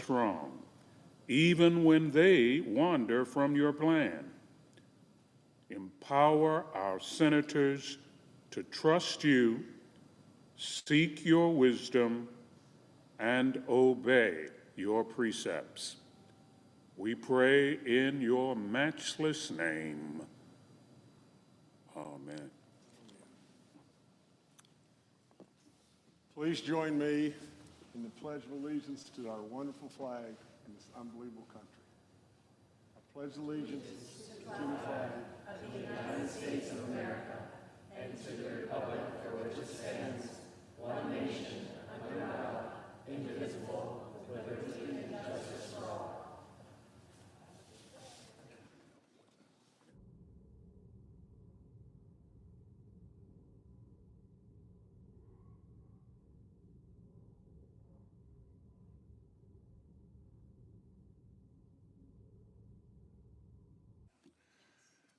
strong, even when they wander from your plan. Empower our senators to trust you, seek your wisdom, and obey your precepts. We pray in your matchless name. Amen. Please join me in the Pledge of Allegiance to our wonderful flag in this unbelievable country. I pledge allegiance to the flag of the United States of America and to the republic for which it stands, one nation, under God, indivisible, with liberty and justice for all.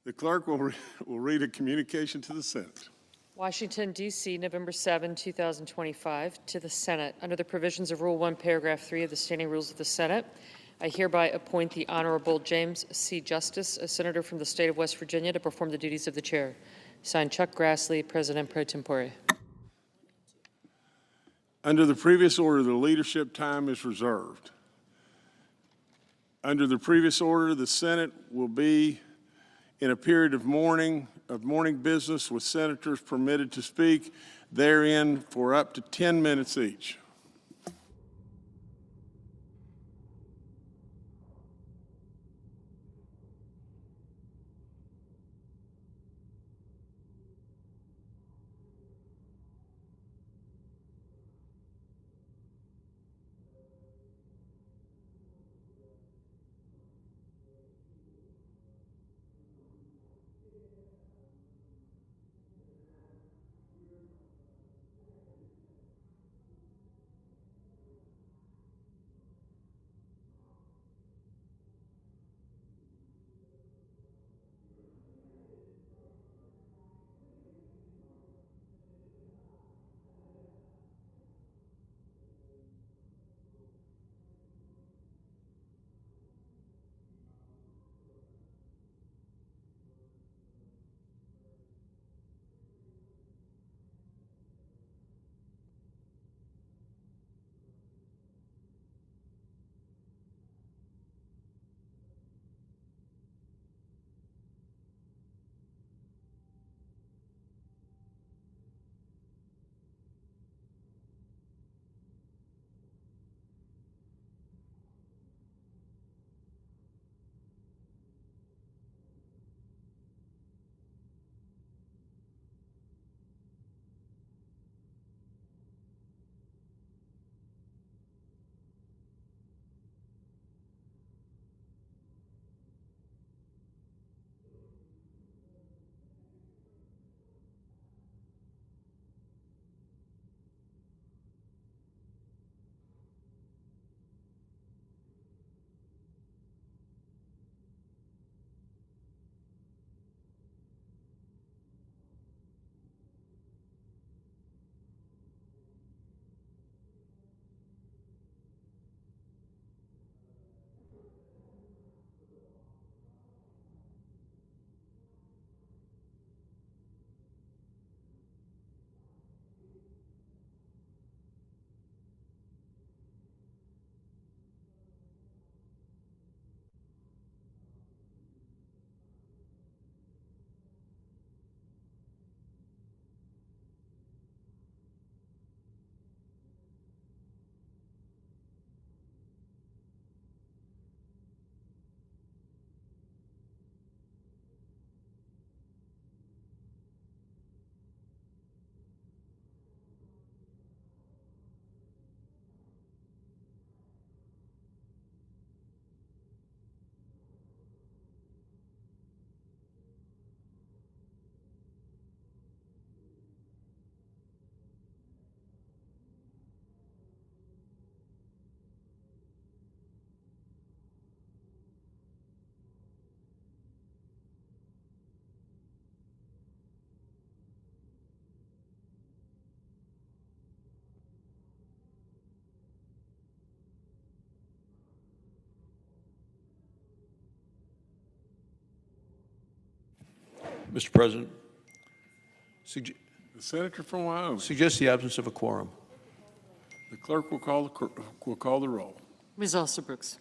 The clerk will read a communication to the Senate. Washington, D.C., November 7, 2025, to the Senate. Under the provisions of Rule 1, Paragraph 3 of the Standing Rules of the Senate, I hereby appoint the Honorable James C. Justice, a senator from the state of West Virginia, to perform the duties of the chair. Signed, Chuck Grassley, President pro tempore. Under the previous order, the leadership time is reserved. Under the previous order, the Senate will be in a period of morning business with senators permitted to speak therein for up to 10 minutes each. Mr. President, The senator from Wyoming. suggest the absence of a quorum. The clerk will call the roll. Ms. Alsterbrooks.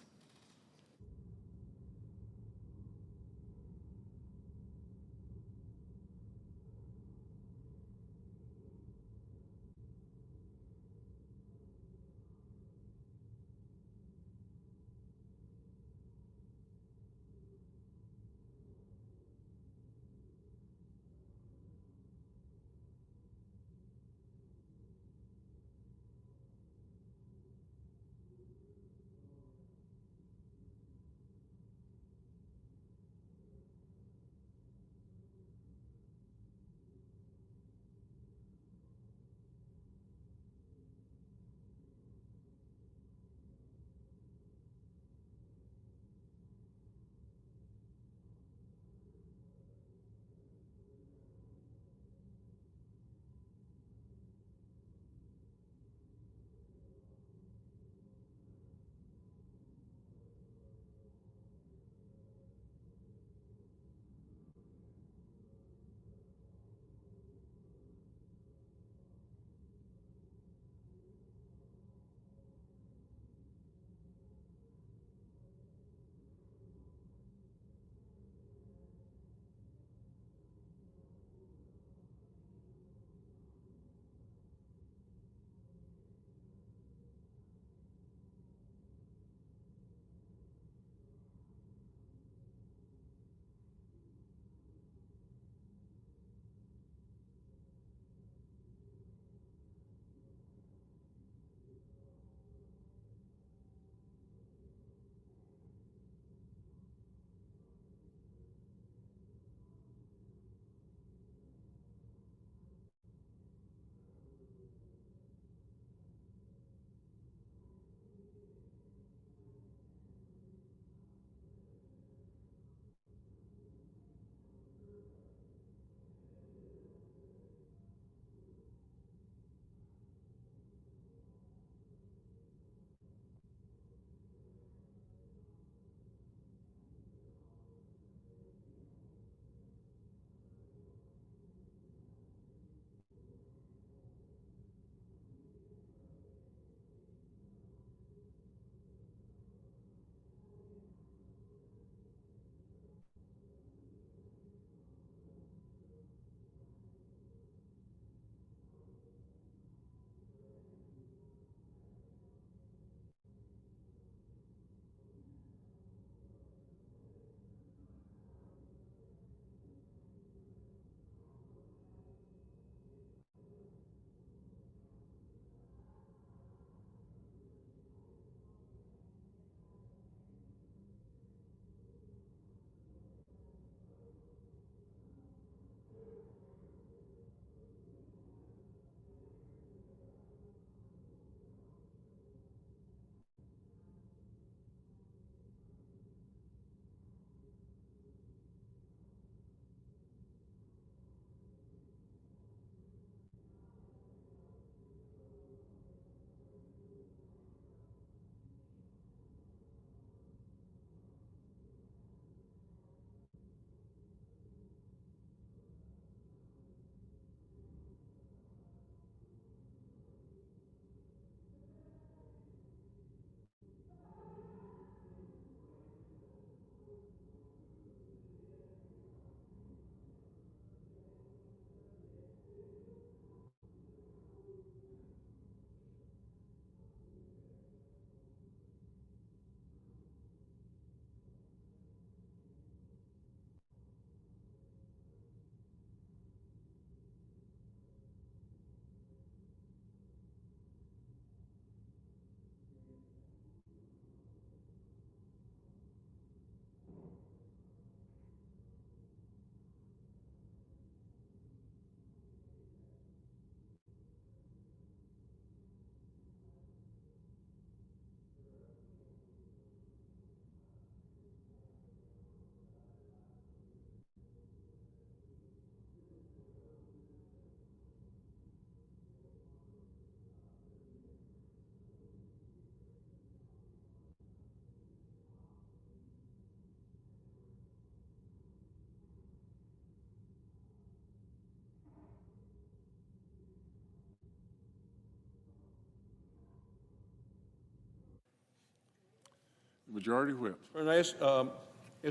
Majority Whip. And I ask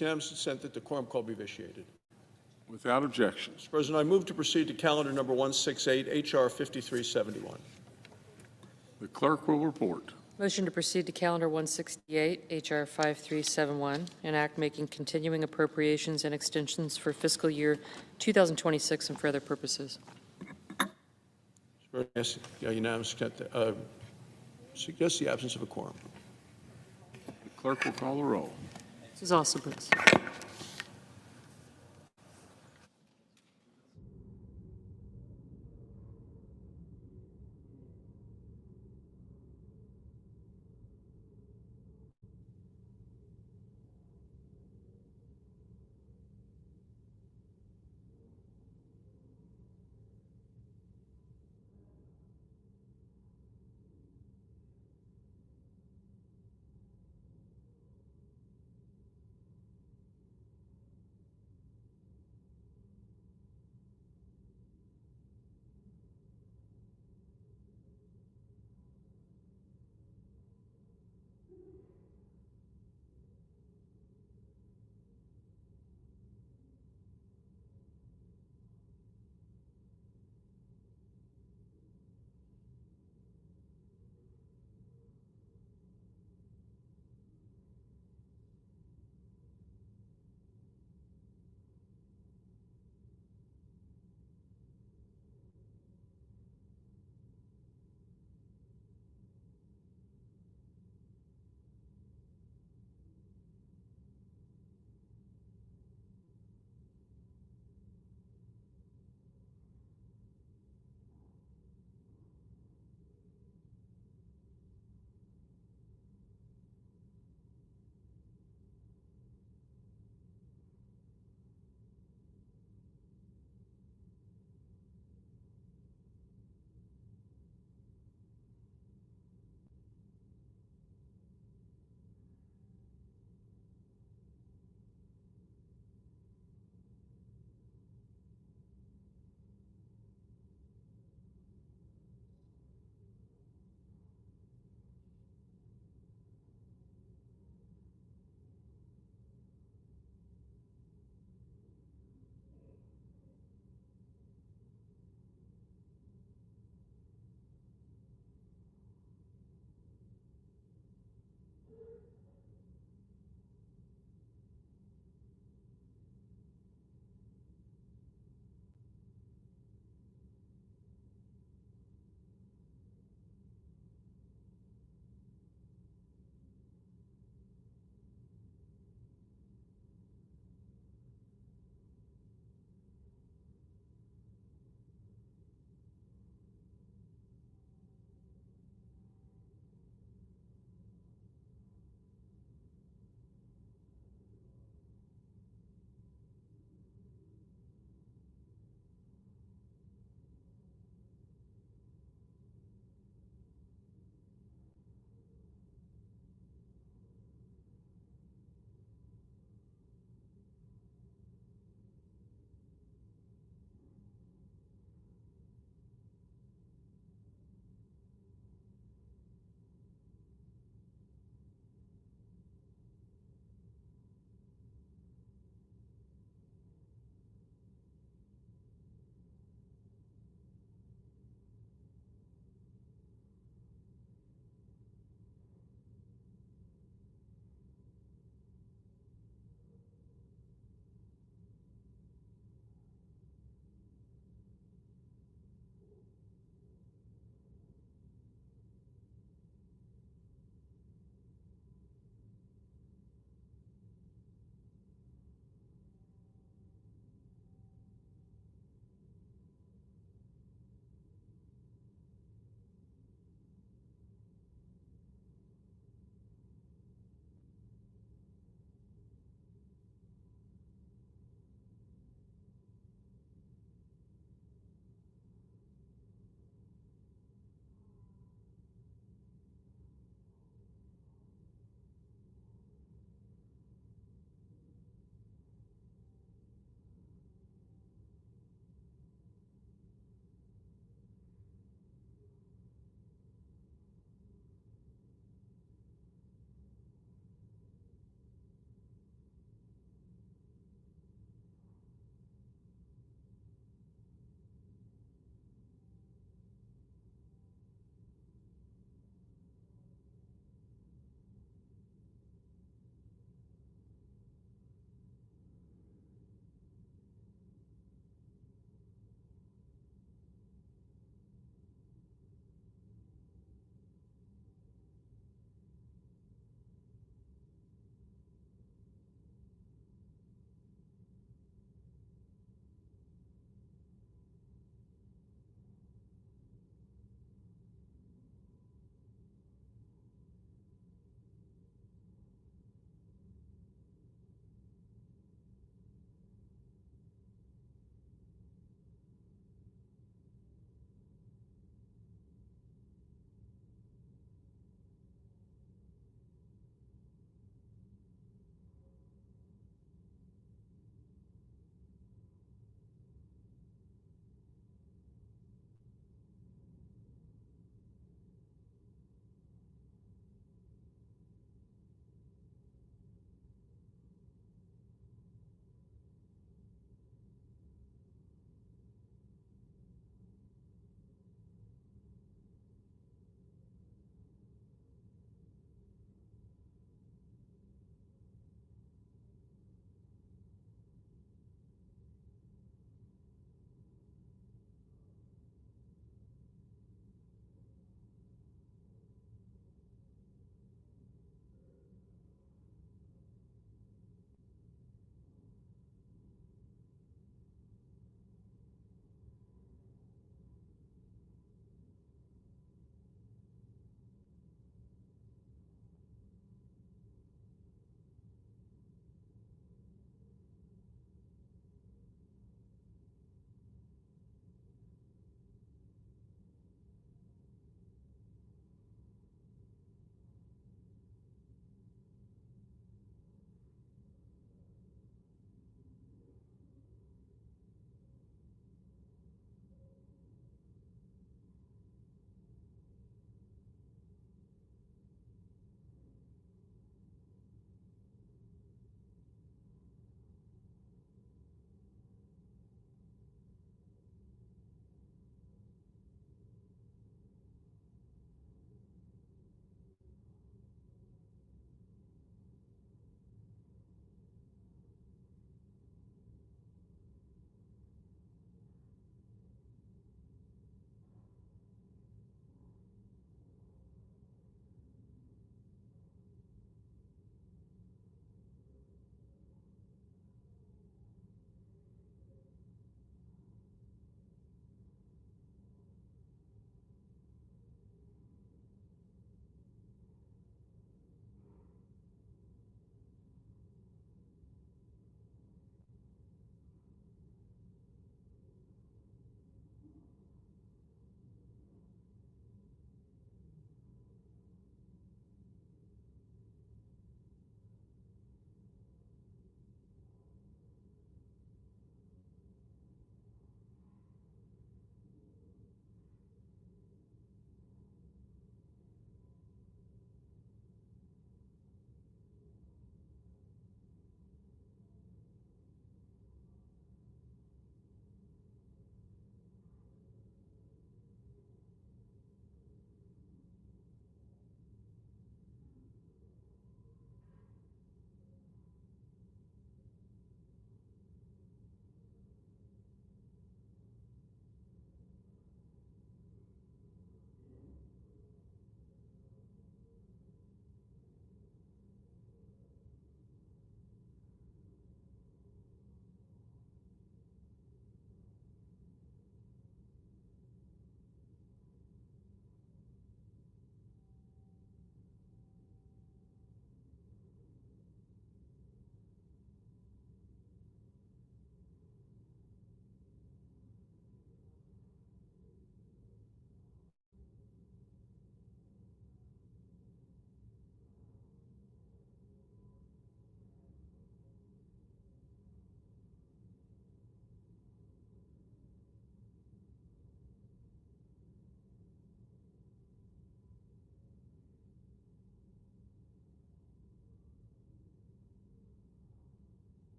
unanimous consent that the quorum call be vitiated. Without objection. Mr. President, I move to proceed to calendar number 168, H.R. 5371. The clerk will report. Motion to proceed to calendar 168, H.R. 5371, an act making continuing appropriations and extensions for fiscal year 2026 and for other purposes. Mr. President, I ask unanimous consent suggest the absence of a quorum. The clerk will call the roll. Mrs. Alsobrooks.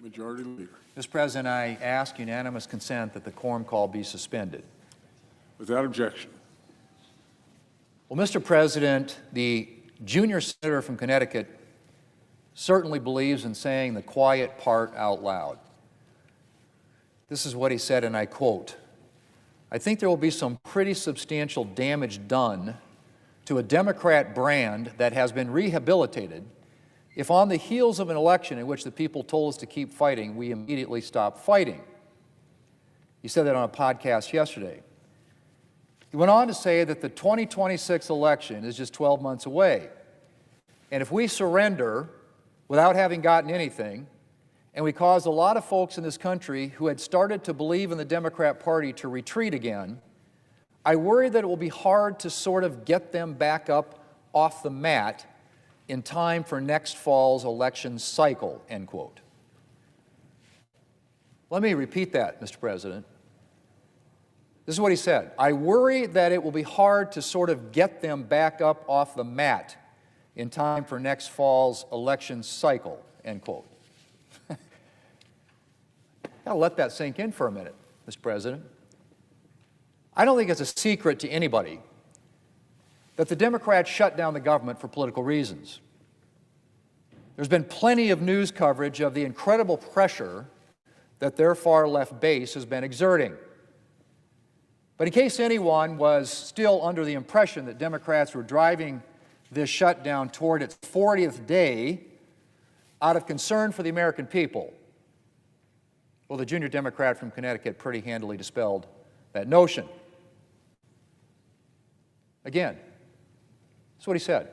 Majority Leader. Mr. President, I ask unanimous consent that the quorum call be suspended. Without objection. Well, Mr. President, the junior senator from Connecticut certainly believes in saying the quiet part out loud. This is what he said, and I quote, "I think there will be some pretty substantial damage done to a Democrat brand that has been rehabilitated if on the heels of an election in which the people told us to keep fighting, we immediately stop fighting." He said that on a podcast yesterday. He went on to say that the 2026 election is just 12 months away. And if we surrender without having gotten anything, and we cause a lot of folks in this country who had started to believe in the Democrat Party to retreat again, I worry that it will be hard to sort of get them back up off the mat in time for next fall's election cycle, end quote. Let me repeat that, Mr. President. This is what he said. I worry that it will be hard to sort of get them back up off the mat in time for next fall's election cycle, end quote. Gotta let that sink in for a minute, Mr. President. I don't think it's a secret to anybody that the Democrats shut down the government for political reasons. There's been plenty of news coverage of the incredible pressure that their far-left base has been exerting. But in case anyone was still under the impression that Democrats were driving this shutdown toward its 40th day out of concern for the American people, well, the junior Democrat from Connecticut pretty handily dispelled that notion. Again, that's what he said.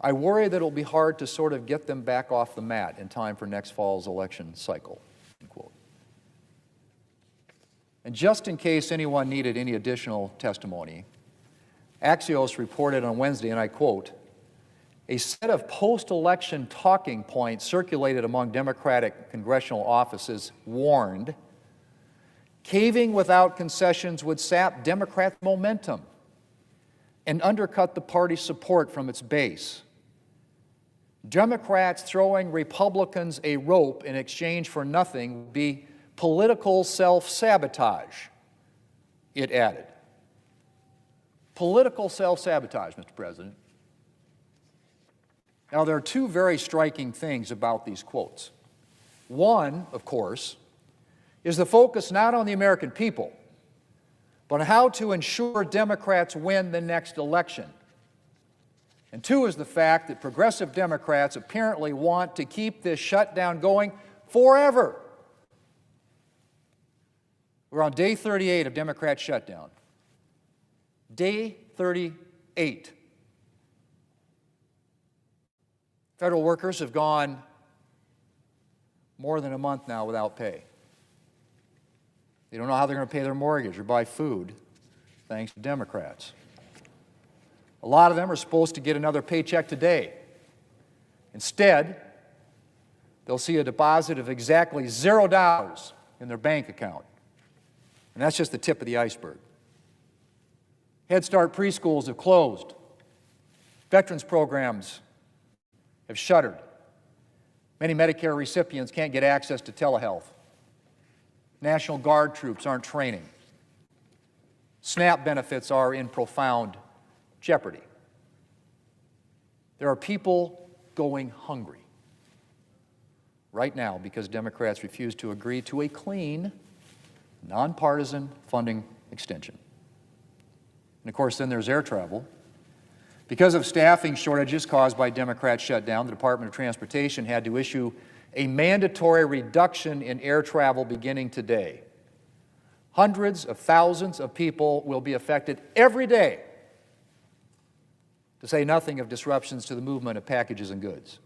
I worry that it will be hard to sort of get them back off the mat in time for next fall's election cycle, end quote. And just in case anyone needed any additional testimony, Axios reported on Wednesday, and I quote, "A set of post-election talking points circulated among Democratic congressional offices warned caving without concessions would sap Democrat momentum and undercut the party's support from its base. Democrats throwing Republicans a rope in exchange for nothing would be political self-sabotage," it added. Political self-sabotage, Mr. President. Now, there are two very striking things about these quotes. One, of course, is the focus not on the American people, but on how to ensure Democrats win the next election. And two is the fact that progressive Democrats apparently want to keep this shutdown going forever. We're on day 38 of Democrat shutdown. Day 38. Federal workers have gone more than a month now without pay. They don't know how they're going to pay their mortgage or buy food, thanks to Democrats. A lot of them are supposed to get another paycheck today. Instead, they'll see a deposit of exactly $0 in their bank account. And that's just the tip of the iceberg. Head Start preschools have closed. Veterans programs have shuttered. Many Medicare recipients can't get access to telehealth. National Guard troops aren't training. SNAP benefits are in profound jeopardy. There are people going hungry right now because Democrats refuse to agree to a clean, nonpartisan funding extension. And of course, then there's air travel. Because of staffing shortages caused by Democrats' shutdown, the Department of Transportation had to issue a mandatory reduction in air travel beginning today. Hundreds of thousands of people will be affected every day, to say nothing of disruptions to the movement of packages and goods.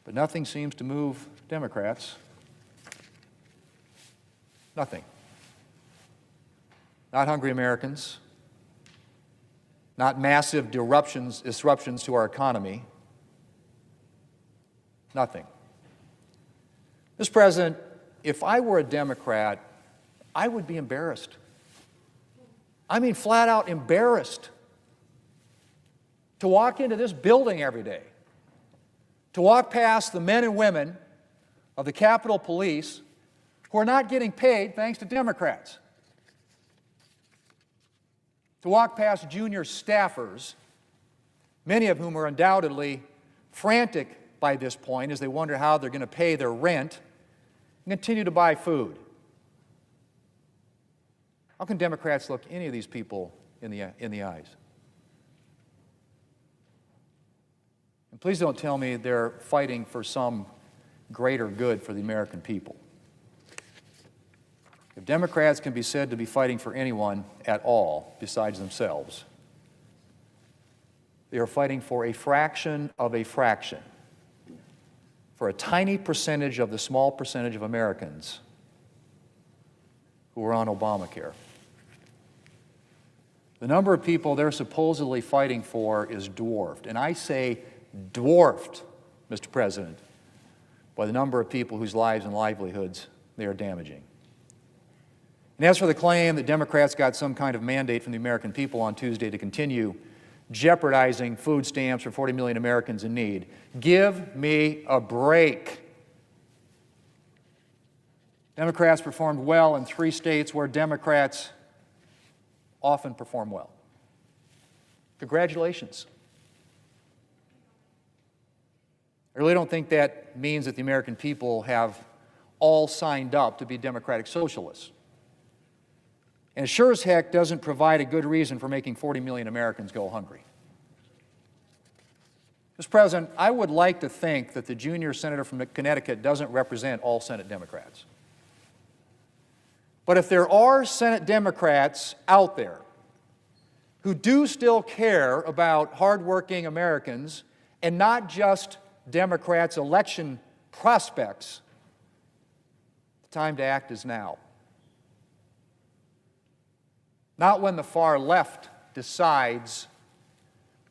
But nothing seems to move Democrats. Nothing. Not hungry Americans, not massive disruptions to our economy, nothing. Mr. President, if I were a Democrat, I would be embarrassed. I mean, flat out embarrassed to walk into this building every day, to walk past the men and women of the Capitol Police who are not getting paid, thanks to Democrats, to walk past junior staffers, many of whom are undoubtedly frantic by this point as they wonder how they're going to pay their rent and continue to buy food. How can Democrats look any of these people in the eyes? And please don't tell me they're fighting for some greater good for the American people. If Democrats can be said to be fighting for anyone at all besides themselves, they are fighting for a fraction of a fraction, for a tiny percentage of the small percentage of Americans who are on Obamacare. The number of people they're supposedly fighting for is dwarfed, and I say dwarfed, Mr. President, by the number of people whose lives and livelihoods they are damaging. And as for the claim that Democrats got some kind of mandate from the American people on Tuesday to continue jeopardizing food stamps for 40 million Americans in need, give me a break. Democrats performed well in 3 states where Democrats often perform well. Congratulations. I really don't think that means that the American people have all signed up to be democratic socialists. And it sure as heck doesn't provide a good reason for making 40 million Americans go hungry. Mr. President, I would like to think that the junior senator from Connecticut doesn't represent all Senate Democrats. But if there are Senate Democrats out there who do still care about hardworking Americans and not just Democrats' election prospects, the time to act is now. Not when the far left decides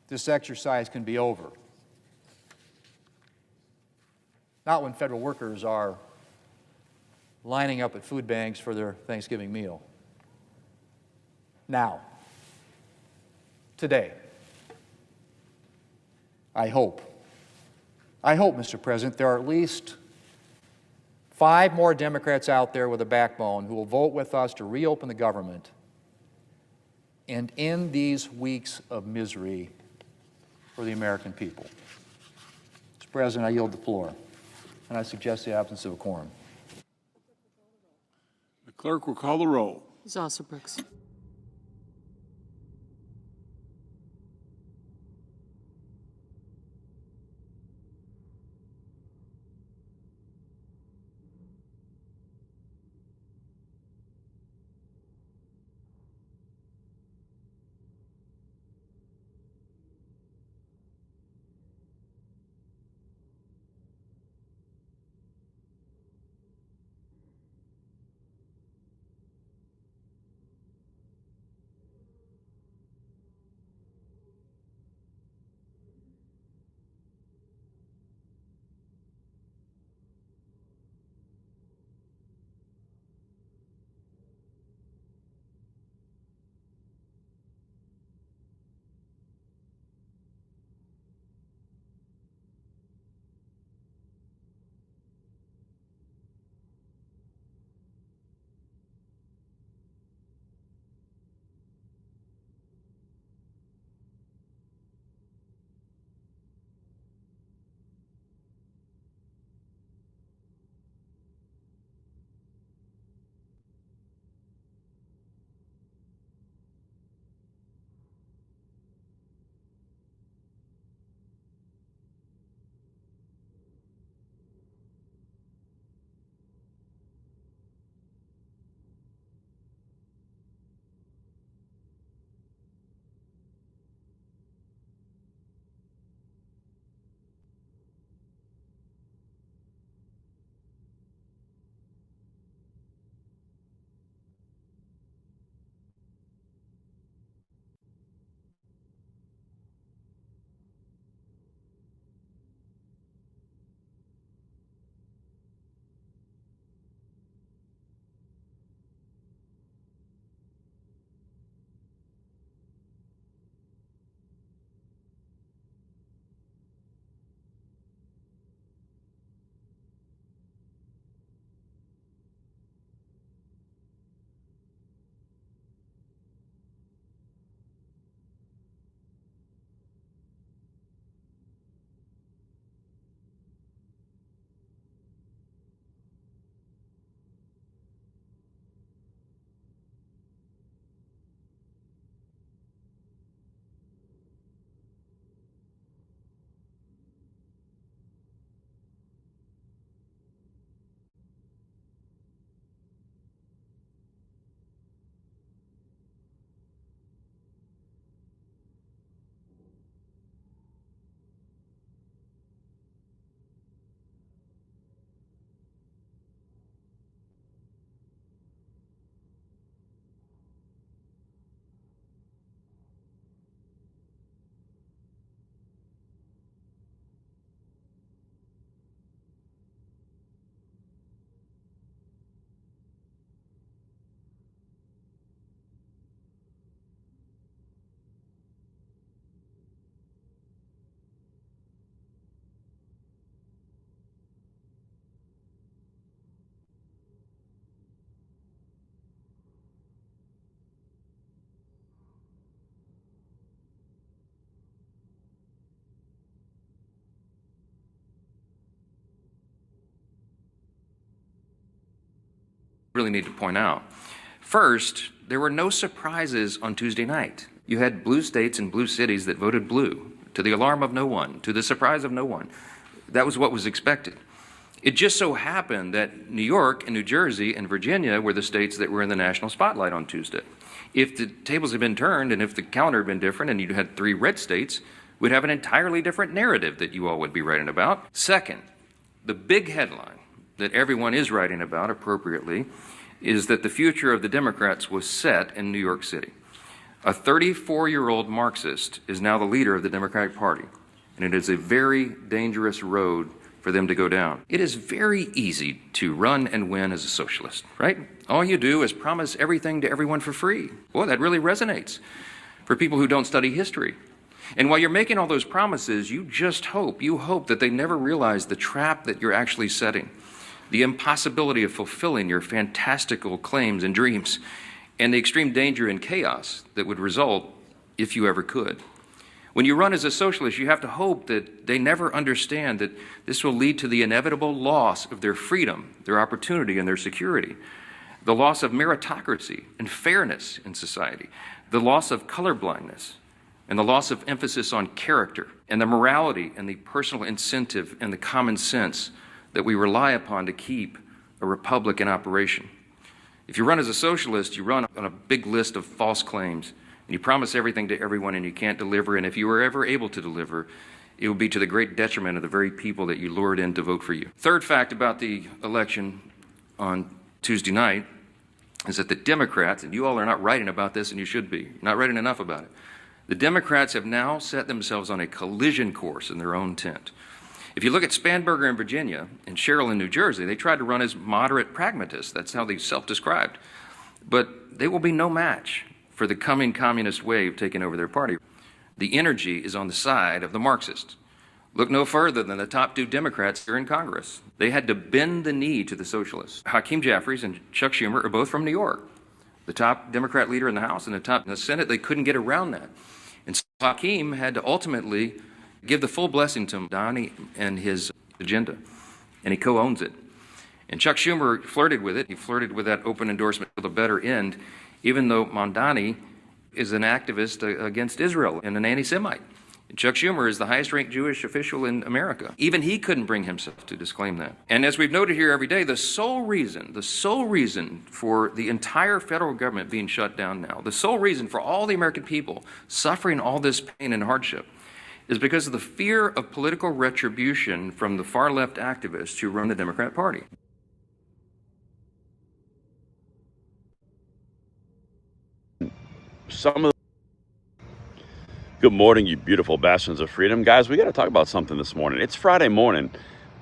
this exercise can be over. Not when federal workers are lining up at food banks for their Thanksgiving meal. Now. Today. I hope, Mr. President, there are at least 5 more Democrats out there with a backbone who will vote with us to reopen the government and end these weeks of misery for the American people. Mr. President, I yield the floor, and I suggest the absence of a quorum. The clerk will call the roll. Zosser-Brooks. really need to point out. First, there were no surprises on Tuesday night. You had blue states and blue cities that voted blue, to the alarm of no one, to the surprise of no one. That was what was expected. It just so happened that New York and New Jersey and Virginia were the states that were in the national spotlight on Tuesday. If the tables had been turned and if the calendar had been different and you had 3 red states, we'd have an entirely different narrative that you all would be writing about. Second, the big headline that everyone is writing about appropriately is that the future of the Democrats was set in New York City. A 34-year-old Marxist is now the leader of the Democratic Party, and it is a very dangerous road for them to go down. It is very easy to run and win as a socialist, right? All you do is promise everything to everyone for free. Boy, that really resonates for people who don't study history. And while you're making all those promises, you hope that they never realize the trap that you're actually setting, the impossibility of fulfilling your fantastical claims and dreams, and the extreme danger and chaos that would result if you ever could. When you run as a socialist, you have to hope that they never understand that this will lead to the inevitable loss of their freedom, their opportunity, and their security, the loss of meritocracy and fairness in society, the loss of colorblindness, and the loss of emphasis on character, and the morality and the personal incentive and the common sense that we rely upon to keep a republic in operation. If you run as a socialist, you run on a big list of false claims, and you promise everything to everyone and you can't deliver, and if you were ever able to deliver, it will be to the great detriment of the very people that you lured in to vote for you. Third fact about the election on Tuesday night is that the Democrats, and you all are not writing about this, and you should be, not writing enough about it, the Democrats have now set themselves on a collision course in their own tent. If you look at Spanberger in Virginia and Sherrill in New Jersey, they tried to run as moderate pragmatists. That's how they self-described. But they will be no match for the coming communist wave taking over their party. The energy is on the side of the Marxists. Look no further than the top 2 Democrats here in Congress. They had to bend the knee to the socialists. Hakeem Jeffries and Chuck Schumer are both from New York. The top Democrat leader in the House and the top in the Senate, they couldn't get around that. And so Hakeem had to ultimately give the full blessing to Mamdani and his agenda, and he co-owns it. And Chuck Schumer flirted with it. He flirted with that open endorsement to the better end, even though Mamdani is an activist against Israel and an anti-Semite. And Chuck Schumer is the highest-ranked Jewish official in America. Even he couldn't bring himself to disclaim that. And as we've noted here every day, the sole reason for the entire federal government being shut down now, the sole reason for all the American people suffering all this pain and hardship, is because of the fear of political retribution from the far-left activists who run the Democrat Party. Good morning, you beautiful bastions of freedom. Guys, we got to talk about something this morning. It's Friday morning,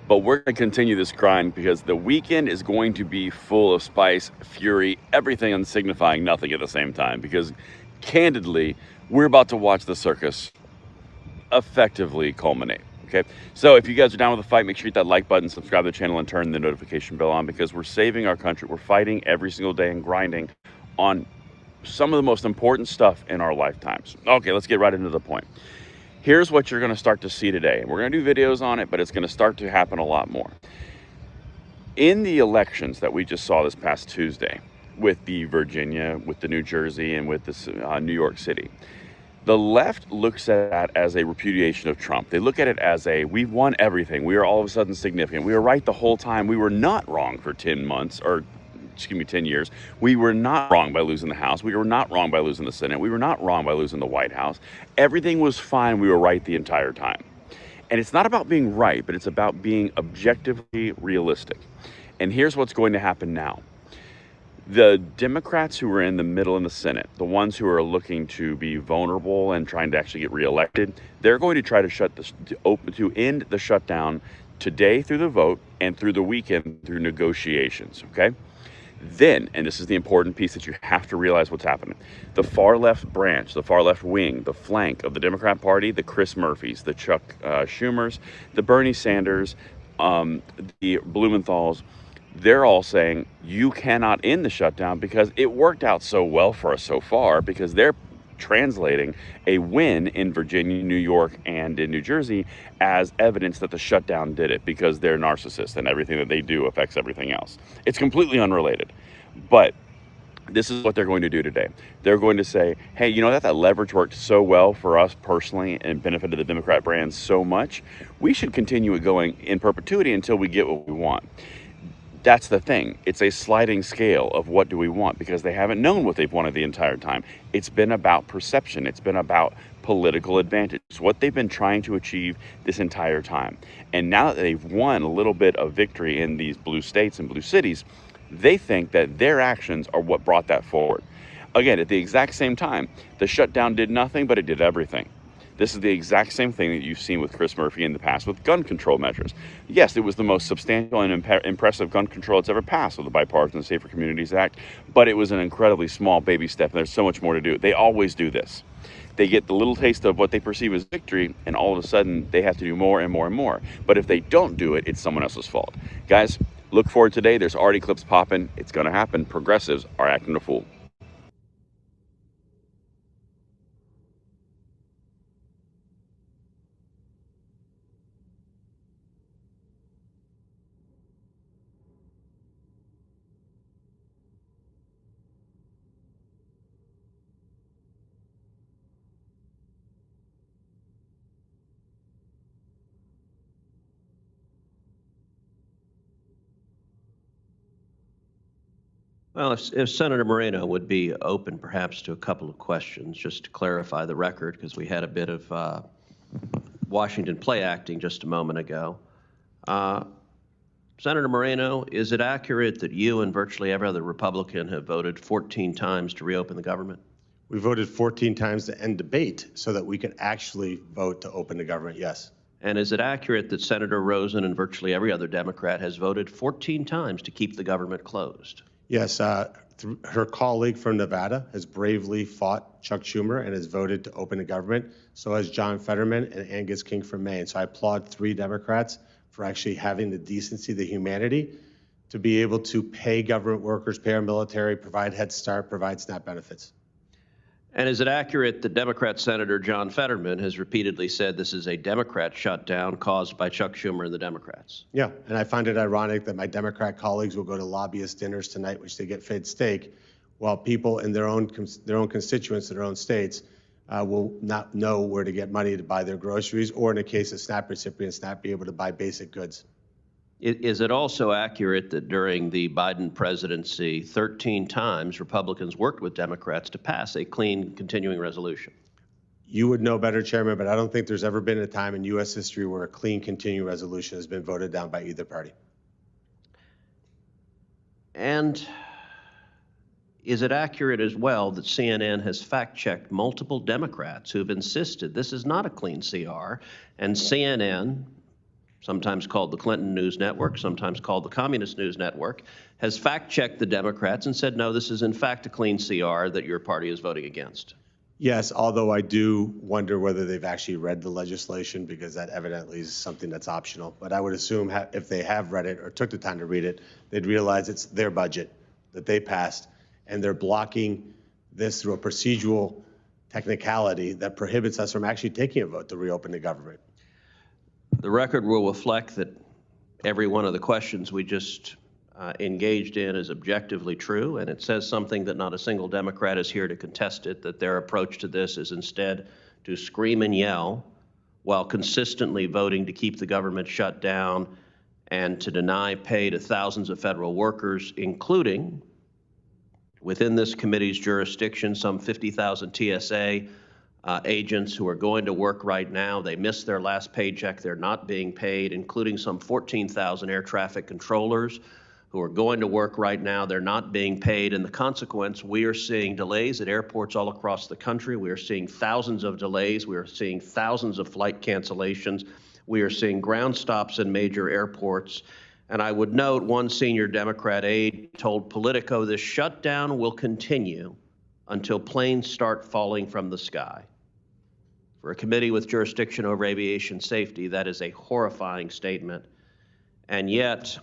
but we're going to continue this grind because the weekend is going to be full of spice, fury, everything and signifying nothing at the same time. Because candidly, we're about to watch the circus effectively culminate. Okay, so if you guys are down with the fight, make sure you hit that like button, subscribe to the channel, and turn the notification bell on, because we're saving our country. We're fighting every single day and grinding on some of the most important stuff in our lifetimes. Okay, let's get right into the point. Here's what you're going to start to see today. We're going to do videos on it, but it's going to start to happen a lot more. In the elections that we just saw this past Tuesday, with the Virginia, with the New Jersey, and with this New York City, the left looks at that as a repudiation of Trump. They look at it as we've won everything. We are all of a sudden significant. We were right the whole time. We were not wrong for 10 months, or 10 years. We were not wrong by losing the House. We were not wrong by losing the Senate. We were not wrong by losing the White House. Everything was fine. We were right the entire time. And it's not about being right, but it's about being objectively realistic. And here's what's going to happen now. The Democrats who are in the middle in the Senate, the ones who are looking to be vulnerable and trying to actually get reelected, they're going to try to end the shutdown today through the vote and through the weekend through negotiations, okay? Then, and this is the important piece that you have to realize what's happening, the far left branch, the far left wing, the flank of the Democrat Party, the Chris Murphys, the Chuck Schumers, the Bernie Sanders, the Blumenthals, they're all saying you cannot end the shutdown because it worked out so well for us so far, because they're translating a win in Virginia, New York, and in New Jersey as evidence that the shutdown did it, because they're narcissists and everything that they do affects everything else. It's completely unrelated. But this is what they're going to do today. They're going to say, hey, you know that leverage worked so well for us personally and benefited the Democrat brand so much, we should continue it going in perpetuity until we get what we want. That's the thing. It's a sliding scale of what do we want, because they haven't known what they've wanted the entire time. It's been about perception. It's been about political advantage. It's what they've been trying to achieve this entire time. And now that they've won a little bit of victory in these blue states and blue cities, they think that their actions are what brought that forward. Again, at the exact same time, the shutdown did nothing, but it did everything. This is the exact same thing that you've seen with Chris Murphy in the past with gun control measures. Yes, it was the most substantial and impressive gun control that's ever passed with the Bipartisan Safer Communities Act, but it was an incredibly small baby step, and there's so much more to do. They always do this. They get the little taste of what they perceive as victory, and all of a sudden, they have to do more and more and more. But if they don't do it, it's someone else's fault. Guys, look forward today. There's already clips popping. It's going to happen. Progressives are acting a fool. Well, if Senator Moreno would be open perhaps to a couple of questions, just to clarify the record, because we had a bit of Washington play acting just a moment ago. Senator Moreno, is it accurate that you and virtually every other Republican have voted 14 times to reopen the government? We voted 14 times to end debate so that we could actually vote to open the government, yes. And is it accurate that Senator Rosen and virtually every other Democrat has voted 14 times to keep the government closed? Yes, her colleague from Nevada has bravely fought Chuck Schumer and has voted to open the government. So has John Fetterman and Angus King from Maine. So I applaud 3 Democrats for actually having the decency, the humanity to be able to pay government workers, pay our military, provide Head Start, provide SNAP benefits. And is it accurate that Democrat Senator John Fetterman has repeatedly said this is a Democrat shutdown caused by Chuck Schumer and the Democrats? Yeah, and I find it ironic that my Democrat colleagues will go to lobbyist dinners tonight, which they get fed steak, while people in their own constituents in their own states will not know where to get money to buy their groceries, or in the case of SNAP recipients, not be able to buy basic goods. Is it also accurate that during the Biden presidency, 13 times Republicans worked with Democrats to pass a clean continuing resolution? You would know better, Chairman, but I don't think there's ever been a time in U.S. history where a clean continuing resolution has been voted down by either party. And is it accurate as well that CNN has fact-checked multiple Democrats who have insisted this is not a clean CR, and CNN, sometimes called the Clinton News Network, sometimes called the Communist News Network, has fact-checked the Democrats and said, no, this is in fact a clean CR that your party is voting against? Yes, although I do wonder whether they've actually read the legislation, because that evidently is something that's optional. But I would assume if they have read it or took the time to read it, they'd realize it's their budget that they passed, and they're blocking this through a procedural technicality that prohibits us from actually taking a vote to reopen the government. The record will reflect that every one of the questions we just engaged in is objectively true, and it says something that not a single Democrat is here to contest it, that their approach to this is instead to scream and yell while consistently voting to keep the government shut down and to deny pay to thousands of federal workers, including within this committee's jurisdiction, some 50,000 TSA agents who are going to work right now. They missed their last paycheck. They're not being paid, including some 14,000 air traffic controllers who are going to work right now. They're not being paid. And the consequence, we are seeing delays at airports all across the country. We are seeing thousands of delays. We are seeing thousands of flight cancellations. We are seeing ground stops in major airports. And I would note one senior Democrat aide told Politico this shutdown will continue until planes start falling from the sky. For a committee with jurisdiction over aviation safety, that is a horrifying statement. And yet,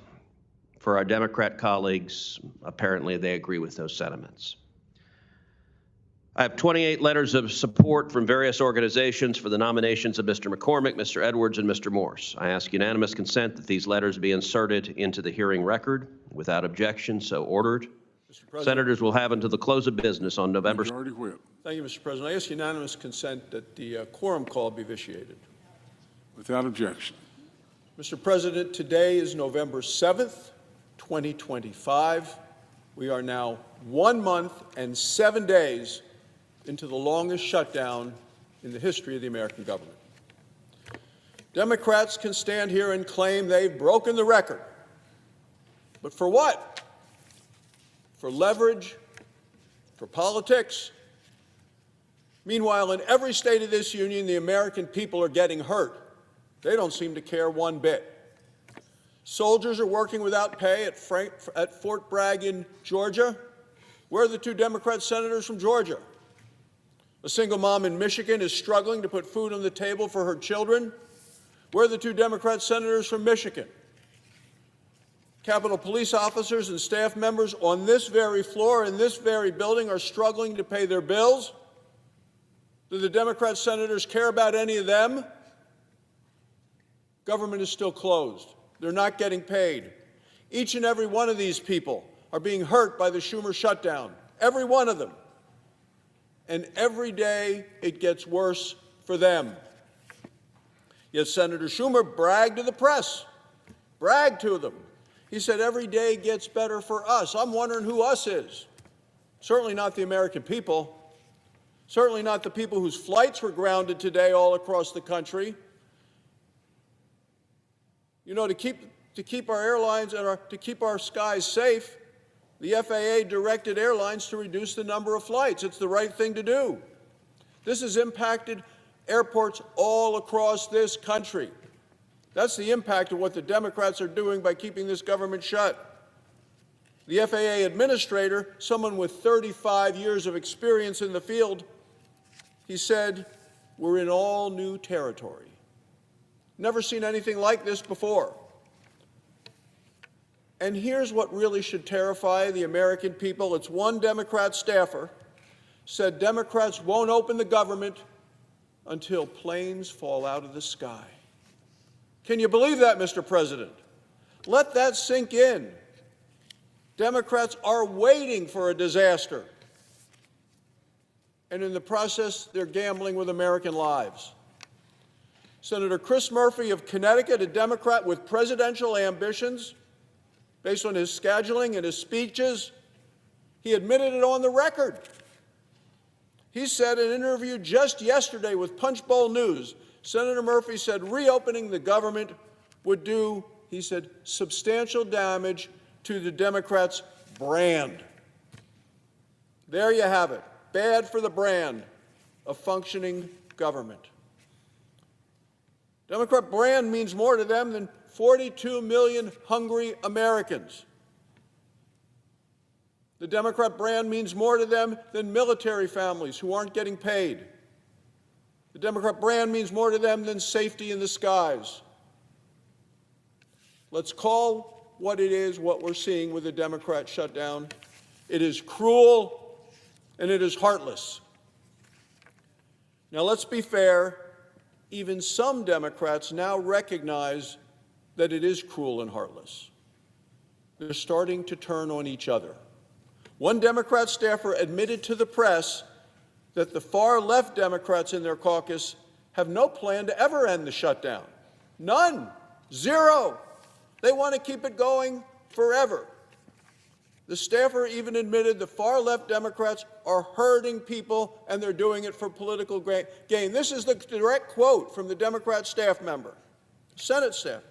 for our Democrat colleagues, apparently they agree with those sentiments. I have 28 letters of support from various organizations for the nominations of Mr. McCormick, Mr. Edwards, and Mr. Morse. I ask unanimous consent that these letters be inserted into the hearing record. Without objection, so ordered. Mr. President. Senators will have until the close of business on November. Majority Whip. Thank you, Mr. President. I ask unanimous consent that the quorum call be vitiated. Without objection. Mr. President, today is November 7th, 2025. We are now 1 month and 7 days into the longest shutdown in the history of the American government. Democrats can stand here and claim they've broken the record. But for what? For leverage, for politics. Meanwhile, in every state of this union, the American people are getting hurt. They don't seem to care one bit. Soldiers are working without pay at Fort Bragg in Georgia. Where are the 2 Democrat senators from Georgia? A single mom in Michigan is struggling to put food on the table for her children. Where are the 2 Democrat senators from Michigan? Capitol Police officers and staff members on this very floor in this very building are struggling to pay their bills. Do the Democrat senators care about any of them? Government is still closed. They're not getting paid. Each and every one of these people are being hurt by the Schumer shutdown. Every one of them. And every day it gets worse for them. Yet Senator Schumer bragged to the press, bragged to them. He said every day gets better for us. I'm wondering who us is. Certainly not the American people. Certainly not the people whose flights were grounded today all across the country. You know, to keep our airlines and to keep our skies safe, the FAA directed airlines to reduce the number of flights. It's the right thing to do. This has impacted airports all across this country. That's the impact of what the Democrats are doing by keeping this government shut. The FAA administrator, someone with 35 years of experience in the field, he said, "We're in all new territory. Never seen anything like this before." And here's what really should terrify the American people. It's one Democrat staffer said Democrats won't open the government until planes fall out of the sky. Can you believe that, Mr. President? Let that sink in. Democrats are waiting for a disaster. And in the process, they're gambling with American lives. Senator Chris Murphy of Connecticut, a Democrat with presidential ambitions, based on his scheduling and his speeches, he admitted it on the record. He said in an interview just yesterday with Punchbowl News, Senator Murphy said reopening the government would do, he said, substantial damage to the Democrats' brand. There you have it. Bad for the brand of functioning government. Democrat brand means more to them than 42 million hungry Americans. The Democrat brand means more to them than military families who aren't getting paid. The Democrat brand means more to them than safety in the skies. Let's call what it is, what we're seeing with the Democrat shutdown. It is cruel and it is heartless. Now, let's be fair. Even some Democrats now recognize that it is cruel and heartless. They're starting to turn on each other. One Democrat staffer admitted to the press that the far-left Democrats in their caucus have no plan to ever end the shutdown. None. Zero. They want to keep it going forever. The staffer even admitted the far-left Democrats are hurting people and they're doing it for political gain. This is the direct quote from the Democrat staff member, Senate staff.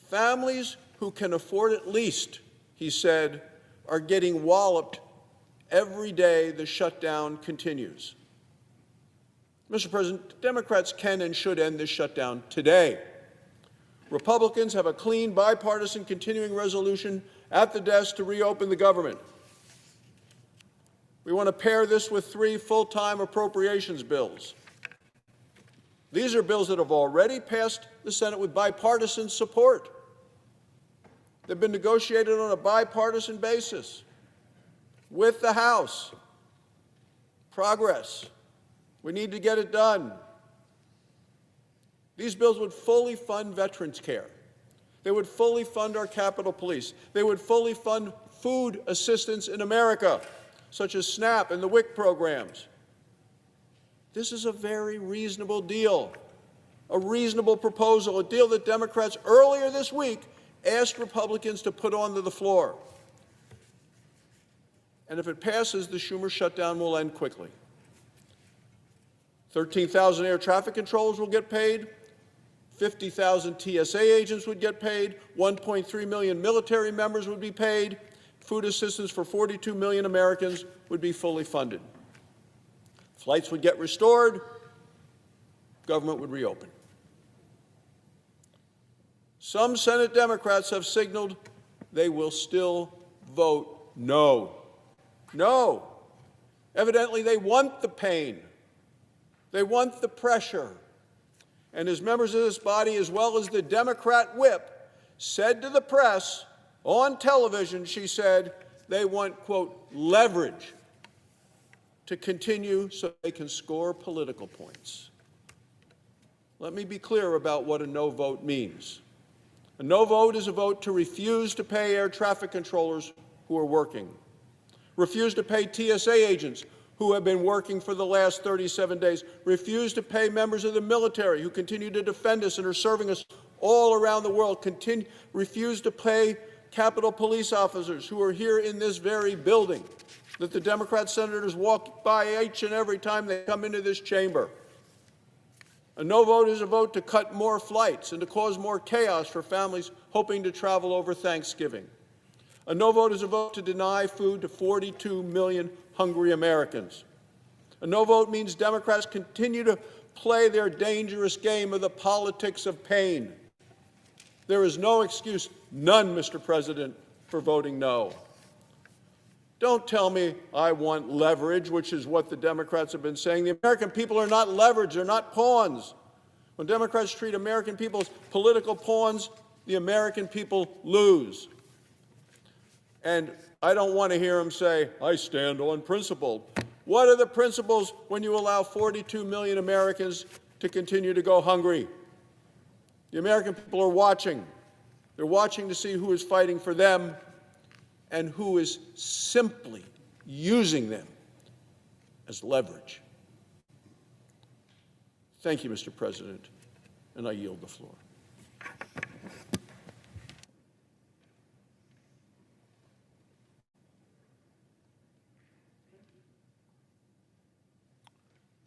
Families who can afford it least, he said, are getting walloped every day the shutdown continues. Mr. President, Democrats can and should end this shutdown today. Republicans have a clean, bipartisan continuing resolution at the desk to reopen the government. We want to pair this with 3 full-time appropriations bills. These are bills that have already passed the Senate with bipartisan support. They've been negotiated on a bipartisan basis with the House. Progress. We need to get it done. These bills would fully fund veterans care. They would fully fund our Capitol Police. They would fully fund food assistance in America, such as SNAP and the WIC programs. This is a very reasonable deal, a reasonable proposal, a deal that Democrats earlier this week asked Republicans to put onto the floor. And if it passes, the Schumer shutdown will end quickly. 13,000 air traffic controllers will get paid. 50,000 TSA agents would get paid. 1.3 million military members would be paid. Food assistance for 42 million Americans would be fully funded. Flights would get restored. Government would reopen. Some Senate Democrats have signaled they will still vote no. No. Evidently, they want the pain. They want the pressure. And as members of this body, as well as the Democrat whip, said to the press on television, she said, they want, quote, leverage to continue so they can score political points. Let me be clear about what a no vote means. A no vote is a vote to refuse to pay air traffic controllers who are working, refuse to pay TSA agents who have been working for the last 37 days, refuse to pay members of the military who continue to defend us and are serving us all around the world, refuse to pay Capitol Police officers who are here in this very building that the Democrat senators walk by each and every time they come into this chamber. A no vote is a vote to cut more flights and to cause more chaos for families hoping to travel over Thanksgiving. A no vote is a vote to deny food to 42 million hungry Americans. A no vote means Democrats continue to play their dangerous game of the politics of pain. There is no excuse, none, Mr. President, for voting no. Don't tell me I want leverage, which is what the Democrats have been saying. The American people are not leverage, they're not pawns. When Democrats treat American people as political pawns, the American people lose. And I don't want to hear them say, I stand on principle. What are the principles when you allow 42 million Americans to continue to go hungry? The American people are watching. They're watching to see who is fighting for them and who is simply using them as leverage. Thank you, Mr. President, and I yield the floor.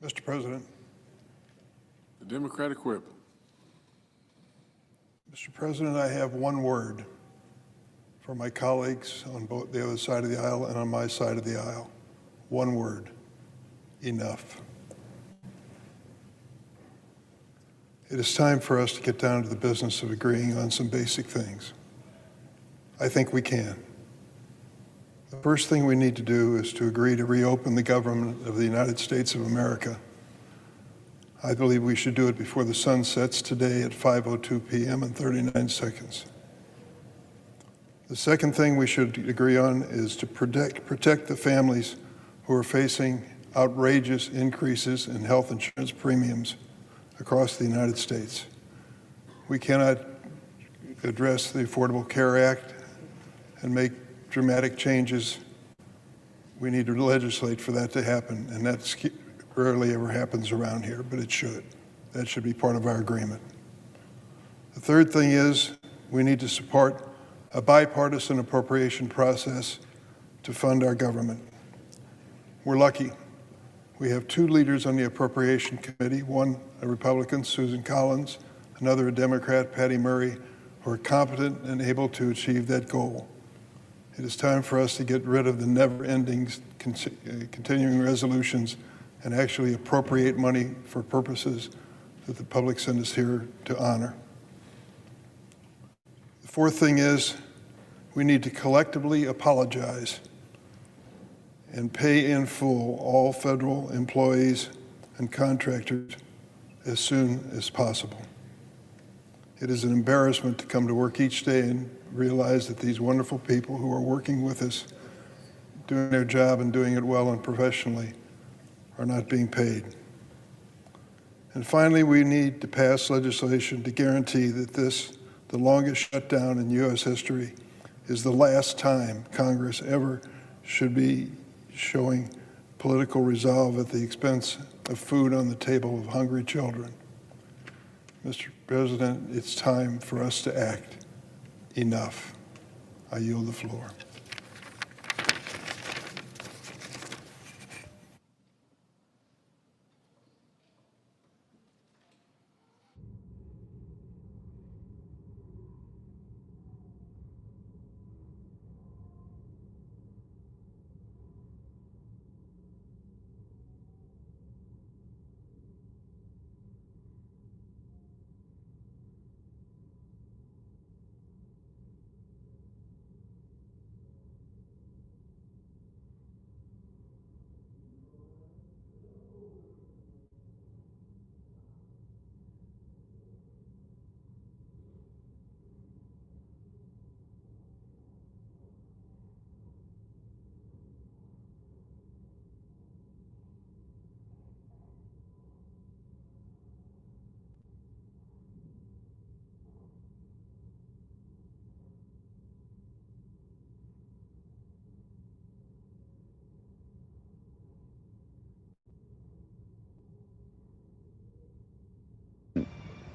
Mr. President. The Democratic whip. Mr. President, I have one word for my colleagues on both the other side of the aisle and on my side of the aisle. One word: enough. It is time for us to get down to the business of agreeing on some basic things. I think we can. The first thing we need to do is to agree to reopen the government of the United States of America. I believe we should do it before the sun sets today at 5:02 p.m. and 39 seconds. The second thing we should agree on is to protect the families who are facing outrageous increases in health insurance premiums across the United States. We cannot address the Affordable Care Act and make dramatic changes. We need to legislate for that to happen, and that rarely ever happens around here, but it should. That should be part of our agreement. The third thing is we need to support a bipartisan appropriation process to fund our government. We're lucky. We have two leaders on the Appropriation Committee, one a Republican, Susan Collins, another a Democrat, Patty Murray, who are competent and able to achieve that goal. It is time for us to get rid of the never-ending continuing resolutions and actually appropriate money for purposes that the public sent us here to honor. The fourth thing is we need to collectively apologize and pay in full all federal employees and contractors as soon as possible. It is an embarrassment to come to work each day and realize that these wonderful people who are working with us, doing their job and doing it well and professionally, are not being paid. And finally, we need to pass legislation to guarantee that this, the longest shutdown in U.S. history, is the last time Congress ever should be showing political resolve at the expense of food on the table of hungry children. Mr. President, it's time for us to act. Enough. I yield the floor.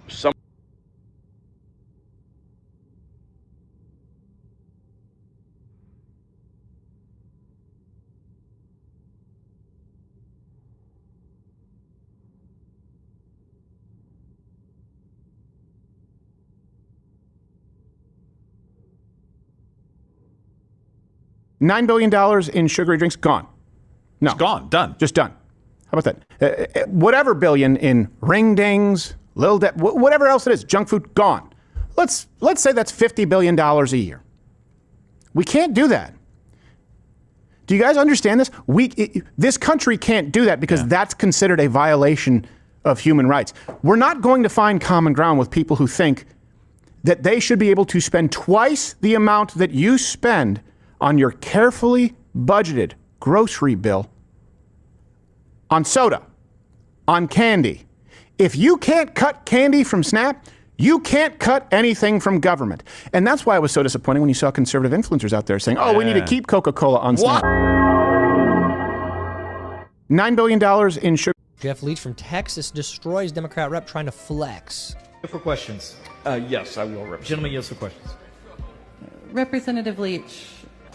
Some $9 billion in sugary drinks, gone. No. It's gone, done. Just done. How about that? Whatever billion in ring dings, whatever else it is, junk food, gone. Let's say that's $50 billion a year. We can't do that. Do you guys understand this? This country can't do that because that's considered a violation of human rights. We're not going to find common ground with people who think that they should be able to spend twice the amount that you spend on your carefully budgeted grocery bill on soda, on candy. If you can't cut candy from SNAP, you can't cut anything from government. And that's why it was so disappointing when you saw conservative influencers out there saying, oh, we need to keep Coca-Cola on SNAP. $9 billion in sugar. Jeff Leach from Texas destroys Democrat rep trying to flex. For questions. Yes, I will. Gentlemen, yes for questions. Representative Leach,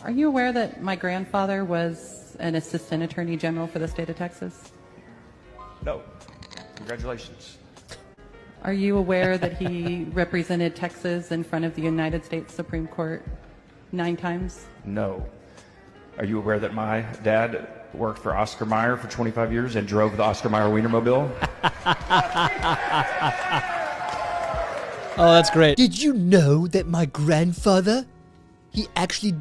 are you aware that my grandfather was an assistant attorney general for the state of Texas? No. Congratulations. Are you aware that he represented Texas in front of the United States Supreme Court 9 times? No. Are you aware that my dad worked for Oscar Mayer for 25 years and drove the Oscar Mayer Wienermobile? Oh, that's great. Did you know that my grandfather, he actually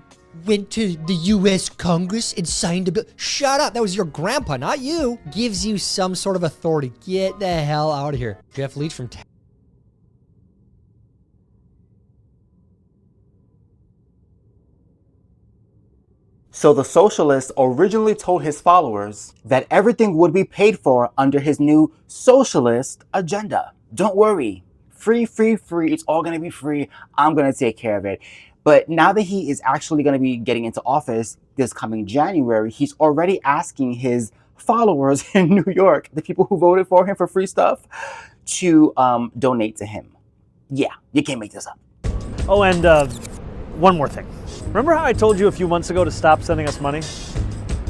went to the U.S. Congress and signed a bill? Shut up. That was your grandpa, not you. Gives you some sort of authority. Get the hell out of here. Jeff Leach from Texas. So the socialist originally told his followers that everything would be paid for under his new socialist agenda. Don't worry. Free, free, free. It's all going to be free. I'm going to take care of it. But now that he is actually going to be getting into office this coming January, he's already asking his followers in New York, the people who voted for him for free stuff, to donate to him. Yeah, you can't make this up. Oh, and one more thing. Remember how I told you a few months ago to stop sending us money?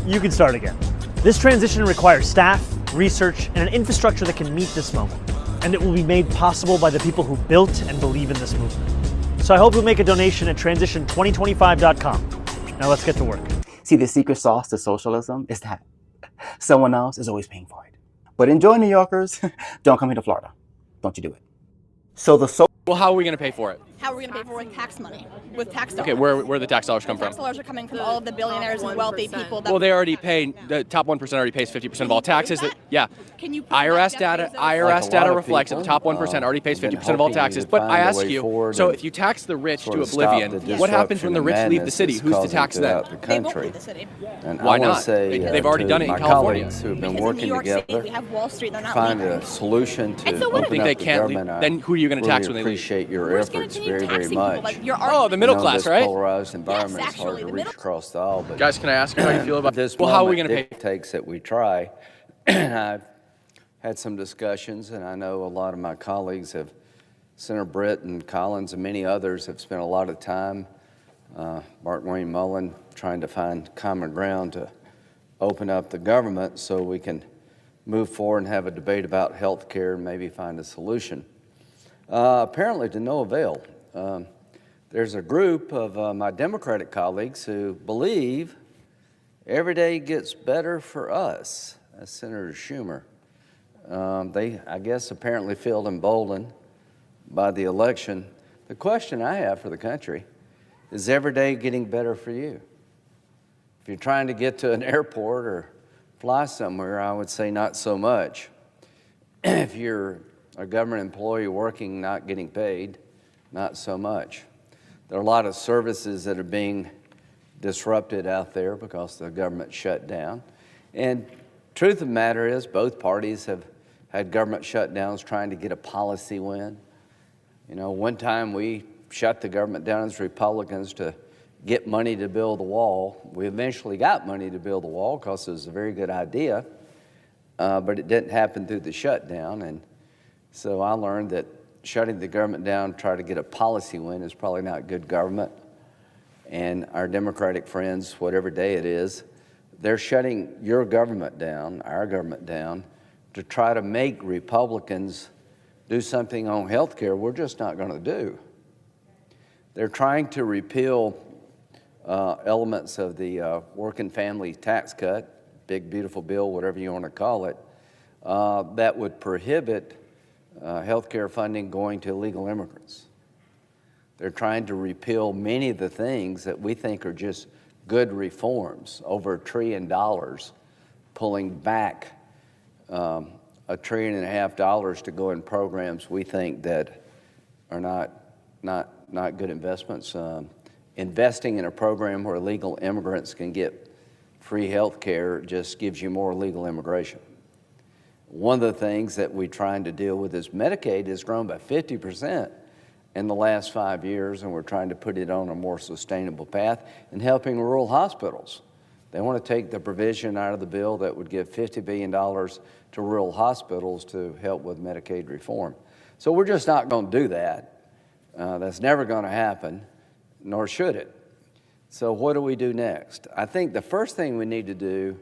You can start again. This transition requires staff, research, and an infrastructure that can meet this moment. And it will be made possible by the people who built and believe in this movement. So I hope you'll make a donation at transition2025.com. Now let's get to work. See, the secret sauce to socialism is that someone else is always paying for it. But enjoy, New Yorkers. Don't come here to Florida. Don't you do it. So well, how are we going to pay for it? How are we going to pay for it with tax money? With tax dollars. Okay, where the tax dollars come from? Tax dollars are coming from all of the billionaires and wealthy people. Well, they already pay, the top 1% already pays 50% of all taxes. Can you IRS data reflects that the top 1% already pays 50% of all taxes. But I ask you, so if you tax the rich to oblivion, what happens when the rich leave the city? Who's to tax them? They won't leave the city. Why not? They've already done it in California. Who've been working in New York City, we have Wall Street, they're not find a solution to so what open think up they the can't government. leave? Then who are you going to tax when they leave? Appreciate your We're just efforts, continue very taxing much. people, but your Oh, the argument. middle I know class, this right? polarized environment Yes, is hard actually, to the reach middle- across the aisle, but Guys, can I ask you how you feel about this Well, how are we moment going to pay? dictates that we try. I've had some discussions, and I know a lot of my colleagues have, Senator Britt and Collins and many others have spent a lot of time, Martin Wayne Mullen, trying to find common ground to open up the government so we can move forward and have a debate about health care and maybe find a solution. Apparently to no avail. There's a group of my Democratic colleagues who believe every day gets better for us. That's Senator Schumer. They, I guess, apparently feel emboldened by the election. The question I have for the country is every day getting better for you? If you're trying to get to an airport or fly somewhere, I would say not so much. If you're a government employee working, not getting paid, not so much. There are a lot of services that are being disrupted out there because the government shut down. And truth of the matter is both parties have had government shutdowns trying to get a policy win. You know, one time we shut the government down as Republicans to get money to build the wall. We eventually got money to build the wall because it was a very good idea, but it didn't happen through the shutdown. And so I learned that shutting the government down to try to get a policy win is probably not good government. And our Democratic friends, whatever day it is, they're shutting your government down, our government down, to try to make Republicans do something on health care we're just not going to do. They're trying to repeal elements of the working family tax cut, big beautiful bill, whatever you want to call it, that would prohibit health care funding going to illegal immigrants. They're trying to repeal many of the things that we think are just good reforms, over $1 trillion, pulling back $1.5 trillion to go in programs we think that are not good investments. Investing in a program where illegal immigrants can get free health care just gives you more illegal immigration. One of the things that we're trying to deal with is Medicaid has grown by 50% in the last 5 years, and we're trying to put it on a more sustainable path and helping rural hospitals. They want to take the provision out of the bill that would give $50 billion to rural hospitals to help with Medicaid reform. So we're just not going to do that. That's never going to happen, nor should it. So what do we do next? I think the first thing we need to do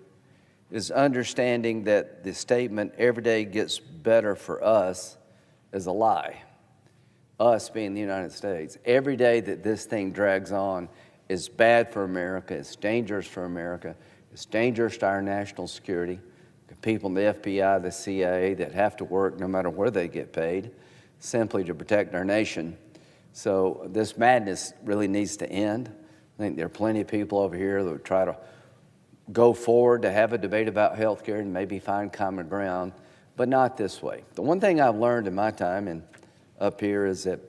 is understanding that the statement, every day gets better for us, is a lie. Us being the United States. Every day that this thing drags on is bad for America, it's dangerous for America, it's dangerous to our national security, the people in the FBI, the CIA that have to work no matter where they get paid, simply to protect our nation. So this madness really needs to end. I think there are plenty of people over here that would try to go forward to have a debate about health care and maybe find common ground, but not this way. The one thing I've learned in my time up here is that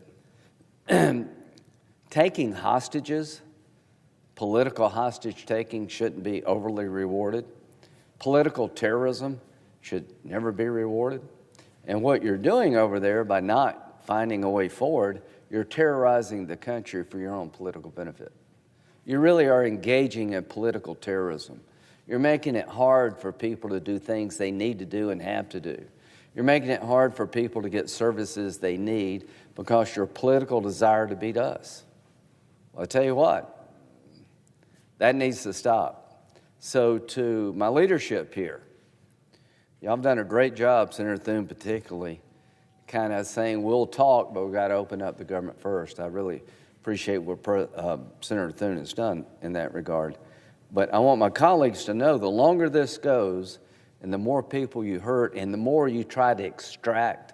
taking hostages, political hostage taking, shouldn't be overly rewarded. Political terrorism should never be rewarded. And what you're doing over there by not finding a way forward, you're terrorizing the country for your own political benefit. You really are engaging in political terrorism. You're making it hard for people to do things they need to do and have to do. You're making it hard for people to get services they need because your political desire to beat us. Well, I tell you what, that needs to stop. So to my leadership here, y'all have done a great job, Senator Thune particularly, kind of saying we'll talk, but we've got to open up the government first. I really appreciate what Senator Thune has done in that regard. But I want my colleagues to know the longer this goes and the more people you hurt and the more you try to extract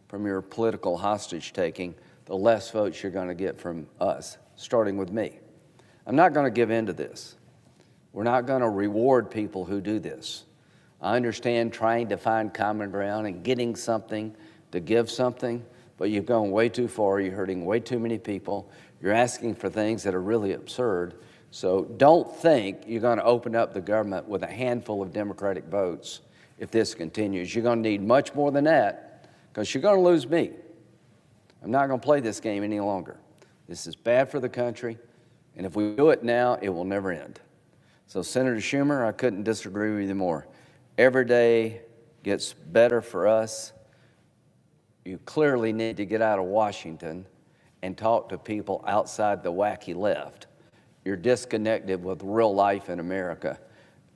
from your political hostage taking, the less votes you're going to get from us, starting with me. I'm not going to give in to this. We're not going to reward people who do this. I understand trying to find common ground and getting something to give something, but you've gone way too far. You're hurting way too many people. You're asking for things that are really absurd. So don't think you're going to open up the government with a handful of Democratic votes if this continues. You're going to need much more than that because you're going to lose me. I'm not going to play this game any longer. This is bad for the country, and if we do it now, it will never end. So, Senator Schumer, I couldn't disagree with you more. Every day gets better for us. You clearly need to get out of Washington and talk to people outside the wacky left. You're disconnected with real life in America.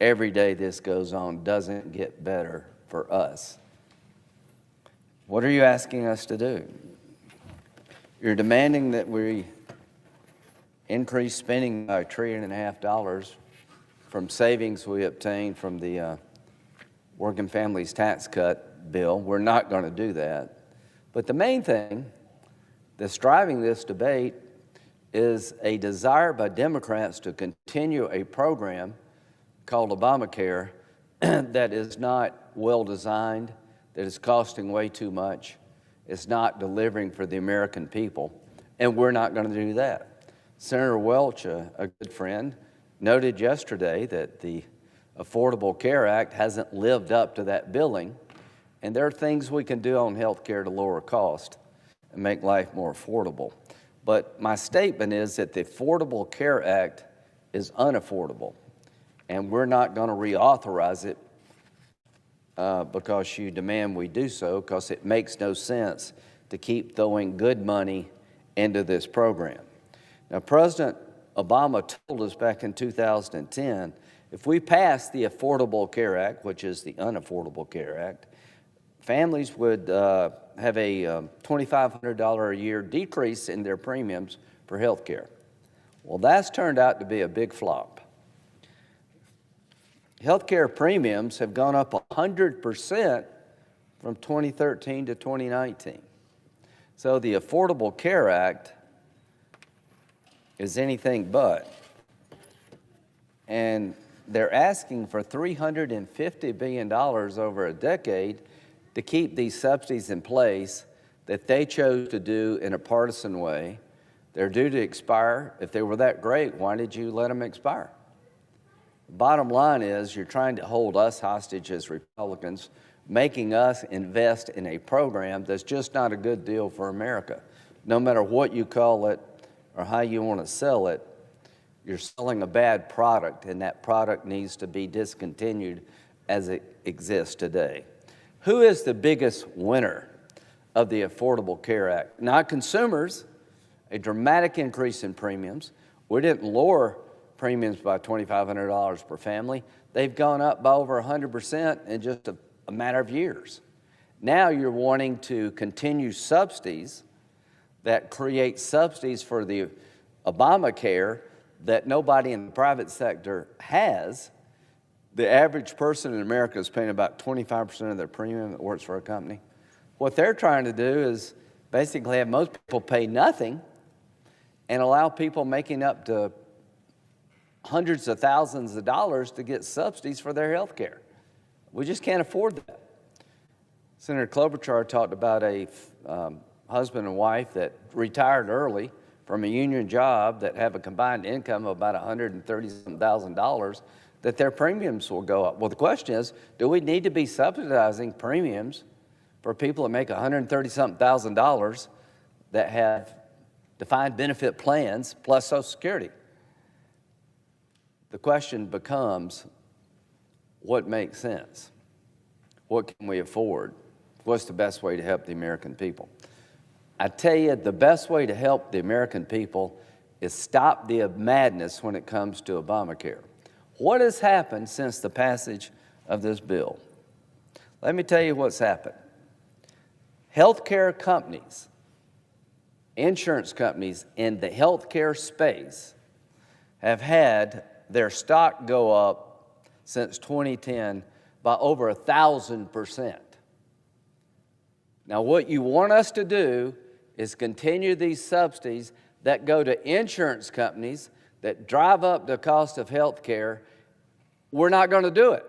Every day this goes on doesn't get better for us. What are you asking us to do? You're demanding that we increase spending by $1.5 trillion from savings we obtained from the Working Families Tax Cut bill. We're not going to do that. But the main thing that's driving this debate is a desire by Democrats to continue a program called Obamacare that is not well designed, that is costing way too much, it's not delivering for the American people, and we're not going to do that. Senator Welch, a good friend, noted yesterday that the Affordable Care Act hasn't lived up to that billing, and there are things we can do on health care to lower cost and make life more affordable. But my statement is that the Affordable Care Act is unaffordable, and we're not going to reauthorize it because you demand we do so, because it makes no sense to keep throwing good money into this program. Now, President Obama told us back in 2010, if we pass the Affordable Care Act, which is the Unaffordable Care Act, families would have a $2,500 a year decrease in their premiums for health care. Well, that's turned out to be a big flop. Health care premiums have gone up 100% from 2013 to 2019. So the Affordable Care Act is anything but. And they're asking for $350 billion over a decade to keep these subsidies in place that they chose to do in a partisan way. They're due to expire. If they were that great, why did you let them expire? The bottom line is you're trying to hold us hostage as Republicans, making us invest in a program that's just not a good deal for America. No matter what you call it or how you want to sell it, you're selling a bad product, and that product needs to be discontinued as it exists today. Who is the biggest winner of the Affordable Care Act? Not consumers, a dramatic increase in premiums. We didn't lower premiums by $2,500 per family. They've gone up by over 100% in just a matter of years. Now you're wanting to continue subsidies that create subsidies for the Obamacare that nobody in the private sector has. The average person in America is paying about 25% of their premium that works for a company. What they're trying to do is basically have most people pay nothing and allow people making up to hundreds of thousands of dollars to get subsidies for their health care. We just can't afford that. Senator Klobuchar talked about a husband and wife that retired early from a union job that have a combined income of about $130,000, that their premiums will go up. Well, the question is, do we need to be subsidizing premiums for people that make $130,000 that have defined benefit plans plus Social Security? The question becomes, what makes sense? What can we afford? What's the best way to help the American people? I tell you, the best way to help the American people is stop the madness when it comes to Obamacare. What has happened since the passage of this bill? Let me tell you what's happened. Healthcare companies, insurance companies in the healthcare space have had their stock go up since 2010 by over 1,000%. Now, what you want us to do is continue these subsidies that go to insurance companies that drive up the cost of health care. We're not going to do it.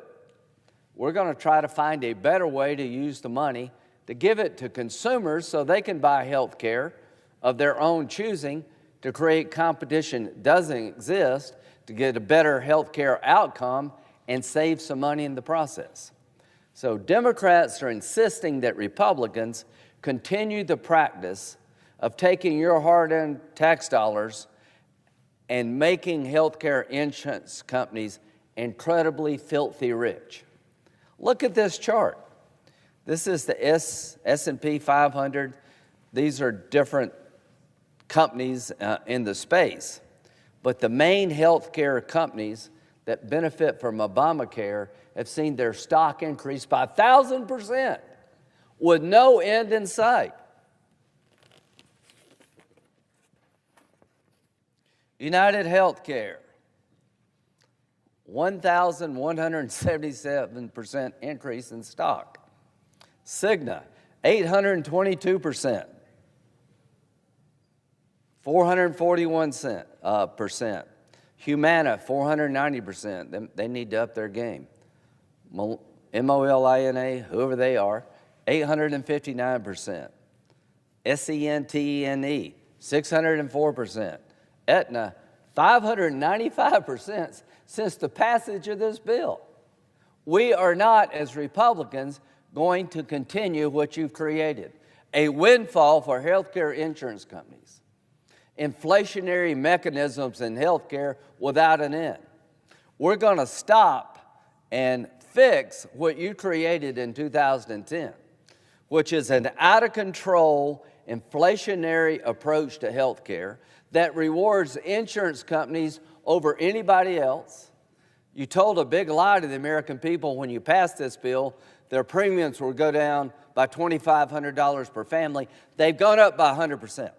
We're going to try to find a better way to use the money to give it to consumers so they can buy health care of their own choosing, to create competition that doesn't exist, to get a better health care outcome and save some money in the process. So Democrats are insisting that Republicans continue the practice of taking your hard-earned tax dollars and making healthcare insurance companies incredibly filthy rich. Look at this chart. This is the S&P 500. These are different companies in the space. But the main healthcare companies that benefit from Obamacare have seen their stock increase by 1,000% with no end in sight. United Healthcare, 1,177% increase in stock. Cigna, 822%. 441%. Humana, 490%. They need to up their game. MOLINA, whoever they are, 859%. SENTENE, 604%. Aetna, 595% since the passage of this bill. We are not, as Republicans, going to continue what you've created, a windfall for healthcare insurance companies, inflationary mechanisms in healthcare without an end. We're going to stop and fix what you created in 2010, which is an out-of-control inflationary approach to healthcare that rewards insurance companies over anybody else. You told a big lie to the American people when you passed this bill. Their premiums will go down by $2,500 per family. They've gone up by 100%.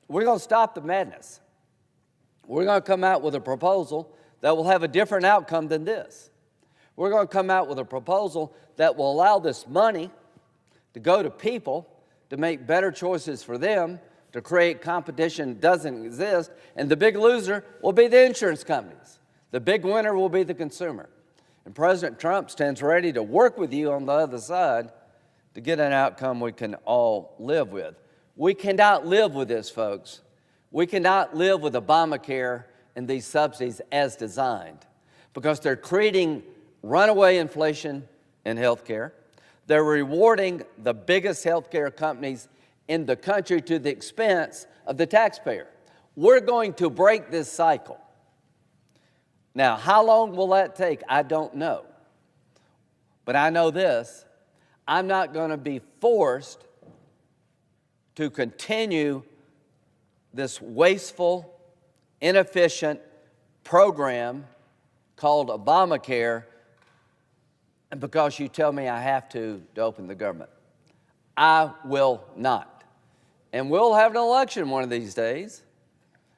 We're going to stop the madness. We're going to come out with a proposal that will have a different outcome than this. We're going to come out with a proposal that will allow this money to go to people to make better choices for them, to create competition that doesn't exist, and the big loser will be the insurance companies. The big winner will be the consumer. And President Trump stands ready to work with you on the other side to get an outcome we can all live with. We cannot live with this, folks. We cannot live with Obamacare and these subsidies as designed because they're creating runaway inflation in health care. They're rewarding the biggest healthcare companies in the country to the expense of the taxpayer. We're going to break this cycle. Now, how long will that take? I don't know. But I know this, I'm not going to be forced to continue this wasteful, inefficient program called Obamacare because you tell me I have to open the government. I will not. And we'll have an election one of these days,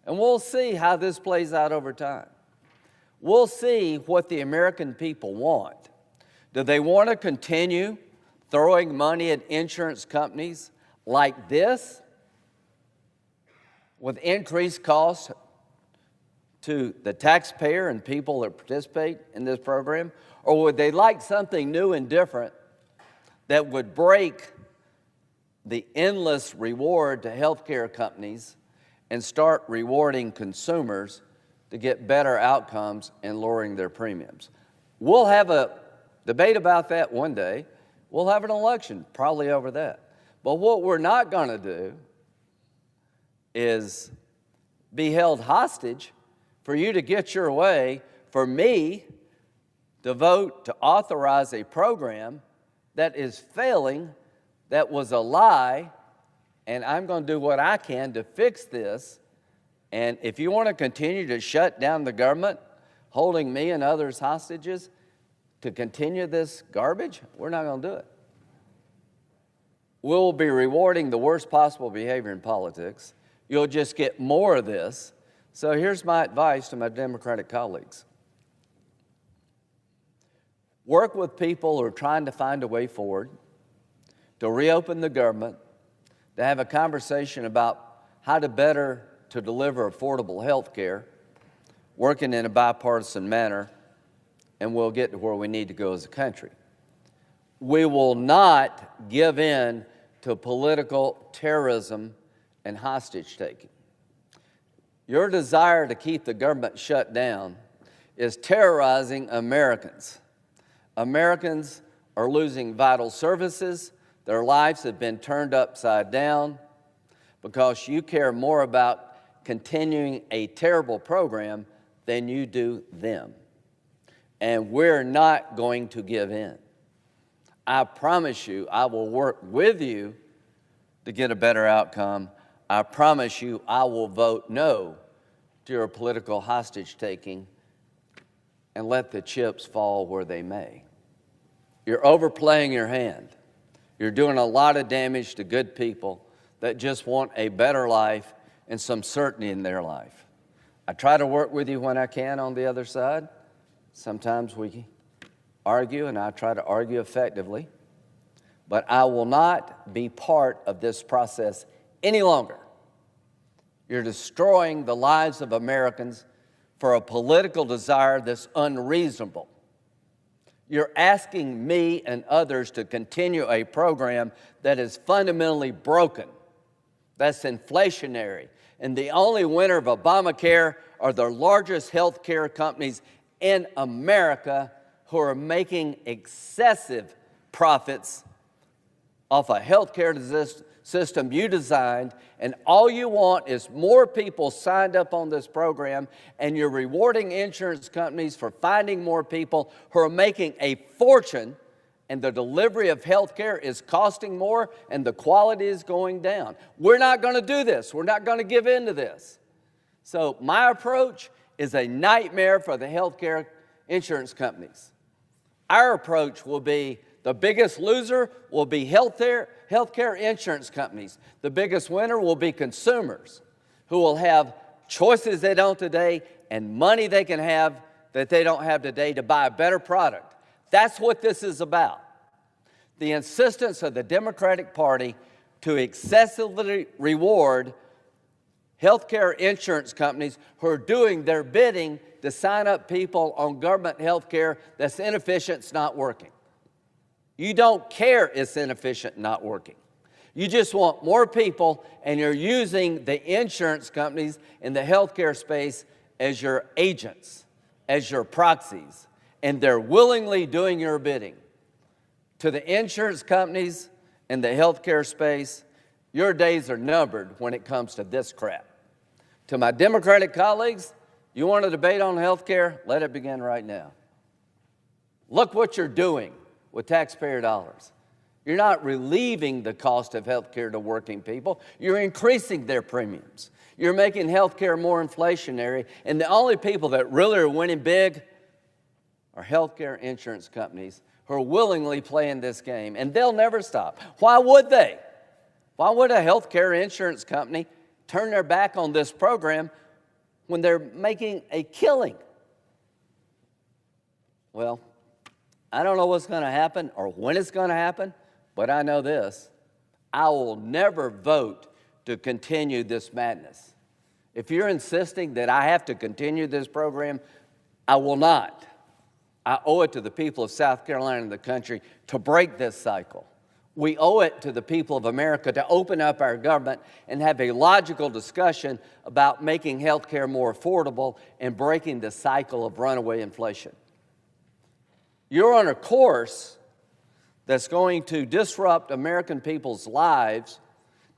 and we'll see how this plays out over time. We'll see what the American people want. Do they want to continue throwing money at insurance companies like this with increased costs to the taxpayer and people that participate in this program? Or would they like something new and different that would break the endless reward to healthcare companies and start rewarding consumers to get better outcomes and lowering their premiums? We'll have a debate about that one day. We'll have an election probably over that. But what we're not going to do is be held hostage for you to get your way, for me to vote to authorize a program that is failing, that was a lie, and I'm going to do what I can to fix this. And if you want to continue to shut down the government, holding me and others hostages to continue this garbage, we're not going to do it. We'll be rewarding the worst possible behavior in politics. You'll just get more of this. So here's my advice to my Democratic colleagues. Work with people who are trying to find a way forward, to reopen the government, to have a conversation about how to better to deliver affordable health care, working in a bipartisan manner, and we'll get to where we need to go as a country. We will not give in to political terrorism and hostage-taking. Your desire to keep the government shut down is terrorizing Americans. Americans are losing vital services. Their lives have been turned upside down. because you care more about continuing a terrible program than you do them. And we're not going to give in. I promise you, I will work with you to get a better outcome. I promise you, I will vote no to your political hostage-taking and let the chips fall where they may. You're overplaying your hand. You're doing a lot of damage to good people that just want a better life and some certainty in their life. I try to work with you when I can on the other side. Sometimes we argue, and I try to argue effectively. But I will not be part of this process any longer. You're destroying the lives of Americans for a political desire that's unreasonable. You're asking me and others to continue a program that is fundamentally broken, that's inflationary, and the only winner of Obamacare are the largest health care companies in America who are making excessive profits off a health care system you designed, and all you want is more people signed up on this program, and you're rewarding insurance companies for finding more people who are making a fortune, and the delivery of health care is costing more, and the quality is going down. We're not going to do this. We're not going to give in to this. So my approach is a nightmare for the health care insurance companies. Our approach will be the biggest loser will be healthcare insurance companies. The biggest winner will be consumers who will have choices they don't today and money they can have that they don't have today to buy a better product. That's what this is about. The insistence of the Democratic Party to excessively reward healthcare insurance companies who are doing their bidding to sign up people on government health care that's inefficient, it's not working. You don't care it's inefficient, not working. You just want more people, and you're using the insurance companies in the healthcare space as your agents, as your proxies, and they're willingly doing your bidding. To the insurance companies in the healthcare space, your days are numbered when it comes to this crap. To my Democratic colleagues, you want a debate on healthcare? Let it begin right now. Look what you're doing with taxpayer dollars. You're not relieving the cost of health care to working people. You're increasing their premiums. You're making health care more inflationary, and the only people that really are winning big are health care insurance companies who are willingly playing this game, and they'll never stop. Why would they? Why would a health care insurance company turn their back on this program when they're making a killing? Well, I don't know what's going to happen or when it's going to happen, but I know this. I will never vote to continue this madness. If you're insisting that I have to continue this program, I will not. I owe it to the people of South Carolina and the country to break this cycle. We owe it to the people of America to open up our government and have a logical discussion about making health care more affordable and breaking the cycle of runaway inflation. You're on a course that's going to disrupt American people's lives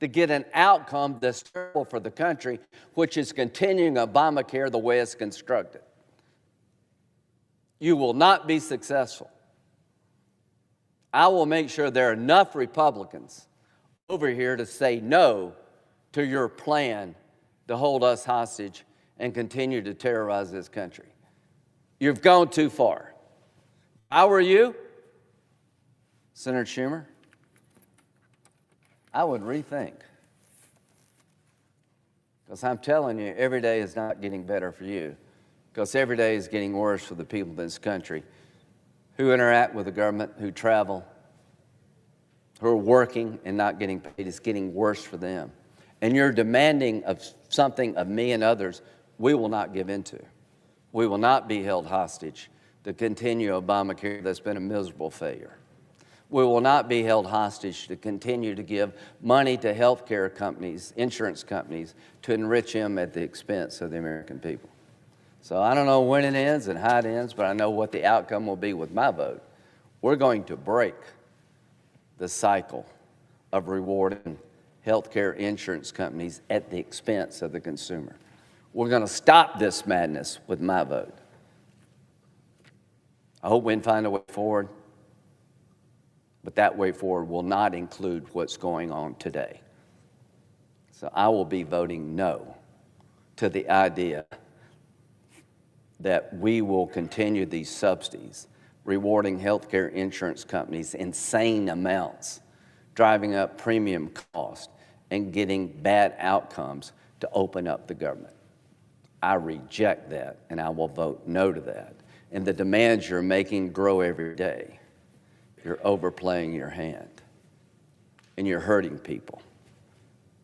to get an outcome that's terrible for the country, which is continuing Obamacare the way it's constructed. You will not be successful. I will make sure there are enough Republicans over here to say no to your plan to hold us hostage and continue to terrorize this country. You've gone too far. If I were you, Senator Schumer, I would rethink. Because I'm telling you, every day is not getting better for you. Because every day is getting worse for the people of this country who interact with the government, who travel, who are working and not getting paid. It's getting worse for them. And you're demanding of something of me and others we will not give into. We will not be held hostage to continue Obamacare that's been a miserable failure. We will not be held hostage to continue to give money to health care companies, insurance companies, to enrich them at the expense of the American people. So I don't know when it ends and how it ends, but I know what the outcome will be with my vote. We're going to break the cycle of rewarding healthcare insurance companies at the expense of the consumer. We're going to stop this madness with my vote. I hope we can find a way forward, but that way forward will not include what's going on today. So I will be voting no to the idea that we will continue these subsidies, rewarding healthcare insurance companies insane amounts, driving up premium cost, and getting bad outcomes to open up the government. I reject that, and I will vote no to that. And the demands you're making grow every day. You're overplaying your hand, and you're hurting people.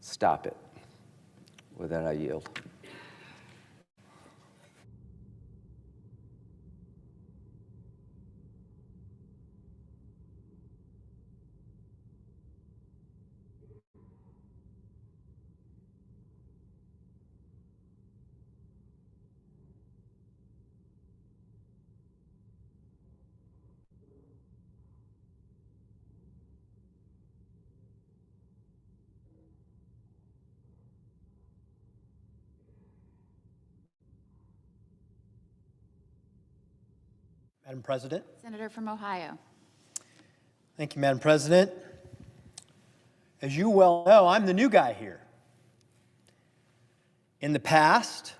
Stop it. With that, I yield. Madam President. Senator from Ohio. Thank you, Madam President. As you well know, I'm the new guy here. In the past,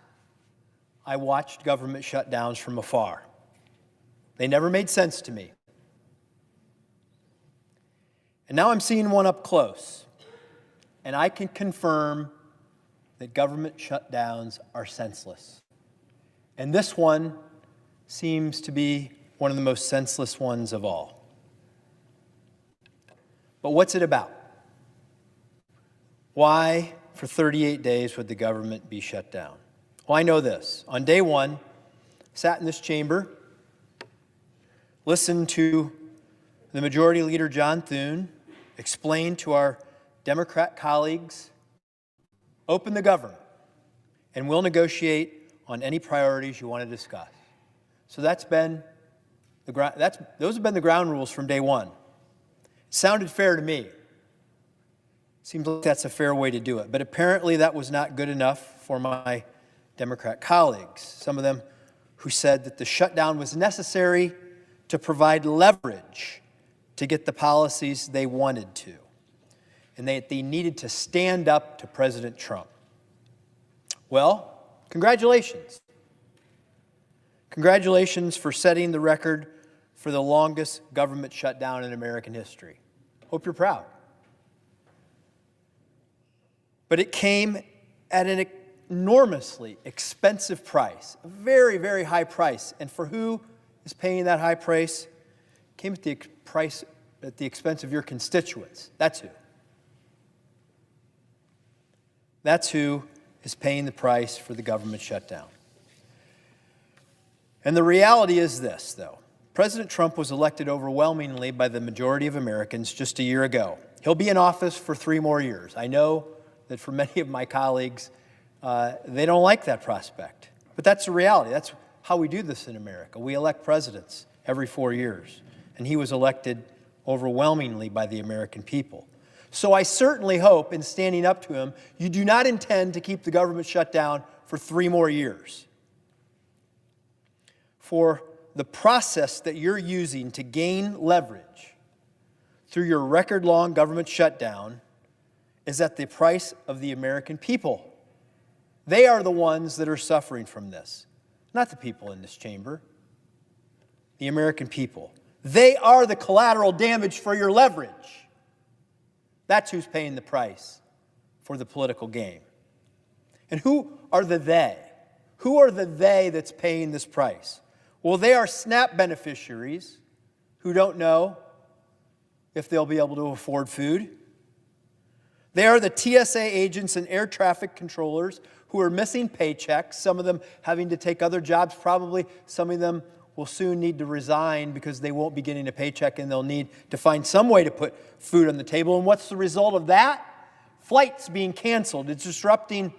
I watched government shutdowns from afar. They never made sense to me. And now I'm seeing one up close, and I can confirm that government shutdowns are senseless. And this one seems to be one of the most senseless ones of all. But what's it about? Why, for 38 days, would the government be shut down? Well, I know this. On day one, sat in this chamber, listened to the Majority Leader John Thune explain to our Democrat colleagues, open the government, and we'll negotiate on any priorities you want to discuss. So those have been the ground rules from day one. It sounded fair to me. Seems like that's a fair way to do it. But apparently that was not good enough for my Democrat colleagues, some of them who said that the shutdown was necessary to provide leverage to get the policies they wanted to, and they needed to stand up to President Trump. Well, congratulations. Congratulations for setting the record for the longest government shutdown in American history. Hope you're proud. But it came at an enormously expensive price, a very, very high price. And for who is paying that high price? It came at the expense of your constituents. That's who. That's who is paying the price for the government shutdown. And the reality is this, though. President Trump was elected overwhelmingly by the majority of Americans just a year ago. He'll be in office for 3 more years. I know that for many of my colleagues, they don't like that prospect. But that's the reality. That's how we do this in America. We elect presidents every 4 years. And he was elected overwhelmingly by the American people. So I certainly hope, in standing up to him, you do not intend to keep the government shut down for 3 more years. For the process that you're using to gain leverage through your record-long government shutdown is at the price of the American people. They are the ones that are suffering from this, not the people in this chamber, the American people. They are the collateral damage for your leverage. That's who's paying the price for the political game. And who are the they? Who are the they that's paying this price? Well, they are SNAP beneficiaries who don't know if they'll be able to afford food. They are the TSA agents and air traffic controllers who are missing paychecks, some of them having to take other jobs. Probably some of them will soon need to resign because they won't be getting a paycheck and they'll need to find some way to put food on the table. And what's the result of that? Flights being canceled. It's disrupting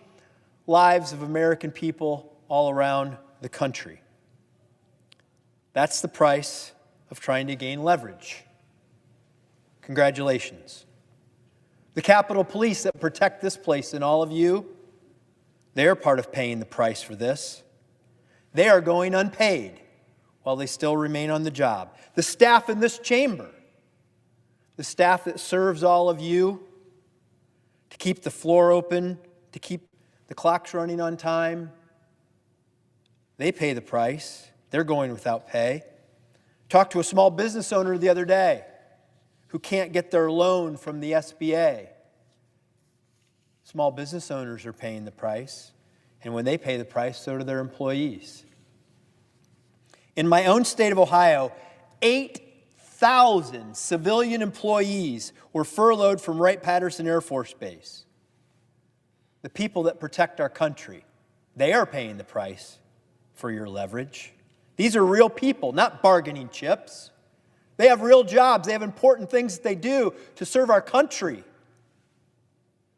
lives of American people all around the country. That's the price of trying to gain leverage. Congratulations. The Capitol Police that protect this place and all of you, they're part of paying the price for this. They are going unpaid while they still remain on the job. The staff in this chamber, the staff that serves all of you to keep the floor open, to keep the clocks running on time, they pay the price. They're going without pay. Talked to a small business owner the other day who can't get their loan from the SBA. Small business owners are paying the price, and when they pay the price, so do their employees. In my own state of Ohio, 8,000 civilian employees were furloughed from Wright-Patterson Air Force Base. The people that protect our country, they are paying the price for your leverage. These are real people, not bargaining chips. They have real jobs. They have important things that they do to serve our country.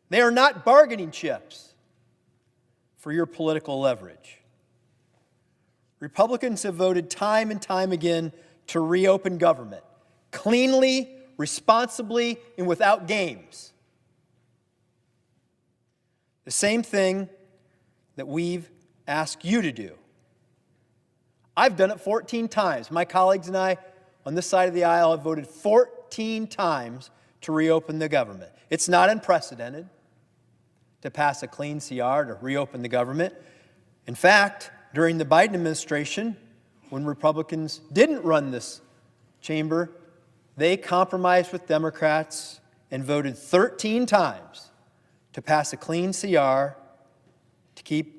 They are not bargaining chips for your political leverage. Republicans have voted time and time again to reopen government, cleanly, responsibly, and without games. The same thing that we've asked you to do. I've done it 14 times. My colleagues and I on this side of the aisle have voted 14 times to reopen the government. It's not unprecedented to pass a clean CR to reopen the government. In fact, during the Biden administration, when Republicans didn't run this chamber, they compromised with Democrats and voted 13 times to pass a clean CR to keep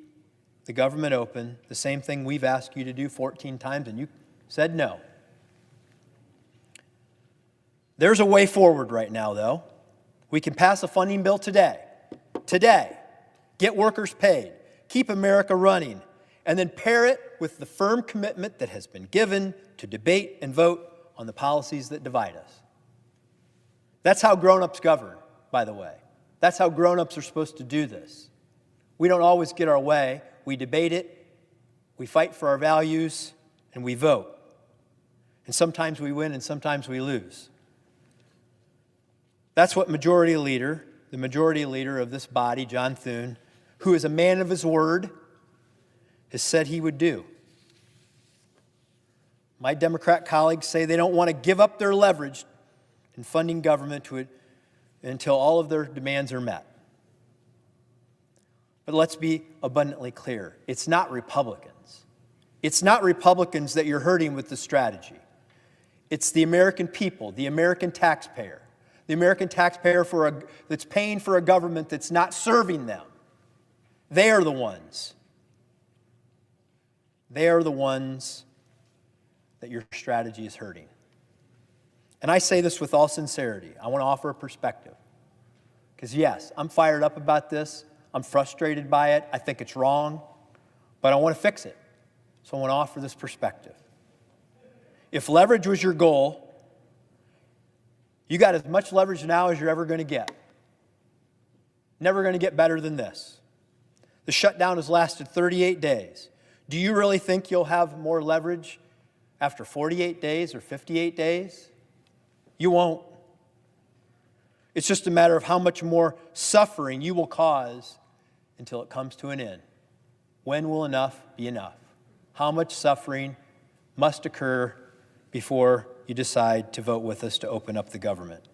the government open, the same thing we've asked you to do 14 times, and you said no. There's a way forward right now, though. We can pass a funding bill today, get workers paid, keep America running, and then pair it with the firm commitment that has been given to debate and vote on the policies that divide us. That's how grown-ups govern, by the way. That's how grown-ups are supposed to do this. We don't always get our way. We debate it, we fight for our values, and we vote. And sometimes we win and sometimes we lose. That's what the majority leader of this body, John Thune, who is a man of his word, has said he would do. My Democrat colleagues say they don't want to give up their leverage in funding government until all of their demands are met. But let's be abundantly clear. It's not Republicans. It's not Republicans that you're hurting with this strategy. It's the American people, the American taxpayer. The American taxpayer that's paying for a government that's not serving them. They are the ones. They are the ones that your strategy is hurting. And I say this with all sincerity. I want to offer a perspective. Because yes, I'm fired up about this. I'm frustrated by it. I think it's wrong, but I want to fix it. So I want to offer this perspective. If leverage was your goal, you got as much leverage now as you're ever going to get. Never going to get better than this. The shutdown has lasted 38 days. Do you really think you'll have more leverage after 48 days or 58 days? You won't. It's just a matter of how much more suffering you will cause until it comes to an end. When will enough be enough? How much suffering must occur before you decide to vote with us to open up the government?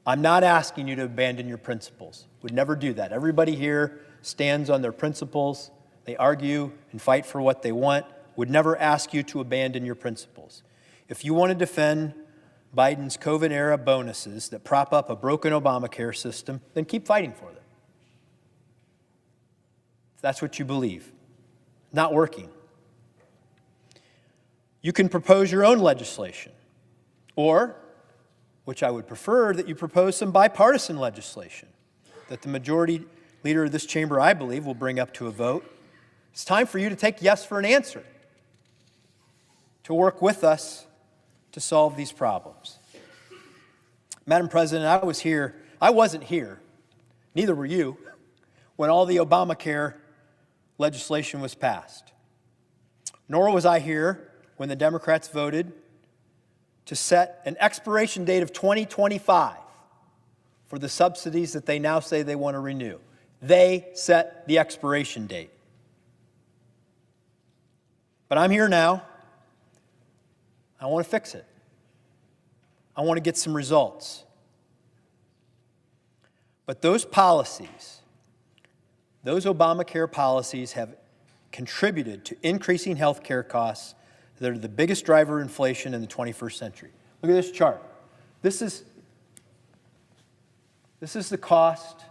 I'm not asking you to abandon your principles. Would never do that. Everybody here stands on their principles. They argue and fight for what they want. Would never ask you to abandon your principles. If you want to defend Biden's COVID-era bonuses that prop up a broken Obamacare system, then keep fighting for them. If that's what you believe. Not working. You can propose your own legislation, or, which I would prefer, that you propose some bipartisan legislation that the majority leader of this chamber, I believe, will bring up to a vote. It's time for you to take yes for an answer, to work with us to solve these problems. Madam President, I wasn't here, neither were you, when all the Obamacare legislation was passed. Nor was I here when the Democrats voted to set an expiration date of 2025 for the subsidies that they now say they want to renew. They set the expiration date. But I'm here now. I want to fix it. I want to get some results. But those policies, those Obamacare policies have contributed to increasing health care costs that are the biggest driver of inflation in the 21st century. Look at this chart. This is the cost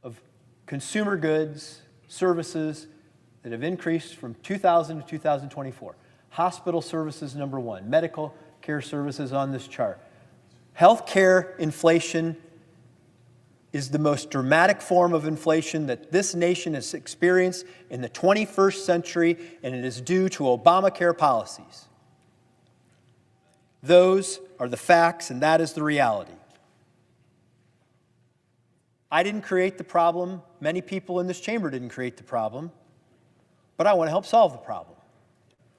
of consumer goods, services that have increased from 2000 to 2024. Hospital services, number one. Medical care services on this chart. Healthcare inflation is the most dramatic form of inflation that this nation has experienced in the 21st century, and it is due to Obamacare policies. Those are the facts, and that is the reality. I didn't create the problem. Many people in this chamber didn't create the problem, but I want to help solve the problem.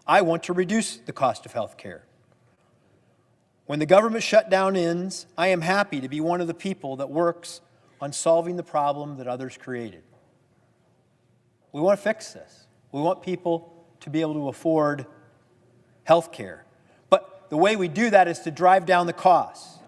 I want to reduce the cost of health care. When the government shutdown ends, I am happy to be one of the people that works on solving the problem that others created. We want to fix this. We want people to be able to afford health care. But the way we do that is to drive down the costs.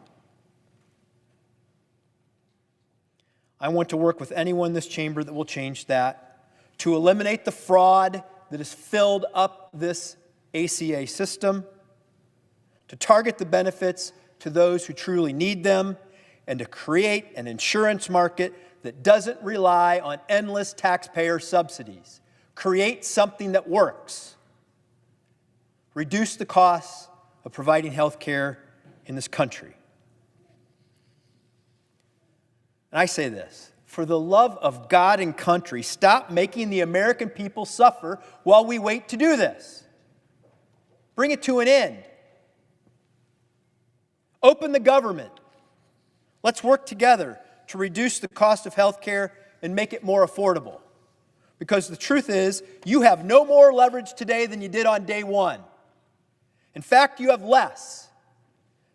I want to work with anyone in this chamber that will change that, to eliminate the fraud that has filled up this ACA system, to target the benefits to those who truly need them, and to create an insurance market that doesn't rely on endless taxpayer subsidies. Create something that works. Reduce the costs of providing health care in this country. And I say this, for the love of God and country, stop making the American people suffer while we wait to do this. Bring it to an end. Open the government. Let's work together to reduce the cost of health care and make it more affordable. Because the truth is, you have no more leverage today than you did on day one. In fact, you have less,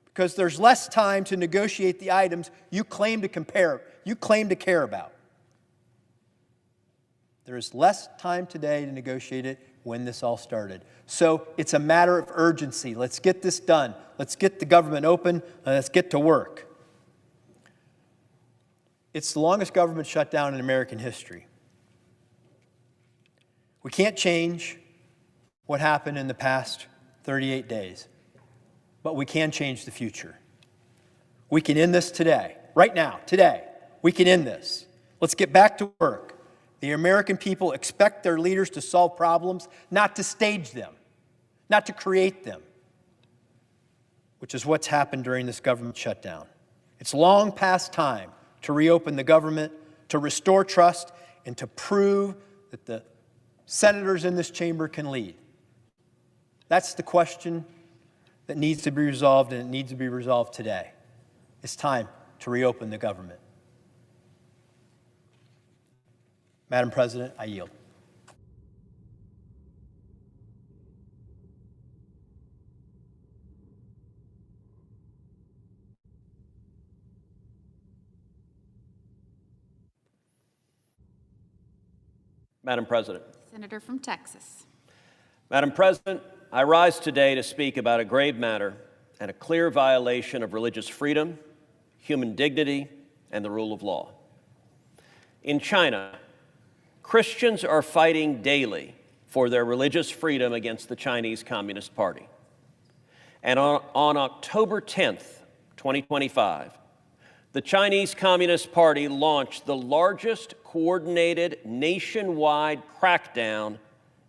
because there's less time to negotiate the items you claim to care about. There is less time today to negotiate it when this all started. So it's a matter of urgency. Let's get this done. Let's get the government open, and let's get to work. It's the longest government shutdown in American history. We can't change what happened in the past 38 days, but we can change the future. We can end this today, right now, today. We can end this. Let's get back to work. The American people expect their leaders to solve problems, not to stage them, not to create them, which is what's happened during this government shutdown. It's long past time to reopen the government, to restore trust, and to prove that the senators in this chamber can lead. That's the question that needs to be resolved, and it needs to be resolved today. It's time to reopen the government. Madam President, I yield. Madam President. Senator from Texas. Madam President, I rise today to speak about a grave matter and a clear violation of religious freedom, human dignity, and the rule of law. In China, Christians are fighting daily for their religious freedom against the Chinese Communist Party. And on October 10th, 2025, the Chinese Communist Party launched the largest coordinated nationwide crackdown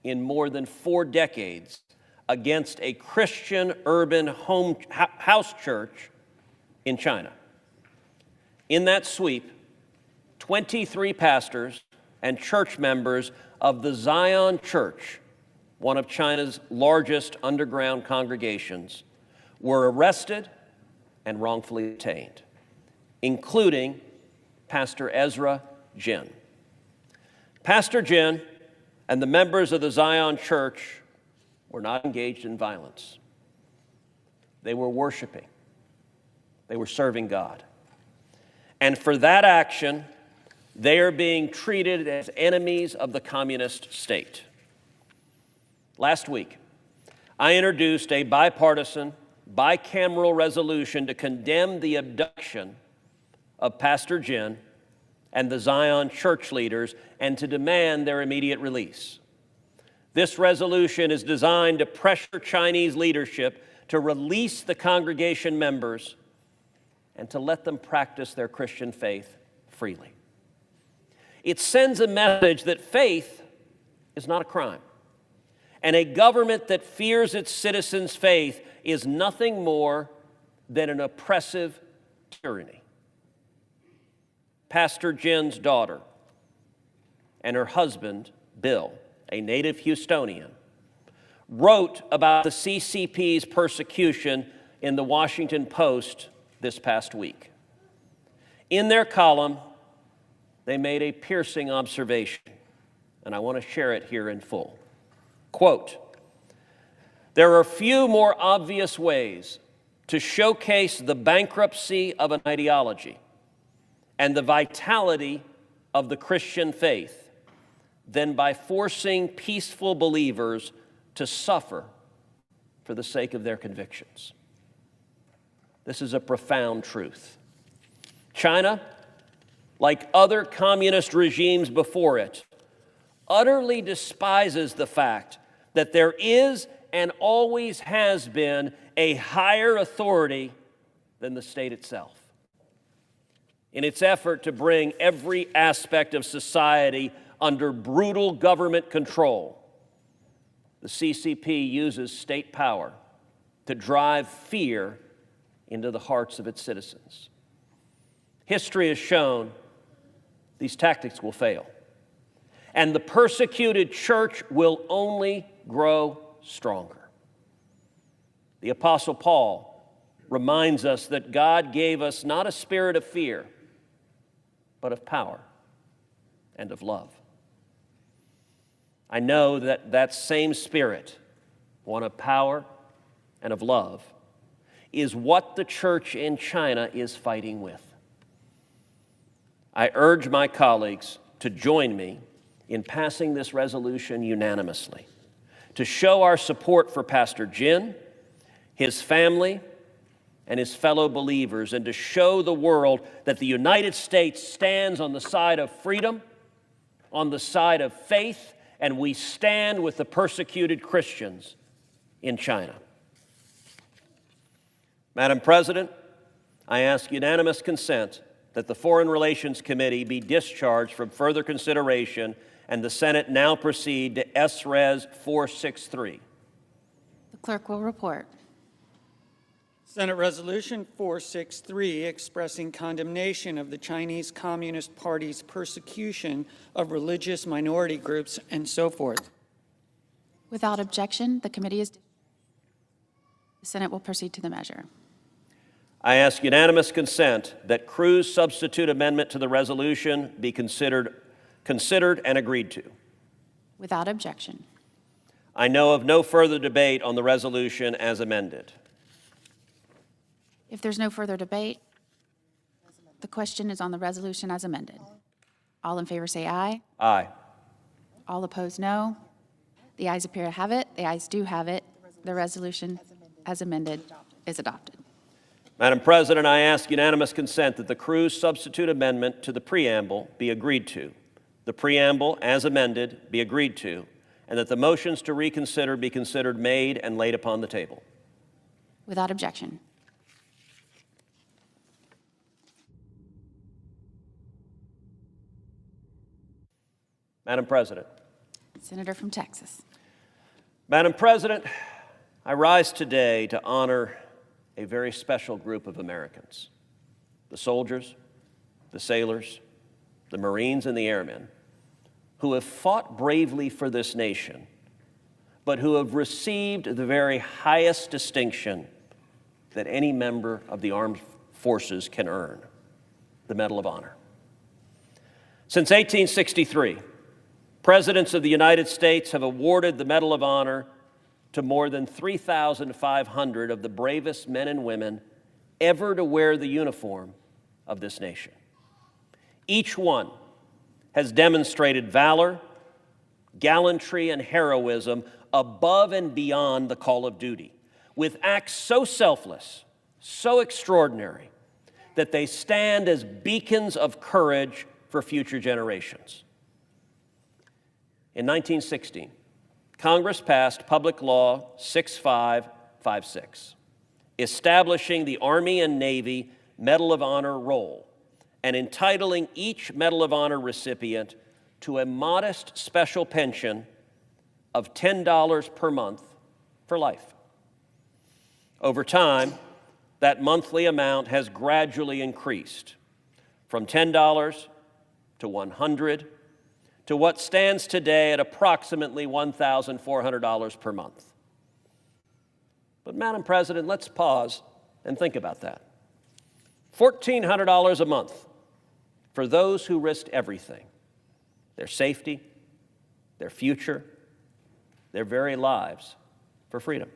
in more than 4 decades against a Christian urban house church in China. In that sweep, 23 pastors and church members of the Zion Church, one of China's largest underground congregations, were arrested and wrongfully detained, including Pastor Ezra Jin. Pastor Jin and the members of the Zion Church were not engaged in violence. They were worshiping. They were serving God. And for that action, they are being treated as enemies of the communist state. Last week, I introduced a bipartisan, bicameral resolution to condemn the abduction of Pastor Jin and the Zion church leaders and to demand their immediate release. This resolution is designed to pressure Chinese leadership to release the congregation members and to let them practice their Christian faith freely. It sends a message that faith is not a crime, and a government that fears its citizens' faith is nothing more than an oppressive tyranny. Pastor Jin's daughter and her husband, Bill, a native Houstonian, wrote about the CCP's persecution in the Washington Post this past week. In their column, they made a piercing observation, and I want to share it here in full. Quote, "There are few more obvious ways to showcase the bankruptcy of an ideology and the vitality of the Christian faith than by forcing peaceful believers to suffer for the sake of their convictions." This is a profound truth. China, like other communist regimes before it, utterly despises the fact that there is and always has been a higher authority than the state itself. In its effort to bring every aspect of society under brutal government control, the CCP uses state power to drive fear into the hearts of its citizens. History has shown these tactics will fail, and the persecuted church will only grow stronger. The Apostle Paul reminds us that God gave us not a spirit of fear, but of power and of love. I know that that same spirit, one of power and of love, is what the church in China is fighting with. I urge my colleagues to join me in passing this resolution unanimously, to show our support for Pastor Jin, his family, and his fellow believers, and to show the world that the United States stands on the side of freedom, on the side of faith, and we stand with the persecuted Christians in China. Madam President, I ask unanimous consent that the Foreign Relations Committee be discharged from further consideration and the Senate now proceed to S-Res 463. The clerk will report. Senate Resolution 463 expressing condemnation of the Chinese Communist Party's persecution of religious minority groups and so forth. Without objection, the committee is. The Senate will proceed to the measure. I ask unanimous consent that Cruz's substitute amendment to the resolution be considered and agreed to. Without objection. I know of no further debate on the resolution as amended. If there's no further debate, the question is on the resolution as amended. All in favor say aye. Aye. All opposed, no. The ayes appear to have it. The ayes do have it. The resolution as amended is adopted. Madam President, I ask unanimous consent that the Cruz substitute amendment to the preamble be agreed to, the preamble as amended be agreed to, and that the motions to reconsider be considered made and laid upon the table. Without objection. Madam President. Senator from Texas. Madam President, I rise today to honor a very special group of Americans, the soldiers, the sailors, the Marines, and the airmen who have fought bravely for this nation, but who have received the very highest distinction that any member of the armed forces can earn, the Medal of Honor. Since 1863, presidents of the United States have awarded the Medal of Honor to more than 3,500 of the bravest men and women ever to wear the uniform of this nation. Each one has demonstrated valor, gallantry, and heroism above and beyond the call of duty, with acts so selfless, so extraordinary, that they stand as beacons of courage for future generations. In 1916, Congress passed Public Law 6556, establishing the Army and Navy Medal of Honor roll and entitling each Medal of Honor recipient to a modest special pension of $10 per month for life. Over time, that monthly amount has gradually increased from $10 to $100 to what stands today at approximately $1,400 per month. But Madam President, let's pause and think about that. $1,400 a month for those who risked everything: their safety, their future, their very lives for freedom.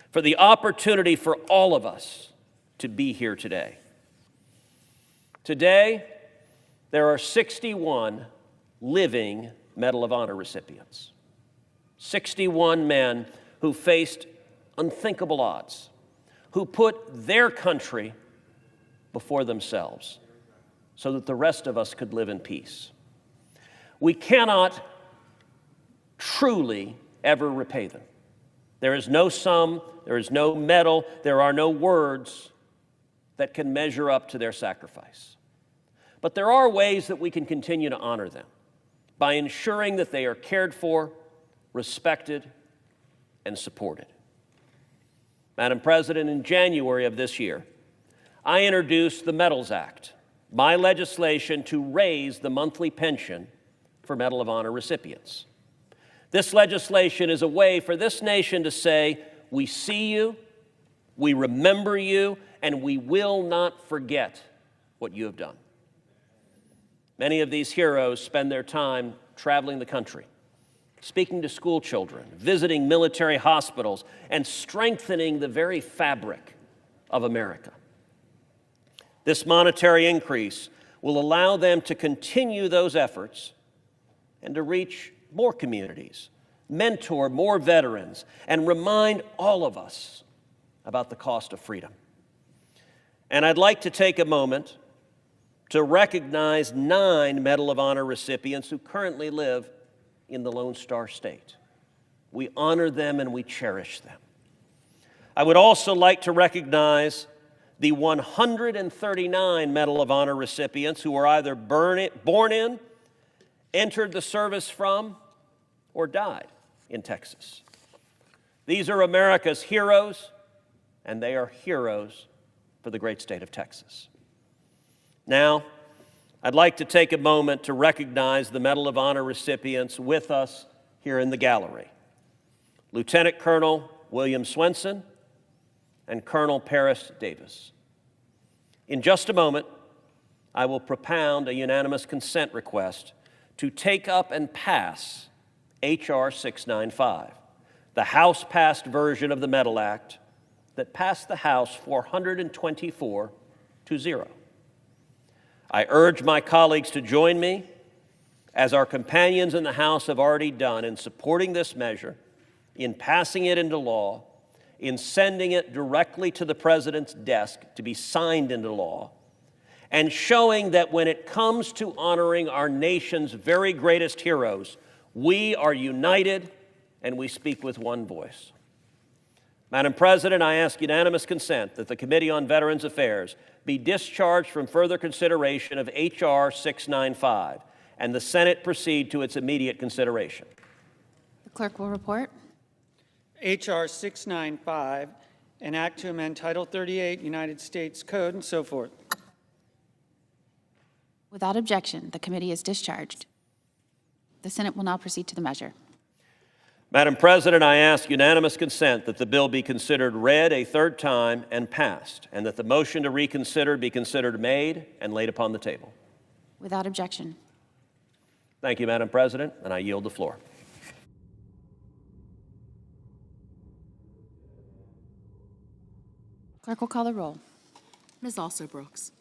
For the opportunity for all of us to be here today. Today, there are 61 living Medal of Honor recipients. 61 men who faced unthinkable odds, who put their country before themselves so that the rest of us could live in peace. We cannot truly ever repay them. There is no sum, there is no medal, there are no words that can measure up to their sacrifice. But there are ways that we can continue to honor them by ensuring that they are cared for, respected, and supported. Madam President, in January of this year, I introduced the Medals Act, my legislation to raise the monthly pension for Medal of Honor recipients. This legislation is a way for this nation to say, we see you, we remember you, and we will not forget what you have done. Many of these heroes spend their time traveling the country, speaking to school children, visiting military hospitals, and strengthening the very fabric of America. This monetary increase will allow them to continue those efforts and to reach more communities, mentor more veterans, and remind all of us about the cost of freedom. And I'd like to take a moment to recognize 9 Medal of Honor recipients who currently live in the Lone Star State. We honor them and we cherish them. I would also like to recognize the 139 Medal of Honor recipients who were either born in, entered the service from, or died in Texas. These are America's heroes, and they are heroes for the great state of Texas. Now, I'd like to take a moment to recognize the Medal of Honor recipients with us here in the gallery: Lieutenant Colonel William Swenson and Colonel Paris Davis. In just a moment, I will propound a unanimous consent request to take up and pass H.R. 695, the House-passed version of the Medal Act that passed the House 424-0. I urge my colleagues to join me, as our companions in the House have already done, in supporting this measure, in passing it into law, in sending it directly to the President's desk to be signed into law, and showing that when it comes to honoring our nation's very greatest heroes, we are united and we speak with one voice. Madam President, I ask unanimous consent that the Committee on Veterans Affairs be discharged from further consideration of H.R. 695 and the Senate proceed to its immediate consideration. The clerk will report. H.R. 695, an act to amend Title 38 United States Code and so forth. Without objection, the committee is discharged. The Senate will now proceed to the measure. Madam President, I ask unanimous consent that the bill be considered read a third time and passed, and that the motion to reconsider be considered made and laid upon the table. Without objection. Thank you, Madam President, and I yield the floor. Clerk will call the roll. Ms. Also-Brooks.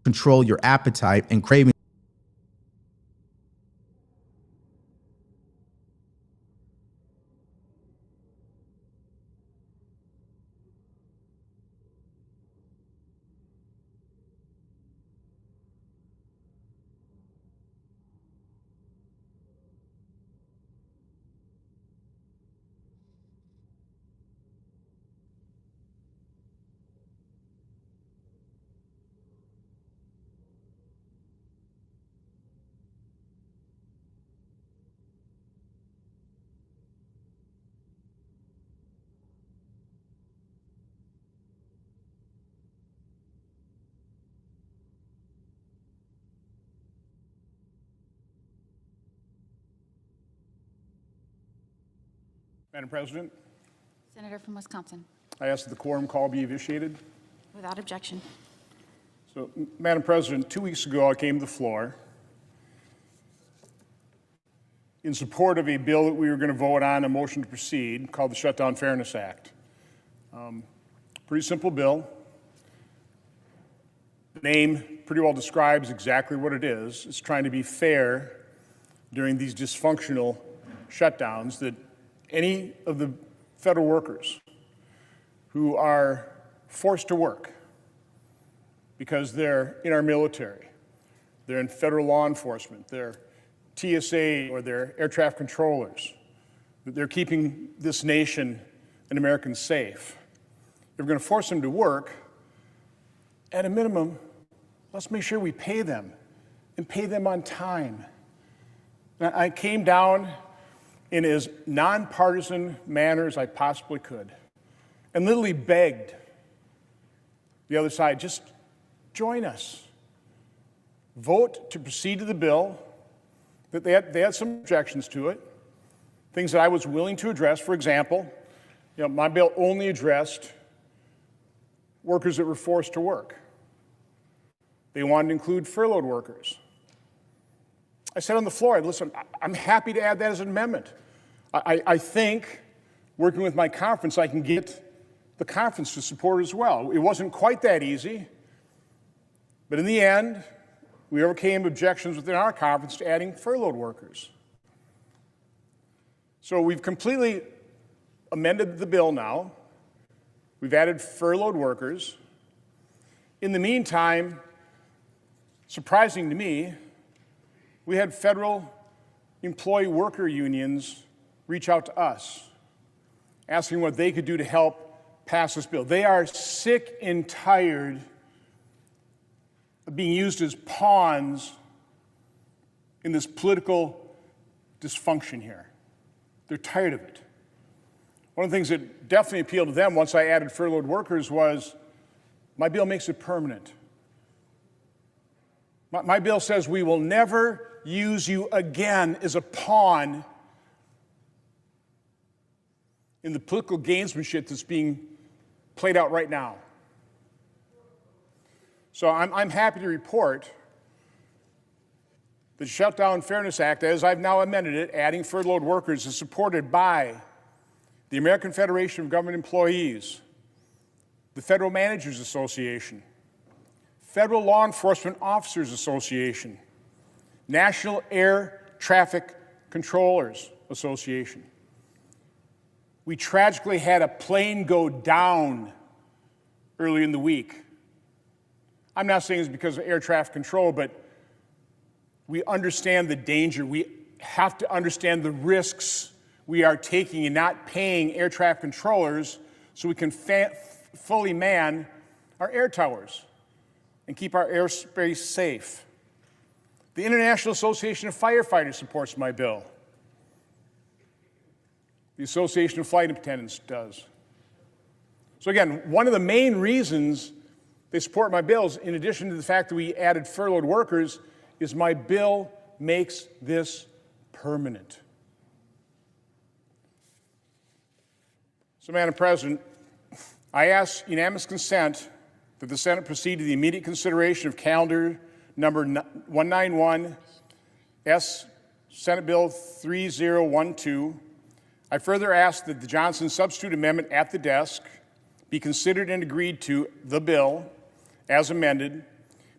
Control your appetite and craving. Madam President, Senator from Wisconsin. I ask that the quorum call be initiated. Without objection. So, Madam President, 2 weeks ago I came to the floor in support of a bill that we were going to vote on, a motion to proceed, called the Shutdown Fairness Act. Pretty simple bill. The name pretty well describes exactly what it is. It's trying to be fair during these dysfunctional shutdowns, that any of the federal workers who are forced to work because they're in our military, they're in federal law enforcement, they're TSA or they're air traffic controllers, that they're keeping this nation and Americans safe. If we're going to force them to work, at a minimum, let's make sure we pay them and pay them on time. Now, I came down in as nonpartisan manner as I possibly could. and literally begged the other side, just join us. Vote to proceed to the bill. That they had some objections to it, things that I was willing to address. For example, my bill only addressed workers that were forced to work. They wanted to include furloughed workers. I said on the floor, listen, I'm happy to add that as an amendment. I think, working with my conference, I can get the conference to support it as well. It wasn't quite that easy, but in the end, we overcame objections within our conference to adding furloughed workers. So we've completely amended the bill now. We've added furloughed workers. In the meantime, surprising to me, we had federal employee worker unions reach out to us, asking what they could do to help pass this bill. They are sick and tired of being used as pawns in this political dysfunction here. They're tired of it. One of the things that definitely appealed to them once I added furloughed workers was my bill makes it permanent. My bill says we will never use you again as a pawn in the political gamesmanship that's being played out right now. So I'm happy to report the Shutdown Fairness Act, as I've now amended it, adding furloughed workers, is supported by the American Federation of Government Employees, the Federal Managers Association, Federal Law Enforcement Officers Association, National Air Traffic Controllers Association. We tragically had a plane go down early in the week. I'm not saying it's because of air traffic control, but we understand the danger. We have to understand the risks we are taking in not paying air traffic controllers so we can fully man our air towers and keep our airspace safe. The International Association of Firefighters supports my bill. The Association of Flight Attendants does. So again, one of the main reasons they support my bills, in addition to the fact that we added furloughed workers, is my bill makes this permanent. So, Madam President, I ask unanimous consent that the Senate proceed to the immediate consideration of calendar number 191, Senate Bill 3012. I further ask that the Johnson substitute amendment at the desk be considered and agreed to the bill as amended,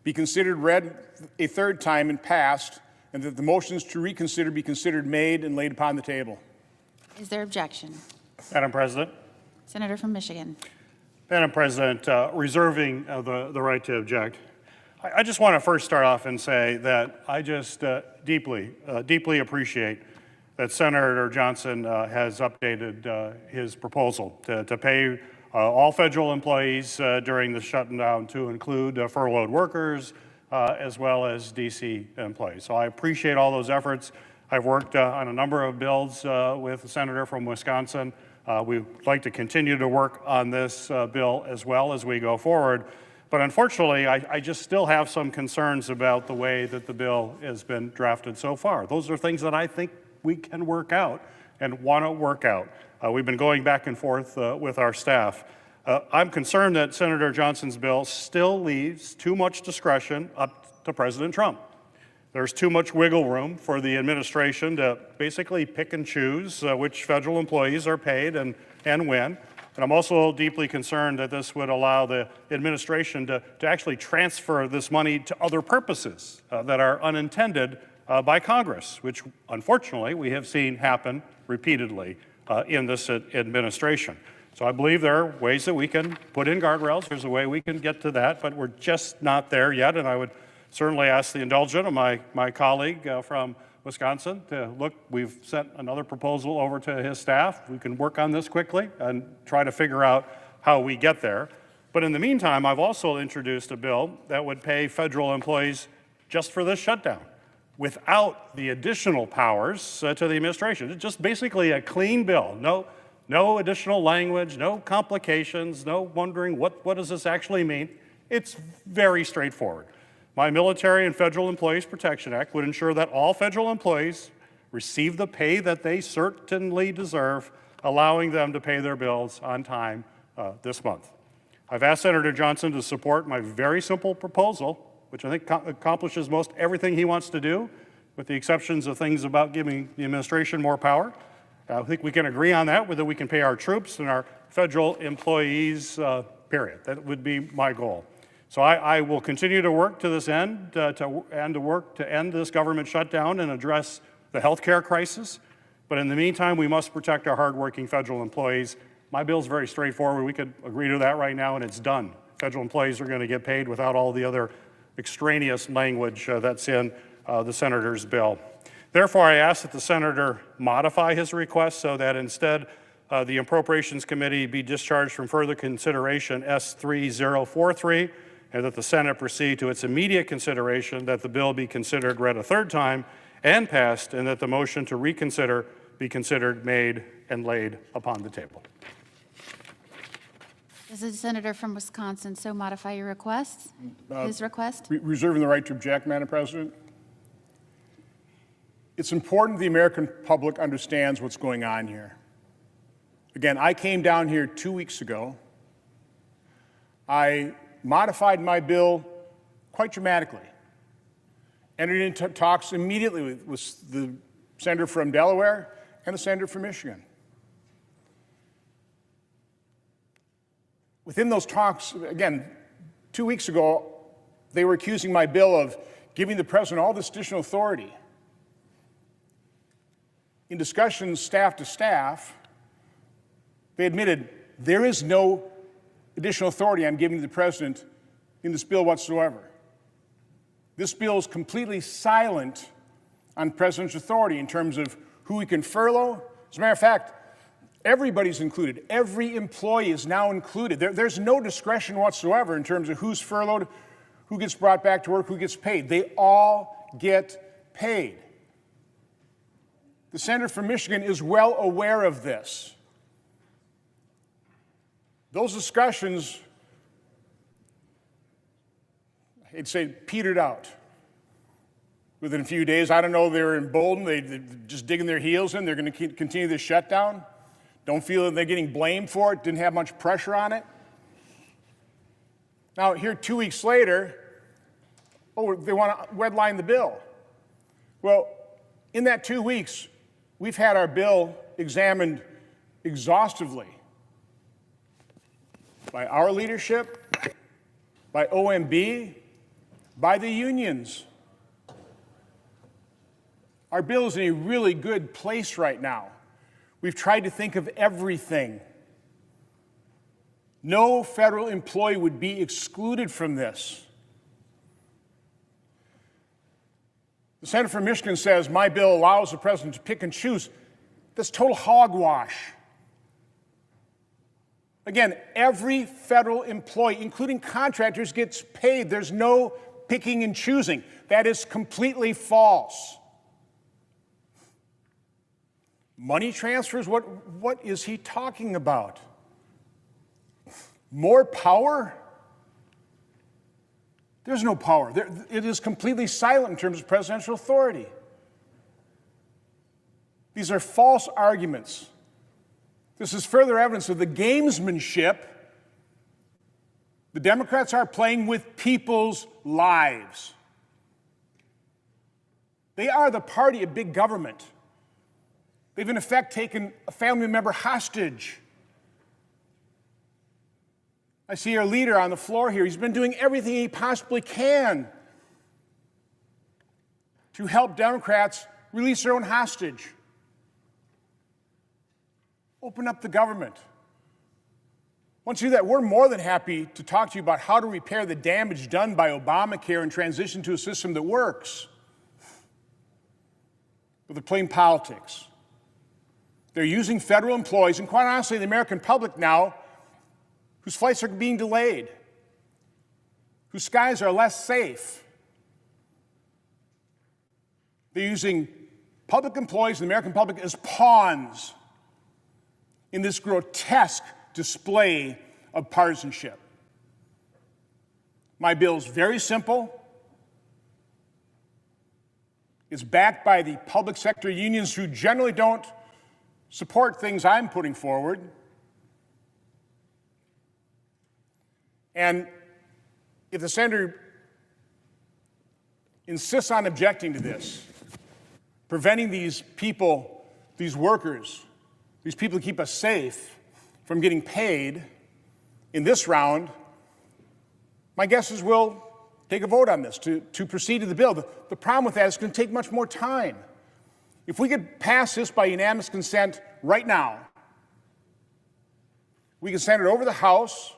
be considered read a third time and passed, and that the motions to reconsider be considered made and laid upon the table. Is there objection? Madam President. Senator from Michigan. Madam President, reserving the right to object, I just want to first start off and say that I just deeply appreciate that Senator Johnson has updated his proposal to pay all federal employees during the shutdown to include furloughed workers as well as DC employees. So I appreciate all those efforts. I've worked on a number of bills with the senator from Wisconsin. We'd like to continue to work on this bill as well as we go forward. But unfortunately, I just still have some concerns about the way that the bill has been drafted so far. Those are things that I think we can work out and want to work out. We've been going back and forth with our staff. I'm concerned that Senator Johnson's bill still leaves too much discretion up to President Trump. There's too much wiggle room for the administration to basically pick and choose which federal employees are paid and when. And I'm also deeply concerned that this would allow the administration to actually transfer this money to other purposes that are unintended by Congress, which unfortunately we have seen happen repeatedly in this administration. So I believe there are ways that we can put in guardrails. There's a way we can get to that, but we're just not there yet. And I would certainly ask the indulgence of my colleague from Wisconsin to look. We've sent another proposal over to his staff. We can work on this quickly and try to figure out how we get there. But in the meantime, I've also introduced a bill that would pay federal employees just for this shutdown without the additional powers to the administration. It's just basically a clean bill. No additional language, no complications, no wondering what does this actually mean. It's very straightforward. My Military and Federal Employees Protection Act would ensure that all federal employees receive the pay that they certainly deserve, allowing them to pay their bills on time this month. I've asked Senator Johnson to support my very simple proposal, which I think accomplishes most everything he wants to do, with the exceptions of things about giving the administration more power. I think we can agree on that, whether we can pay our troops and our federal employees, period. That would be my goal. So I will continue to work to this end, to work to end this government shutdown and address the health care crisis. But in the meantime, we must protect our hardworking federal employees. My bill is very straightforward. We could agree to that right now, and it's done. Federal employees are going to get paid without all the other extraneous language that's in the senator's bill. Therefore, I ask that the senator modify his request so that instead the Appropriations Committee be discharged from further consideration S3043, and that the Senate proceed to its immediate consideration, that the bill be considered read a third time and passed, and that the motion to reconsider be considered, made, and laid upon the table. Does the senator from Wisconsin so modify your request? His request? Reserving the right to object, Madam President. It's important the American public understands what's going on here. Again, I came down here 2 weeks ago. I modified my bill quite dramatically. Entered into talks immediately with the senator from Delaware and the senator from Michigan. Within those talks, again, 2 weeks ago, they were accusing my bill of giving the president all this additional authority. In discussions staff to staff, they admitted there is no additional authority I'm giving to the president in this bill whatsoever. This bill is completely silent on presidential authority in terms of who we can furlough. As a matter of fact, everybody's included. Every employee is now included. There's no discretion whatsoever in terms of who's furloughed, who gets brought back to work, who gets paid. They all get paid. The senator from Michigan is well aware of this. Those discussions, I'd say, petered out. Within a few days, I don't know, they were emboldened, they're just digging their heels in, they're going to continue this shutdown. Don't feel that they're getting blamed for it, didn't have much pressure on it. Now, here 2 weeks later, they want to redline the bill. Well, in that 2 weeks, we've had our bill examined exhaustively by our leadership, by OMB, by the unions. Our bill is in a really good place right now. We've tried to think of everything. No federal employee would be excluded from this. The senator from Michigan says my bill allows the president to pick and choose. That's total hogwash. Again, every federal employee, including contractors, gets paid. There's no picking and choosing. That is completely false. Money transfers, what is he talking about? More power? There's no power. It is completely silent in terms of presidential authority. These are false arguments. This is further evidence of the gamesmanship the Democrats are playing with people's lives. They are the party of big government. They've in effect taken a family member hostage. I see our leader on the floor here. He's been doing everything he possibly can to help Democrats release their own hostage. Open up the government. Once you do that, we're more than happy to talk to you about how to repair the damage done by Obamacare and transition to a system that works. But they're playing politics. They're using federal employees, and quite honestly, the American public now, whose flights are being delayed, whose skies are less safe. They're using public employees, the American public, as pawns in this grotesque display of partisanship. My bill is very simple. It's backed by the public sector unions who generally don't support things I'm putting forward. And if the senator insists on objecting to this, preventing these people, these workers, these people who keep us safe from getting paid in this round, my guess is we'll take a vote on this to proceed to the bill. The problem with that is it's going to take much more time. If we could pass this by unanimous consent right now, we can send it over the House.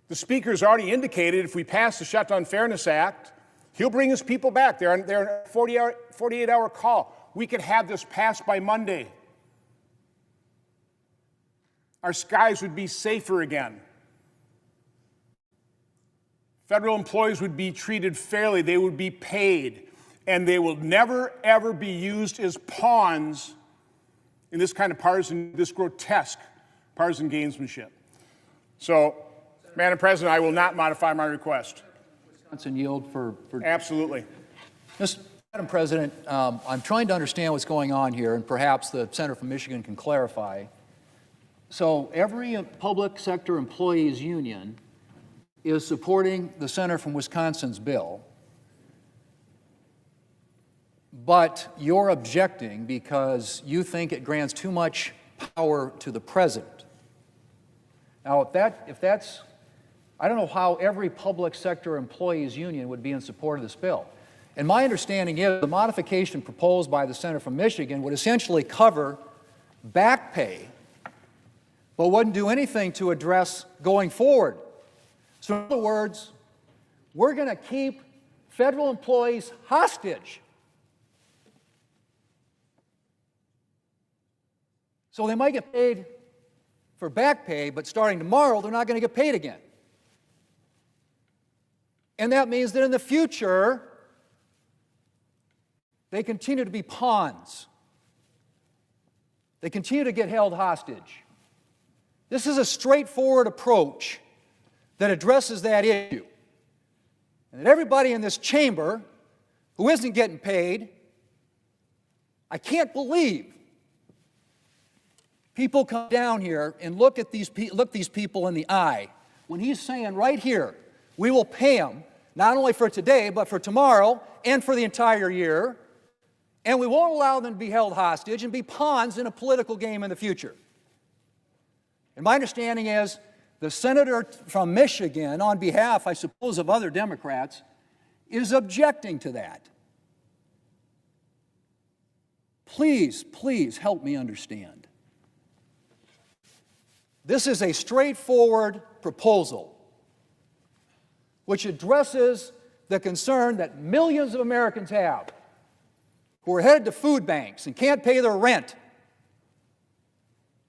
The Speaker has already indicated if we pass the Shutdown Fairness Act, he'll bring his people back. They're on a 48-hour call. We could have this passed by Monday. Our skies would be safer again. Federal employees would be treated fairly. They would be paid. And they will never, ever be used as pawns in this kind of this grotesque partisan gamesmanship. So, Madam President, I will not modify my request. Wisconsin yield for Absolutely. Madam President, I'm trying to understand what's going on here, and perhaps the senator from Michigan can clarify. So every public sector employees union is supporting the senator from Wisconsin's bill, but you're objecting because you think it grants too much power to the president. Now, if that's, I don't know how every public sector employees union would be in support of this bill. And my understanding is the modification proposed by the senator from Michigan would essentially cover back pay, but wouldn't do anything to address going forward. So in other words, we're going to keep federal employees hostage. So they might get paid for back pay, but starting tomorrow, they're not going to get paid again. And that means that in the future, they continue to be pawns. They continue to get held hostage. This is a straightforward approach that addresses that issue. And that everybody in this chamber who isn't getting paid, I can't believe people come down here and look these people in the eye when he's saying right here, we will pay them not only for today, but for tomorrow and for the entire year, and we won't allow them to be held hostage and be pawns in a political game in the future. And my understanding is the senator from Michigan, on behalf, I suppose, of other Democrats, is objecting to that. Please, please help me understand. This is a straightforward proposal which addresses the concern that millions of Americans have who are headed to food banks and can't pay their rent.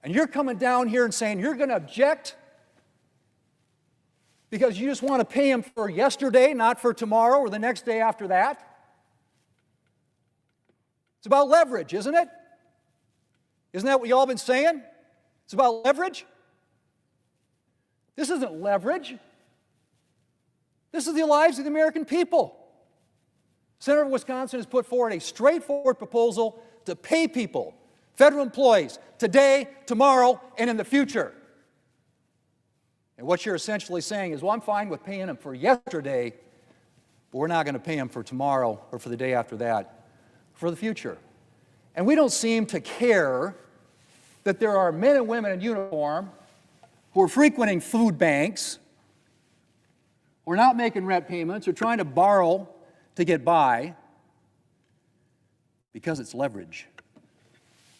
And you're coming down here and saying you're going to object because you just want to pay them for yesterday, not for tomorrow or the next day after that? It's about leverage, isn't it? Isn't that what y'all been saying? It's about leverage? This isn't leverage. This is the lives of the American people. Senator of Wisconsin has put forward a straightforward proposal to pay people, federal employees, today, tomorrow, and in the future. And what you're essentially saying is, well, I'm fine with paying them for yesterday, but we're not going to pay them for tomorrow or for the day after that, for the future. And we don't seem to care that there are men and women in uniform who are frequenting food banks, who are not making rent payments, or trying to borrow to get by, because it's leverage.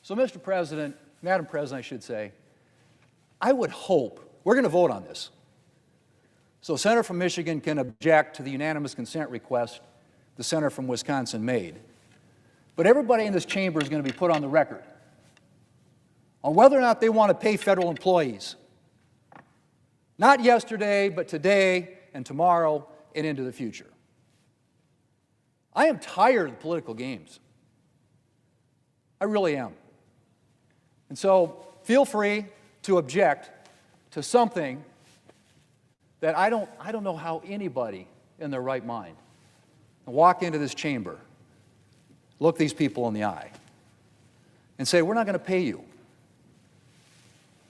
So, Mr. President, Madam President, I should say, I would hope, we're going to vote on this, so Senator from Michigan can object to the unanimous consent request the Senator from Wisconsin made. But everybody in this chamber is going to be put on the record on whether or not they want to pay federal employees. Not yesterday, but today and tomorrow and into the future. I am tired of the political games. I really am. And so feel free to object to something that I don't know how anybody in their right mind can walk into this chamber, look these people in the eye, and say, we're not going to pay you.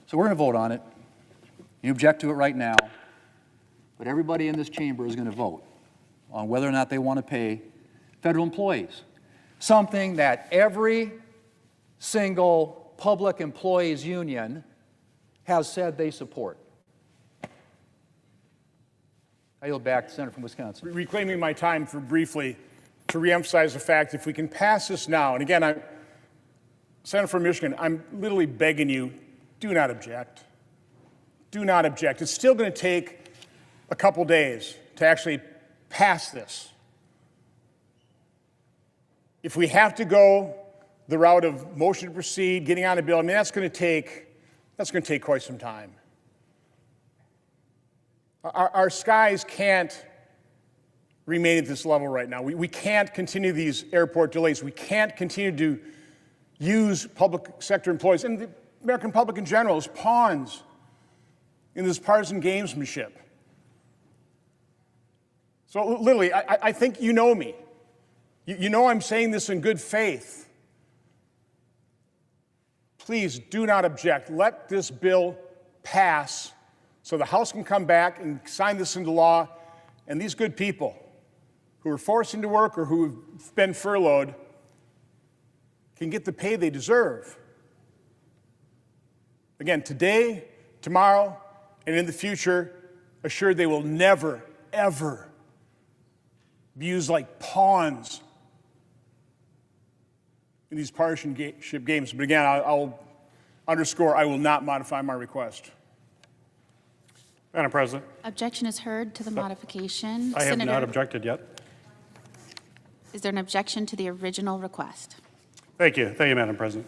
So we're going to vote on it. You object to it right now, but everybody in this chamber is going to vote on whether or not they want to pay federal employees, something that every single public employees union has said they support. I yield back to the Senator from Wisconsin. Reclaiming my time for briefly to reemphasize the fact, if we can pass this now, and again, Senator from Michigan, I'm literally begging you, do not object. Do not object. It's still going to take a couple days to actually pass this. If we have to go the route of motion to proceed, getting on a bill, I mean, that's going to take quite some time. Our skies can't remain at this level right now. We can't continue these airport delays. We can't continue to use public sector employees and the American public in general as pawns in this partisan gamesmanship. So literally, I think you know me. You know I'm saying this in good faith. Please do not object. Let this bill pass so the House can come back and sign this into law, and these good people who are forced into work or who have been furloughed can get the pay they deserve. Again, today, tomorrow, and in the future, assured they will never, ever be used like pawns in these partisanship games. But again, I'll underscore, I will not modify my request. Madam President. Objection is heard to the modification. I have not objected yet. Is there an objection to the original request? Thank you, Madam President.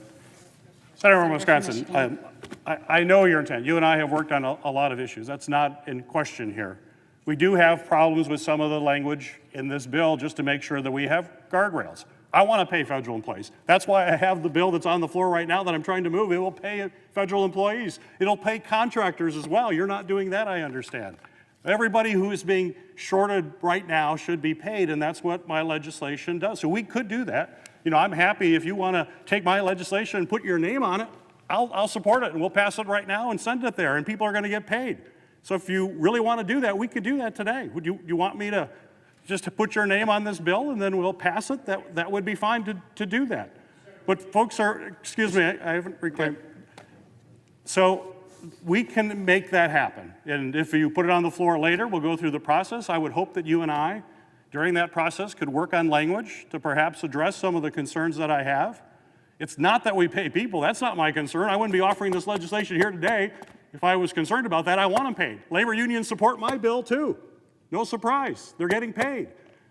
Senator from Wisconsin, I know your intent. You and I have worked on a lot of issues. That's not in question here. We do have problems with some of the language in this bill just to make sure that we have guardrails. I want to pay federal employees. That's why I have the bill that's on the floor right now that I'm trying to move. It will pay federal employees. It'll pay contractors as well. You're not doing that, I understand. Everybody who is being shorted right now should be paid, and that's what my legislation does. So we could do that. You know, I'm happy if you want to take my legislation and put your name on it, I'll support it, and we'll pass it right now and send it there, and people are going to get paid. So if you really want to do that, we could do that today. Would you want me to just to put your name on this bill and then we'll pass it? That would be fine to do that. But folks are, excuse me, I haven't reclaimed. So we can make that happen. And if you put it on the floor later, we'll go through the process. I would hope that you and I, during that process, could work on language to perhaps address some of the concerns that I have. It's not that we pay people. That's not my concern. I wouldn't be offering this legislation here today if I was concerned about that. I want them paid. Labor unions support my bill too. No surprise, they're getting paid.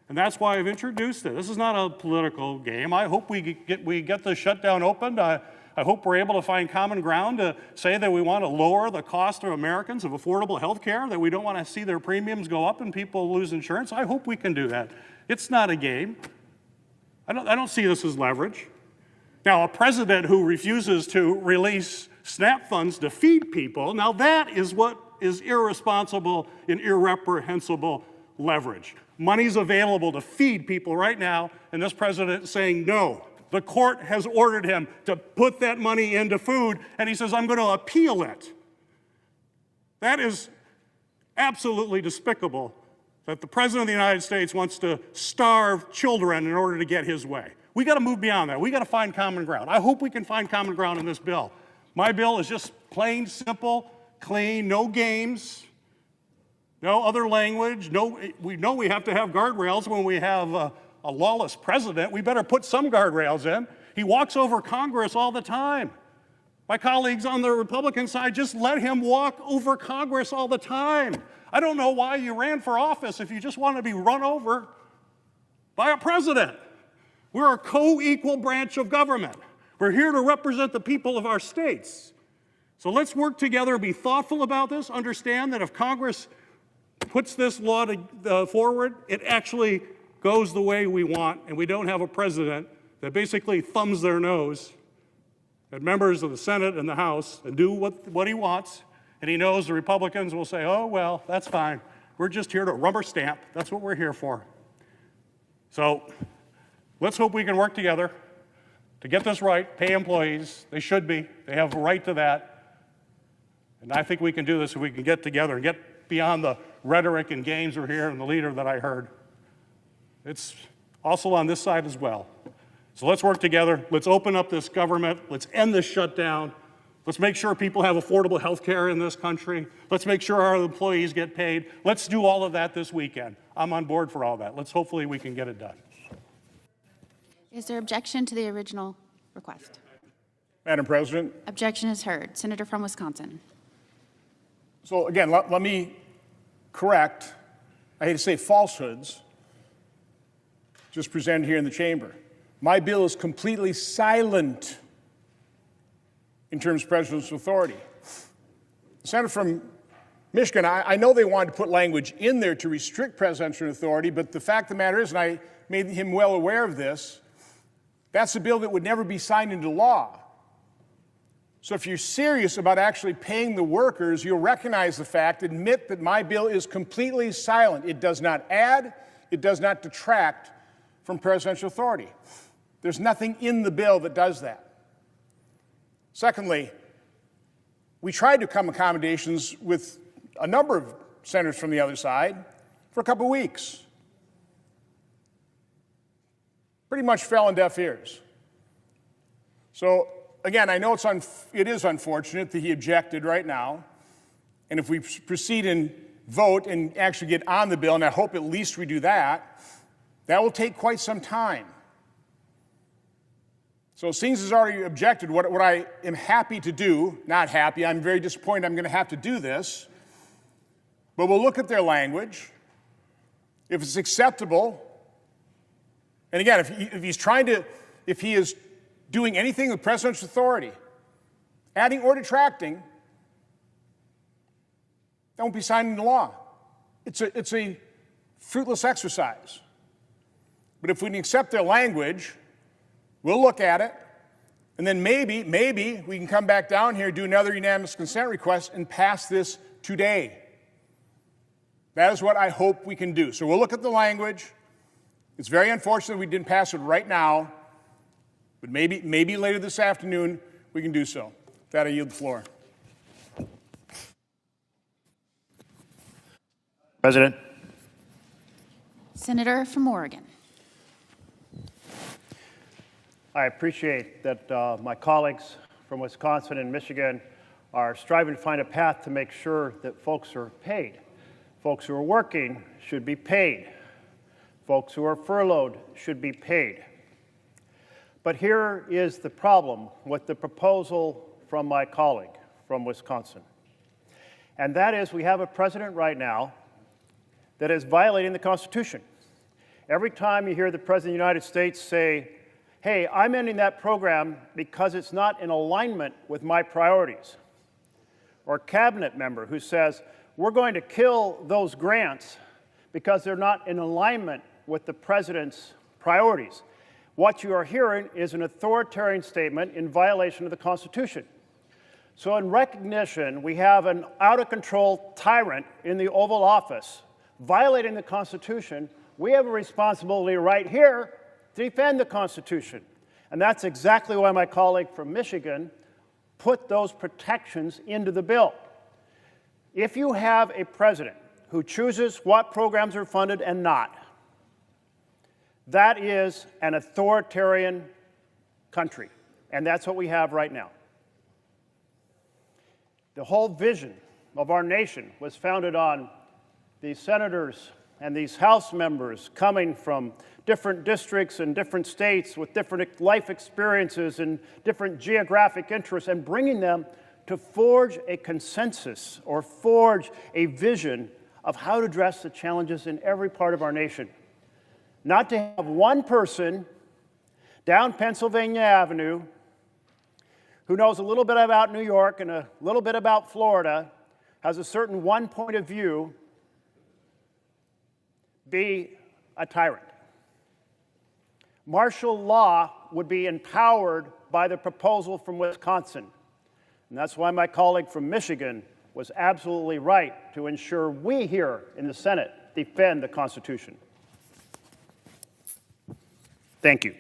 And that's why I've introduced it. This is not a political game. I hope we get the shutdown opened. I hope we're able to find common ground to say that we want to lower the cost of Americans of affordable health care, that we don't want to see their premiums go up and people lose insurance. I hope we can do that. It's not a game. I don't see this as leverage. Now, a president who refuses to release SNAP funds to feed people, now that is what is irresponsible and irreprehensible leverage. Money's available to feed people right now, and this president is saying no. The court has ordered him to put that money into food, and he says, I'm going to appeal it. That is absolutely despicable that the President of the United States wants to starve children in order to get his way. We got to move beyond that. We got to find common ground. I hope we can find common ground in this bill. My bill is just plain, simple, clean, no games, no other language. We know we have to have guardrails when we have a lawless president. We better put some guardrails in. He walks over Congress all the time. My colleagues on the Republican side, just let him walk over Congress all the time. I don't know why you ran for office if you just want to be run over by a president. We're a co-equal branch of government. We're here to represent the people of our states. So let's work together, be thoughtful about this, understand that if Congress puts this law forward, it actually goes the way we want, and we don't have a president that basically thumbs their nose at members of the Senate and the House and do what he wants, and he knows the Republicans will say, oh, well, that's fine. We're just here to rubber stamp. That's what we're here for. So let's hope we can work together to get this right, pay employees. They should be. They have a right to that. And I think we can do this if we can get together and get beyond the rhetoric and games we're here and the leader that I heard. It's also on this side as well. So let's work together. Let's open up this government. Let's end this shutdown. Let's make sure people have affordable health care in this country. Let's make sure our employees get paid. Let's do all of that this weekend. I'm on board for all that. Hopefully we can get it done. Is there objection to the original request? Madam President. Objection is heard. Senator from Wisconsin. So again, let me correct, I hate to say falsehoods, just presented here in the chamber. My bill is completely silent in terms of presidential authority. The senator from Michigan, I know they wanted to put language in there to restrict presidential authority, but the fact of the matter is, and I made him well aware of this, that's a bill that would never be signed into law. So if you're serious about actually paying the workers, you'll recognize the fact, admit that my bill is completely silent. It does not add, it does not detract from presidential authority. There's nothing in the bill that does that. Secondly, we tried to come accommodations with a number of senators from the other side for a couple of weeks. Pretty much fell on deaf ears. So again, I know it is unfortunate that he objected right now, and if we proceed and vote and actually get on the bill, and I hope at least we do that, that will take quite some time. So Sings has already objected. What I am happy to do, not happy, I'm very disappointed I'm going to have to do this, but we'll look at their language. If it's acceptable, and again, if he is doing anything with presidential authority, adding or detracting, that won't be signed into law. It's a fruitless exercise. But if we can accept their language, we'll look at it, and then maybe we can come back down here, do another unanimous consent request, and pass this today. That is what I hope we can do. So we'll look at the language. It's very unfortunate we didn't pass it right now, but maybe later this afternoon we can do so. With that, I yield the floor. President. Senator from Oregon. I appreciate that my colleagues from Wisconsin and Michigan are striving to find a path to make sure that folks are paid. Folks who are working should be paid. Folks who are furloughed should be paid. But here is the problem with the proposal from my colleague from Wisconsin. And that is we have a president right now that is violating the Constitution. Every time you hear the President of the United States say, hey, I'm ending that program because it's not in alignment with my priorities, or a cabinet member who says, we're going to kill those grants because they're not in alignment with the president's priorities. What you are hearing is an authoritarian statement in violation of the Constitution. So in recognition, we have an out-of-control tyrant in the Oval Office violating the Constitution. We have a responsibility right here to defend the Constitution. And that's exactly why my colleague from Michigan put those protections into the bill. If you have a president who chooses what programs are funded and not, that is an authoritarian country, and that's what we have right now. The whole vision of our nation was founded on these senators and these House members coming from different districts and different states with different life experiences and different geographic interests, and bringing them to forge a consensus or forge a vision of how to address the challenges in every part of our nation. Not to have one person down Pennsylvania Avenue who knows a little bit about New York and a little bit about Florida, has a certain one point of view, be a tyrant. Martial law would be empowered by the proposal from Wisconsin. And that's why my colleague from Michigan was absolutely right to ensure we here in the Senate defend the Constitution. Thank you.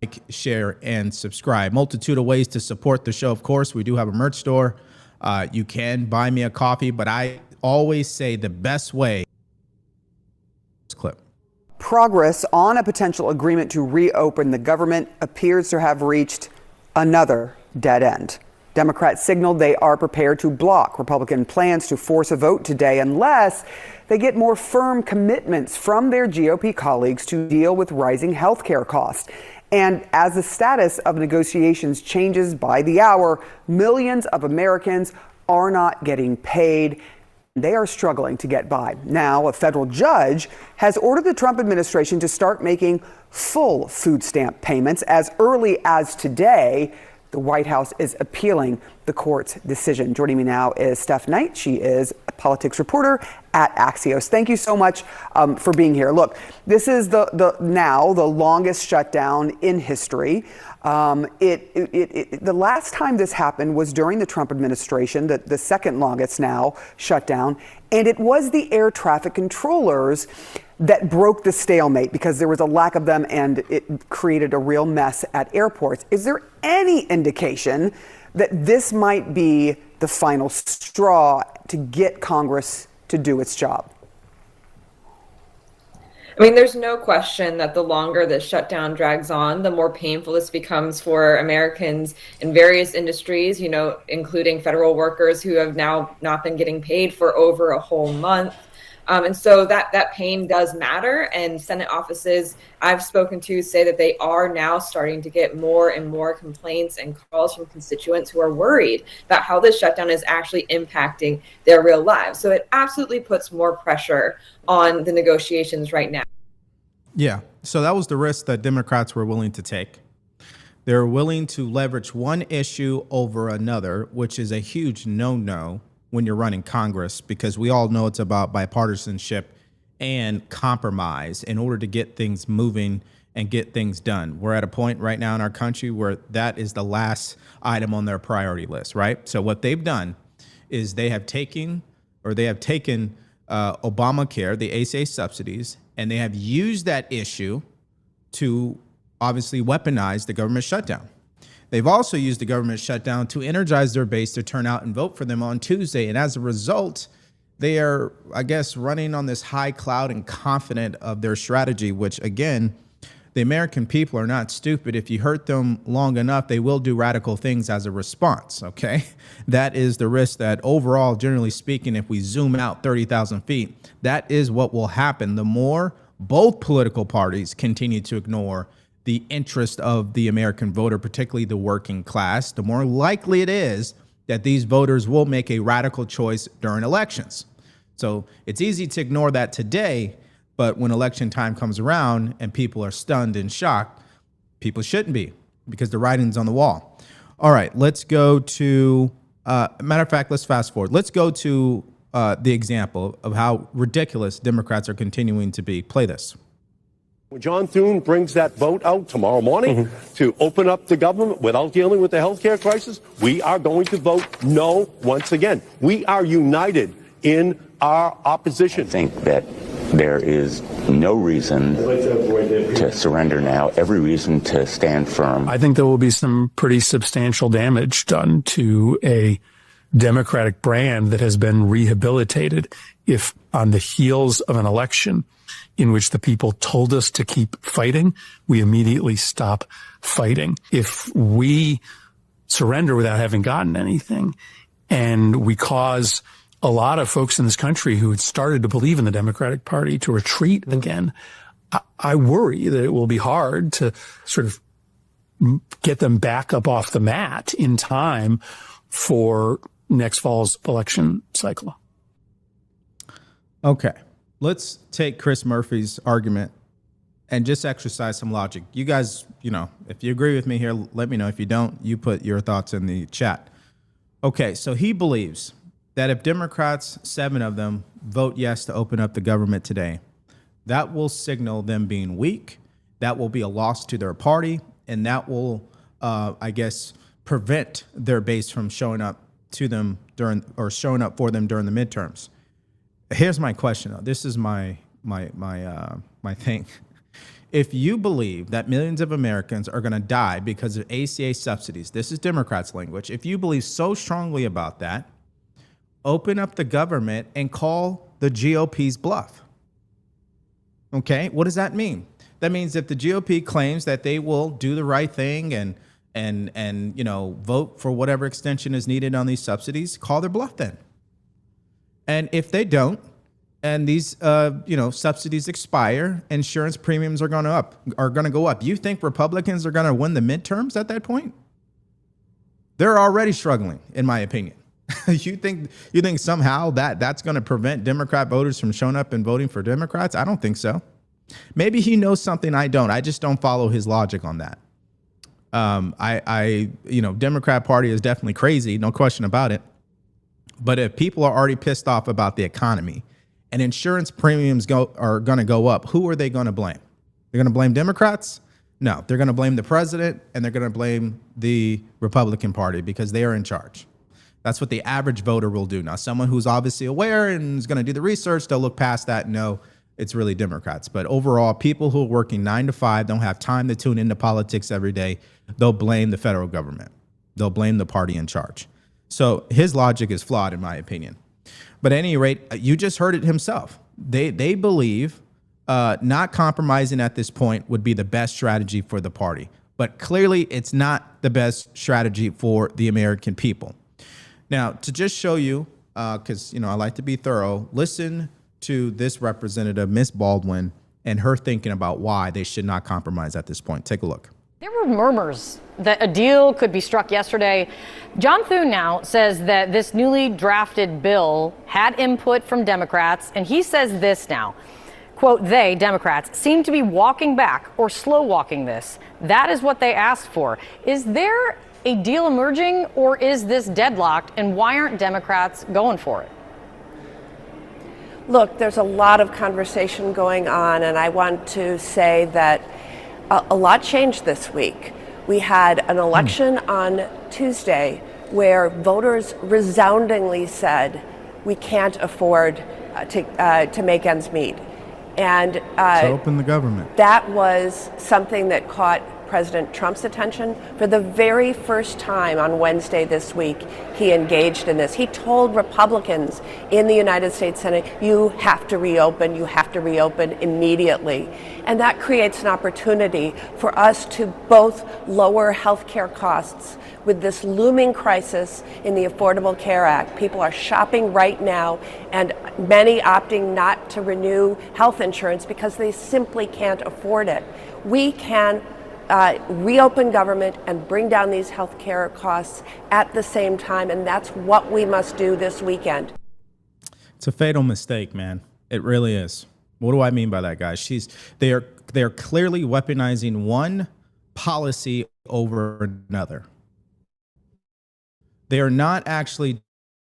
Like, share, and subscribe. Multitude of ways to support the show. Of course, we do have a merch store. You can buy me a coffee, but I always say the best way. Clip. Progress on a potential agreement to reopen the government appears to have reached another dead end. Democrats signaled they are prepared to block Republican plans to force a vote today unless they get more firm commitments from their GOP colleagues to deal with rising health care costs. And as the status of negotiations changes by the hour, millions of Americans are not getting paid. They are struggling to get by. Now, a federal judge has ordered the Trump administration to start making full food stamp payments as early as today. The White House is appealing the court's decision. Joining me now is Steph Knight. She is a politics reporter at Axios. Thank you so much for being here. Look, this is the longest shutdown in history. The last time this happened was during the Trump administration, the second longest now shutdown, and it was the air traffic controllers that broke the stalemate because there was a lack of them and it created a real mess at airports. Is there any indication that this might be the final straw to get Congress to do its job? I mean, there's no question that the longer this shutdown drags on, the more painful this becomes for Americans in various industries, you know, including federal workers who have now not been getting paid for over a whole month. And so that pain does matter. And Senate offices I've spoken to say that they are now starting to get more and more complaints and calls from constituents who are worried about how this shutdown is actually impacting their real lives. So it absolutely puts more pressure on the negotiations right now. Yeah. So that was the risk that Democrats were willing to take. They're willing to leverage one issue over another, which is a huge no-no when you're running Congress, because we all know it's about bipartisanship and compromise in order to get things moving and get things done. We're at a point right now in our country where that is the last item on their priority list, right? So what they've done is they have taken Obamacare, the ACA subsidies, and they have used that issue to obviously weaponize the government shutdown. They've also used the government shutdown to energize their base to turn out and vote for them on Tuesday. And as a result, they are, I guess, running on this high cloud and confident of their strategy, which, again, the American people are not stupid. If you hurt them long enough, they will do radical things as a response, okay? That is the risk that overall, generally speaking, if we zoom out 30,000 feet, that is what will happen. The more both political parties continue to ignore the interest of the American voter, particularly the working class, the more likely it is that these voters will make a radical choice during elections. So it's easy to ignore that today, but when election time comes around and people are stunned and shocked, people shouldn't be, because the writing's on the wall. All right, let's go to, matter of fact, let's fast forward. Let's go to the example of how ridiculous Democrats are continuing to be. Play this. When John Thune brings that vote out tomorrow morning to open up the government without dealing with the health care crisis, we are going to vote no once again. We are united in our opposition. I think that there is no reason to surrender now, every reason to stand firm. I think there will be some pretty substantial damage done to a Democratic brand that has been rehabilitated if on the heels of an election in which the people told us to keep fighting, we immediately stop fighting. If we surrender without having gotten anything, and we cause a lot of folks in this country who had started to believe in the Democratic Party to retreat again, I worry that it will be hard to sort of get them back up off the mat in time for next fall's election cycle. Okay. Let's take Chris Murphy's argument and just exercise some logic. You guys, if you agree with me here, let me know. If you don't, you put your thoughts in the chat. Okay, so he believes that if Democrats, 7 of them, vote yes to open up the government today, that will signal them being weak. That will be a loss to their party, and that will, prevent their base from showing up to them showing up for them during the midterms. Here's my question, though. This is my thing. If you believe that millions of Americans are going to die because of ACA subsidies, this is Democrats' language. If you believe so strongly about that, open up the government and call the GOP's bluff. Okay, what does that mean? That means if the GOP claims that they will do the right thing and vote for whatever extension is needed on these subsidies, call their bluff then. And if they don't, and these subsidies expire, insurance premiums are going to go up. You think Republicans are going to win the midterms at that point? They're already struggling, in my opinion. You think somehow that's going to prevent Democrat voters from showing up and voting for Democrats? I don't think so. Maybe he knows something I don't. I just don't follow his logic on that. Democrat Party is definitely crazy, no question about it. But if people are already pissed off about the economy and insurance premiums are going to go up, who are they going to blame? They're going to blame Democrats? No, they're going to blame the president, and they're going to blame the Republican Party because they are in charge. That's what the average voter will do. Now, someone who's obviously aware and is going to do the research, they'll look past that and know it's really Democrats. But overall, people who are working 9 to 5 don't have time to tune into politics every day. They'll blame the federal government. They'll blame the party in charge. So his logic is flawed, in my opinion. But at any rate, you just heard it himself. They believe not compromising at this point would be the best strategy for the party. But clearly, it's not the best strategy for the American people. Now, to just show you, because I like to be thorough, listen to this representative, Ms. Baldwin, and her thinking about why they should not compromise at this point. Take a look. There were murmurs that a deal could be struck yesterday. John Thune now says that this newly drafted bill had input from Democrats, and he says this now, quote, they, Democrats, seem to be walking back or slow walking this. That is what they asked for. Is there a deal emerging, or is this deadlocked, and why aren't Democrats going for it? Look, there's a lot of conversation going on, and I want to say that a lot changed this week. We had an election on Tuesday where voters resoundingly said we can't afford to make ends meet. And to open the government. That was something that caught President Trump's attention. For the very first time on Wednesday this week, he engaged in this. He told Republicans in the United States Senate, you have to reopen immediately. And that creates an opportunity for us to both lower health care costs with this looming crisis in the Affordable Care Act. People are shopping right now, and many opting not to renew health insurance because they simply can't afford it. We can reopen government and bring down these health care costs at the same time, and that's what we must do this weekend. It's a fatal mistake, man. It really is. What do I mean by that, guys? They are clearly weaponizing one policy over another. They are not actually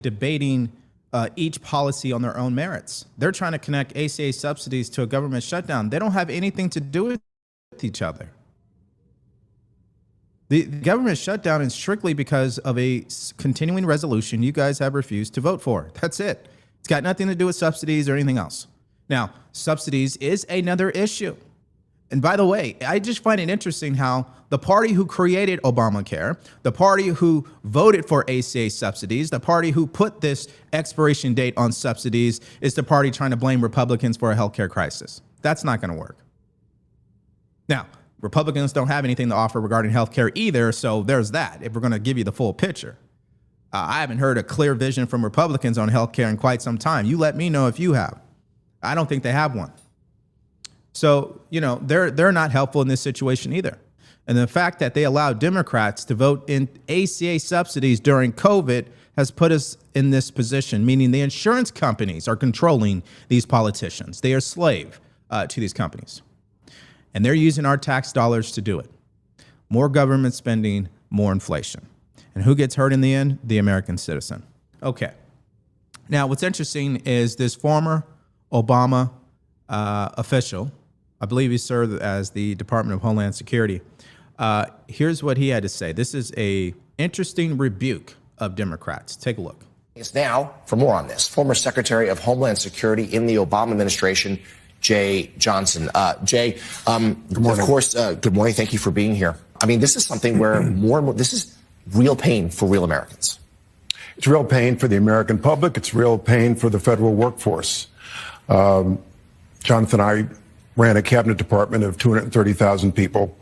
debating each policy on their own merits. They're trying to connect ACA subsidies to a government shutdown. They don't have anything to do with each other. The government shutdown is strictly because of a continuing resolution you guys have refused to vote for. That's it. It's got nothing to do with subsidies or anything else. Now, subsidies is another issue. And by the way, I just find it interesting how the party who created Obamacare, the party who voted for ACA subsidies, the party who put this expiration date on subsidies is the party trying to blame Republicans for a healthcare crisis. That's not going to work. Now, Republicans don't have anything to offer regarding healthcare either, so there's that, if we're going to give you the full picture. I haven't heard a clear vision from Republicans on healthcare in quite some time. You let me know if you have. I don't think they have one. So, they're not helpful in this situation either. And the fact that they allowed Democrats to vote in ACA subsidies during COVID has put us in this position, meaning the insurance companies are controlling these politicians. They are slave to these companies. And they're using our tax dollars to do it. More government spending, more inflation. And who gets hurt in the end? The American citizen. Okay. Now, what's interesting is this former Obama official, I believe he served as the Department of Homeland Security. Here's what he had to say. This is an interesting rebuke of Democrats. Take a look. Now, for more on this, former Secretary of Homeland Security in the Obama administration, Jay Johnson. Jay, good morning. Of course, good morning. Thank you for being here. I mean, this is something where more and more, this is real pain for real Americans. It's real pain for the American public. It's real pain for the federal workforce. Jonathan and I ran a cabinet department of 230,000 people,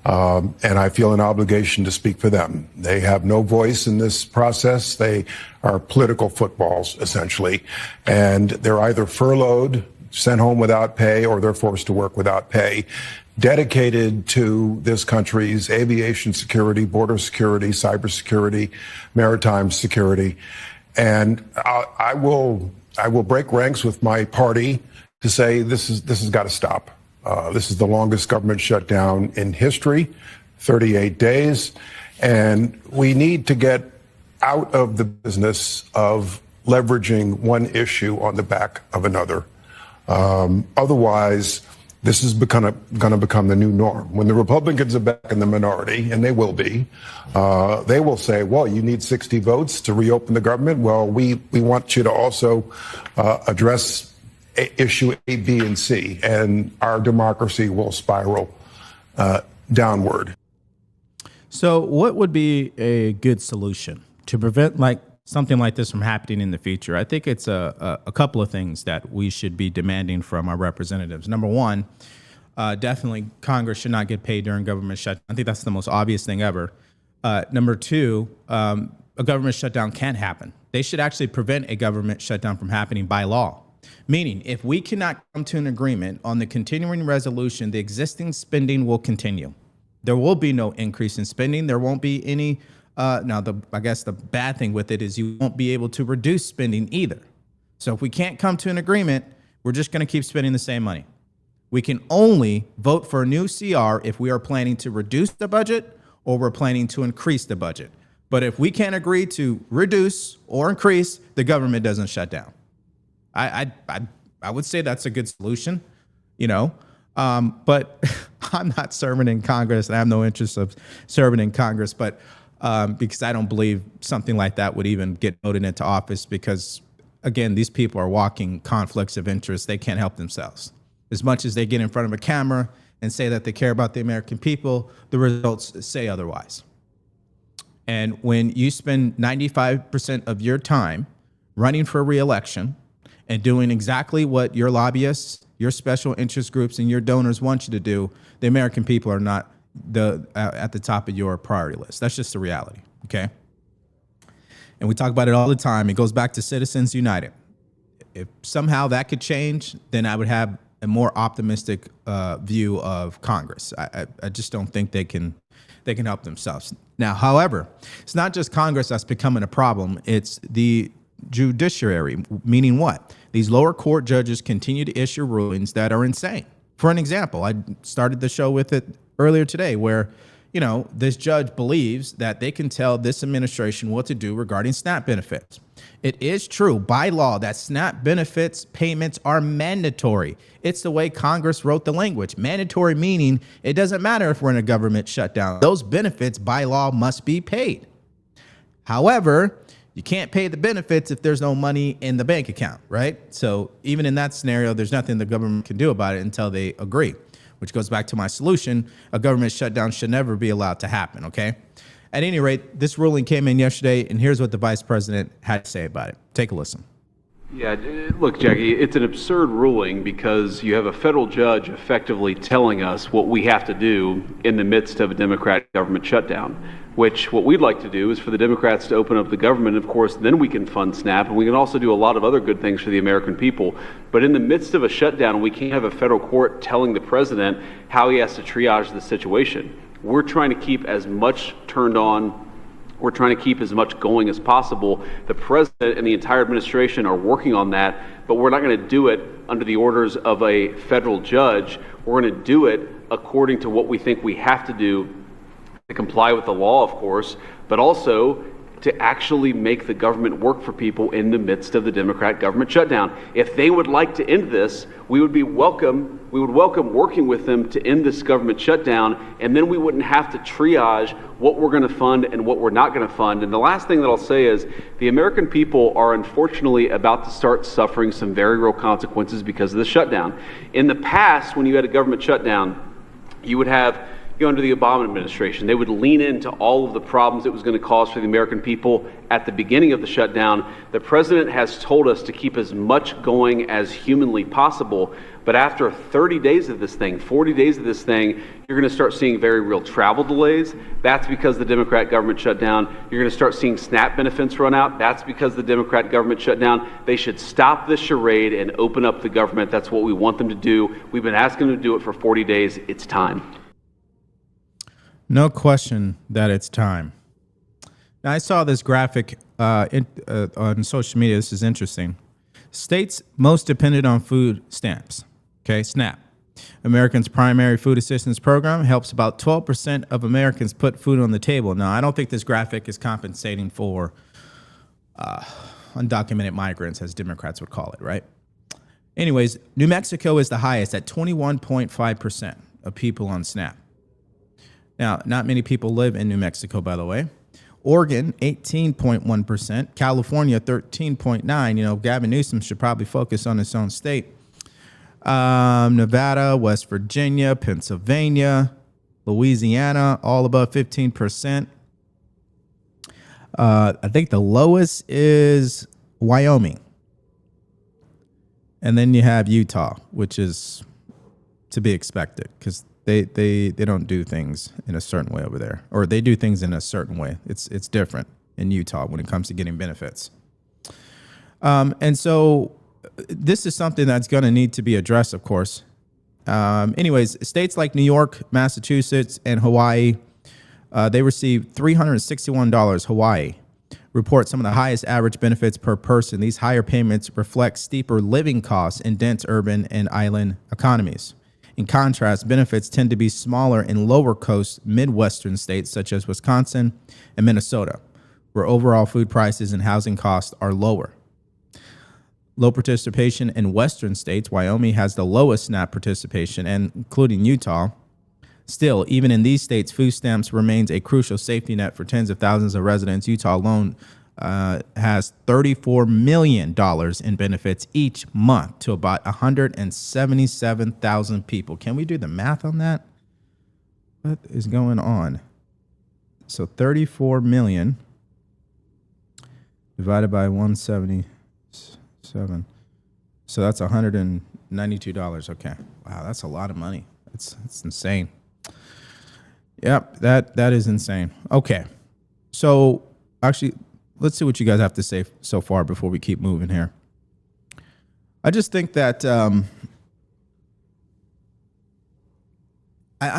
and I feel an obligation to speak for them. They have no voice in this process. They are political footballs, essentially, and they're either furloughed, sent home without pay, or they're forced to work without pay, dedicated to this country's aviation security, border security, cybersecurity, maritime security. And I will break ranks with my party to say this has got to stop. This is the longest government shutdown in history, 38 days. And we need to get out of the business of leveraging one issue on the back of another. Otherwise, this is going to become the new norm. When the Republicans are back in the minority, and they will be, they will say, well, you need 60 votes to reopen the government. Well, we want you to also address issue A, B, and C, and our democracy will spiral downward. So what would be a good solution to prevent something like this from happening in the future? I think it's a couple of things that we should be demanding from our representatives. Number one, definitely Congress should not get paid during government shutdown. I think that's the most obvious thing ever. Number two, a government shutdown can't happen. They should actually prevent a government shutdown from happening by law. Meaning, if we cannot come to an agreement on the continuing resolution, the existing spending will continue. There will be no increase in spending. There won't be any. Now, I guess the bad thing with it is you won't be able to reduce spending either. So if we can't come to an agreement, We're just going to keep spending the same money. We can only vote for a new CR if we are planning to reduce the budget or we're planning to increase the budget. But if we can't agree to reduce or increase, the government doesn't shut down. I would say that's a good solution, but I'm not serving in Congress, and I have no interest of serving in Congress, but because I don't believe something like that would even get voted into office because, again, these people are walking conflicts of interest. They can't help themselves. As much as they get in front of a camera and say that they care about the American people, the results say otherwise. And when you spend 95% of your time running for re-election and doing exactly what your lobbyists, your special interest groups, and your donors want you to do, the American people are not at the top of your priority list. That's just the reality, okay? And we talk about it all the time. It goes back to Citizens United. If somehow that could change, then I would have a more optimistic view of Congress. I just don't think they can help themselves. Now, however, it's not just Congress that's becoming a problem. It's the judiciary, meaning what? These lower court judges continue to issue rulings that are insane. For an example, I started the show with it earlier today where, this judge believes that they can tell this administration what to do regarding SNAP benefits. It is true by law that SNAP benefits payments are mandatory. It's the way Congress wrote the language. Mandatory meaning it doesn't matter if we're in a government shutdown. Those benefits by law must be paid. However, you can't pay the benefits if there's no money in the bank account, right? So even in that scenario, there's nothing the government can do about it until they agree, which goes back to my solution. A government shutdown should never be allowed to happen, okay? At any rate, this ruling came in yesterday, and here's what the vice president had to say about it. Take a listen. Yeah, look, Jackie, it's an absurd ruling because you have a federal judge effectively telling us what we have to do in the midst of a Democratic government shutdown, which what we'd like to do is for the Democrats to open up the government. Of course, then we can fund SNAP, and we can also do a lot of other good things for the American people. But in the midst of a shutdown, we can't have a federal court telling the president how he has to triage the situation. We're trying to keep as much turned on. We're trying to keep as much going as possible. The president and the entire administration are working on that, but we're not going to do it under the orders of a federal judge. We're going to do it according to what we think we have to do to comply with the law, of course, but also to actually make the government work for people in the midst of the Democrat government shutdown. If they would like to end this, we would welcome working with them to end this government shutdown, and then we wouldn't have to triage what we're going to fund and what we're not going to fund. And the last thing that I'll say is the American people are unfortunately about to start suffering some very real consequences because of the shutdown. In the past, when you had a government shutdown, you would have under the Obama administration, they would lean into all of the problems it was going to cause for the American people at the beginning of the shutdown. The president has told us to keep as much going as humanly possible, but after 30 days of this thing, 40 days of this thing, you're going to start seeing very real travel delays. That's because the Democrat government shut down. You're going to start seeing SNAP benefits run out. That's because the Democrat government shut down. They should stop this charade and open up the government. That's what we want them to do. We've been asking them to do it for 40 days. It's time. No question that it's time. Now, I saw this graphic on social media. This is interesting. States most dependent on food stamps. Okay, SNAP. Americans' primary food assistance program helps about 12% of Americans put food on the table. Now, I don't think this graphic is compensating for undocumented migrants, as Democrats would call it, right? Anyways, New Mexico is the highest at 21.5% of people on SNAP. Now, not many people live in New Mexico, by the way. Oregon, 18.1%. California, 13.9%. Gavin Newsom should probably focus on his own state. Nevada, West Virginia, Pennsylvania, Louisiana, all above 15%. I think the lowest is Wyoming. And then you have Utah, which is to be expected because they don't do things in a certain way over there, or they do things in a certain way. It's different in Utah when it comes to getting benefits. And so this is something that's going to need to be addressed, of course. Anyways, states like New York, Massachusetts, and Hawaii, they receive $361. Hawaii report some of the highest average benefits per person. These higher payments reflect steeper living costs in dense urban and island economies. In contrast, benefits tend to be smaller in lower coast Midwestern states such as Wisconsin and Minnesota, where overall food prices and housing costs are lower. Low participation in Western states. Wyoming has the lowest SNAP participation, and including Utah. Still, even in these states, food stamps remains a crucial safety net for tens of thousands of residents. Utah alone has $34 million in benefits each month to about 177,000 people. Can we do the math on that? What is going on? So 34 million divided by 177. So that's $192. Okay. Wow, that's a lot of money. It's insane. Yep, that is insane. Okay. So actually, let's see what you guys have to say so far before we keep moving here. I just think that I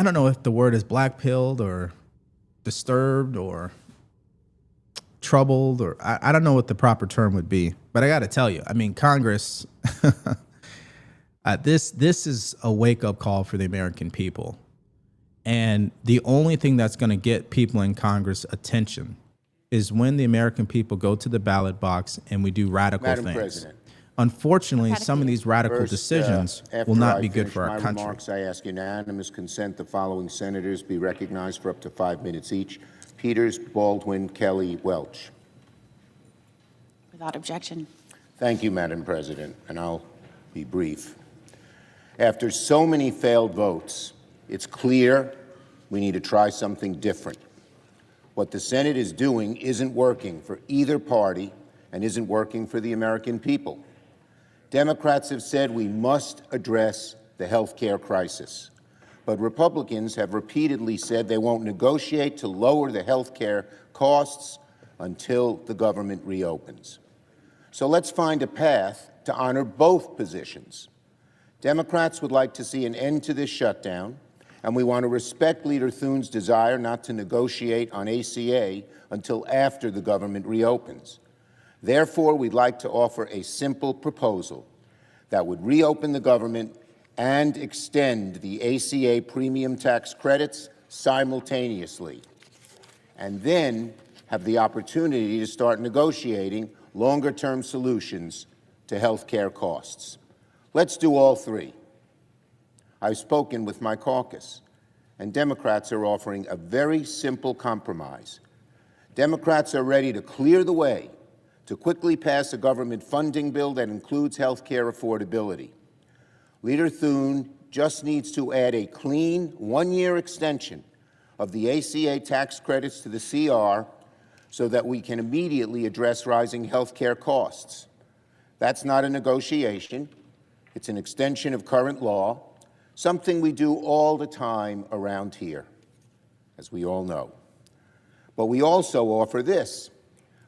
don't know if the word is black-pilled or disturbed or troubled, or I don't know what the proper term would be. But I got to tell you, I mean, Congress, this is a wake-up call for the American people. And the only thing that's going to get people in Congress attention is when the American people go to the ballot box and we do radical Madam things. President. Unfortunately, some of these radical decisions will not be good for our country. Remarks, I ask unanimous consent the following senators be recognized for up to 5 minutes each. Peters, Baldwin, Kelly, Welch. Without objection. Thank you, Madam President, and I'll be brief. After so many failed votes, it's clear we need to try something different. What the Senate is doing isn't working for either party and isn't working for the American people. Democrats have said we must address the health care crisis, but Republicans have repeatedly said they won't negotiate to lower the health care costs until the government reopens. So let's find a path to honor both positions. Democrats would like to see an end to this shutdown, and we want to respect Leader Thune's desire not to negotiate on ACA until after the government reopens. Therefore, we'd like to offer a simple proposal that would reopen the government and extend the ACA premium tax credits simultaneously, and then have the opportunity to start negotiating longer-term solutions to health care costs. Let's do all three. I've spoken with my caucus, and Democrats are offering a very simple compromise. Democrats are ready to clear the way to quickly pass a government funding bill that includes health care affordability. Leader Thune just needs to add a clean one-year extension of the ACA tax credits to the CR so that we can immediately address rising health care costs. That's not a negotiation. It's an extension of current law, something we do all the time around here, as we all know. But we also offer this.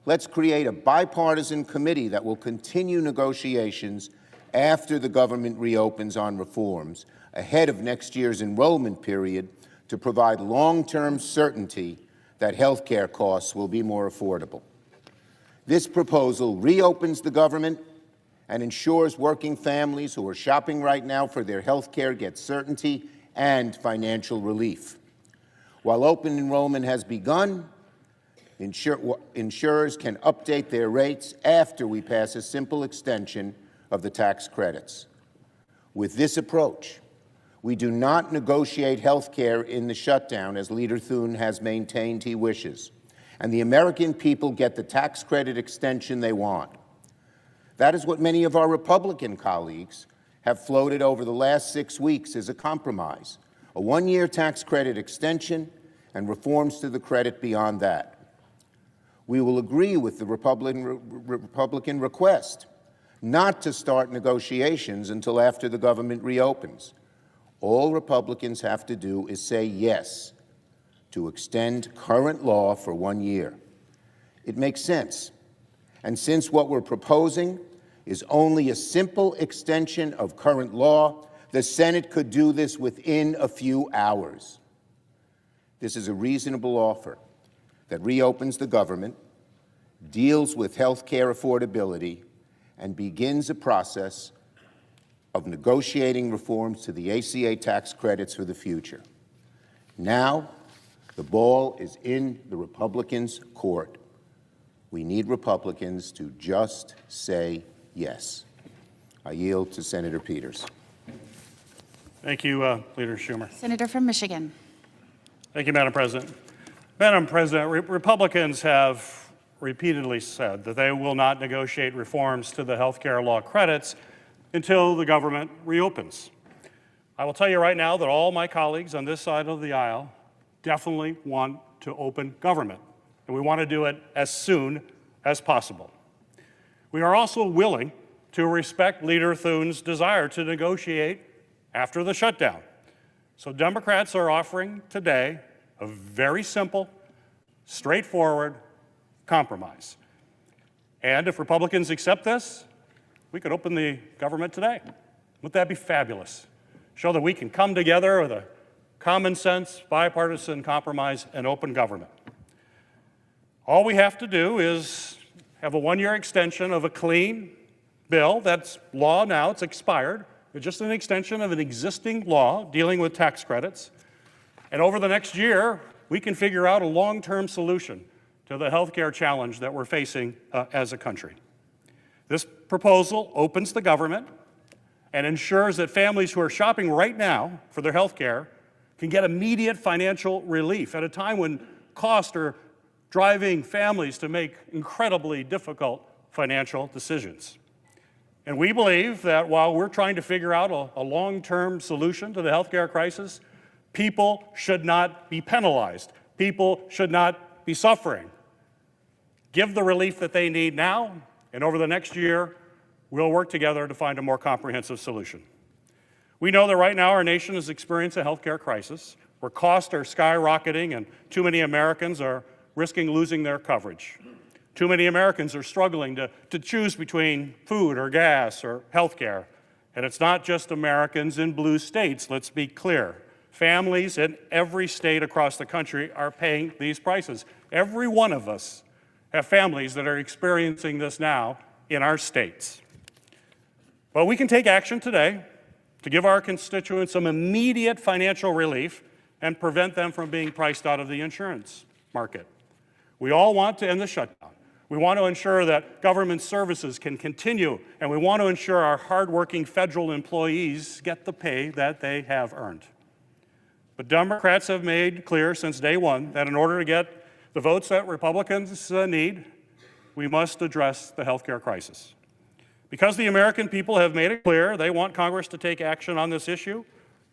Let's create a bipartisan committee that will continue negotiations after the government reopens on reforms, ahead of next year's enrollment period, to provide long-term certainty that health care costs will be more affordable. This proposal reopens the government and ensures working families who are shopping right now for their health care get certainty and financial relief. While open enrollment has begun, insurers can update their rates after we pass a simple extension of the tax credits. With this approach, we do not negotiate health care in the shutdown, as Leader Thune has maintained he wishes, and the American people get the tax credit extension they want. That is what many of our Republican colleagues have floated over the last 6 weeks as a compromise, a one-year tax credit extension and reforms to the credit beyond that. We will agree with the Republican request not to start negotiations until after the government reopens. All Republicans have to do is say yes to extend current law for 1 year. It makes sense. And since what we're proposing is only a simple extension of current law, the Senate could do this within a few hours. This is a reasonable offer that reopens the government, deals with health care affordability, and begins a process of negotiating reforms to the ACA tax credits for the future. Now, the ball is in the Republicans' court. We need Republicans to just say yes. I yield to Senator Peters. Thank you, Leader Schumer. Senator from Michigan. Thank you, Madam President. Madam President, Republicans have repeatedly said that they will not negotiate reforms to the health care law credits until the government reopens. I will tell you right now that all my colleagues on this side of the aisle definitely want to open government, and we want to do it as soon as possible. We are also willing to respect Leader Thune's desire to negotiate after the shutdown. So Democrats are offering today a very simple, straightforward compromise. And if Republicans accept this, we could open the government today. Wouldn't that be fabulous? Show that we can come together with a common sense, bipartisan compromise and open government. All we have to do is have a one-year extension of a clean bill that's law now, it's expired. It's just an extension of an existing law dealing with tax credits. And over the next year, we can figure out a long-term solution to the healthcare challenge that we're facing as a country. This proposal opens the government and ensures that families who are shopping right now for their health care can get immediate financial relief at a time when costs are driving families to make incredibly difficult financial decisions. And we believe that while we're trying to figure out a long-term solution to the healthcare crisis, people should not be penalized. People should not be suffering. Give the relief that they need now, and over the next year, we'll work together to find a more comprehensive solution. We know that right now our nation is experiencing a healthcare crisis where costs are skyrocketing and too many Americans are risking losing their coverage. Too many Americans are struggling to choose between food or gas or health care. And it's not just Americans in blue states, let's be clear. Families in every state across the country are paying these prices. Every one of us have families that are experiencing this now in our states. But we can take action today to give our constituents some immediate financial relief and prevent them from being priced out of the insurance market. We all want to end the shutdown. We want to ensure that government services can continue, and we want to ensure our hardworking federal employees get the pay that they have earned. But Democrats have made clear since day one that in order to get the votes that Republicans need, we must address the healthcare crisis. Because the American people have made it clear they want Congress to take action on this issue,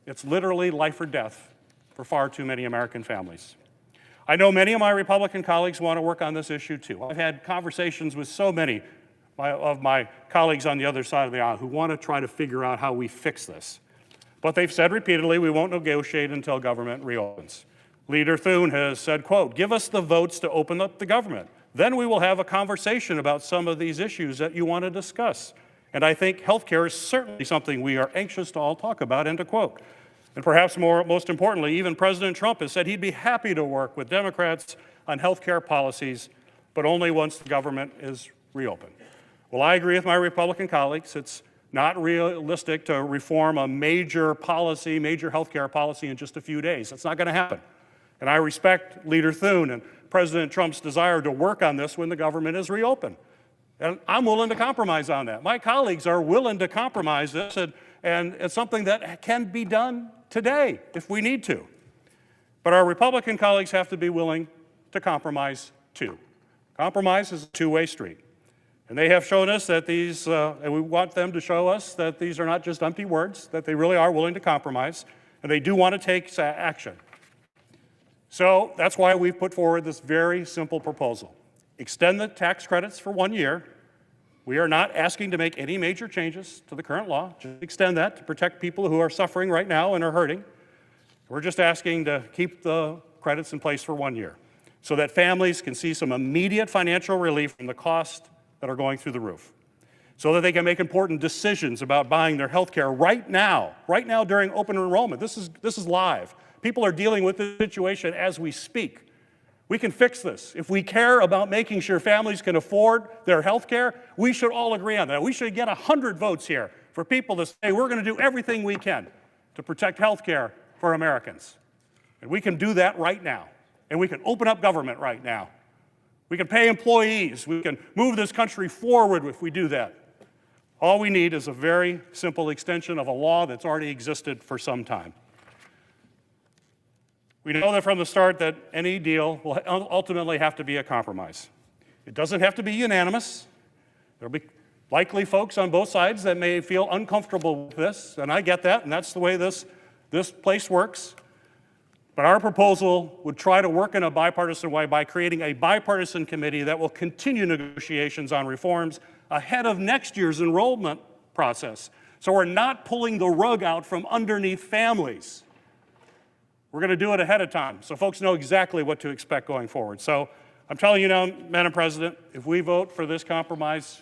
it's literally life or death for far too many American families. I know many of my Republican colleagues want to work on this issue too. I've had conversations with so many of my colleagues on the other side of the aisle who want to try to figure out how we fix this. But they've said repeatedly we won't negotiate until government reopens. Leader Thune has said, quote, "Give us the votes to open up the government. Then we will have a conversation about some of these issues that you want to discuss." And I think health care is certainly something we are anxious to all talk about, end of quote. And perhaps most importantly, even President Trump has said he'd be happy to work with Democrats on health care policies, but only once the government is reopened. Well, I agree with my Republican colleagues. It's not realistic to reform a major health care policy in just a few days. That's not going to happen. And I respect Leader Thune and President Trump's desire to work on this when the government is reopened. And I'm willing to compromise on that. My colleagues are willing to compromise this, and it's something that can be done today if we need to. But our Republican colleagues have to be willing to compromise too. Compromise is a two-way street. And they have shown us that and we want them to show us that these are not just empty words, that they really are willing to compromise, and they do want to take action. So that's why we've put forward this very simple proposal. Extend the tax credits for 1 year. We are not asking to make any major changes to the current law. Just extend that to protect people who are suffering right now and are hurting. We're just asking to keep the credits in place for 1 year so that families can see some immediate financial relief from the costs that are going through the roof, so that they can make important decisions about buying their health care right now during open enrollment. This is live. People are dealing with this situation as we speak. We can fix this. If we care about making sure families can afford their health care, we should all agree on that. We should get 100 votes here for people to say we're going to do everything we can to protect health care for Americans. And we can do that right now. And we can open up government right now. We can pay employees. We can move this country forward if we do that. All we need is a very simple extension of a law that's already existed for some time. We know that from the start that any deal will ultimately have to be a compromise. It doesn't have to be unanimous. There'll be likely folks on both sides that may feel uncomfortable with this, and I get that, and that's the way this place works. But our proposal would try to work in a bipartisan way by creating a bipartisan committee that will continue negotiations on reforms ahead of next year's enrollment process. So we're not pulling the rug out from underneath families. We're going to do it ahead of time so folks know exactly what to expect going forward. So I'm telling you now, Madam President, if we vote for this compromise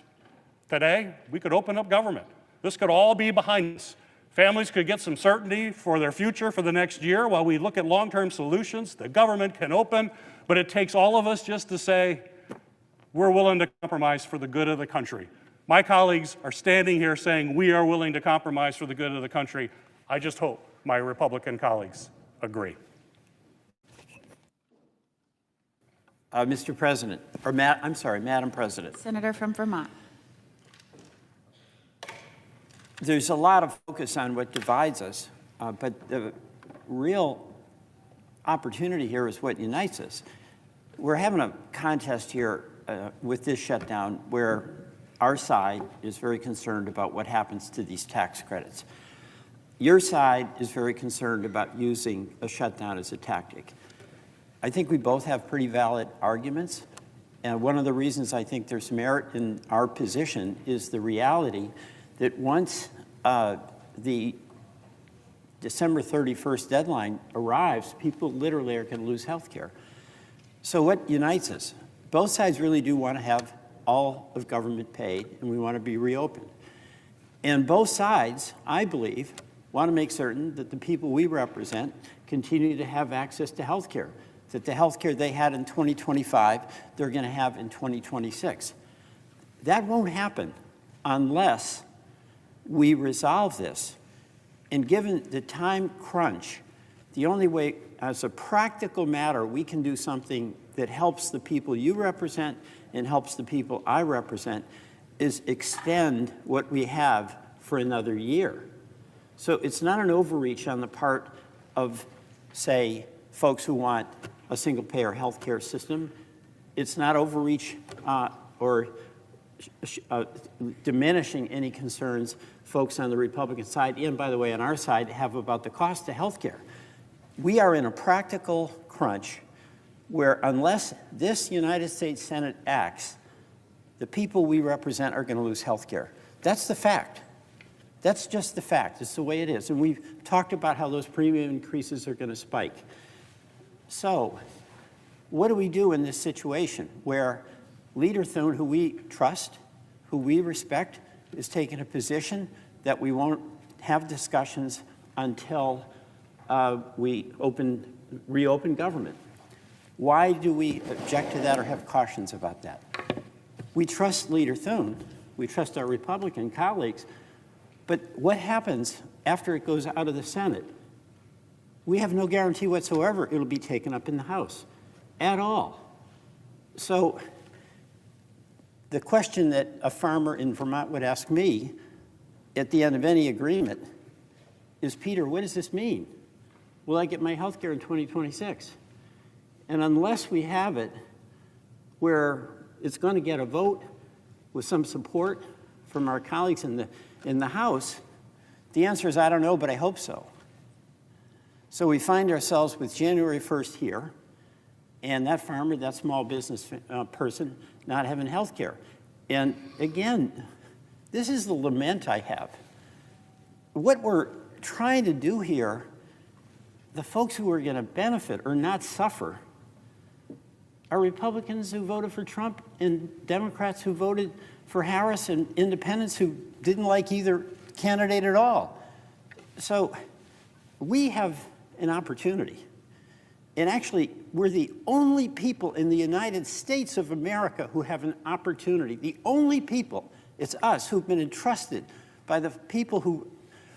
today, we could open up government. This could all be behind us. Families could get some certainty for their future for the next year while we look at long-term solutions. The government can open, but it takes all of us just to say we're willing to compromise for the good of the country. My colleagues are standing here saying we are willing to compromise for the good of the country. I just hope my Republican colleagues agree. Mr. President, or Madam President. Senator from Vermont. There's a lot of focus on what divides us, but the real opportunity here is what unites us. We're having a contest here with this shutdown where our side is very concerned about what happens to these tax credits. Your side is very concerned about using a shutdown as a tactic. I think we both have pretty valid arguments, and one of the reasons I think there's merit in our position is the reality that once the December 31st deadline arrives, people literally are going to lose health care. So what unites us? Both sides really do want to have all of government paid, and we want to be reopened. And both sides, I believe, want to make certain that the people we represent continue to have access to health care, that the health care they had in 2025, they're going to have in 2026. That won't happen unless we resolve this. And given the time crunch, the only way, as a practical matter, we can do something that helps the people you represent and helps the people I represent is extend what we have for another year. So it's not an overreach on the part of, say, folks who want a single-payer health care system. It's not overreach or diminishing any concerns folks on the Republican side, and by the way, on our side, have about the cost of health care. We are in a practical crunch where unless this United States Senate acts, the people we represent are going to lose health care. That's the fact. That's just the fact. It's the way it is. And we've talked about how those premium increases are going to spike. So what do we do in this situation where Leader Thune, who we trust, who we respect, is taking a position that we won't have discussions until we reopen government? Why do we object to that or have cautions about that? We trust Leader Thune. We trust our Republican colleagues. But what happens after it goes out of the Senate? We have no guarantee whatsoever it'll be taken up in the House at all. So the question that a farmer in Vermont would ask me at the end of any agreement is, Peter, what does this mean? Will I get my health care in 2026? And unless we have it where it's going to get a vote with some support from our colleagues in the House, the answer is I don't know, but I hope so. So we find ourselves with January 1st here, and that farmer, that small business person, not having health care. And again, this is the lament I have. What we're trying to do here, the folks who are going to benefit or not suffer are Republicans who voted for Trump and Democrats who voted for Harris and independents who didn't like either candidate at all. So we have an opportunity. And actually, we're the only people in the United States of America who have an opportunity. The only people, it's us, who've been entrusted by the people who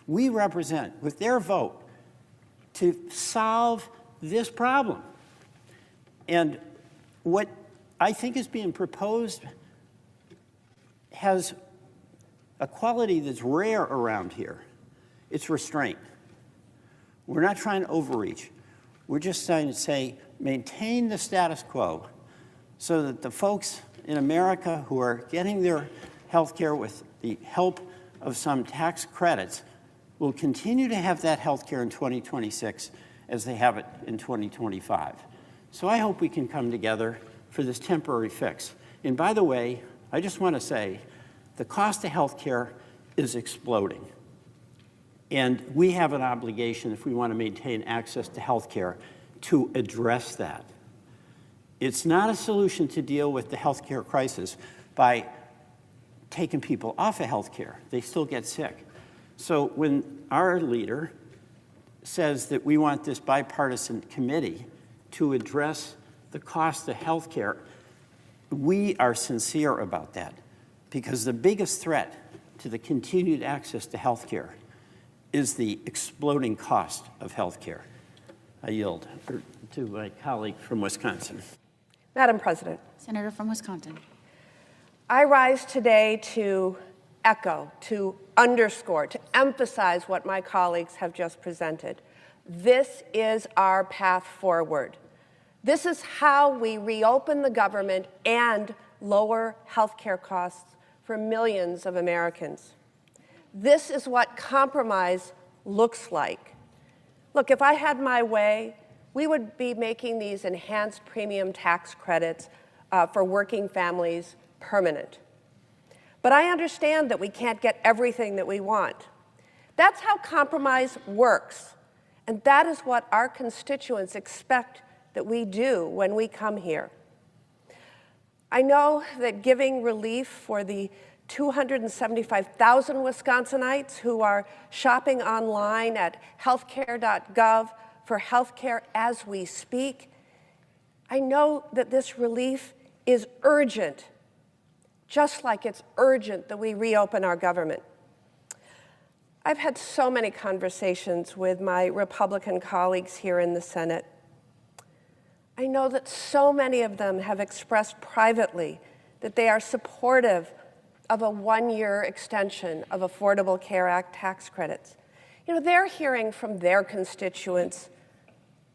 we represent with their vote to solve this problem. And what I think is being proposed has a quality that's rare around here. It's restraint. We're not trying to overreach. We're just trying to say, maintain the status quo so that the folks in America who are getting their health care with the help of some tax credits will continue to have that health care in 2026 as they have it in 2025. So I hope we can come together for this temporary fix. And by the way, I just want to say, the cost of health care is exploding. And we have an obligation, if we want to maintain access to health care, to address that. It's not a solution to deal with the health care crisis by taking people off of health care. They still get sick. So when our leader says that we want this bipartisan committee to address the cost of health care, we are sincere about that, because the biggest threat to the continued access to health care is the exploding cost of health care. I yield to my colleague from Wisconsin. Madam President. Senator from Wisconsin. I rise today to echo, to underscore, to emphasize what my colleagues have just presented. This is our path forward. This is how we reopen the government and lower health care costs for millions of Americans. This is what compromise looks like. Look, if I had my way, we would be making these enhanced premium tax credits for working families permanent. But I understand that we can't get everything that we want. That's how compromise works. And that is what our constituents expect that we do when we come here. I know that giving relief for the 275,000 Wisconsinites who are shopping online at healthcare.gov for healthcare as we speak, I know that this relief is urgent, just like it's urgent that we reopen our government. I've had so many conversations with my Republican colleagues here in the Senate. I know that so many of them have expressed privately that they are supportive of a one-year extension of Affordable Care Act tax credits. You know, they're hearing from their constituents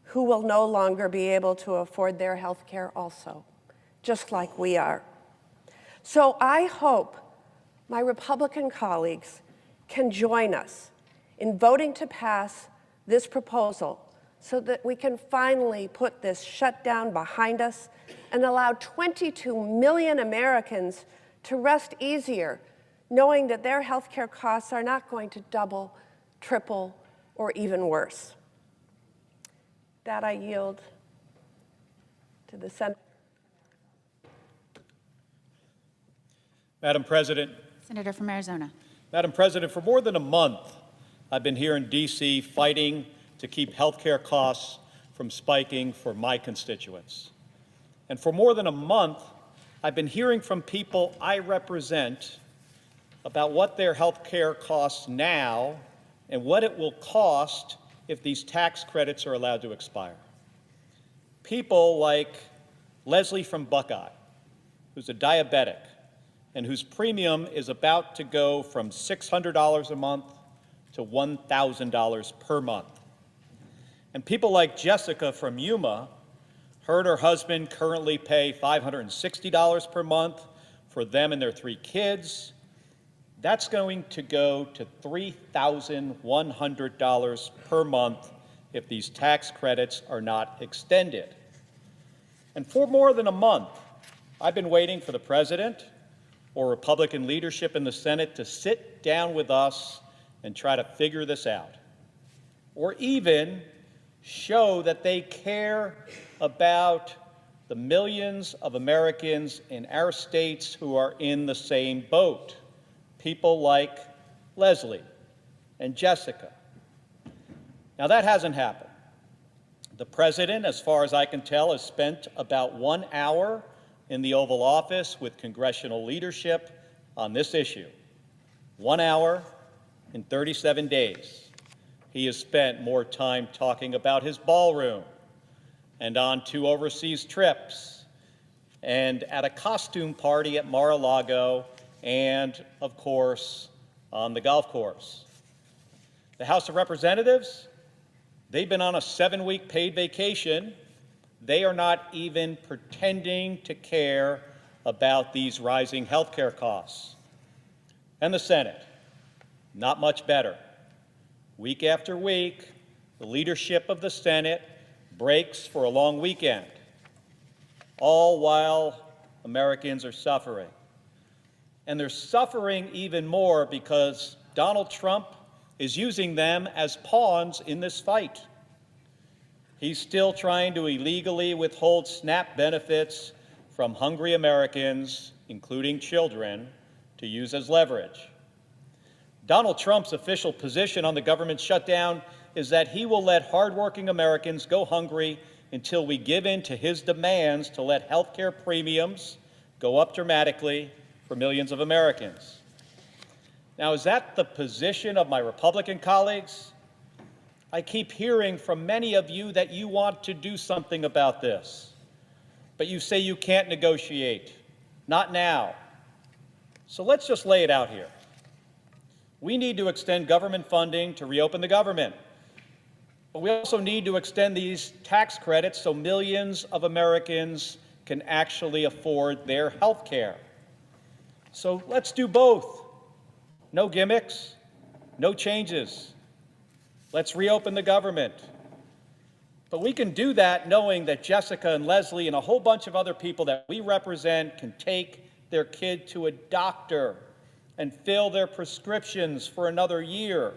who will no longer be able to afford their health care also, just like we are. So I hope my Republican colleagues can join us in voting to pass this proposal so that we can finally put this shutdown behind us and allow 22 million Americans to rest easier, knowing that their health care costs are not going to double, triple, or even worse. That I yield to the Senate. Madam President. Senator from Arizona. Madam President, for more than a month, I've been here in D.C. fighting to keep health care costs from spiking for my constituents. And for more than a month, I've been hearing from people I represent about what their health care costs now and what it will cost if these tax credits are allowed to expire. People like Leslie from Buckeye, who's a diabetic and whose premium is about to go from $600 a month to $1,000 per month. And people like Jessica from Yuma, her and her husband currently pay $560 per month for them and their 3 kids. That's going to go to $3,100 per month if these tax credits are not extended. And for more than a month, I've been waiting for the President or Republican leadership in the Senate to sit down with us and try to figure this out, or even show that they care about the millions of Americans in our states who are in the same boat, people like Leslie and Jessica. Now, that hasn't happened. The president, as far as I can tell, has spent about 1 hour in the Oval Office with congressional leadership on this issue. 1 hour in 37 days. He has spent more time talking about his ballroom and on 2 overseas trips and at a costume party at Mar-a-Lago and, of course, on the golf course. The House of Representatives, they've been on a 7-week paid vacation. They are not even pretending to care about these rising health care costs. And the Senate, not much better. Week after week, the leadership of the Senate breaks for a long weekend, all while Americans are suffering. And they're suffering even more because Donald Trump is using them as pawns in this fight. He's still trying to illegally withhold SNAP benefits from hungry Americans, including children, to use as leverage. Donald Trump's official position on the government shutdown is that he will let hardworking Americans go hungry until we give in to his demands to let health care premiums go up dramatically for millions of Americans. Now, is that the position of my Republican colleagues? I keep hearing from many of you that you want to do something about this, but you say you can't negotiate. Not now. So let's just lay it out here. We need to extend government funding to reopen the government. But we also need to extend these tax credits so millions of Americans can actually afford their health care. So let's do both. No gimmicks, no changes. Let's reopen the government. But we can do that knowing that Jessica and Leslie and a whole bunch of other people that we represent can take their kid to a doctor and fill their prescriptions for another year.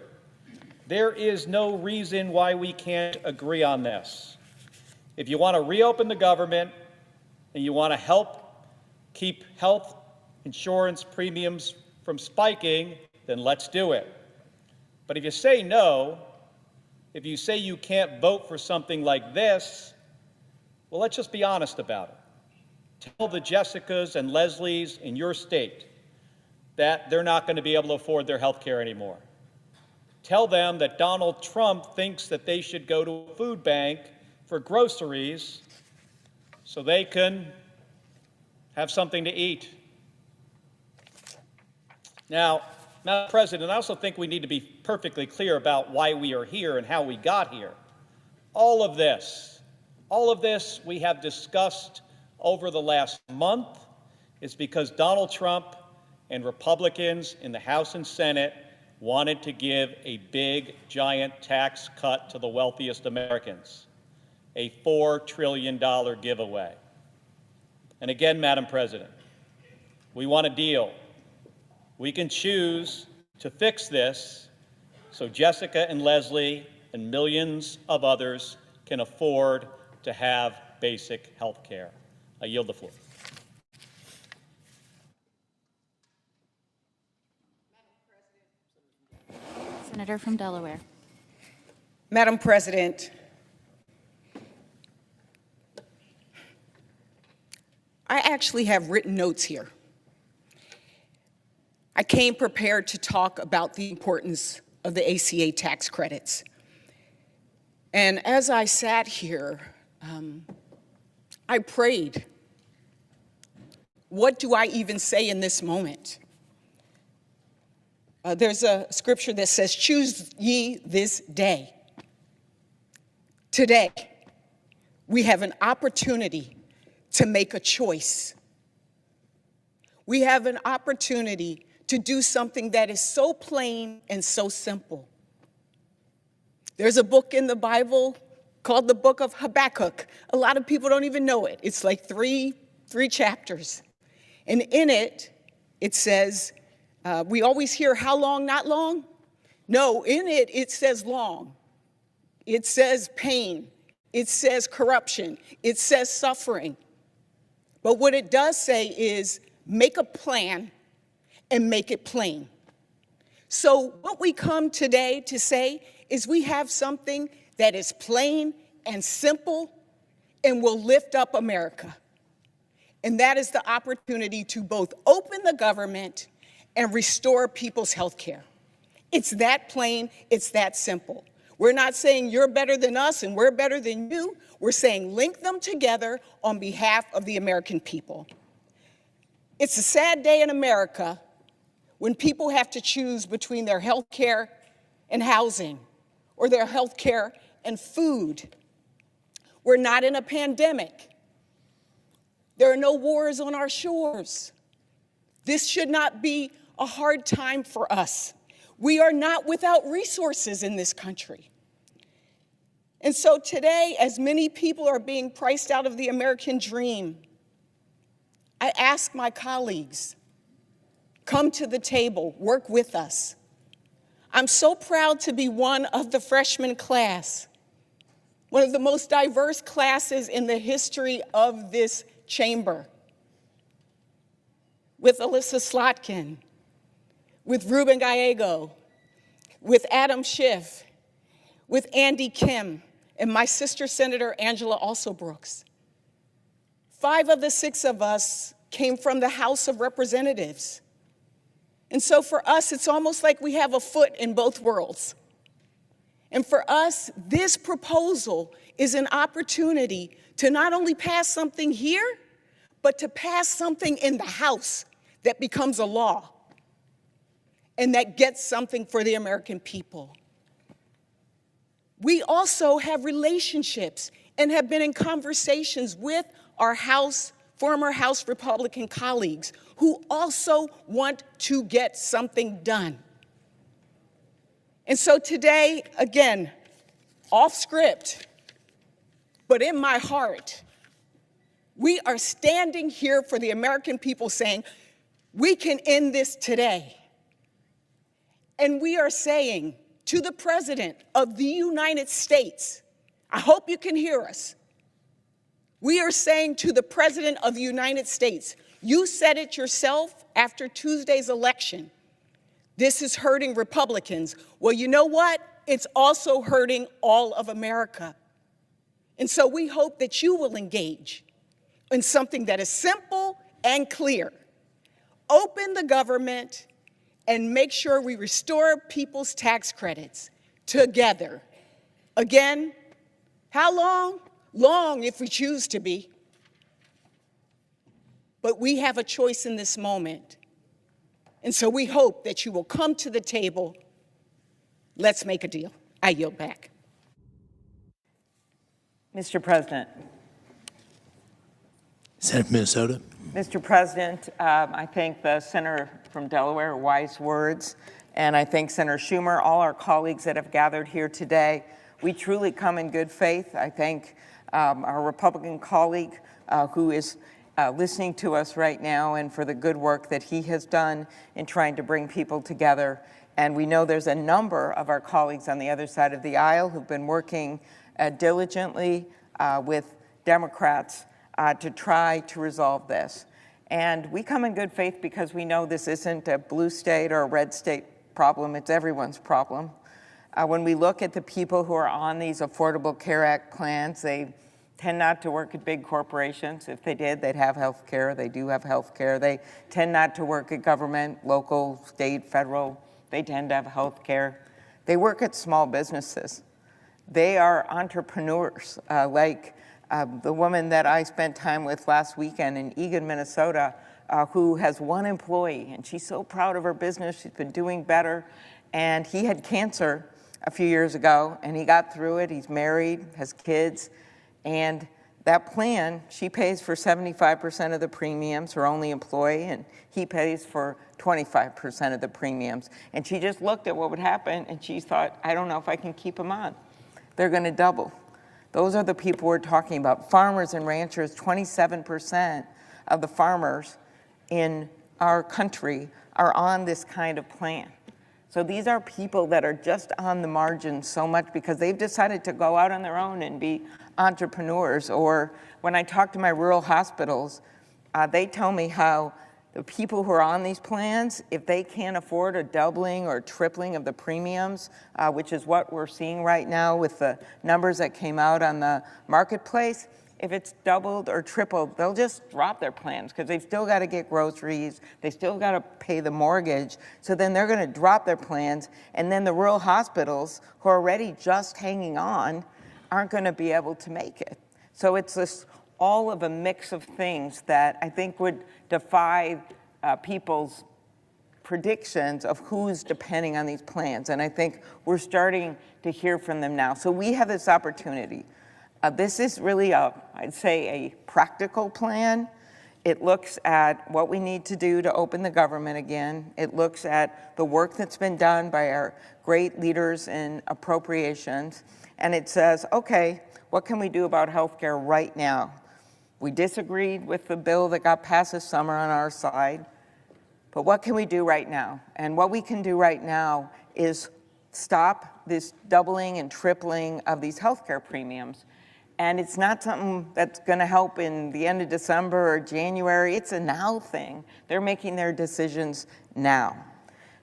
There is no reason why we can't agree on this. If you want to reopen the government and you want to help keep health insurance premiums from spiking, then let's do it. But if you say no, if you say you can't vote for something like this, well, let's just be honest about it. Tell the Jessicas and Leslies in your state that they're not going to be able to afford their health care anymore. Tell them that Donald Trump thinks that they should go to a food bank for groceries so they can have something to eat. Now, Madam President, I also think we need to be perfectly clear about why we are here and how we got here. All of this we have discussed over the last month is because Donald Trump and Republicans in the House and Senate wanted to give a big, giant tax cut to the wealthiest Americans, a $4 trillion giveaway. And again, Madam President, we want a deal. We can choose to fix this so Jessica and Leslie and millions of others can afford to have basic health care. I yield the floor. Senator from Delaware. Madam President, I actually have written notes here. I came prepared to talk about the importance of the ACA tax credits. And as I sat here, I prayed, what do I even say in this moment? There's a scripture that says, choose ye this day. Today, we have an opportunity to make a choice. We have an opportunity to do something that is so plain and so simple. There's a book in the Bible called the book of Habakkuk. A lot of people don't even know it. It's like three chapters. And in it, it says, we always hear how long, not long. No, in it, it says long. It says pain. It says corruption. It says suffering. But what it does say is make a plan and make it plain. So what we come today to say is we have something that is plain and simple and will lift up America. And that is the opportunity to both open the government and restore people's health care. It's that plain, it's that simple. We're not saying you're better than us and we're better than you. We're saying link them together on behalf of the American people. It's a sad day in America when people have to choose between their health care and housing, or their health care and food. We're not in a pandemic. There are no wars on our shores. This should not be a hard time for us. We are not without resources in this country. And so today, as many people are being priced out of the American dream, I ask my colleagues, come to the table, work with us. I'm so proud to be one of the freshman class, one of the most diverse classes in the history of this chamber, with Alyssa Slotkin, with Ruben Gallego, with Adam Schiff, with Andy Kim, and my sister Senator Angela Also Brooks. 5 of the 6 of us came from the House of Representatives. And so for us, it's almost like we have a foot in both worlds. And for us, this proposal is an opportunity to not only pass something here, but to pass something in the House that becomes a law and that gets something for the American people. We also have relationships and have been in conversations with our former House Republican colleagues who also want to get something done. And so today, again, off script, but in my heart, we are standing here for the American people saying, we can end this today. And we are saying to the President of the United States, I hope you can hear us. We are saying to the President of the United States, you said it yourself after Tuesday's election. This is hurting Republicans. Well, you know what? It's also hurting all of America. And so we hope that you will engage in something that is simple and clear. Open the government and make sure we restore people's tax credits together. Again, how long? Long if we choose to be. But we have a choice in this moment. And so we hope that you will come to the table. Let's make a deal. I yield back. Mr. President. Senator Minnesota. Mr. President, I thank the senator from Delaware, wise words, and I thank Senator Schumer, all our colleagues that have gathered here today. We truly come in good faith. I thank our Republican colleague who is listening to us right now and for the good work that he has done in trying to bring people together. And we know there's a number of our colleagues on the other side of the aisle who've been working diligently with Democrats to try to resolve this. And we come in good faith because we know this isn't a blue state or a red state problem, it's everyone's problem. When we look at the people who are on these Affordable Care Act plans, they tend not to work at big corporations. If they did, they'd have health care. They do have health care. They tend not to work at government, local, state, federal. They tend to have health care. They work at small businesses. They are entrepreneurs, like the woman that I spent time with last weekend in Eagan, Minnesota, who has 1 employee, and she's so proud of her business. She's been doing better. And he had cancer a few years ago, and he got through it. He's married, has kids, and that plan, she pays for 75% of the premiums, her only employee, and he pays for 25% of the premiums. And she just looked at what would happen, and she thought, I don't know if I can keep them on. They're going to double. Those are the people we're talking about. Farmers and ranchers, 27% of the farmers in our country are on this kind of plan. So these are people that are just on the margin so much because they've decided to go out on their own and be entrepreneurs. Or when I talk to my rural hospitals, they tell me how the people who are on these plans, if they can't afford a doubling or tripling of the premiums, which is what we're seeing right now with the numbers that came out on the marketplace, if it's doubled or tripled, they'll just drop their plans because they've still got to get groceries, they still got to pay the mortgage, so then they're going to drop their plans, and then the rural hospitals, who are already just hanging on, aren't going to be able to make it. So it's this all of a mix of things that I think would defy people's predictions of who's depending on these plans. And I think we're starting to hear from them now. So we have this opportunity. This is really I'd say a practical plan. It looks at what we need to do to open the government again. It looks at the work that's been done by our great leaders in appropriations. And it says, okay, what can we do about healthcare right now? We disagreed with the bill that got passed this summer on our side, but what can we do right now? And what we can do right now is stop this doubling and tripling of these healthcare premiums. And it's not something that's going to help in the end of December or January. It's a now thing. They're making their decisions now.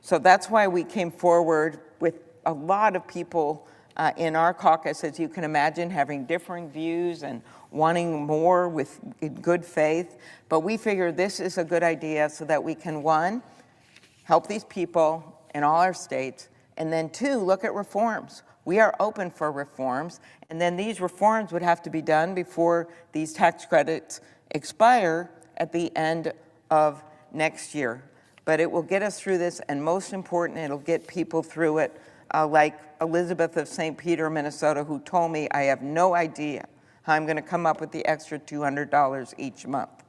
So that's why we came forward with a lot of people in our caucus, as you can imagine, having differing views and wanting more with good faith. But we figured this is a good idea so that we can, one, help these people in all our states, and then two, look at reforms. We are open for reforms, and then these reforms would have to be done before these tax credits expire at the end of next year. But it will get us through this, and most important, it'll get people through it, like Elizabeth of St. Peter, Minnesota, who told me, I have no idea how I'm going to come up with the extra $200 each month.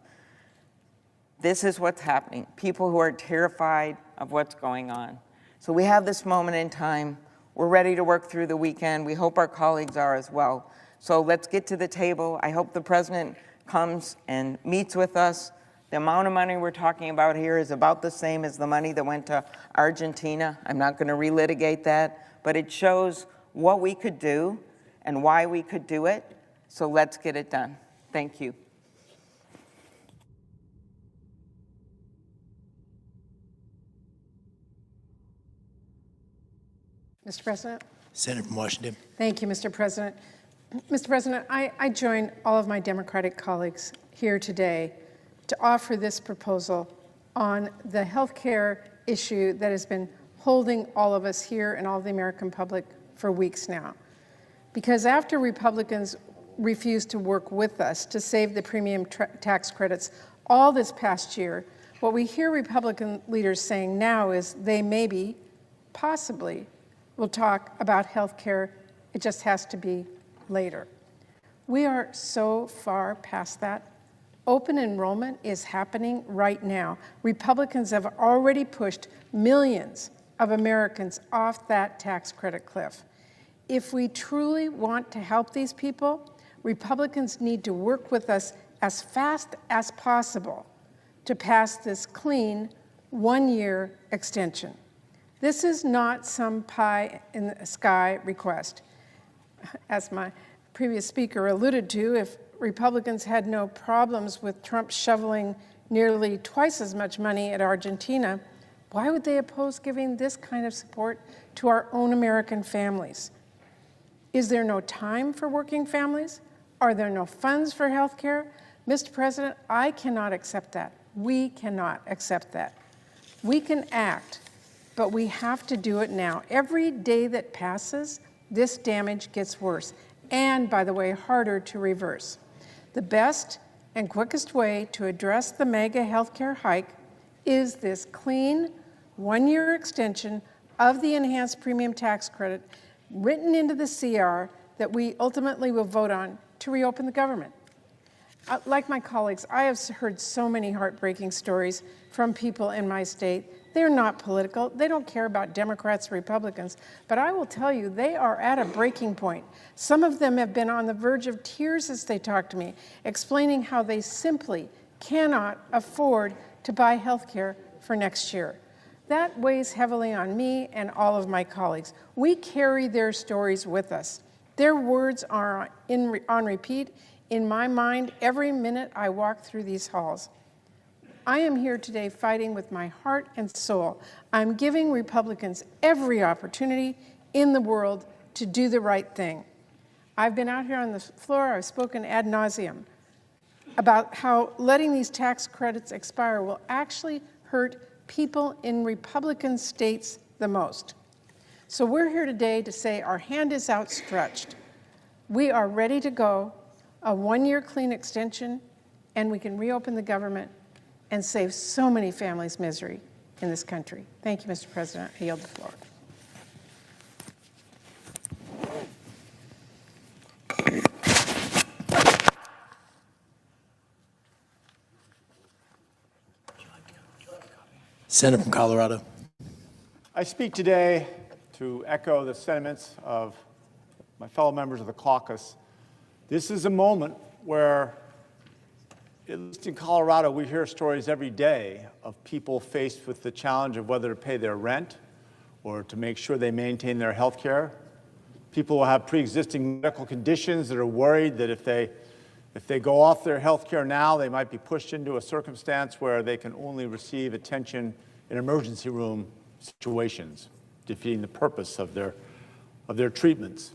This is what's happening. People who are terrified of what's going on. So we have this moment in time. We're ready to work through the weekend. We hope our colleagues are as well. So let's get to the table. I hope the president comes and meets with us. The amount of money we're talking about here is about the same as the money that went to Argentina. I'm not going to relitigate that, but it shows what we could do and why we could do it. So let's get it done. Thank you. Mr. President. Senator from Washington. Thank you, Mr. President. Mr. President, I join all of my Democratic colleagues here today to offer this proposal on the health care issue that has been holding all of us here and all the American public for weeks now. Because after Republicans refused to work with us to save the premium tax credits all this past year, what we hear Republican leaders saying now is they maybe, possibly, will talk about health care. It just has to be later. We are so far past that. Open enrollment is happening right now. Republicans have already pushed millions of Americans off that tax credit cliff. If we truly want to help these people, Republicans need to work with us as fast as possible to pass this clean one-year extension. This is not some pie in the sky request. As my previous speaker alluded to, if Republicans had no problems with Trump shoveling nearly twice as much money at Argentina, why would they oppose giving this kind of support to our own American families? Is there no time for working families? Are there no funds for health care? Mr. President, I cannot accept that. We cannot accept that. We can act, but we have to do it now. Every day that passes, this damage gets worse, and, by the way, harder to reverse. The best and quickest way to address the mega healthcare hike is this clean one-year extension of the enhanced premium tax credit written into the CR that we ultimately will vote on to reopen the government. Like my colleagues, I have heard so many heartbreaking stories from people in my state. They're not political. They don't care about Democrats or Republicans. But I will tell you, they are at a breaking point. Some of them have been on the verge of tears as they talk to me, explaining how they simply cannot afford to buy health care for next year. That weighs heavily on me and all of my colleagues. We carry their stories with us. Their words are on repeat in my mind every minute I walk through these halls. I am here today fighting with my heart and soul. I'm giving Republicans every opportunity in the world to do the right thing. I've been out here on the floor, I've spoken ad nauseum about how letting these tax credits expire will actually hurt people in Republican states the most. So we're here today to say our hand is outstretched. We are ready to go, a one-year clean extension, and we can reopen the government and save so many families misery in this country. Thank you, Mr. President. I yield the floor. Senator from Colorado. I speak today to echo the sentiments of my fellow members of the caucus. This is a moment where, at least in Colorado, we hear stories every day of people faced with the challenge of whether to pay their rent or to make sure they maintain their health care. People will have pre-existing medical conditions that are worried that if they go off their health care now, they might be pushed into a circumstance where they can only receive attention in emergency room situations, defeating the purpose of their treatments.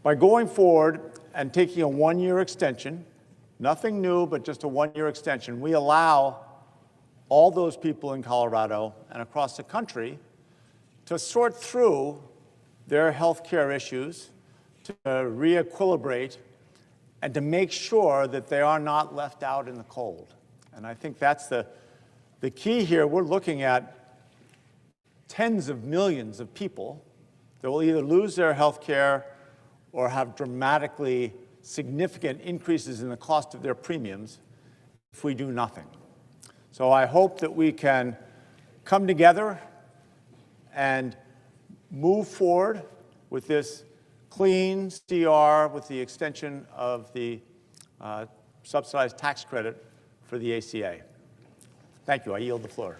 By going forward and taking a one-year extension, nothing new, but just a one-year extension, we allow all those people in Colorado and across the country to sort through their health care issues, to re-equilibrate, and to make sure that they are not left out in the cold. And I think that's the key here. We're looking at tens of millions of people that will either lose their health care or have dramatically significant increases in the cost of their premiums if we do nothing. So I hope that we can come together and move forward with this clean CR with the extension of the subsidized tax credit for the ACA. Thank you. I yield the floor.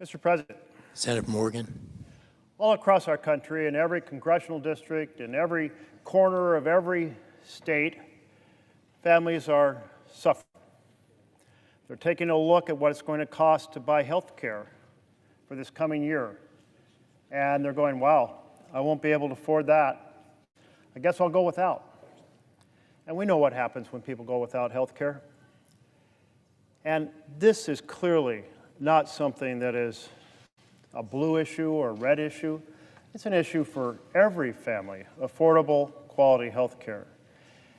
Mr. President. Senator Morgan. All across our country, in every congressional district, in every corner of every state, families are suffering. They're taking a look at what it's going to cost to buy health care for this coming year. And they're going, wow, I won't be able to afford that. I guess I'll go without. And we know what happens when people go without health care. And this is clearly not something that is a blue issue or a red issue. It's an issue for every family, affordable, quality health care.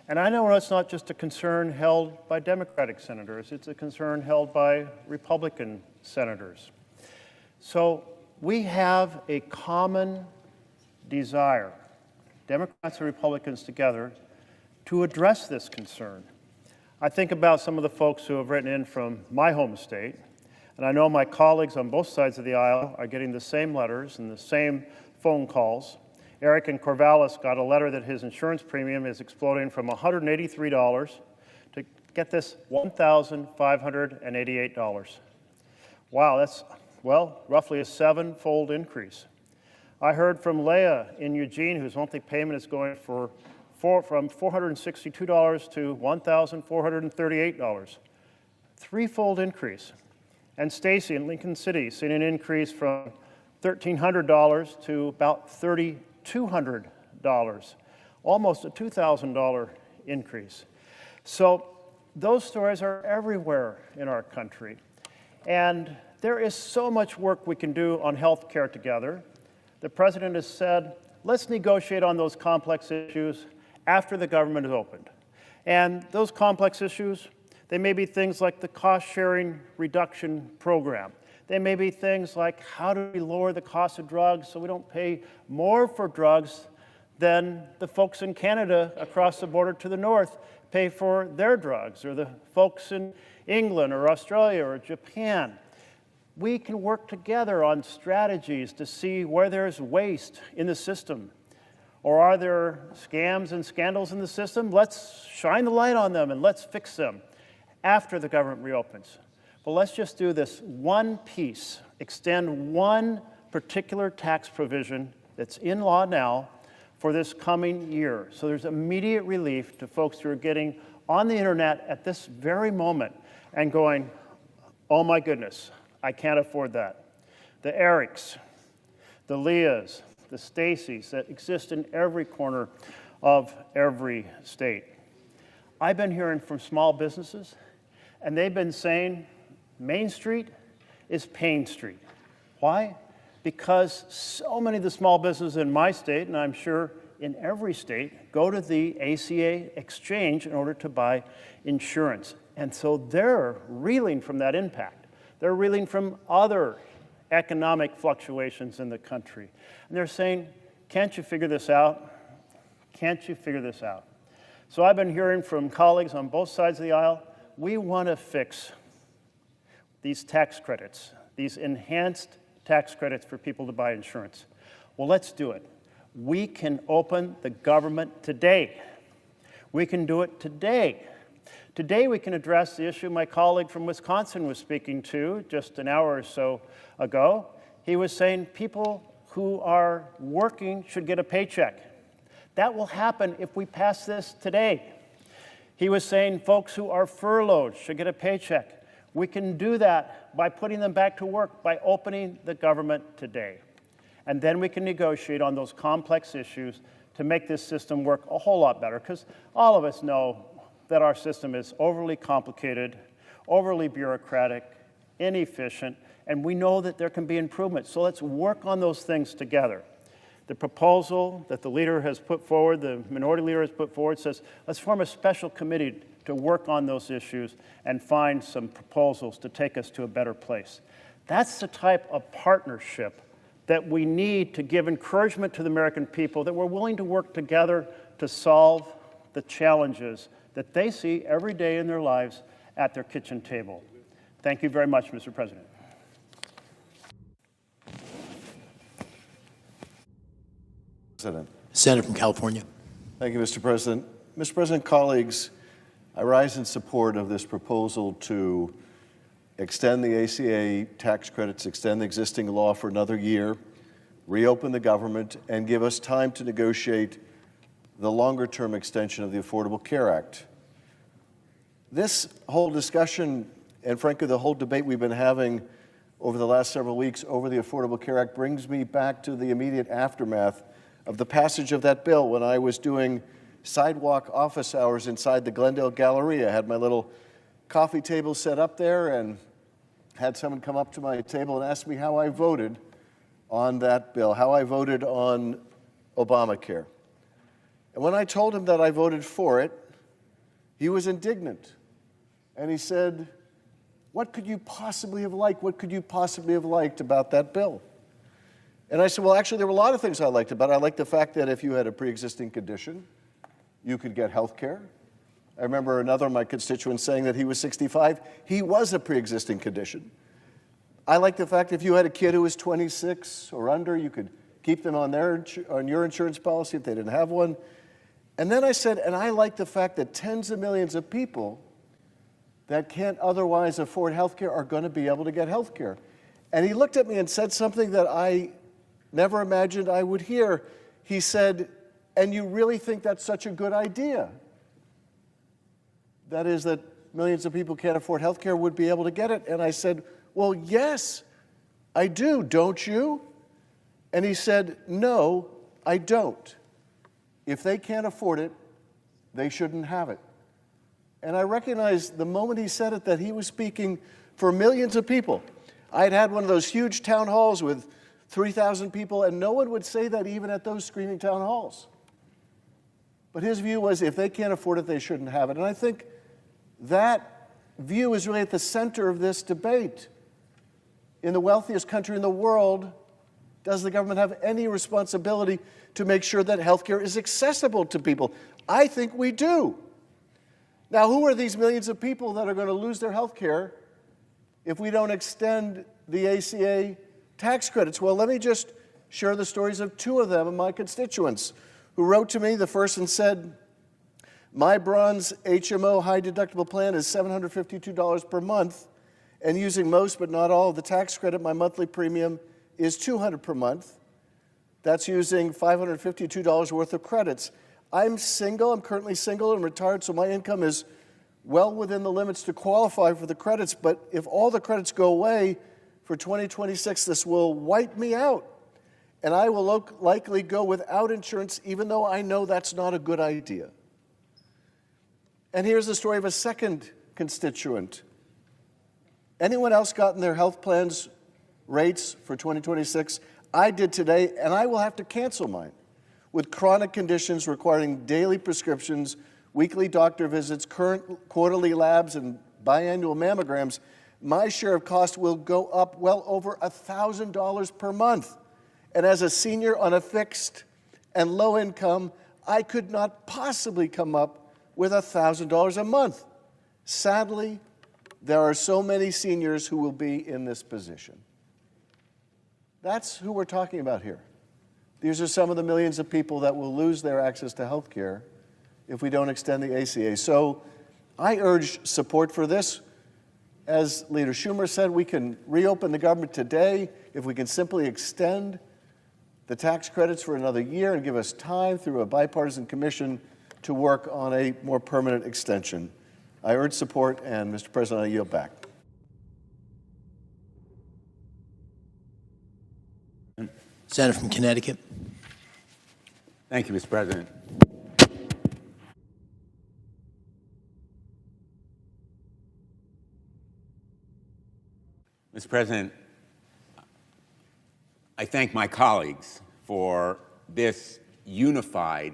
And I know it's not just a concern held by Democratic senators, it's a concern held by Republican senators. So we have a common desire, Democrats and Republicans together, to address this concern. I think about some of the folks who have written in from my home state, and I know my colleagues on both sides of the aisle are getting the same letters and the same phone calls. Eric in Corvallis got a letter that his insurance premium is exploding from $183 to, get this, $1,588. Wow, that's, well, roughly a seven-fold increase. I heard from Leah in Eugene, whose monthly payment is going from $462 to $1,438. Threefold increase. And Stacy in Lincoln City seen an increase from $1,300 to about $3,200, almost a $2,000 increase. So those stories are everywhere in our country. And there is so much work we can do on health care together. The President has said, let's negotiate on those complex issues after the government is opened. And those complex issues, they may be things like the cost-sharing reduction program. They may be things like, how do we lower the cost of drugs so we don't pay more for drugs than the folks in Canada across the border to the north pay for their drugs, or the folks in England or Australia or Japan. We can work together on strategies to see where there's waste in the system. Or are there scams and scandals in the system? Let's shine the light on them and let's fix them after the government reopens. But let's just do this one piece, extend one particular tax provision that's in law now for this coming year. So there's immediate relief to folks who are getting on the internet at this very moment and going, oh my goodness, I can't afford that. The Erics, the Leahs, the Stacys that exist in every corner of every state. I've been hearing from small businesses, and they've been saying Main Street is Pain Street. Why? Because so many of the small businesses in my state, and I'm sure in every state, go to the ACA exchange in order to buy insurance. And so they're reeling from that impact. They're reeling from other economic fluctuations in the country. And they're saying, can't you figure this out? Can't you figure this out? So I've been hearing from colleagues on both sides of the aisle, we want to fix these tax credits, these enhanced tax credits for people to buy insurance. Well, let's do it. We can open the government today. We can do it today. Today we can address the issue my colleague from Wisconsin was speaking to just an hour or so ago. He was saying people who are working should get a paycheck. That will happen if we pass this today. He was saying folks who are furloughed should get a paycheck. We can do that by putting them back to work, by opening the government today. And then we can negotiate on those complex issues to make this system work a whole lot better, because all of us know that our system is overly complicated, overly bureaucratic, inefficient, and we know that there can be improvements. So let's work on those things together. The proposal that the leader has put forward, the minority leader has put forward, says let's form a special committee to work on those issues and find some proposals to take us to a better place. That's the type of partnership that we need to give encouragement to the American people, that we're willing to work together to solve the challenges that they see every day in their lives at their kitchen table. Thank you very much, Mr. President. Senator from California. Thank you, Mr. President. Mr. President, colleagues, I rise in support of this proposal to extend the ACA tax credits, extend the existing law for another year, reopen the government, and give us time to negotiate the longer-term extension of the Affordable Care Act. This whole discussion, and frankly the whole debate we've been having over the last several weeks over the Affordable Care Act, brings me back to the immediate aftermath of the passage of that bill when I was doing sidewalk office hours inside the Glendale Galleria. I had my little coffee table set up there and had someone come up to my table and ask me how I voted on that bill, how I voted on Obamacare. And when I told him that I voted for it, he was indignant. And he said, what could you possibly have liked? What could you possibly have liked about that bill? And I said, well, actually, there were a lot of things I liked about it. I liked the fact that if you had a pre-existing condition, you could get health care. I remember another of my constituents saying that he was 65. He was a pre-existing condition. I liked the fact that if you had a kid who was 26 or under, you could keep them on your insurance policy if they didn't have one. And then I said, and I like the fact that tens of millions of people that can't otherwise afford health care are going to be able to get health care. And he looked at me and said something that I never imagined I would hear. He said, and you really think that's such a good idea? That is, that millions of people can't afford health care would be able to get it. And I said, well, yes, I do, don't you? And he said, no, I don't. If they can't afford it, they shouldn't have it. And I recognized the moment he said it that he was speaking for millions of people. I'd had one of those huge town halls with 3,000 people, and no one would say that even at those screaming town halls. But his view was if they can't afford it, they shouldn't have it. And I think that view is really at the center of this debate. In the wealthiest country in the world, does the government have any responsibility to make sure that health care is accessible to people? I think we do. Now, who are these millions of people that are going to lose their health care if we don't extend the ACA tax credits? Well, let me just share the stories of two of them, my constituents, who wrote to me. The first one said, my bronze HMO high deductible plan is $752 per month, and using most but not all of the tax credit, my monthly premium is $200 per month. That's using $552 worth of credits. I'm single, I'm currently single and retired, so my income is well within the limits to qualify for the credits, but if all the credits go away for 2026, this will wipe me out. And I will likely go without insurance, even though I know that's not a good idea. And here's the story of a second constituent. Anyone else gotten their health plans rates for 2026? I did today, and I will have to cancel mine. With chronic conditions requiring daily prescriptions, weekly doctor visits, current quarterly labs, and biannual mammograms, my share of cost will go up well over $1,000 per month. And as a senior on a fixed and low income, I could not possibly come up with $1,000 a month. Sadly, there are so many seniors who will be in this position. That's who we're talking about here. These are some of the millions of people that will lose their access to health care if we don't extend the ACA. So I urge support for this. As Leader Schumer said, we can reopen the government today if we can simply extend the tax credits for another year and give us time through a bipartisan commission to work on a more permanent extension. I urge support, and Mr. President, I yield back. Senator from Connecticut. Thank you, Mr. President. Mr. President, I thank my colleagues for this unified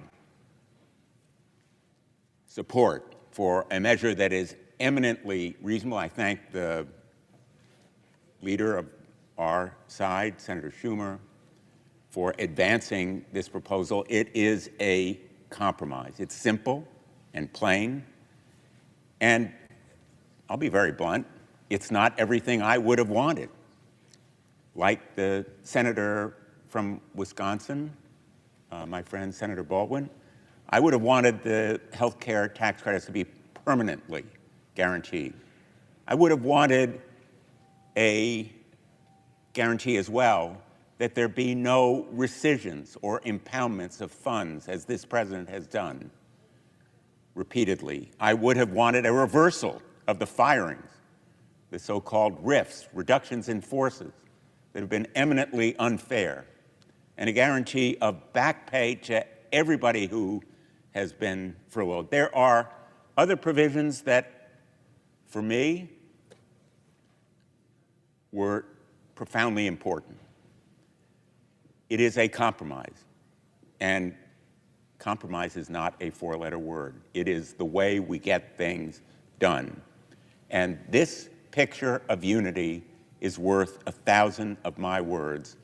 support for a measure that is eminently reasonable. I thank the leader of our side, Senator Schumer, for advancing this proposal. It is a compromise. It's simple and plain, and I'll be very blunt, it's not everything I would have wanted. Like the senator from Wisconsin, my friend Senator Baldwin, I would have wanted the health care tax credits to be permanently guaranteed. I would have wanted a guarantee as well that there be no rescissions or impoundments of funds, as this president has done repeatedly. I would have wanted a reversal of the firings, the so-called RIFs, reductions in forces, that have been eminently unfair, and a guarantee of back pay to everybody who has been furloughed. There are other provisions that, for me, were profoundly important. It is a compromise, and compromise is not a four-letter word. It is the way we get things done. And this picture of unity is worth 1,000 of my words,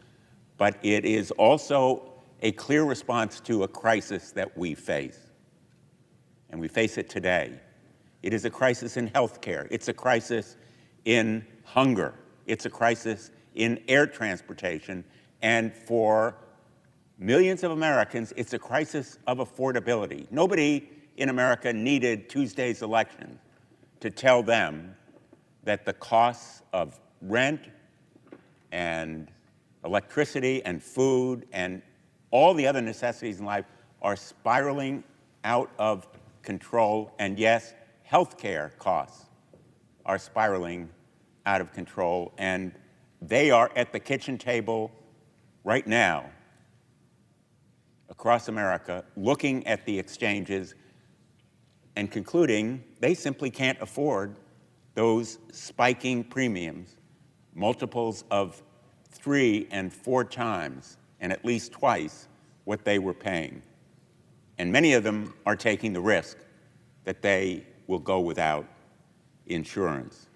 but it is also a clear response to a crisis that we face. And we face it today. It is a crisis in healthcare. It's a crisis in hunger. It's a crisis in air transportation. And for millions of Americans, it's a crisis of affordability. Nobody in America needed Tuesday's election to tell them that the costs of rent and electricity and food and all the other necessities in life are spiraling out of control. And yes, healthcare costs are spiraling out of control. And they are at the kitchen table right now across America, looking at the exchanges and concluding they simply can't afford those spiking premiums, multiples of 3 and 4 times, and at least twice what they were paying. And many of them are taking the risk that they will go without insurance.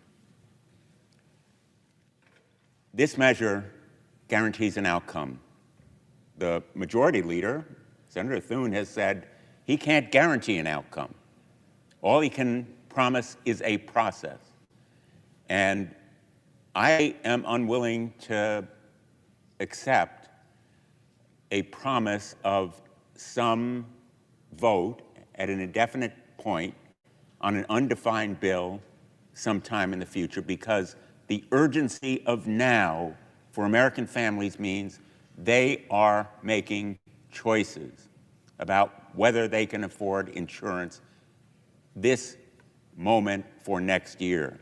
This measure guarantees an outcome. The majority leader, Senator Thune, has said he can't guarantee an outcome. All he can promise is a process. And I am unwilling to accept a promise of some vote at an indefinite point on an undefined bill sometime in the future, because the urgency of now for American families means they are making choices about whether they can afford insurance this moment for next year.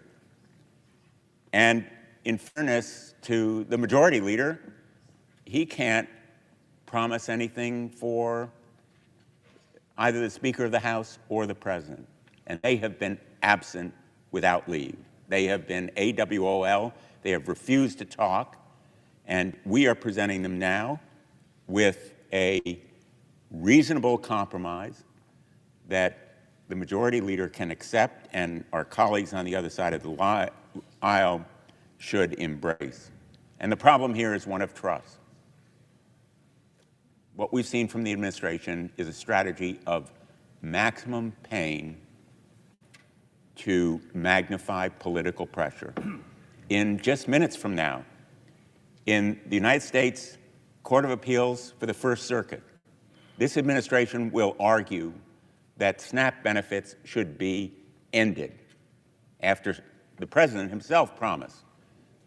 And in fairness to the majority leader, he can't promise anything for either the Speaker of the House or the President. And they have been absent without leave. They have been AWOL. They have refused to talk. And we are presenting them now with a reasonable compromise that the majority leader can accept and our colleagues on the other side of the aisle should embrace. And the problem here is one of trust. What we've seen from the administration is a strategy of maximum pain to magnify political pressure. In just minutes from now, in the United States Court of Appeals for the First Circuit, this administration will argue that SNAP benefits should be ended after the president himself promised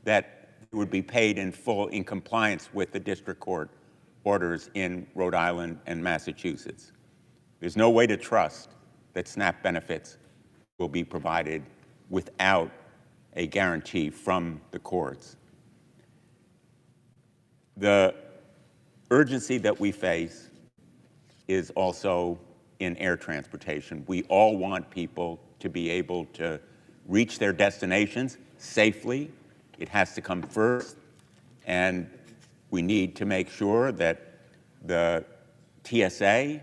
that it would be paid in full in compliance with the district court orders in Rhode Island and Massachusetts. There's no way to trust that SNAP benefits will be provided without a guarantee from the courts. The urgency that we face is also in air transportation. We all want people to be able to reach their destinations safely. It has to come first, and we need to make sure that the TSA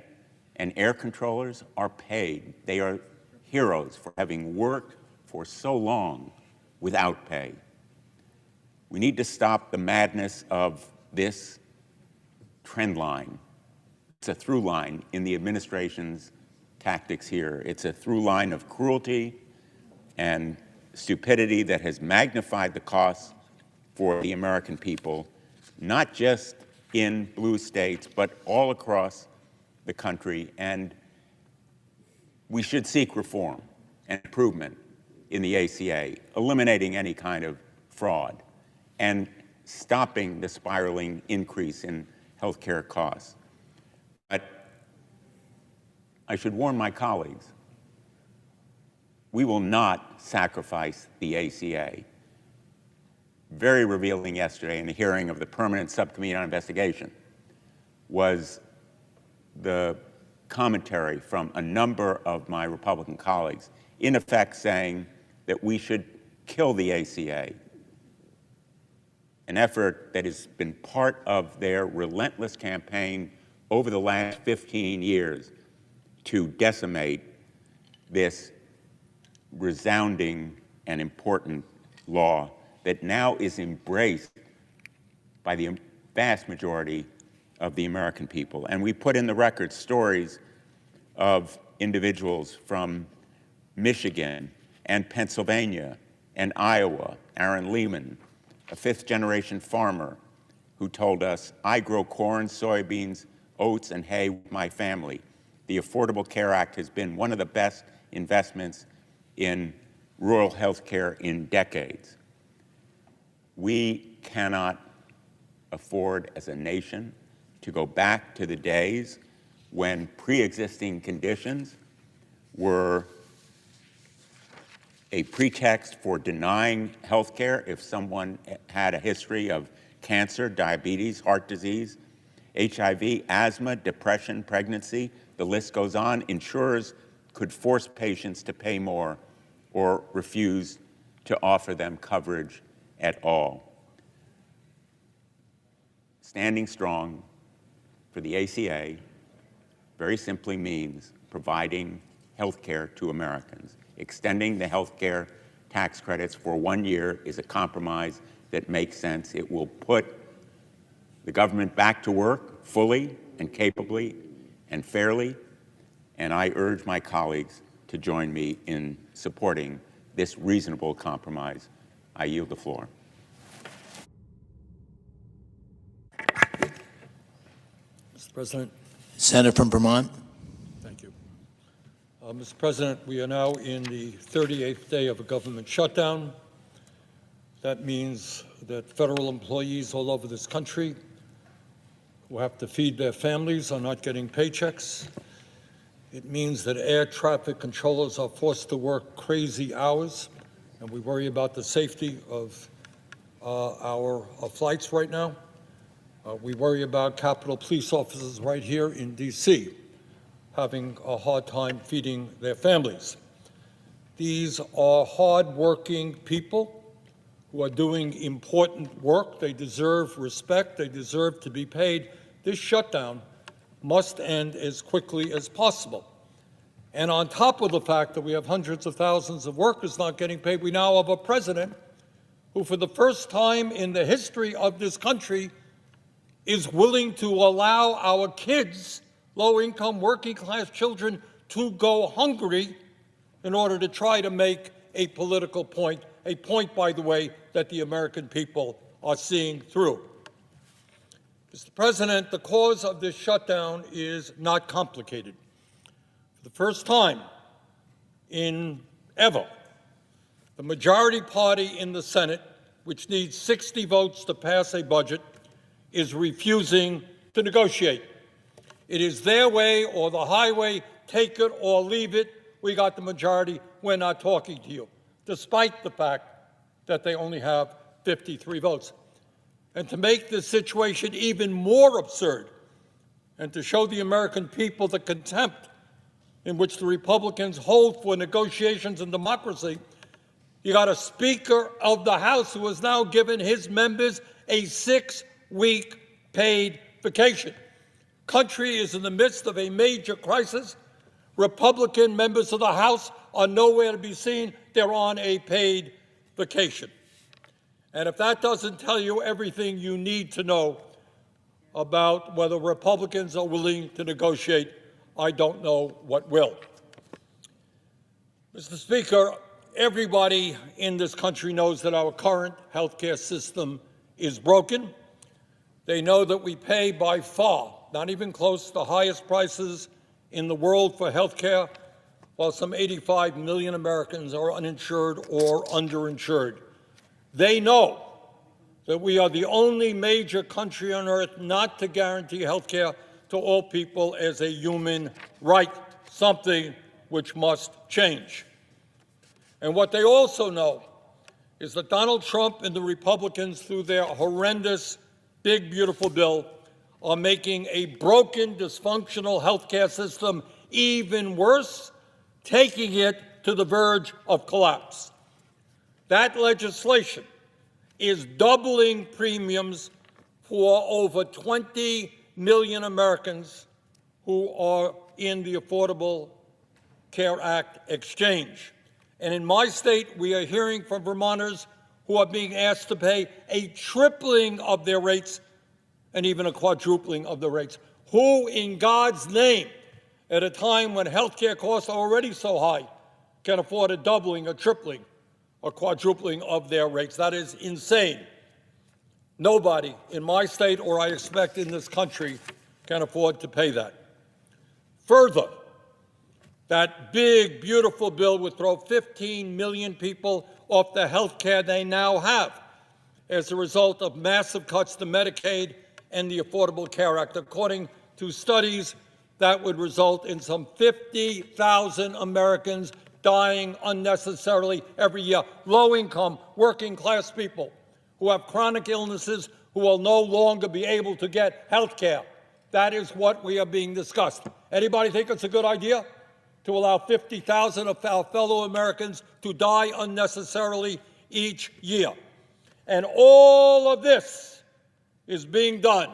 and air controllers are paid. They are heroes for having worked for so long without pay. We need to stop the madness of this trend line. It's a through line in the administration's tactics here. It's a through line of cruelty and stupidity that has magnified the costs for the American people, not just in blue states, but all across the country. And we should seek reform and improvement in the ACA, eliminating any kind of fraud and stopping the spiraling increase in health care costs. But I should warn my colleagues, we will not sacrifice the ACA. Very revealing yesterday in the hearing of the Permanent Subcommittee on Investigation was the commentary from a number of my Republican colleagues, in effect saying that we should kill the ACA, an effort that has been part of their relentless campaign over the last 15 years to decimate this resounding and important law that now is embraced by the vast majority of the American people. And we put in the record stories of individuals from Michigan and Pennsylvania and Iowa, Aaron Lehman, a fifth-generation farmer who told us, "I grow corn, soybeans, oats, and hay with my family. The Affordable Care Act has been one of the best investments in rural health care in decades." We cannot afford as a nation to go back to the days when pre-existing conditions were a pretext for denying health care if someone had a history of cancer, diabetes, heart disease, HIV, asthma, depression, pregnancy, the list goes on. Insurers could force patients to pay more or refuse to offer them coverage at all. Standing strong for the ACA very simply means providing health care to Americans. Extending the health care tax credits for 1 year is a compromise that makes sense. It will put the government back to work fully and capably and fairly, and I urge my colleagues to join me in supporting this reasonable compromise. I yield the floor. Mr. President. Senator from Vermont. Thank you. Mr. President, we are now in the 38th day of a government shutdown. That means that federal employees all over this country who have to feed their families are not getting paychecks. It means that air traffic controllers are forced to work crazy hours, and we worry about the safety of our flights right now. We worry about Capitol Police officers right here in D.C. having a hard time feeding their families. These are hard-working people who are doing important work. They deserve respect. They deserve to be paid. This shutdown must end as quickly as possible. And on top of the fact that we have hundreds of thousands of workers not getting paid, we now have a president who, for the first time in the history of this country, is willing to allow our kids, low-income, working-class children, to go hungry in order to try to make a political point, a point, by the way, that the American people are seeing through. Mr. President, the cause of this shutdown is not complicated. For the first time in ever, the majority party in the Senate, which needs 60 votes to pass a budget, is refusing to negotiate. It is their way or the highway, take it or leave it. We got the majority, we're not talking to you, despite the fact that they only have 53 votes. And to make this situation even more absurd, and to show the American people the contempt in which the Republicans hold for negotiations and democracy, you got a Speaker of the House who has now given his members a 6-week paid vacation. Country is in the midst of a major crisis. Republican members of the House are nowhere to be seen. They're on a paid vacation. And if that doesn't tell you everything you need to know about whether Republicans are willing to negotiate, I don't know what will. Mr. Speaker, everybody in this country knows that our current health care system is broken. They know that we pay by far, not even close, the highest prices in the world for health care, while some 85 million Americans are uninsured or underinsured. They know that we are the only major country on earth not to guarantee health care to all people as a human right, something which must change. And what they also know is that Donald Trump and the Republicans, through their horrendous big, beautiful bill, are making a broken, dysfunctional health care system even worse, taking it to the verge of collapse. That legislation is doubling premiums for over 20 million Americans who are in the Affordable Care Act exchange. And in my state, we are hearing from Vermonters who are being asked to pay a tripling of their rates and even a quadrupling of the rates. Who, in God's name, at a time when health care costs are already so high, can afford a doubling, a tripling, or quadrupling of their rates? That is insane. Nobody in my state, or I expect in this country, can afford to pay that. Further, that big, beautiful bill would throw 15 million people off the health care they now have as a result of massive cuts to Medicaid and the Affordable Care Act. According to studies, that would result in some 50,000 Americans dying unnecessarily every year. Low-income, working-class people who have chronic illnesses who will no longer be able to get health care. That is what we are being discussed. Anybody think it's a good idea to allow 50,000 of our fellow Americans to die unnecessarily each year? And all of this is being done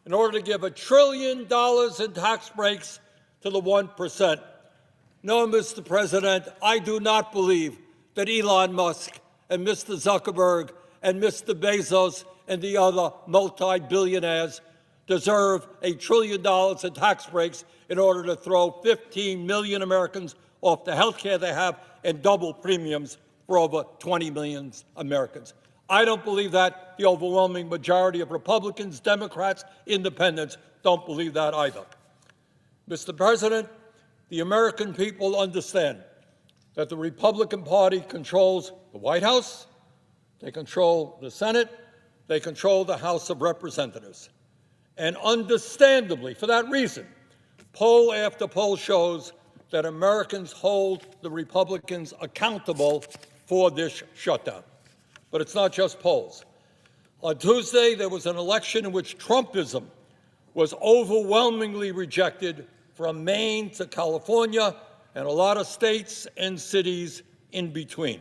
in order to give $1 trillion in tax breaks to the 1%. No, Mr. President, I do not believe that Elon Musk and Mr. Zuckerberg and Mr. Bezos and the other multi-billionaires deserve $1 trillion in tax breaks in order to throw 15 million Americans off the health care they have and double premiums for over 20 million Americans. I don't believe that. The overwhelming majority of Republicans, Democrats, Independents don't believe that either. Mr. President, the American people understand that the Republican Party controls the White House, They control the Senate. They control the House of Representatives. And understandably, for that reason, poll after poll shows that Americans hold the Republicans accountable for this shutdown. But it's not just polls. On Tuesday, there was an election in which Trumpism was overwhelmingly rejected from Maine to California and a lot of states and cities in between.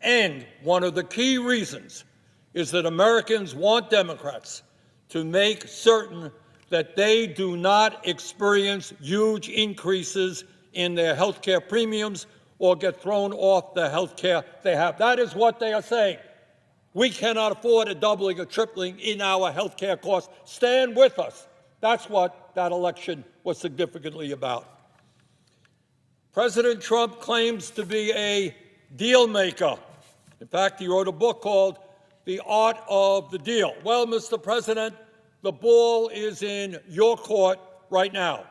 And one of the key reasons is that Americans want Democrats to make certain that they do not experience huge increases in their health care premiums or get thrown off the health care they have. That is what they are saying. We cannot afford a doubling or tripling in our health care costs. Stand with us. That's what that election was significantly about. President Trump claims to be a deal maker. In fact, he wrote a book called The Art of the Deal. Well, Mr. President, the ball is in your court right now.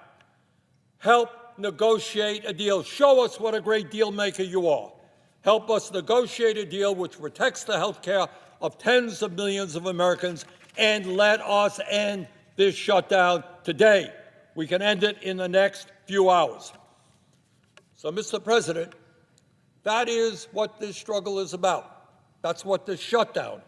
Help negotiate a deal. Show us what a great deal maker you are. Help us negotiate a deal which protects the health care of tens of millions of Americans, and let us end this shutdown today. We can end it in the next few hours. So, Mr. President, that is what this struggle is about. That's what this shutdown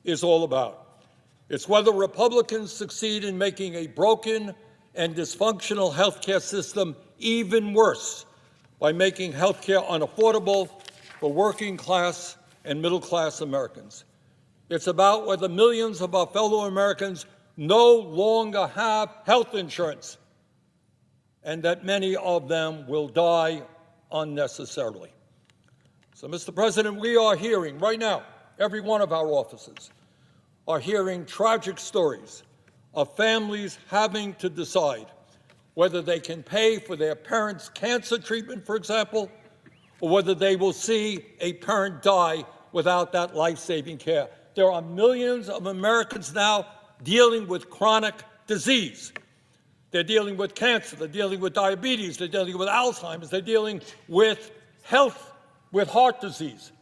is all about. It's whether Republicans succeed in making a broken and dysfunctional health care system even worse by making health care unaffordable for working class and middle class Americans. It's about whether millions of our fellow Americans no longer have health insurance and that many of them will die unnecessarily. So, Mr. President, we are hearing right now, every one of our offices are hearing tragic stories of families having to decide whether they can pay for their parents' cancer treatment, for example, or whether they will see a parent die without that life-saving care. There are millions of Americans now dealing with chronic disease. They're dealing with cancer, they're dealing with diabetes, they're dealing with Alzheimer's, they're dealing with health, with heart disease.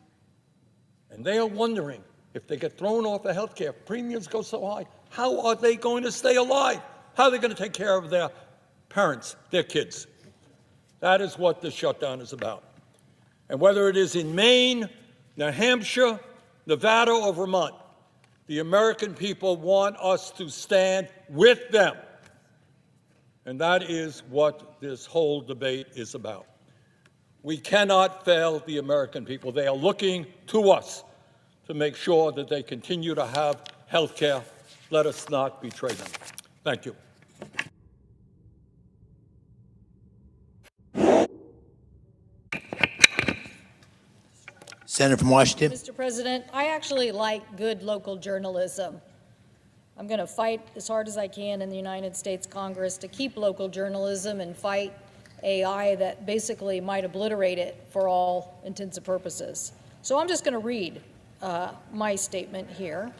And they are wondering if they get thrown off the health care, premiums go so high, how are they going to stay alive? How are they going to take care of their parents, their kids? That is what this shutdown is about. And whether it is in Maine, New Hampshire, Nevada, or Vermont, the American people want us to stand with them. And that is what this whole debate is about. We cannot fail the American people. They are looking to us to make sure that they continue to have health care. Let us not betray them. Thank you. Senator from Washington. Mr. President, I actually like good local journalism. I'm going to fight as hard as I can in the United States Congress to keep local journalism and fight AI that basically might obliterate it for all intents and purposes. So I'm just going to read my statement here.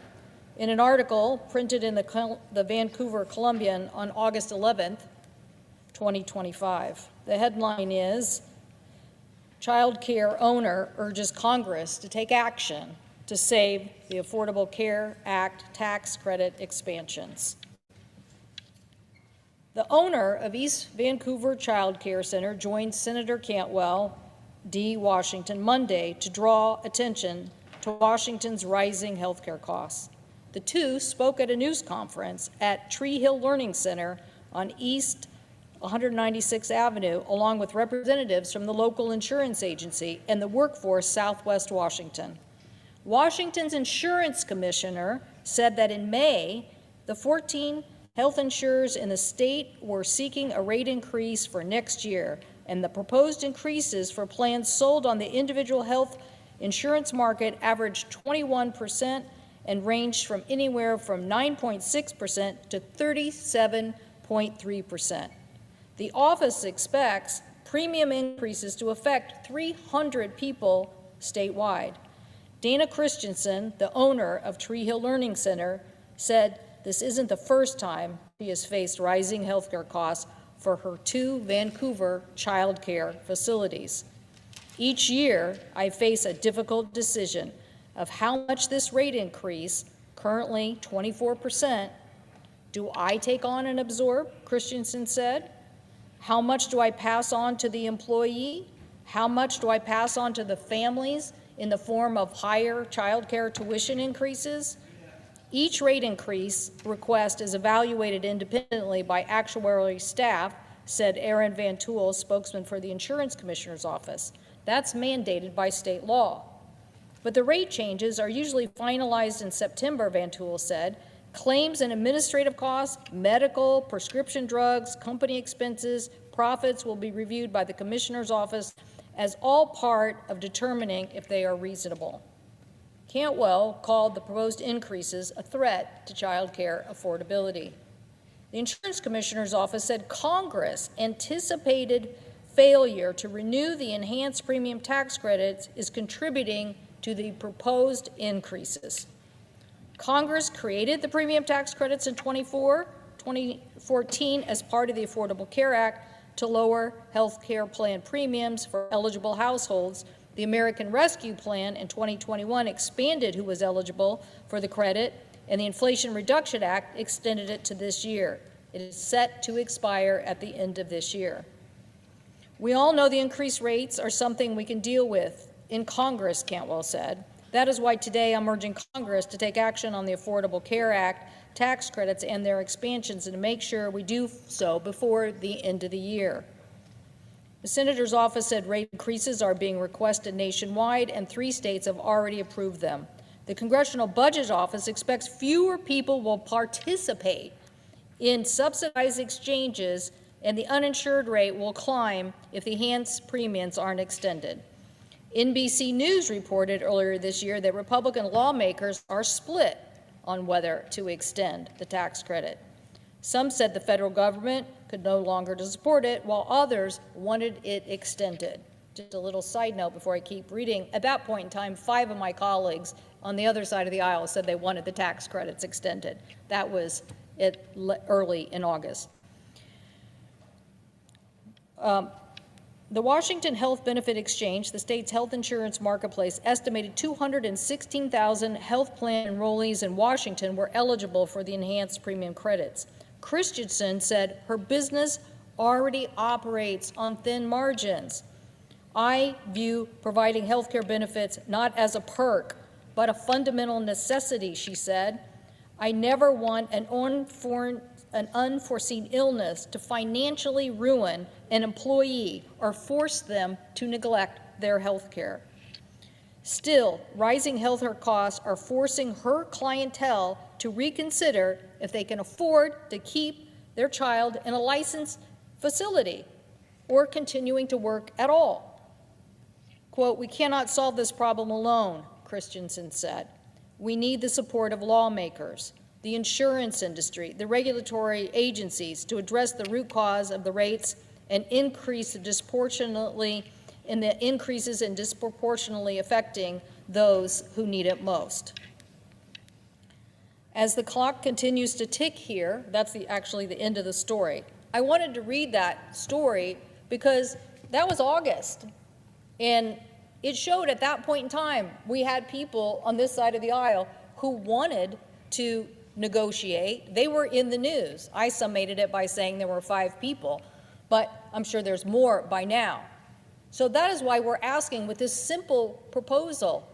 In an article printed in the Vancouver Columbian on August 11th, 2025, the headline is, Child care owner urges Congress to take action to save the Affordable Care Act tax credit expansions. The owner of East Vancouver Child Care Center joined Senator Cantwell D. Washington Monday to draw attention to Washington's rising health care costs. The two spoke at a news conference at Tree Hill Learning Center on East 196th Avenue, along with representatives from the local insurance agency and the workforce Southwest Washington. Washington's insurance commissioner said that in May, the 14 health insurers in the state were seeking a rate increase for next year, and the proposed increases for plans sold on the individual health insurance market averaged 21% and ranged from anywhere from 9.6% to 37.3%. The office expects premium increases to affect 300 people statewide. Dana Christensen, the owner of Tree Hill Learning Center, said this isn't the first time she has faced rising healthcare costs for her two Vancouver child care facilities. Each year, I face a difficult decision of how much this rate increase, currently 24%, do I take on and absorb, Christensen said. How much do I pass on to the employee? How much do I pass on to the families in the form of higher child care tuition increases? Each rate increase request is evaluated independently by actuarial staff, said Aaron Van Tool, spokesman for the Insurance Commissioner's Office. That's mandated by state law. But the rate changes are usually finalized in September, Van Tool said. Claims and administrative costs, medical, prescription drugs, company expenses, profits will be reviewed by the Commissioner's Office as all part of determining if they are reasonable. Cantwell called the proposed increases a threat to child care affordability. The Insurance Commissioner's Office said Congress anticipated failure to renew the enhanced premium tax credits is contributing to the proposed increases. Congress created the premium tax credits in 2014 as part of the Affordable Care Act to lower health care plan premiums for eligible households. The American Rescue Plan in 2021 expanded who was eligible for the credit, and the Inflation Reduction Act extended it to this year. It is set to expire at the end of this year. We all know the increased rates are something we can deal with in Congress, Cantwell said. That is why today I'm urging Congress to take action on the Affordable Care Act tax credits and their expansions, and to make sure we do so before the end of the year. The Senator's office said rate increases are being requested nationwide, and 3 states have already approved them. The Congressional Budget Office expects fewer people will participate in subsidized exchanges, and the uninsured rate will climb if the enhanced premiums aren't extended. NBC News reported earlier this year that Republican lawmakers are split on whether to extend the tax credit. Some said the federal government could no longer support it, while others wanted it extended. Just a little side note before I keep reading. At that point in time, 5 of my colleagues on the other side of the aisle said they wanted the tax credits extended. That was early in August. The Washington Health Benefit Exchange, the state's health insurance marketplace, estimated 216,000 health plan enrollees in Washington were eligible for the enhanced premium credits. Christensen said her business already operates on thin margins. I view providing health care benefits not as a perk, but a fundamental necessity, she said. I never want an unforeseen illness to financially ruin an employee or force them to neglect their health care. Still, rising health care costs are forcing her clientele to reconsider if they can afford to keep their child in a licensed facility or continuing to work at all. Quote, "We cannot solve this problem alone," Christensen said. "We need the support of lawmakers, the insurance industry, the regulatory agencies to address the root cause of the rates and increases disproportionately affecting those who need it most." As the clock continues to tick here, that's actually the end of the story. I wanted to read that story because that was August, and it showed at that point in time we had people on this side of the aisle who wanted to negotiate. They were in the news. I summated it by saying there were 5 people, but I'm sure there's more by now. So that is why we're asking with this simple proposal,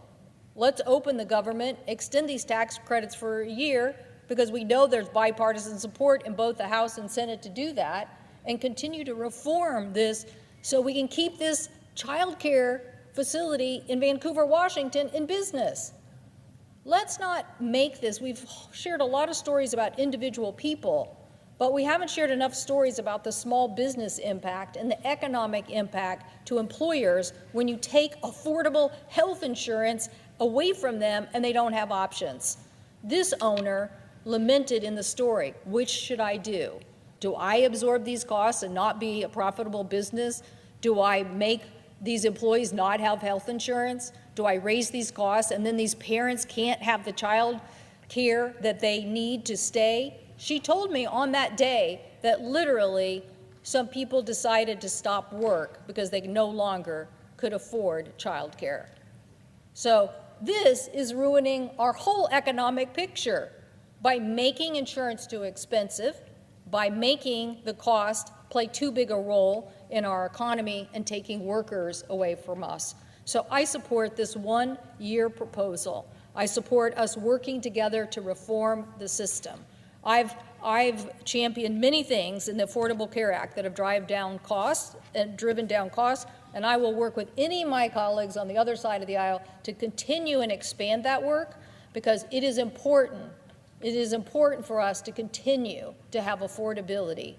let's open the government, extend these tax credits for a year, because we know there's bipartisan support in both the House and Senate to do that, and continue to reform this so we can keep this child care facility in Vancouver, Washington in business. Let's not make this, we've shared a lot of stories about individual people, but we haven't shared enough stories about the small business impact and the economic impact to employers when you take affordable health insurance away from them and they don't have options. This owner lamented in the story, which should I do? Do I absorb these costs and not be a profitable business? Do I make these employees not have health insurance? Do I raise these costs and then these parents can't have the child care that they need to stay? She told me on that day that literally some people decided to stop work because they no longer could afford child care. So this is ruining our whole economic picture by making insurance too expensive, by making the cost play too big a role in our economy and taking workers away from us. So I support this one-year proposal. I support us working together to reform the system. I've championed many things in the Affordable Care Act that have driven down costs, and I will work with any of my colleagues on the other side of the aisle to continue and expand that work, because it is important. It is important for us to continue to have affordability,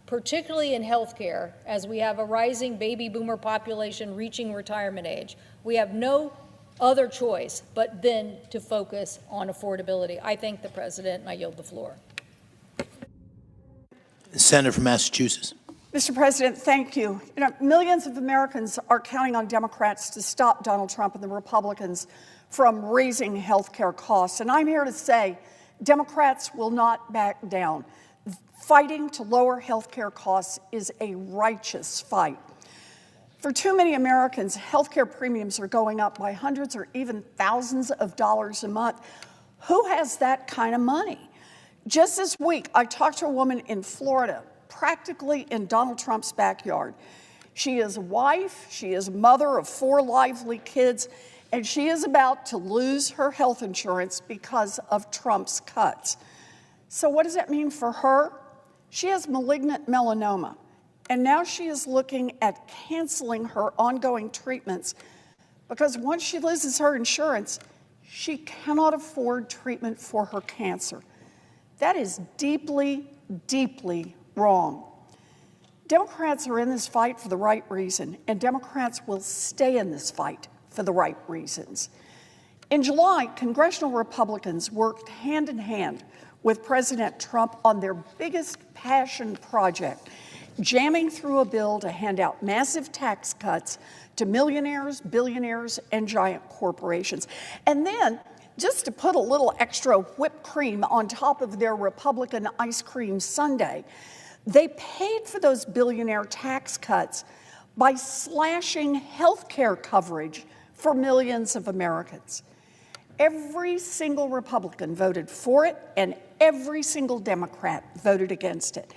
particularly in health care, as we have a rising baby boomer population reaching retirement age. We have no other choice but then to focus on affordability. I thank the President, and I yield the floor. Senator from Massachusetts. Mr. President, thank you. Millions of Americans are counting on Democrats to stop Donald Trump and the Republicans from raising health care costs. And I'm here to say Democrats will not back down. Fighting to lower health care costs is a righteous fight. For too many Americans, health care premiums are going up by hundreds or even thousands of dollars a month. Who has that kind of money? Just this week, I talked to a woman in Florida, practically in Donald Trump's backyard. She is a wife, she is a mother of 4 lively kids, and she is about to lose her health insurance because of Trump's cuts. So what does that mean for her? She has malignant melanoma, and now she is looking at canceling her ongoing treatments because once she loses her insurance, she cannot afford treatment for her cancer. That is deeply, deeply wrong. Democrats are in this fight for the right reason, and Democrats will stay in this fight for the right reasons. In July, congressional Republicans worked hand in hand with President Trump on their biggest passion project, jamming through a bill to hand out massive tax cuts to millionaires, billionaires, and giant corporations. And then, just to put a little extra whipped cream on top of their Republican ice cream sundae, they paid for those billionaire tax cuts by slashing health care coverage for millions of Americans. Every single Republican voted for it, and every single Democrat voted against it.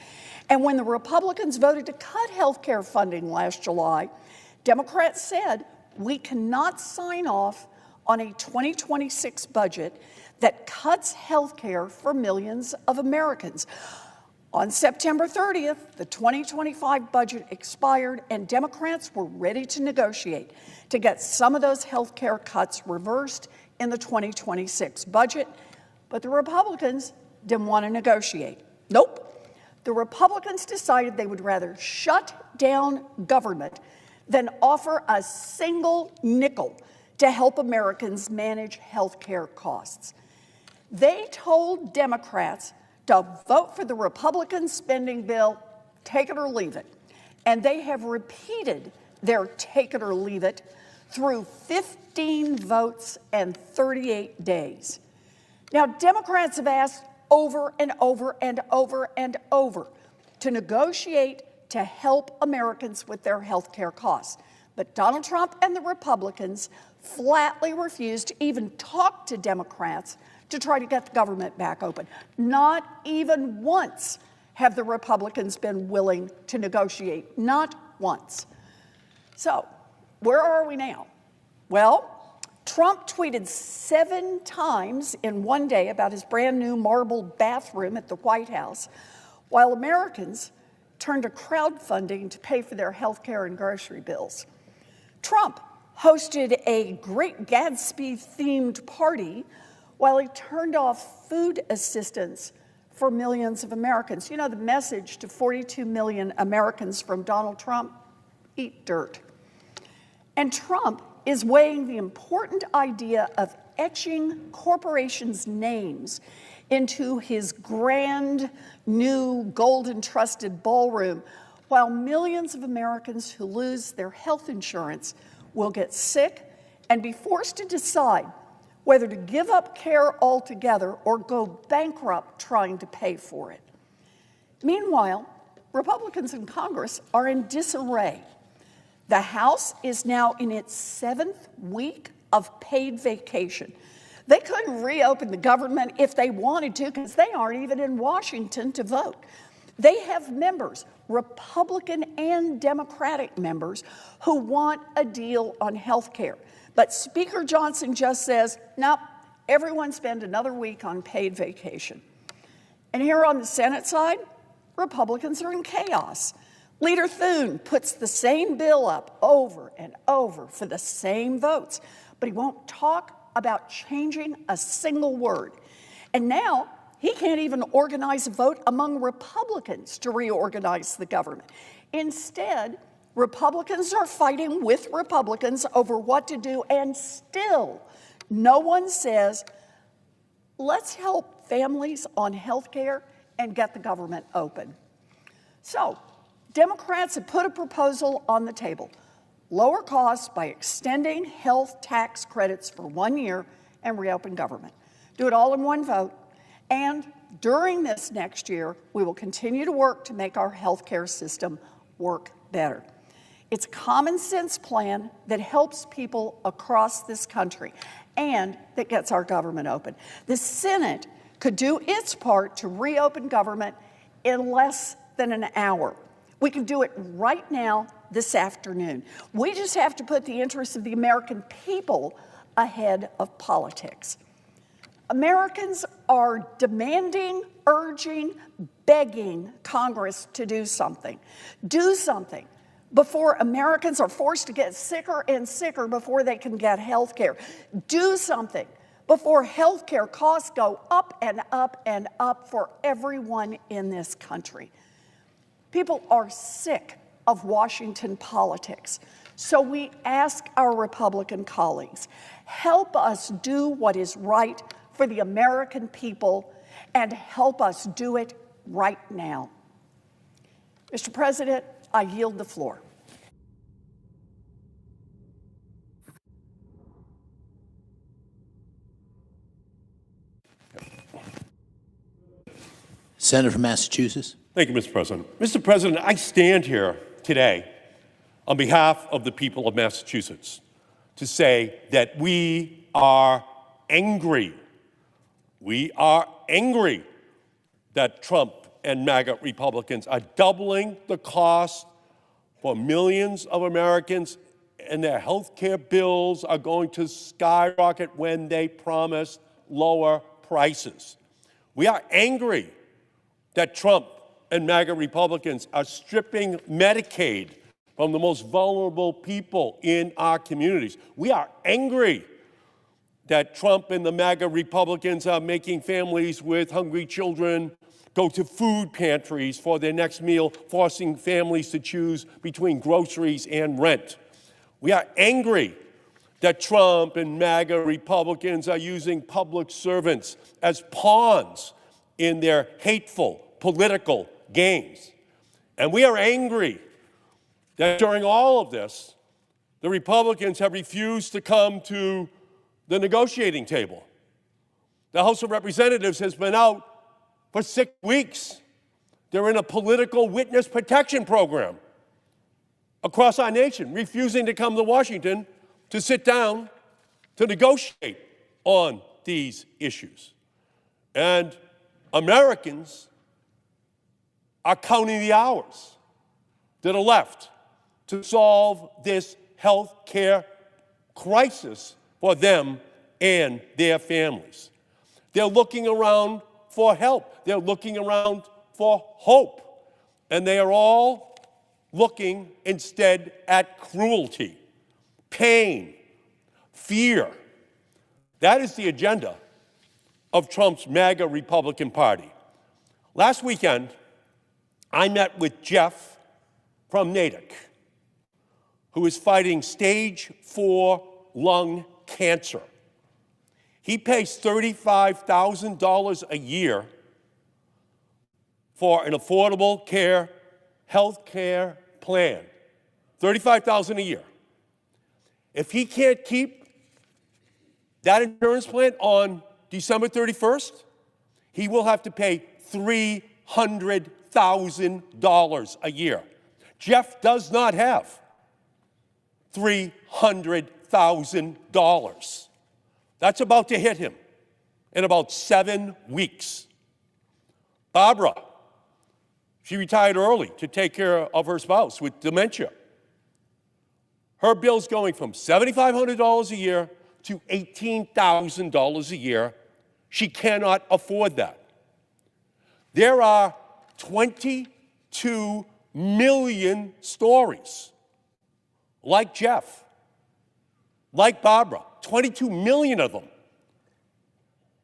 And when the Republicans voted to cut health care funding last July, Democrats said, we cannot sign off on a 2026 budget that cuts health care for millions of Americans. On September 30th, the 2025 budget expired, and Democrats were ready to negotiate to get some of those health care cuts reversed in the 2026 budget, but the Republicans didn't want to negotiate. Nope. The Republicans decided they would rather shut down government than offer a single nickel to help Americans manage health care costs. They told Democrats to vote for the Republican spending bill, take it or leave it. And they have repeated their take it or leave it through 15 votes and 38 days. Now, Democrats have asked over and over and over and over to negotiate to help Americans with their health care costs. But Donald Trump and the Republicans flatly refused to even talk to Democrats to try to get the government back open. Not even once have the Republicans been willing to negotiate, not once. So, where are we now? Well, Trump tweeted 7 times in one day about his brand new marble bathroom at the White House, while Americans turned to crowdfunding to pay for their health care and grocery bills. Trump hosted a Great Gatsby-themed party while he turned off food assistance for millions of Americans. You know the message to 42 million Americans from Donald Trump? Eat dirt. And Trump is weighing the important idea of etching corporations' names into his grand new gold-encrusted ballroom, while millions of Americans who lose their health insurance will get sick and be forced to decide whether to give up care altogether or go bankrupt trying to pay for it. Meanwhile, Republicans in Congress are in disarray. The House is now in its 7th week of paid vacation. They couldn't reopen the government if they wanted to because they aren't even in Washington to vote. They have members, Republican and Democratic members, who want a deal on health care. But Speaker Johnson just says, nope, everyone spend another week on paid vacation. And here on the Senate side, Republicans are in chaos. Leader Thune puts the same bill up over and over for the same votes, but he won't talk about changing a single word. And now he can't even organize a vote among Republicans to reorganize the government. Instead, Republicans are fighting with Republicans over what to do, and still no one says, let's help families on health care and get the government open. So, Democrats have put a proposal on the table. Lower costs by extending health tax credits for 1 year and reopen government. Do it all in one vote. And during this next year, we will continue to work to make our healthcare system work better. It's a common sense plan that helps people across this country and that gets our government open. The Senate could do its part to reopen government in less than an hour. We can do it right now, this afternoon. We just have to put the interests of the American people ahead of politics. Americans are demanding, urging, begging Congress to do something. Do something before Americans are forced to get sicker and sicker before they can get health care. Do something before health care costs go up and up and up for everyone in this country. People are sick of Washington politics. So we ask our Republican colleagues, help us do what is right for the American people and help us do it right now. Mr. President, I yield the floor. Senator from Massachusetts. Thank you, Mr. President. Mr. President, I stand here today on behalf of the people of Massachusetts to say that we are angry. We are angry that Trump and MAGA Republicans are doubling the cost for millions of Americans, and their health care bills are going to skyrocket when they promised lower prices. We are angry that Trump and MAGA Republicans are stripping Medicaid from the most vulnerable people in our communities. We are angry that Trump and the MAGA Republicans are making families with hungry children go to food pantries for their next meal, forcing families to choose between groceries and rent. We are angry that Trump and MAGA Republicans are using public servants as pawns in their hateful political games. And we are angry that during all of this, the Republicans have refused to come to the negotiating table. The House of Representatives has been out for 6 weeks. They're in a political witness protection program across our nation, refusing to come to Washington to sit down to negotiate on these issues. And Americans are counting the hours that are left to solve this health care crisis for them and their families. They're looking around for help. They're looking around for hope. And they are all looking instead at cruelty, pain, fear. That is the agenda of Trump's MAGA Republican Party. Last weekend, I met with Jeff from Natick, who is fighting stage 4 lung cancer. He pays $35,000 a year for an affordable care, health care plan. $35,000 a year. If he can't keep that insurance plan on December 31st, he will have to pay $300,000 a year. Jeff does not have $300,000 $100,000. That's about to hit him in about 7 weeks. Barbara, she retired early to take care of her spouse with dementia. Her bill's going from $7,500 a year to $18,000 a year. She cannot afford that. There are 22 million stories like Jeff, like Barbara, 22 million of them,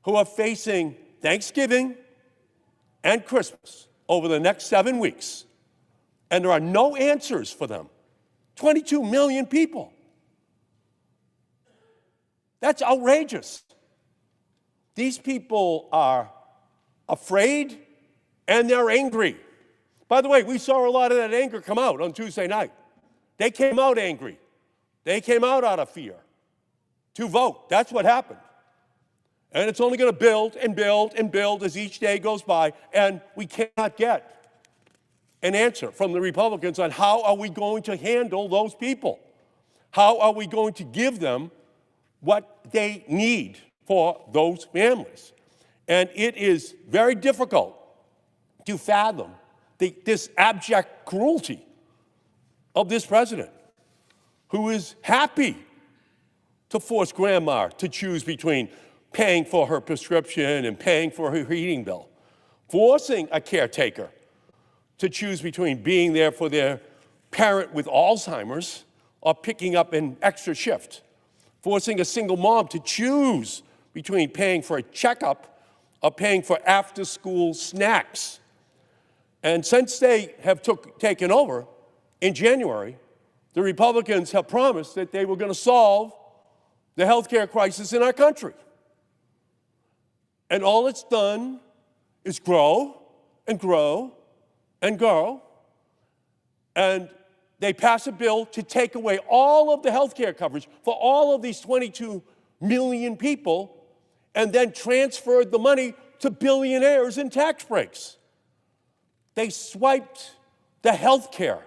who are facing Thanksgiving and Christmas over the next 7 weeks, and there are no answers for them. 22 million people. That's outrageous. These people are afraid and they're angry. By the way, we saw a lot of that anger come out on Tuesday night. They came out angry. They came out of fear to vote. That's what happened. And it's only going to build and build and build as each day goes by, and we cannot get an answer from the Republicans on how are we going to handle those people? How are we going to give them what they need for those families? And it is very difficult to fathom this abject cruelty of this president, who is happy to force grandma to choose between paying for her prescription and paying for her heating bill, forcing a caretaker to choose between being there for their parent with Alzheimer's or picking up an extra shift, forcing a single mom to choose between paying for a checkup or paying for after-school snacks. And since they have taken over in January, the Republicans have promised that they were going to solve the health care crisis in our country. And all it's done is grow and grow and grow. And they pass a bill to take away all of the health care coverage for all of these 22 million people and then transferred the money to billionaires in tax breaks. They swiped the health care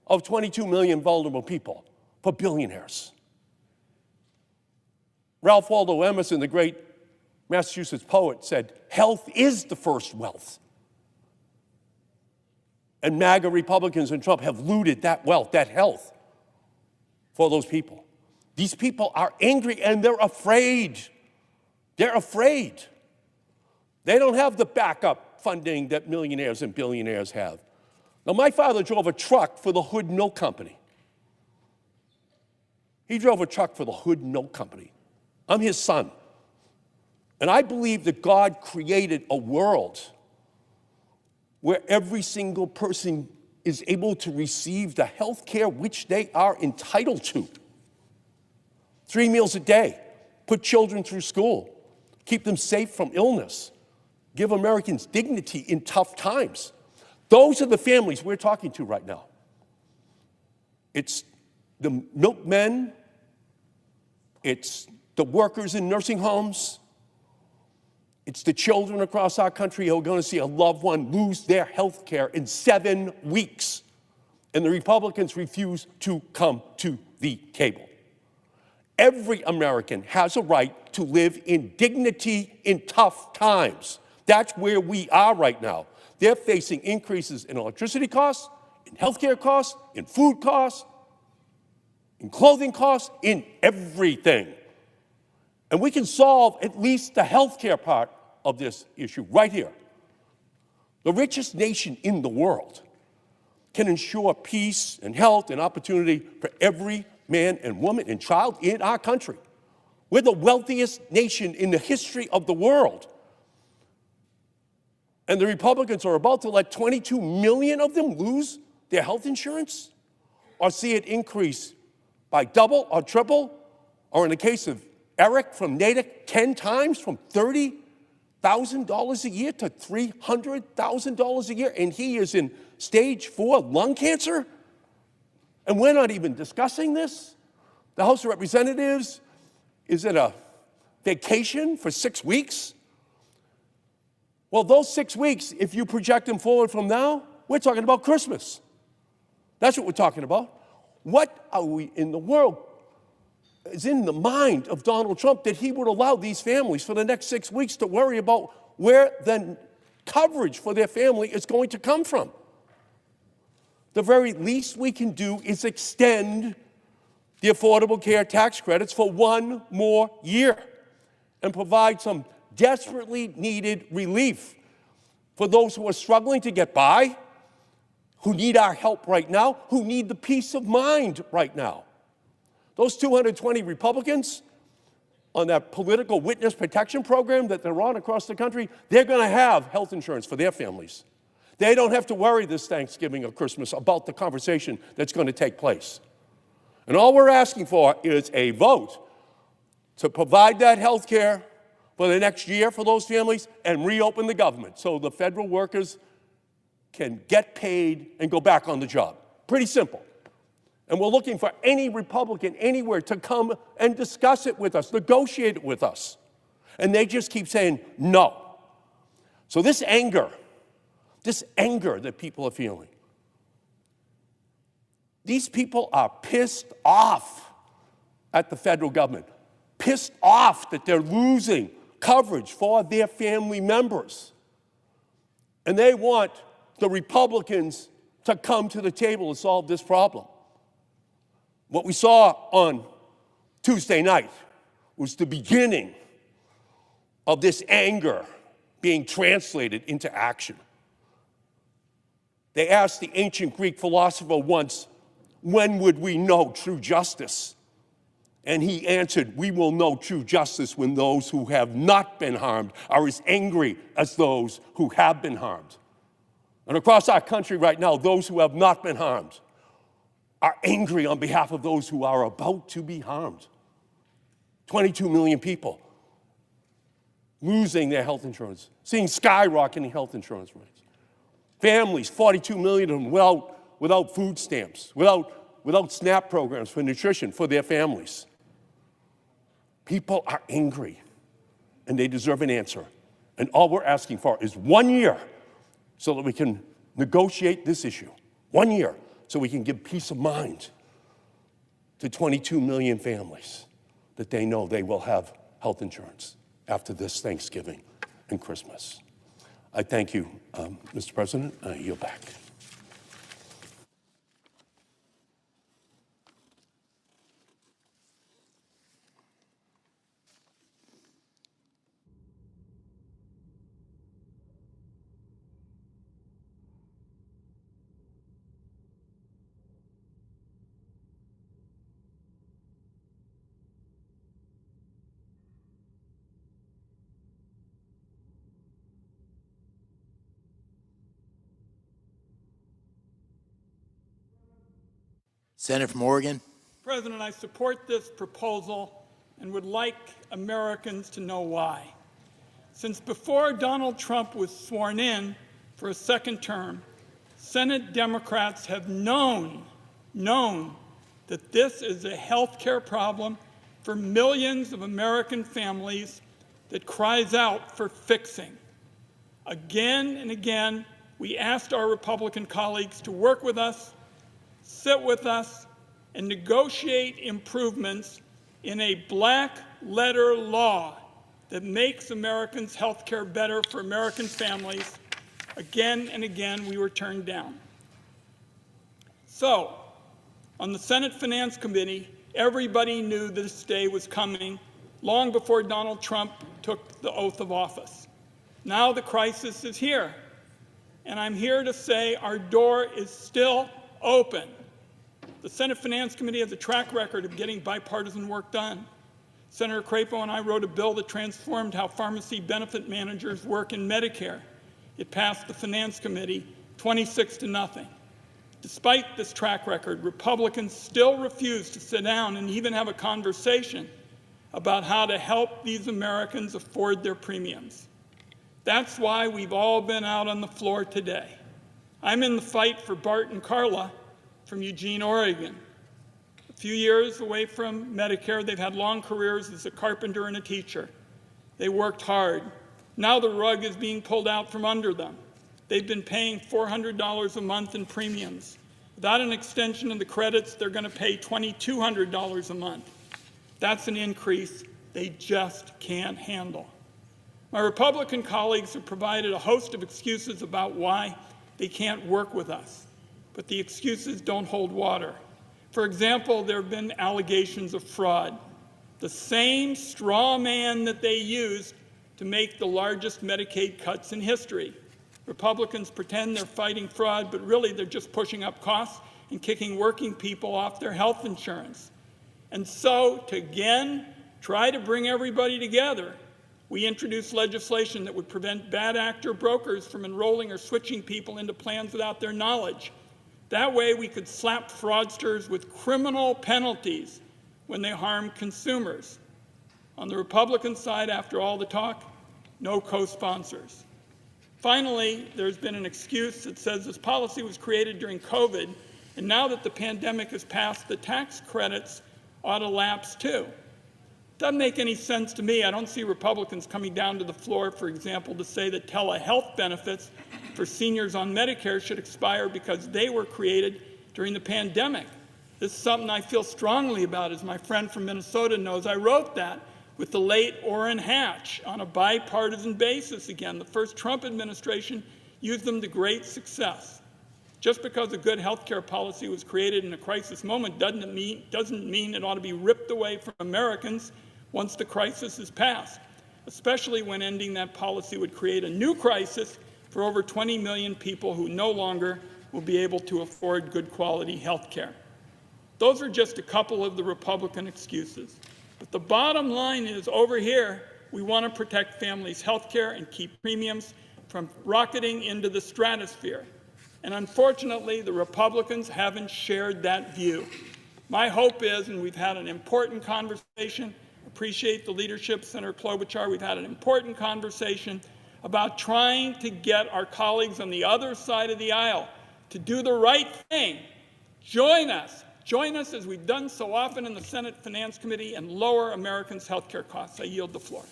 of 22 million vulnerable people for billionaires. Ralph Waldo Emerson, the great Massachusetts poet, said, "Health is the first wealth." And MAGA Republicans and Trump have looted that wealth, that health, for those people. These people are angry and they're afraid. They're afraid. They don't have the backup funding that millionaires and billionaires have. Now, my father drove a truck for the Hood Milk Company. He drove a truck for the Hood Milk Company. I'm his son. And I believe that God created a world where every single person is able to receive the health care which they are entitled to. 3 meals a day, put children through school, keep them safe from illness, give Americans dignity in tough times. Those are the families we're talking to right now. It's the milkmen, it's the workers in nursing homes, it's the children across our country who are going to see a loved one lose their health care in 7 weeks. And the Republicans refuse to come to the table. Every American has a right to live in dignity in tough times. That's where we are right now. They're facing increases in electricity costs, in healthcare costs, in food costs, in clothing costs, in everything. And we can solve at least the healthcare part of this issue right here. The richest nation in the world can ensure peace and health and opportunity for every man and woman and child in our country. We're the wealthiest nation in the history of the world. And the Republicans are about to let 22 million of them lose their health insurance or see it increase by double or triple, or in the case of Eric from Natick, 10 times, from $30,000 a year to $300,000 a year, and he is in stage 4 lung cancer? And we're not even discussing this. The House of Representatives is at a vacation for 6 weeks. Well, those 6 weeks, if you project them forward from now, we're talking about Christmas. That's what we're talking about. What are we in the world is in the mind of Donald Trump that he would allow these families for the next 6 weeks to worry about where the coverage for their family is going to come from. The very least we can do is extend the Affordable Care Tax Credits for 1 more year and provide some desperately needed relief for those who are struggling to get by, who need our help right now, who need the peace of mind right now. Those 220 Republicans on that political witness protection program that they're on across the country, they're going to have health insurance for their families. They don't have to worry this Thanksgiving or Christmas about the conversation that's going to take place. And all we're asking for is a vote to provide that health care for the next year for those families and reopen the government so the federal workers can get paid and go back on the job. Pretty simple. And we're looking for any Republican anywhere to come and discuss it with us, negotiate it with us. And they just keep saying no. So this anger that people are feeling, these people are pissed off at the federal government, pissed off that they're losing coverage for their family members. And they want the Republicans to come to the table and solve this problem. What we saw on Tuesday night was the beginning of this anger being translated into action. They asked the ancient Greek philosopher once, when would we know true justice? And he answered, we will know true justice when those who have not been harmed are as angry as those who have been harmed. And across our country right now, those who have not been harmed are angry on behalf of those who are about to be harmed. 22 million people losing their health insurance, seeing skyrocketing health insurance rates. Families, 42 million of them without food stamps, without SNAP programs for nutrition for their families. People are angry, and they deserve an answer. And all we're asking for is 1 year so that we can negotiate this issue. 1 year so we can give peace of mind to 22 million families that they know they will have health insurance after this Thanksgiving and Christmas. I thank you, Mr. President. I yield back. Senator from Oregon. President, I support this proposal and would like Americans to know why. Since before Donald Trump was sworn in for a second term, Senate Democrats have known that this is a health care problem for millions of American families that cries out for fixing. Again and again, we asked our Republican colleagues to work with us, sit with us, and negotiate improvements in a black-letter law that makes Americans' health care better for American families. Again and again, we were turned down. So, on the Senate Finance Committee, everybody knew this day was coming long before Donald Trump took the oath of office. Now the crisis is here, and I'm here to say our door is still open. The Senate Finance Committee has a track record of getting bipartisan work done. Senator Crapo and I wrote a bill that transformed how pharmacy benefit managers work in Medicare. It passed the Finance Committee 26-0. Despite this track record, Republicans still refuse to sit down and even have a conversation about how to help these Americans afford their premiums. That's why we've all been out on the floor today. I'm in the fight for Bart and Carla from Eugene, Oregon. A few years away from Medicare, they've had long careers as a carpenter and a teacher. They worked hard. Now the rug is being pulled out from under them. They've been paying $400 a month in premiums. Without an extension of the credits, they're going to pay $2,200 a month. That's an increase they just can't handle. My Republican colleagues have provided a host of excuses about why they can't work with us, but the excuses don't hold water. For example, there have been allegations of fraud, the same straw man that they used to make the largest Medicaid cuts in history. Republicans pretend they're fighting fraud, but really they're just pushing up costs and kicking working people off their health insurance. And so, to again try to bring everybody together, we introduced legislation that would prevent bad actor brokers from enrolling or switching people into plans without their knowledge. That way we could slap fraudsters with criminal penalties when they harm consumers. On the Republican side, after all the talk, no co-sponsors. Finally, there's been an excuse that says this policy was created during COVID, and now that the pandemic has passed, the tax credits ought to lapse too. Doesn't make any sense to me. I don't see Republicans coming down to the floor, for example, to say that telehealth benefits for seniors on Medicare should expire because they were created during the pandemic. This is something I feel strongly about. As my friend from Minnesota knows, I wrote that with the late Orrin Hatch on a bipartisan basis again. The first Trump administration used them to great success. Just because a good health care policy was created in a crisis moment doesn't mean it ought to be ripped away from Americans once the crisis is passed, especially when ending that policy would create a new crisis for over 20 million people who no longer will be able to afford good quality health care. Those are just a couple of the Republican excuses. But the bottom line is, over here, we want to protect families' health care and keep premiums from rocketing into the stratosphere. And unfortunately, the Republicans haven't shared that view. My hope is, and we've had an important conversation, appreciate the leadership, Senator Klobuchar, we've had an important conversation about trying to get our colleagues on the other side of the aisle to do the right thing. Join us as we've done so often in the Senate Finance Committee, and lower Americans' health care costs. I yield the floor.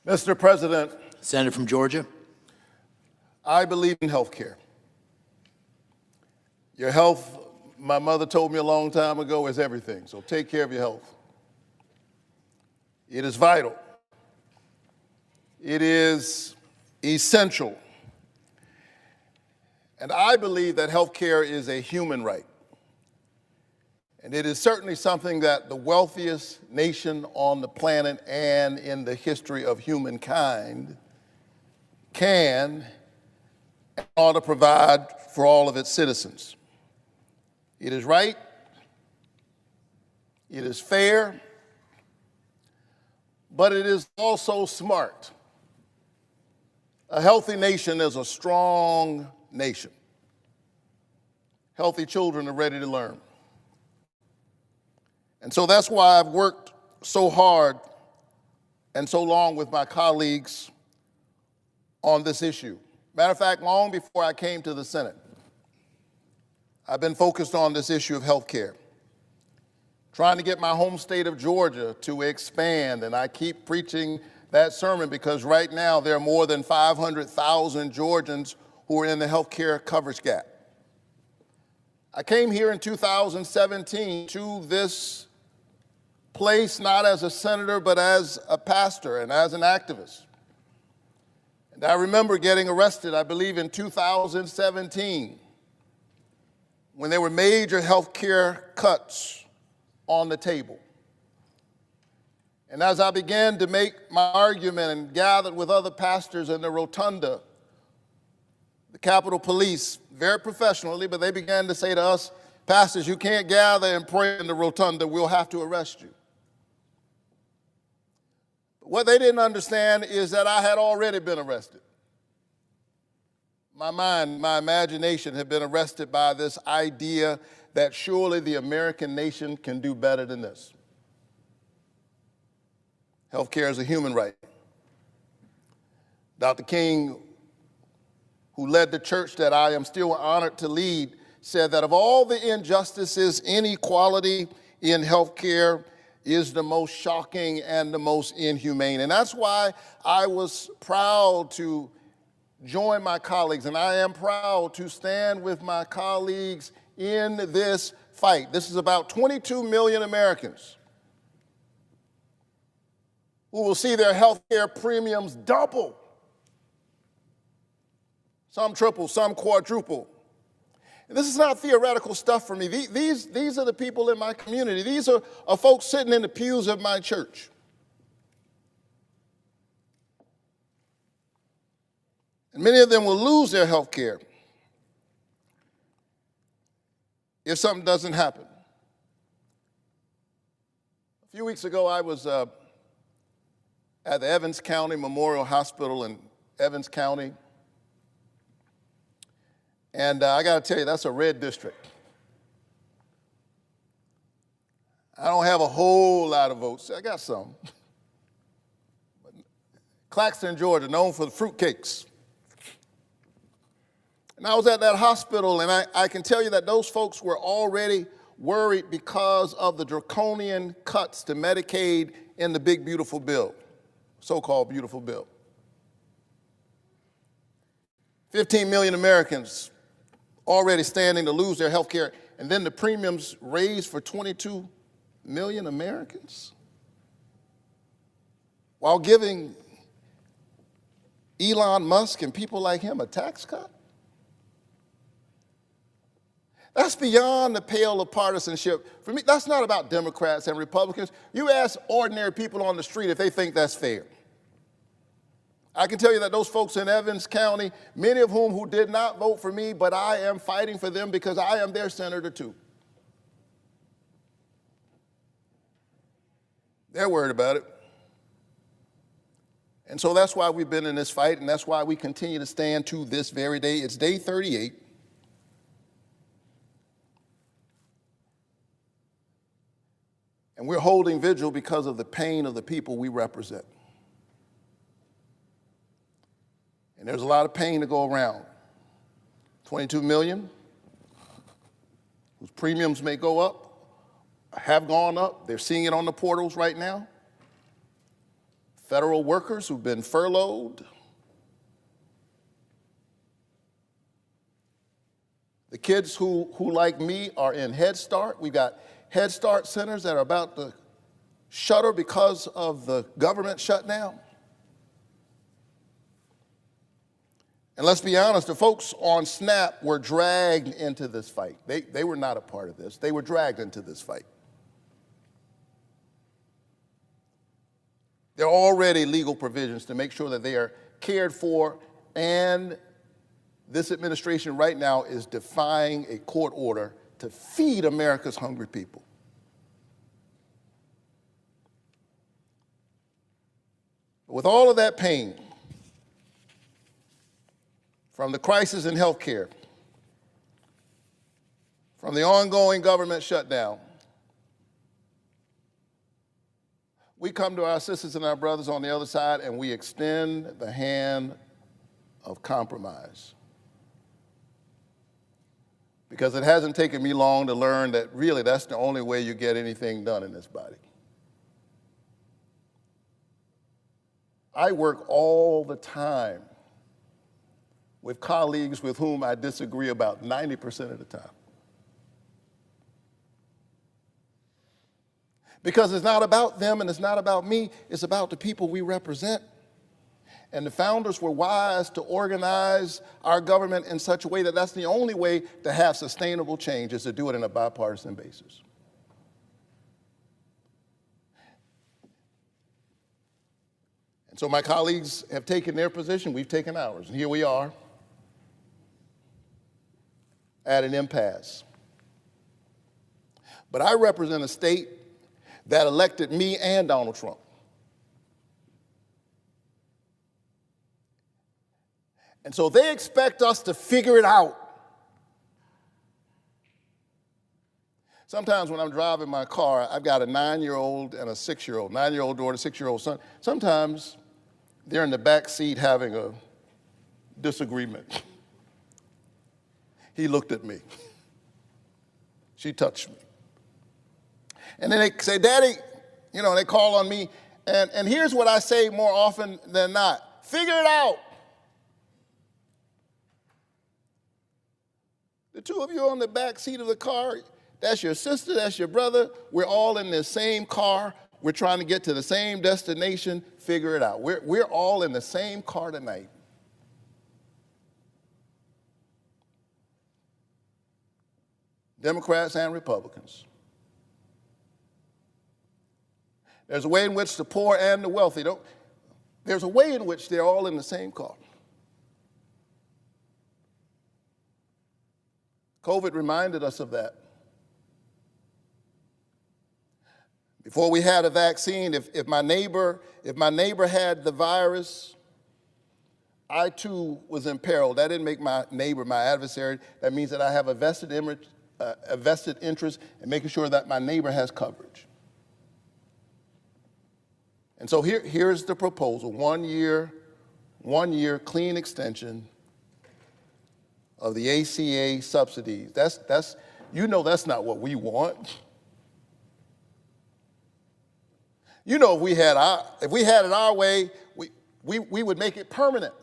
Mr. President, Senator from Georgia. I believe in health care. Your health, my mother told me a long time ago, is everything, so take care of your health. It is vital. It is essential. And I believe that health care is a human right. And it is certainly something that the wealthiest nation on the planet and in the history of humankind can and ought to provide for all of its citizens. It is right, it is fair, but it is also smart. A healthy nation is a strong nation. Healthy children are ready to learn. And so that's why I've worked so hard and so long with my colleagues on this issue. Matter of fact, long before I came to the Senate, I've been focused on this issue of health care, trying to get my home state of Georgia to expand, and I keep preaching that sermon because right now there are more than 500,000 Georgians who are in the health care coverage gap. I came here in 2017 to this place not as a senator, but as a pastor and as an activist. And I remember getting arrested, I believe in 2017, when there were major health care cuts on the table. And as I began to make my argument and gathered with other pastors in the rotunda, the Capitol Police, very professionally, but they began to say to us, pastors, you can't gather and pray in the rotunda, we'll have to arrest you. What they didn't understand is that I had already been arrested. My mind, my imagination had been arrested by this idea that surely the American nation can do better than this. Healthcare is a human right. Dr. King, who led the church that I am still honored to lead, said that of all the injustices, inequality in healthcare is the most shocking and the most inhumane. And that's why I was proud to join my colleagues, and I am proud to stand with my colleagues in this fight. This is about 22 million Americans who will see their health care premiums double, some triple, some quadruple. And this is not theoretical stuff for me. These are the people in my community. These are folks sitting in the pews of my church. And many of them will lose their health care if something doesn't happen. A few weeks ago, I was at the Evans County Memorial Hospital in Evans County. And I got to tell you, that's a red district. I don't have a whole lot of votes. I got some. Claxton, Georgia, known for the fruitcakes. And I was at that hospital, and I can tell you that those folks were already worried because of the draconian cuts to Medicaid in the big, beautiful bill, so-called beautiful bill. 15 million Americans already standing to lose their health care, and then the premiums raised for 22 million Americans while giving Elon Musk and people like him a tax cut? That's beyond the pale of partisanship. For me, that's not about Democrats and Republicans. You ask ordinary people on the street if they think that's fair. I can tell you that those folks in Evans County, many of whom who did not vote for me, but I am fighting for them because I am their senator too. They're worried about it. And so that's why we've been in this fight, and that's why we continue to stand to this very day. It's day 38. And we're holding vigil because of the pain of the people we represent. And there's a lot of pain to go around. 22 million whose premiums may go up, have gone up. They're seeing it on the portals right now. Federal workers who've been furloughed. The kids who like me, are in Head Start. We've got Head Start centers that are about to shutter because of the government shutdown. And let's be honest, the folks on SNAP were dragged into this fight. They were not a part of this. They were dragged into this fight. There are already legal provisions to make sure that they are cared for, and this administration right now is defying a court order to feed America's hungry people. With all of that pain, from the crisis in health care, from the ongoing government shutdown, we come to our sisters and our brothers on the other side and we extend the hand of compromise. Because it hasn't taken me long to learn that really that's the only way you get anything done in this body. I work all the time with colleagues with whom I disagree about 90% of the time. Because it's not about them and it's not about me, it's about the people we represent. And the founders were wise to organize our government in such a way that that's the only way to have sustainable change, is to do it on a bipartisan basis. And so my colleagues have taken their position, we've taken ours, and here we are at an impasse. But I represent a state that elected me and Donald Trump. And so they expect us to figure it out. Sometimes when I'm driving my car, I've got a 9-year-old and a 6-year-old, 9-year-old daughter, 6-year-old son. Sometimes they're in the back seat having a disagreement. He looked at me. She touched me. And then they say, Daddy, you know, they call on me. And here's what I say more often than not: figure it out. The two of you on the back seat of the car, that's your sister, that's your brother. We're all in the same car. We're trying to get to the same destination. Figure it out. We're all in the same car tonight. Democrats and Republicans. There's a way in which the poor and the wealthy don't. There's a way in which they're all in the same car. COVID reminded us of that. Before we had a vaccine, if my neighbor had the virus, I too was in peril. That didn't make my neighbor my adversary. That means that I have a vested interest in making sure that my neighbor has coverage. And so here's the proposal: 1 year clean extension of the ACA subsidies. That's that's not what we want. If we had it our way, we would make it permanent.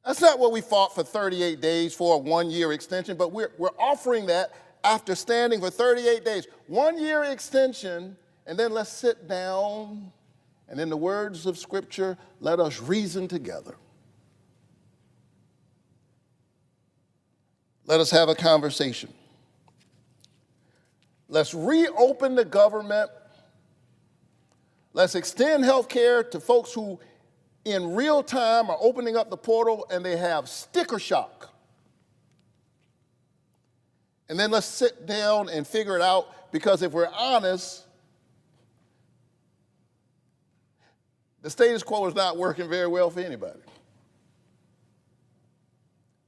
That's not what we fought for 38 days for, a 1 year extension, but we're offering that after standing for 38 days. 1 year extension, and then let's sit down, and in the words of Scripture, let us reason together. Let us have a conversation. Let's reopen the government. Let's extend health care to folks who in real time are opening up the portal and they have sticker shock. And then let's sit down and figure it out, because if we're honest, the status quo is not working very well for anybody.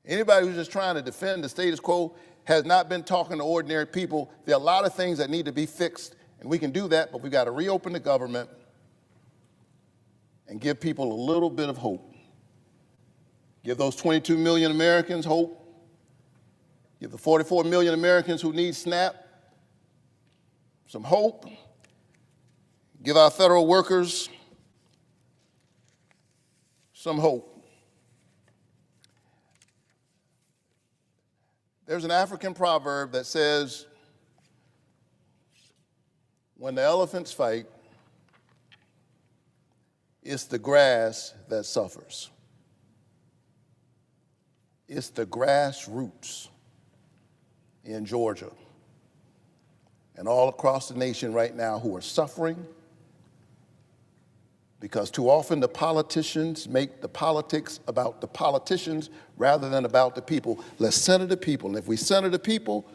Anybody who's just trying to defend the status quo has not been talking to ordinary people. There are a lot of things that need to be fixed, and we can do that, but we've got to reopen the government and give people a little bit of hope. Give those 22 million Americans hope. Give the 44 million Americans who need SNAP some hope. Give our federal workers some hope. There's an African proverb that says, when the elephants fight, it's the grass that suffers. It's the grassroots in Georgia and all across the nation right now who are suffering, because too often the politicians make the politics about the politicians rather than about the people. Let's center the people. And if we center the people,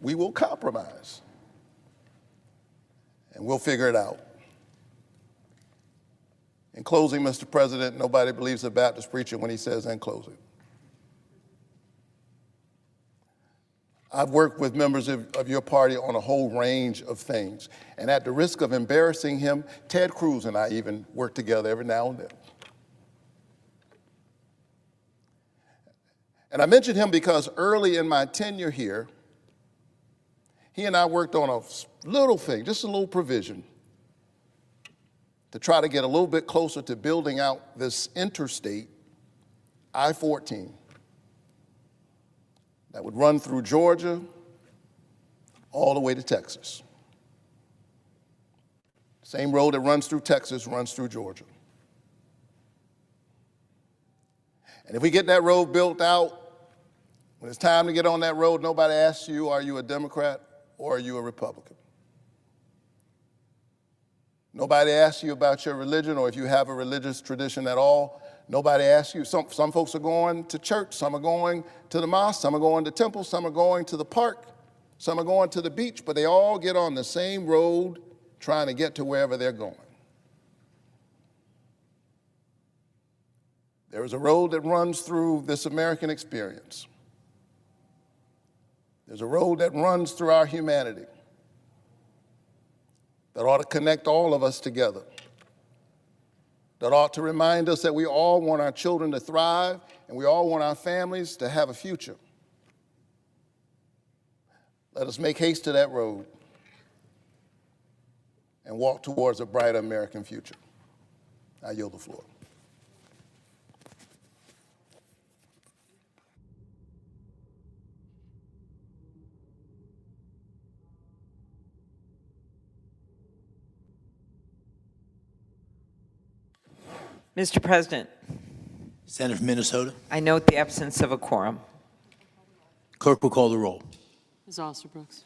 we will compromise. And we'll figure it out. In closing, Mr. President, nobody believes a Baptist preacher when he says in closing. I've worked with members of your party on a whole range of things. And at the risk of embarrassing him, Ted Cruz and I even work together every now and then. And I mention him because early in my tenure here, he and I worked on a little thing, just a little provision, to try to get a little bit closer to building out this interstate, I-14. That would run through Georgia all the way to Texas. Same road that runs through Texas runs through Georgia. And if we get that road built out, when it's time to get on that road, nobody asks you, are you a Democrat or are you a Republican? Nobody asks you about your religion or if you have a religious tradition at all. Nobody asks you. Some folks are going to church, some are going to the mosque, some are going to temples, some are going to the park, some are going to the beach, but they all get on the same road trying to get to wherever they're going. There is a road that runs through this American experience. There's a road that runs through our humanity that ought to connect all of us together, that ought to remind us that we all want our children to thrive and we all want our families to have a future. Let us make haste to that road and walk towards a brighter American future. I yield the floor. Mr. President, Senator from Minnesota. I note the absence of a quorum. Clerk will call the roll. Ms. Alsterbrooks.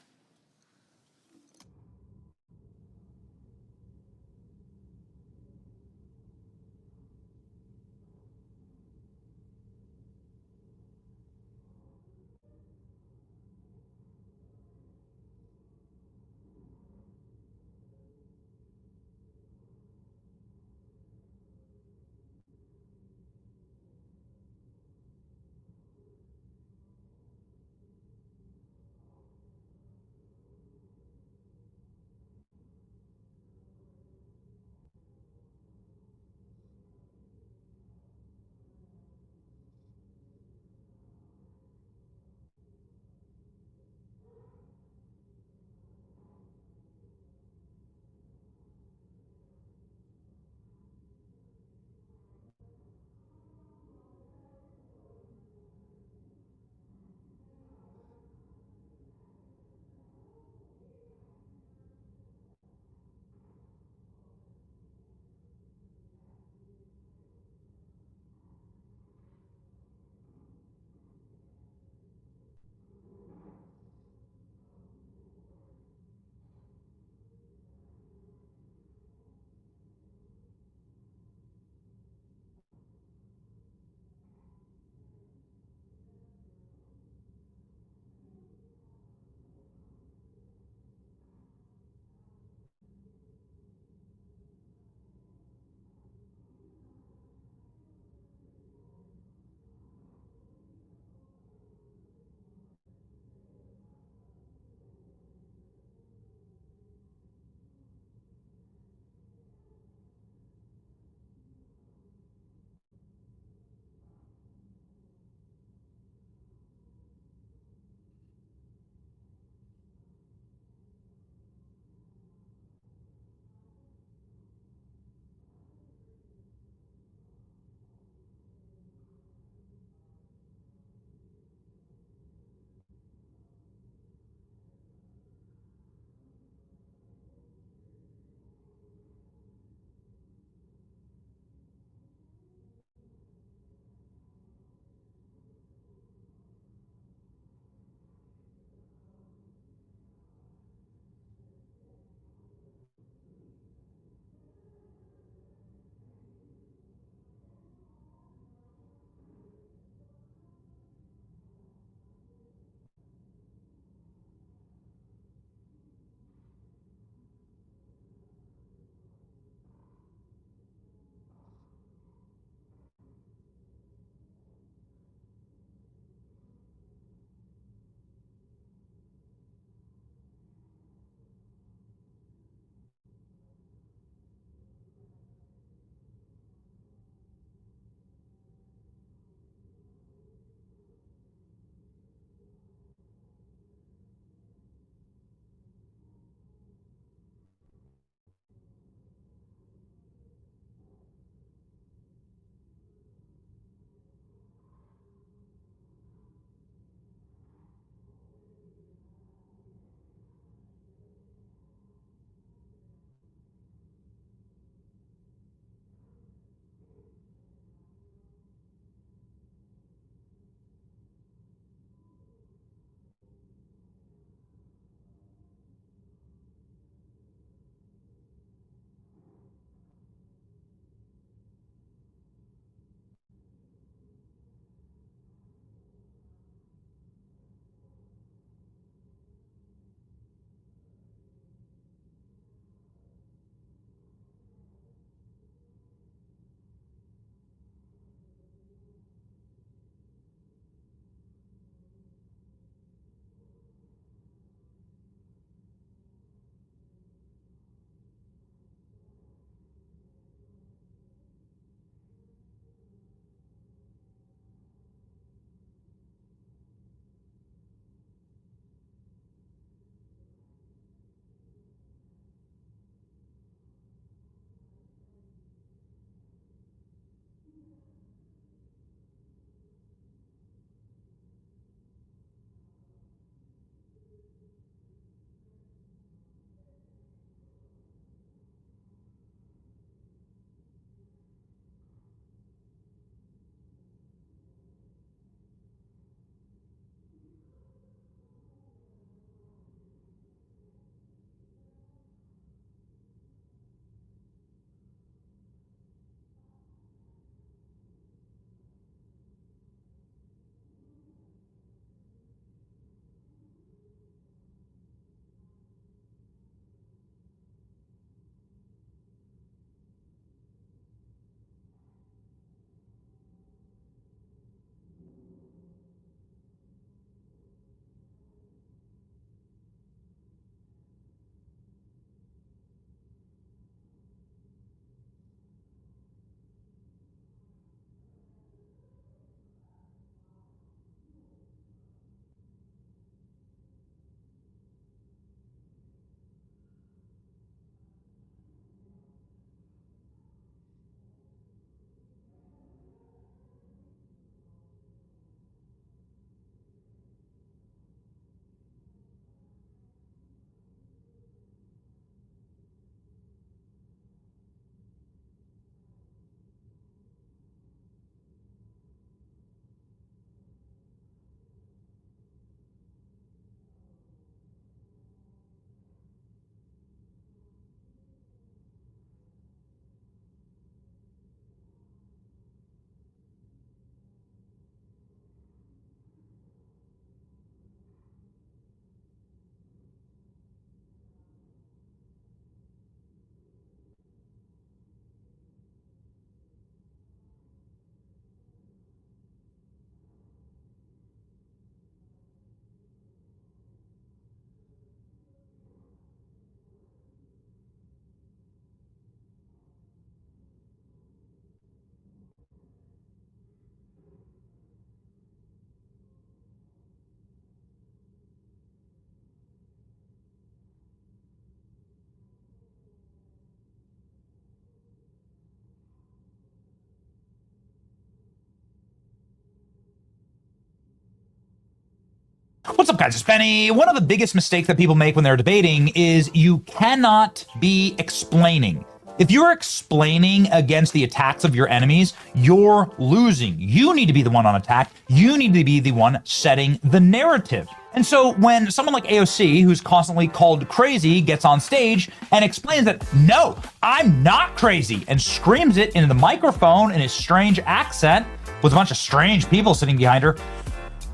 What's up, guys? It's Benny. One of the biggest mistakes that people make when they're debating is you cannot be explaining. If you're explaining against the attacks of your enemies, you're losing. You need to be the one on attack. You need to be the one setting the narrative. And so when someone like AOC, who's constantly called crazy, gets on stage and explains that, no, I'm not crazy, and screams it into the microphone in his strange accent with a bunch of strange people sitting behind her,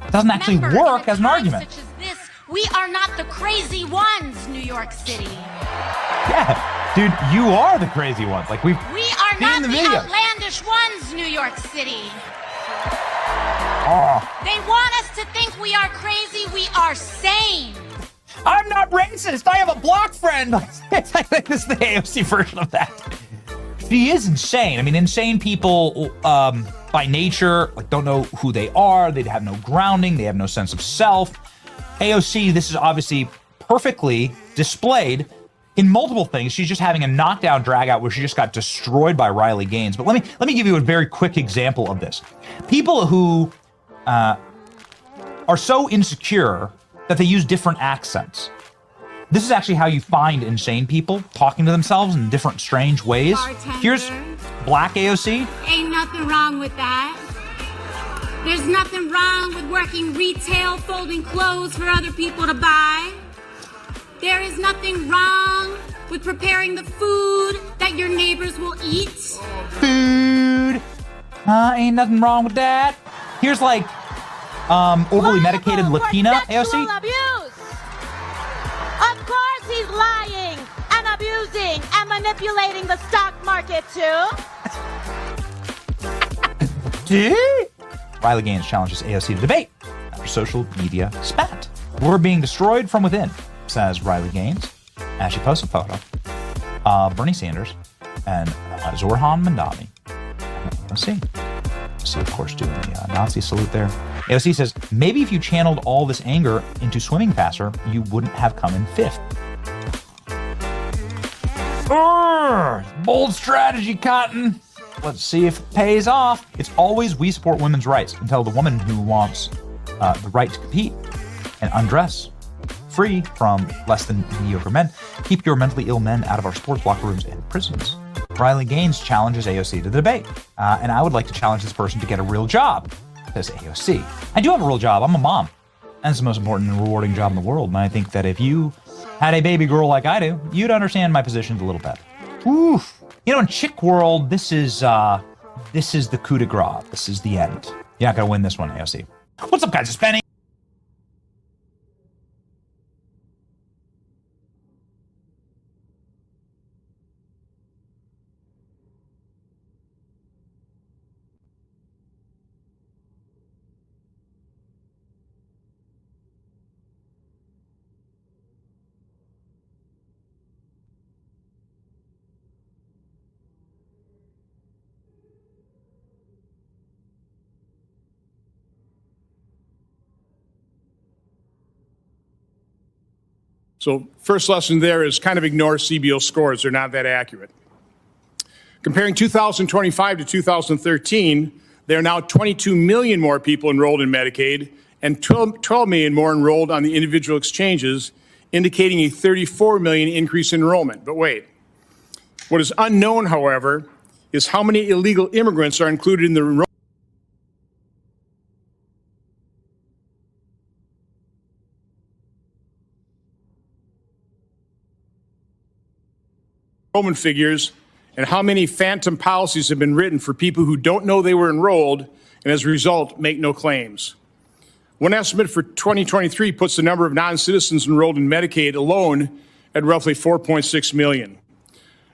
it doesn't actually work as an argument. Such as this, we are not the crazy ones, New York City. Yeah, dude, you are the crazy ones. Like we are not the outlandish ones, New York City. Oh. They want us to think we are crazy. We are sane. I'm not racist. I have a block friend. It's like this is the AOC version of that. She is insane. I mean, insane people by nature like don't know who they are. They have no grounding. They have no sense of self. AOC, this is obviously perfectly displayed in multiple things. She's just having a knockdown drag out where she just got destroyed by Riley Gaines. But let me give you a very quick example of this. People who are so insecure that they use different accents. This is actually how you find insane people talking to themselves in different strange ways. Bartender. Here's Black AOC. Ain't nothing wrong with that. There's nothing wrong with working retail, folding clothes for other people to buy. There is nothing wrong with preparing the food that your neighbors will eat. Food. Ain't nothing wrong with that. Here's like overly medicated Latina AOC. Abuse. Of course he's lying and abusing and manipulating the stock market too. Riley Gaines challenges AOC to debate after social media spat. We're being destroyed from within, says Riley Gaines, as she posts a photo of Bernie Sanders and Zorhan Mandami. AOC, of course, doing the Nazi salute there. AOC says, maybe if you channeled all this anger into swimming faster, you wouldn't have come in fifth. Bold strategy, Cotton. Let's see if it pays off. It's always we support women's rights until the woman who wants the right to compete and undress free from less than mediocre men. Keep your mentally ill men out of our sports locker rooms and prisons. Riley Gaines challenges AOC to the debate. And I would like to challenge this person to get a real job, says AOC. I do have a real job. I'm a mom. And it's the most important and rewarding job in the world. And I think that if you had a baby girl like I do, you'd understand my positions a little better. Oof. You know, in chick world, this is the coup de grace. This is the end. You're not going to win this one, AOC. What's up, guys? It's Benny. So first lesson there is kind of ignore CBO scores. They're not that accurate. Comparing 2025 to 2013, there are now 22 million more people enrolled in Medicaid and 12 million more enrolled on the individual exchanges, indicating a 34 million increase in enrollment. But wait, what is unknown, however, is how many illegal immigrants are included in the enrollment figures, and how many phantom policies have been written for people who don't know they were enrolled and as a result make no claims. One estimate for 2023 puts the number of non-citizens enrolled in Medicaid alone at roughly 4.6 million.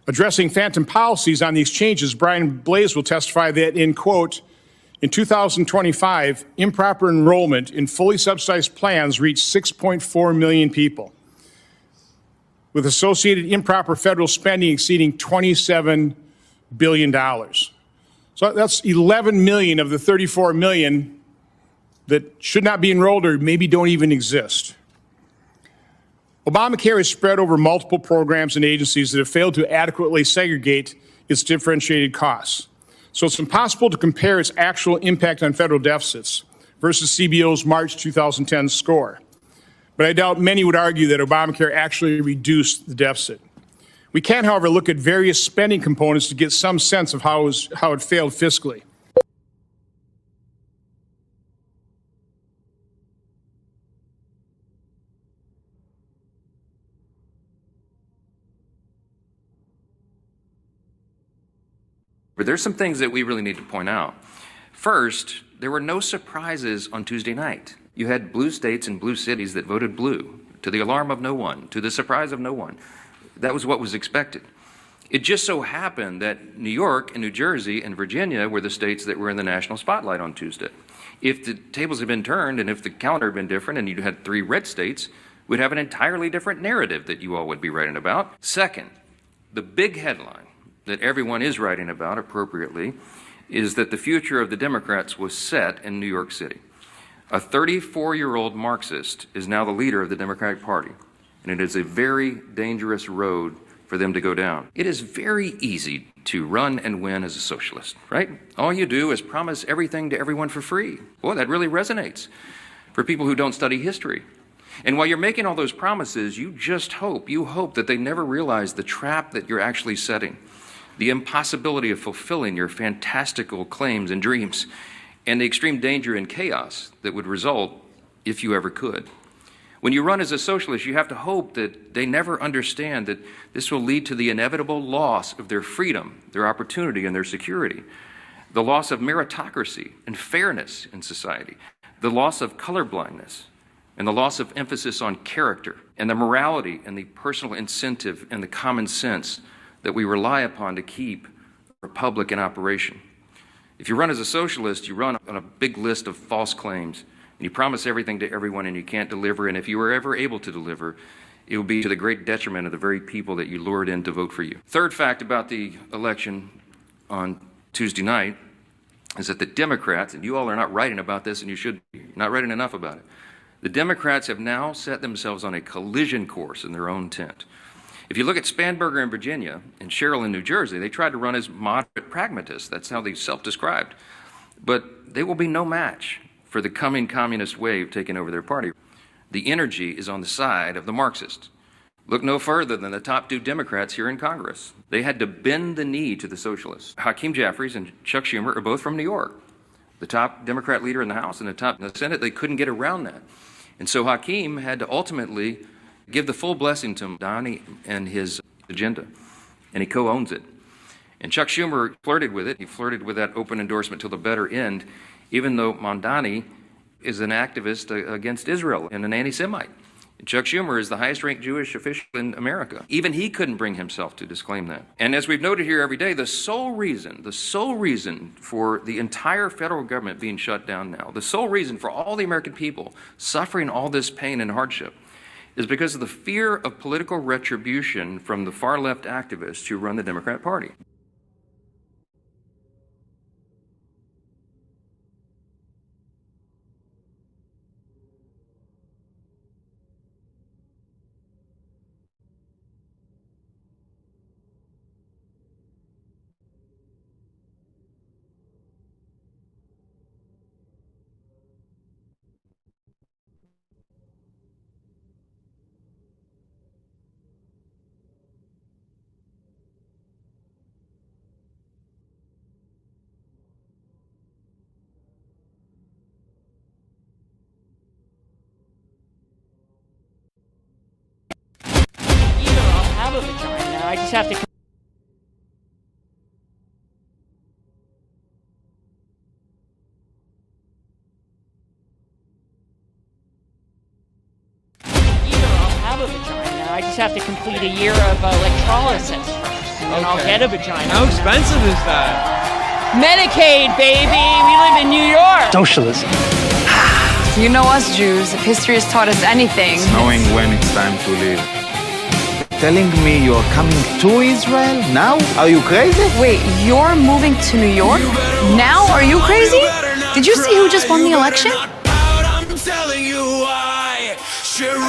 Addressing phantom policies on the exchanges, Brian Blaze will testify that in, quote, in 2025, improper enrollment in fully subsidized plans reached 6.4 million people, with associated improper federal spending exceeding $27 billion. So that's 11 million of the 34 million that should not be enrolled or maybe don't even exist. Obamacare is spread over multiple programs and agencies that have failed to adequately segregate its differentiated costs. So it's impossible to compare its actual impact on federal deficits versus CBO's March 2010 score. but I doubt many would argue that Obamacare actually reduced the deficit. We can, however, look at various spending components to get some sense of how it failed fiscally. But there's some things that we really need to point out. First, there were no surprises on Tuesday night. You had blue states and blue cities that voted blue, to the alarm of no one, to the surprise of no one. That was what was expected. It just so happened that New York and New Jersey and Virginia were the states that were in the national spotlight on Tuesday. If the tables had been turned and if the calendar had been different and you had 3 red states, we'd have an entirely different narrative that you all would be writing about. Second, the big headline that everyone is writing about appropriately is that the future of the Democrats was set in New York City. A 34-year-old Marxist is now the leader of the Democratic Party, and it is a very dangerous road for them to go down. It is very easy to run and win as a socialist, right? All you do is promise everything to everyone for free. Boy, that really resonates for people who don't study history. And while you're making all those promises, you hope that they never realize the trap that you're actually setting, the impossibility of fulfilling your fantastical claims and dreams, and the extreme danger and chaos that would result if you ever could. When you run as a socialist, you have to hope that they never understand that this will lead to the inevitable loss of their freedom, their opportunity, and their security, the loss of meritocracy and fairness in society, the loss of colorblindness, and the loss of emphasis on character, and the morality and the personal incentive and the common sense that we rely upon to keep a republic in operation. If you run as a socialist, you run on a big list of false claims, and you promise everything to everyone and you can't deliver, and if you were ever able to deliver, it will be to the great detriment of the very people that you lured in to vote for you. Third fact about the election on Tuesday night is that the Democrats, and you all are not writing about this and you should be, you're not writing enough about it, the Democrats have now set themselves on a collision course in their own tent. If you look at Spanberger in Virginia and Sherrill in New Jersey, they tried to run as moderate pragmatists. That's how they self-described. But they will be no match for the coming communist wave taking over their party. The energy is on the side of the Marxists. Look no further than the top 2 Democrats here in Congress. They had to bend the knee to the socialists. Hakeem Jeffries and Chuck Schumer are both from New York. The top Democrat leader in the House and the top in the Senate, they couldn't get around that. And so Hakeem had to ultimately give the full blessing to Mamdani and his agenda, and he co-owns it. And Chuck Schumer flirted with it. He flirted with that open endorsement till the bitter end, even though Mamdani is an activist against Israel and an anti-Semite. And Chuck Schumer is the highest-ranked Jewish official in America. Even he couldn't bring himself to disclaim that. And as we've noted here every day, the sole reason for the entire federal government being shut down now, the sole reason for all the American people suffering all this pain and hardship, is because of the fear of political retribution from the far-left activists who run the Democrat Party. Have a vagina. I just have to. Have a vagina. I just have to complete a year of electrolysis first, and then I'll get a vagina. How expensive is that? Medicaid, baby. We live in New York. Socialism. You know us Jews, if history has taught us anything. Knowing when it's time to leave. Telling me you're coming to Israel now? Are you crazy? Wait, you're moving to New York? Now? Are you crazy? Did you see who just won the election? I'm telling you why. Sharia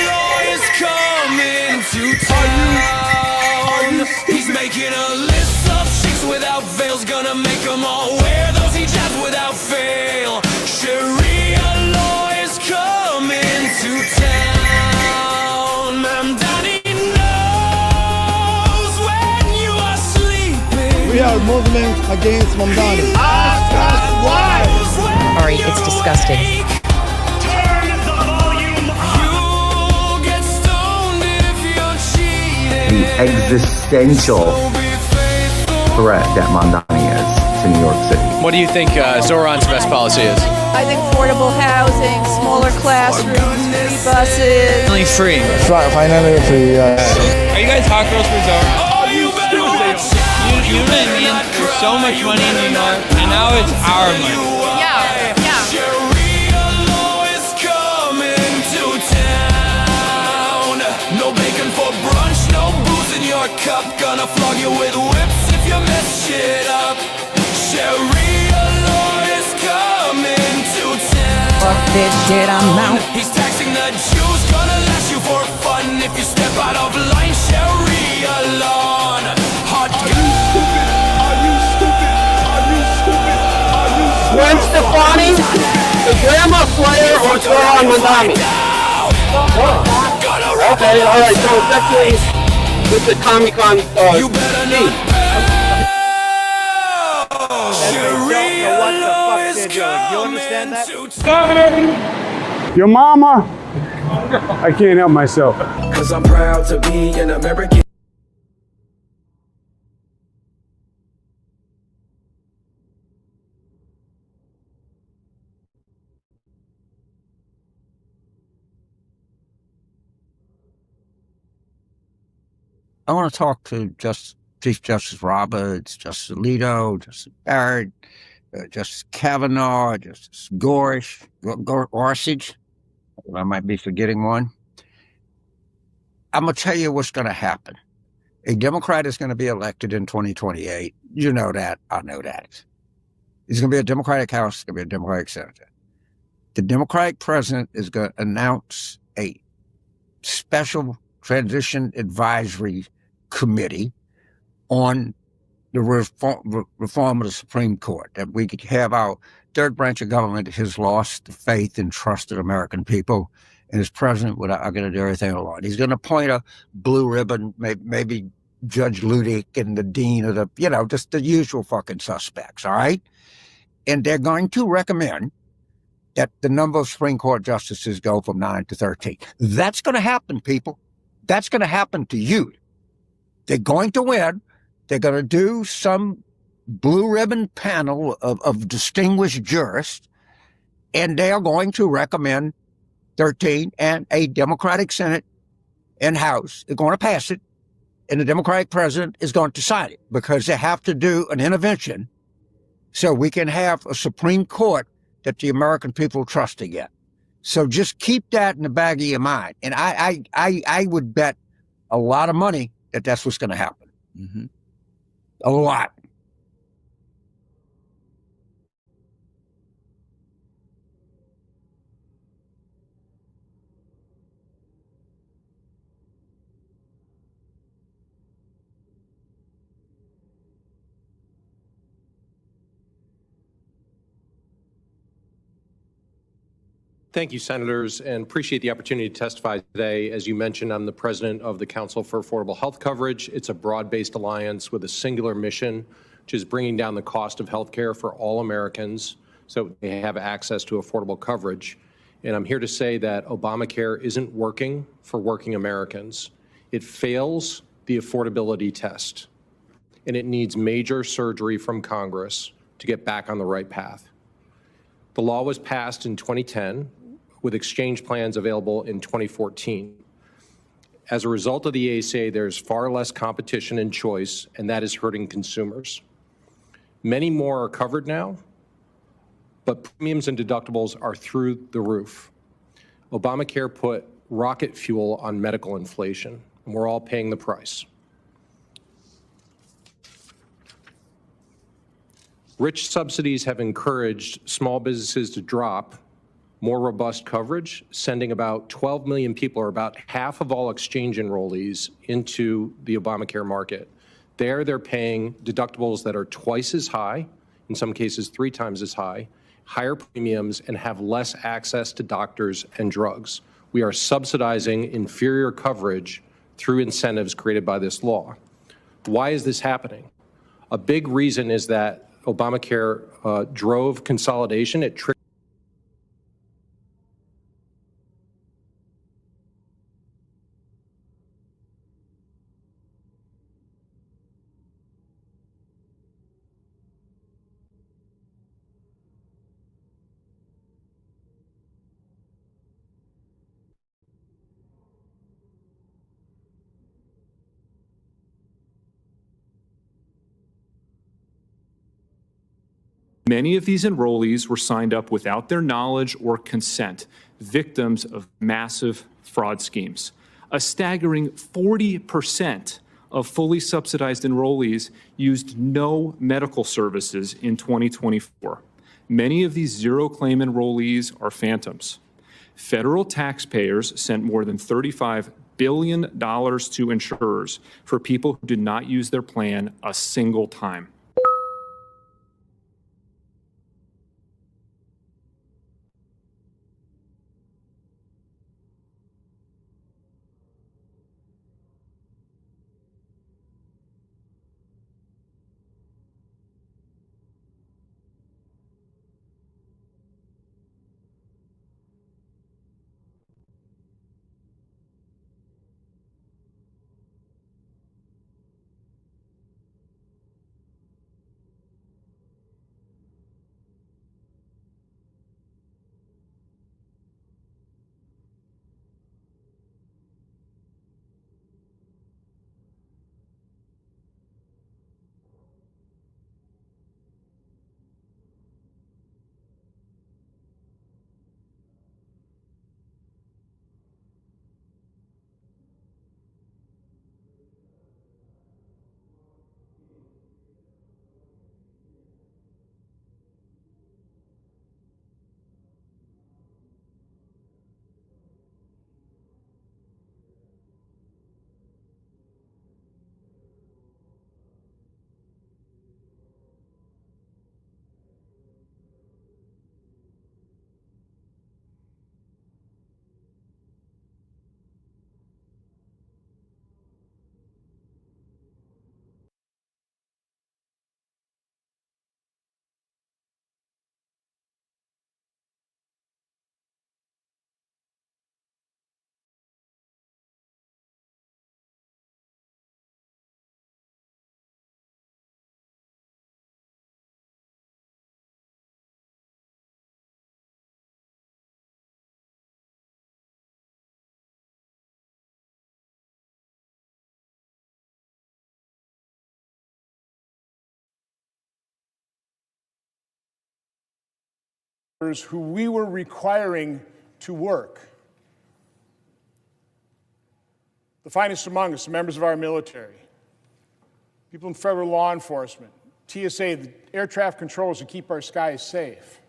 law is coming to town. He's making a list of chicks without veils, gonna make them all wear those hijabs without fail. Sharia law is coming to town. are movement against Mamdani. Ask us why. Sorry, it's disgusting. The existential threat that Mamdani is to New York City. What do you think Zoran's best policy is? I think affordable housing, smaller classrooms, free buses. Finally free. Finally free, yes. Are you guys hot girls for Zoran? You know what I mean? There's so much money in New York, and now it's our money. Cup, gonna flog you with whips if you mess shit up. Sharia law is coming to town. Fuck this shit, I'm out. He's taxing the Jews, gonna lash you for fun if you step out of line. Sharia law. Hot Are you stupid? Are you stupid? Are you stupid? Are you stupid? Gwen Stefani, the Grandma Slayer, or Zoran Mamdani? Okay, alright, so definitely with the Comic-Con you better not You understand that? Governor, your mama, I can't help myself. Cause I'm proud to be an American. I want to talk to Chief Justice Roberts, Justice Alito, Justice Barrett, Justice Kavanaugh, Justice Gorsuch. I might be forgetting one. I'm going to tell you what's going to happen. A Democrat is going to be elected in 2028. You know that. I know that. It's going to be a Democratic House. It's going to be a Democratic Senate. The Democratic president is going to announce a special transition advisory committee on the reform of the Supreme Court, that we could have our third branch of government has lost the faith and trust of the American people, and his president are going to do everything alone. He's going to appoint a blue ribbon, maybe Judge Ludick and the dean of the, just the usual fucking suspects, all right? And they're going to recommend that the number of Supreme Court justices go from 9 to 13. That's going to happen, people. That's going to happen to you. They're going to win. They're going to do some blue ribbon panel of distinguished jurists, and they are going to recommend 13, and a Democratic Senate and House is going to pass it, and the Democratic president is going to sign it, because they have to do an intervention so we can have a Supreme Court that the American people trust again. So just keep that in the back of your mind. And I would bet a lot of money that that's what's going to happen. Mm-hmm. A lot. Thank you, Senators, and appreciate the opportunity to testify today. As you mentioned, I'm the president of the Council for Affordable Health Coverage. It's a broad-based alliance with a singular mission, which is bringing down the cost of health care for all Americans so they have access to affordable coverage. And I'm here to say that Obamacare isn't working for working Americans. It fails the affordability test, and it needs major surgery from Congress to get back on the right path. The law was passed in 2010, with exchange plans available in 2014. As a result of the ACA, there's far less competition and choice, and that is hurting consumers. Many more are covered now, but premiums and deductibles are through the roof. Obamacare put rocket fuel on medical inflation, and we're all paying the price. Rich subsidies have encouraged small businesses to drop more robust coverage, sending about 12 million people, or about half of all exchange enrollees, into the Obamacare market. There, they're paying deductibles that are twice as high, in some cases 3 times as high, higher premiums, and have less access to doctors and drugs. We are subsidizing inferior coverage through incentives created by this law. Why is this happening? A big reason is that Obamacare drove consolidation. It triggered Many of these enrollees were signed up without their knowledge or consent, victims of massive fraud schemes. A staggering 40% of fully subsidized enrollees used no medical services in 2024. Many of these zero-claim enrollees are phantoms. Federal taxpayers sent more than $35 billion to insurers for people who did not use their plan a single time. Who we were requiring to work. The finest among us, the members of our military, people in federal law enforcement, TSA, the air traffic controllers who keep our skies safe.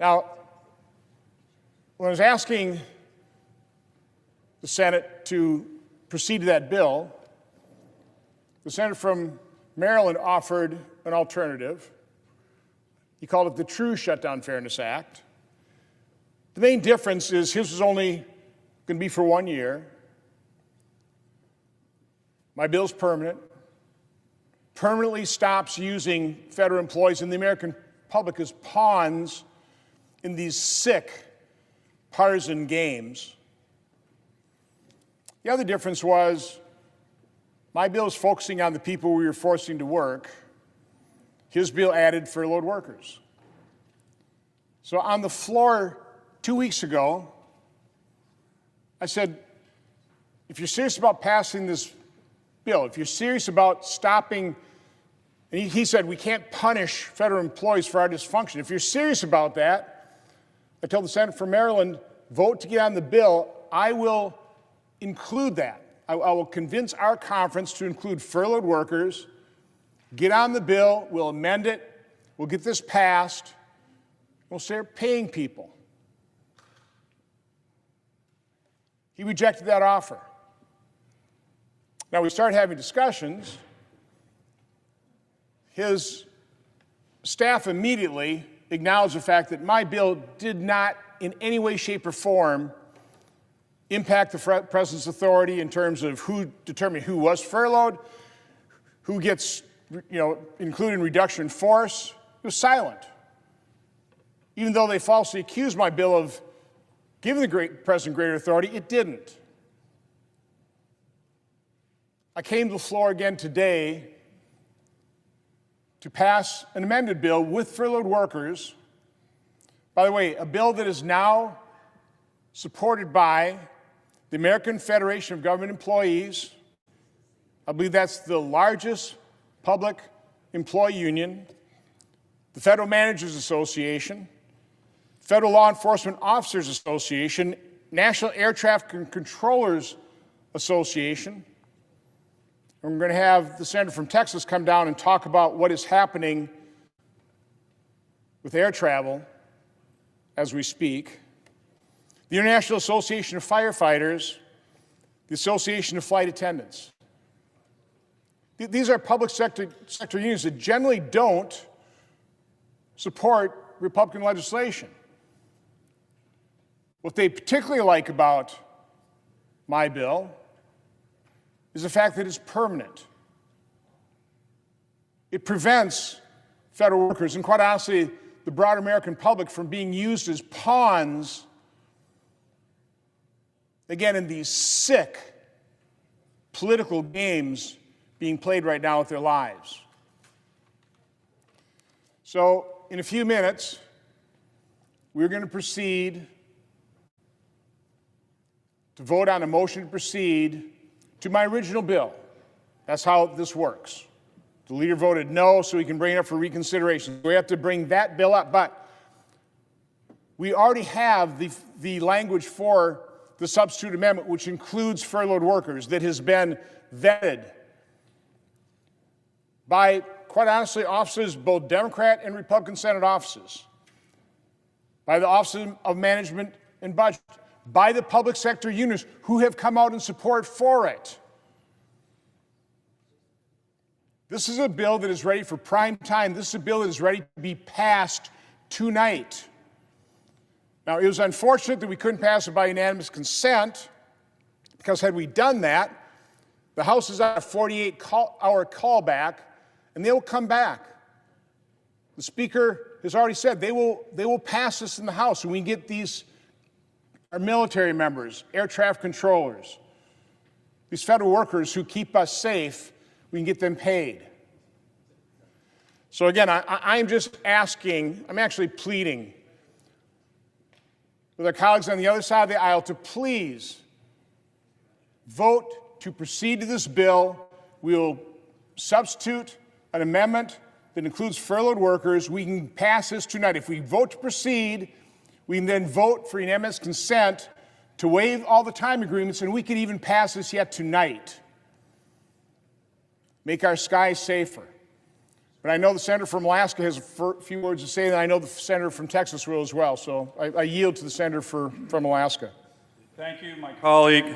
Now, when I was asking the Senate to proceed to that bill, the senator from Maryland offered an alternative. He called it the True Shutdown Fairness Act. The main difference is his was only going to be for 1 year. My bill's permanent. Permanently stops using federal employees and the American public as pawns in these sick partisan games. The other difference was my bill is focusing on the people we were forcing to work. His bill added furloughed workers. So on the floor 2 weeks ago, I said, if you're serious about passing this bill, if you're serious about stopping, and he said we can't punish federal employees for our dysfunction. If you're serious about that, I told the senator from Maryland, vote to get on the bill. I will include that. I will convince our conference to include furloughed workers. Get on the bill, we'll amend it, we'll get this passed, we'll start paying people. He rejected that offer. Now we started having discussions. His staff immediately acknowledged the fact that my bill did not in any way, shape, or form impact the president's authority in terms of who determined who was furloughed, who gets, included in reduction in force. It was silent. Even though they falsely accused my bill of giving the president greater authority, it didn't. I came to the floor again today to pass an amended bill with furloughed workers. By the way, a bill that is now supported by the American Federation of Government Employees. I believe that's the largest public employee union, the Federal Managers Association, Federal Law Enforcement Officers Association, National Air Traffic Controllers Association. And we're going to have the senator from Texas come down and talk about what is happening with air travel as we speak. The International Association of Firefighters, the Association of Flight Attendants. These are public sector unions that generally don't support Republican legislation. What they particularly like about my bill is the fact that it's permanent. It prevents federal workers, and quite honestly, the broad American public, from being used as pawns, again, in these sick political games being played right now with their lives. So, in a few minutes, we're going to proceed to vote on a motion to proceed to my original bill. That's how this works. The leader voted no, so we can bring it up for reconsideration. We have to bring that bill up, but we already have the language for the substitute amendment, which includes furloughed workers, that has been vetted by, quite honestly, offices, both Democrat and Republican Senate offices, by the Office of Management and Budget, by the public sector unions who have come out in support for it. This is a bill that is ready for prime time. This is a bill that is ready to be passed tonight. Now, it was unfortunate that we couldn't pass it by unanimous consent, because had we done that, the House is on a 48-hour callback, and they will come back. The Speaker has already said they will pass this in the House, and we can get our military members, air traffic controllers, these federal workers who keep us safe, we can get them paid. So again, I'm just asking, I'm actually pleading with our colleagues on the other side of the aisle to please vote to proceed to this bill. We will substitute an amendment that includes furloughed workers. We can pass this tonight. If we vote to proceed, we can then vote for unanimous consent to waive all the time agreements, and we could even pass this yet tonight. Make our skies safer. But I know the senator from Alaska has a few words to say, and I know the senator from Texas will as well. So I yield to the senator from Alaska. Thank you, my colleague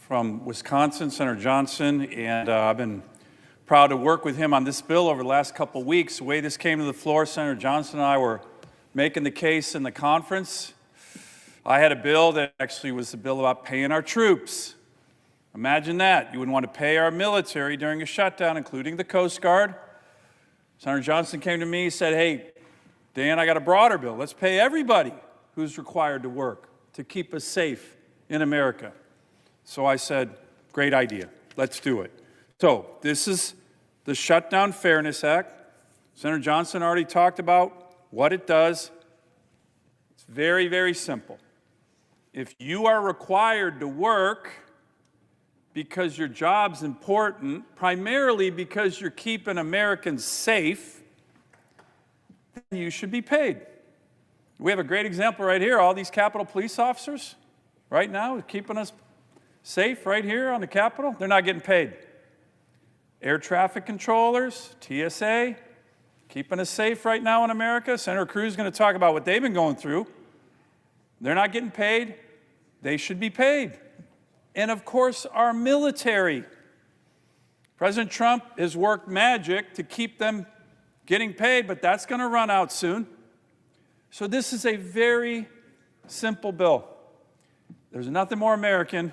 from Wisconsin, Senator Johnson, and I've been proud to work with him on this bill over the last couple of weeks. The way this came to the floor, Senator Johnson and I were making the case in the conference. I had a bill that actually was a bill about paying our troops. Imagine that. You would want to pay our military during a shutdown, including the Coast Guard. Senator Johnson came to me and said, hey, Dan, I got a broader bill. Let's pay everybody who's required to work to keep us safe in America. So I said, great idea. Let's do it. So this is the Shutdown Fairness Act. Senator Johnson already talked about what it does. It's very, very simple. If you are required to work because your job's important, primarily because you're keeping Americans safe, then you should be paid. We have a great example right here. All these Capitol police officers right now keeping us safe right here on the Capitol, they're not getting paid. Air traffic controllers, TSA, keeping us safe right now in America. Senator Cruz is going to talk about what they've been going through. They're not getting paid. They should be paid. And of course, our military. President Trump has worked magic to keep them getting paid, but that's going to run out soon. So this is a very simple bill. there's nothing more American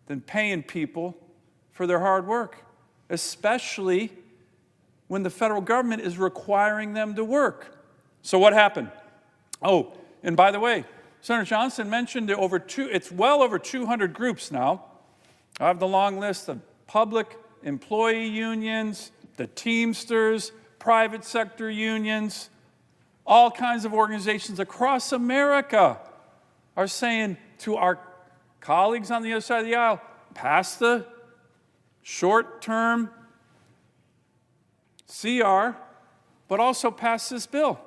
than paying people for their hard work, especially when the federal government is requiring them to work. So what happened? Oh, and by the way, Senator Johnson mentioned it's well over 200 groups now. I have the long list of public employee unions, the Teamsters, private sector unions, all kinds of organizations across America are saying to our colleagues on the other side of the aisle, pass the short-term CR, but also pass this bill.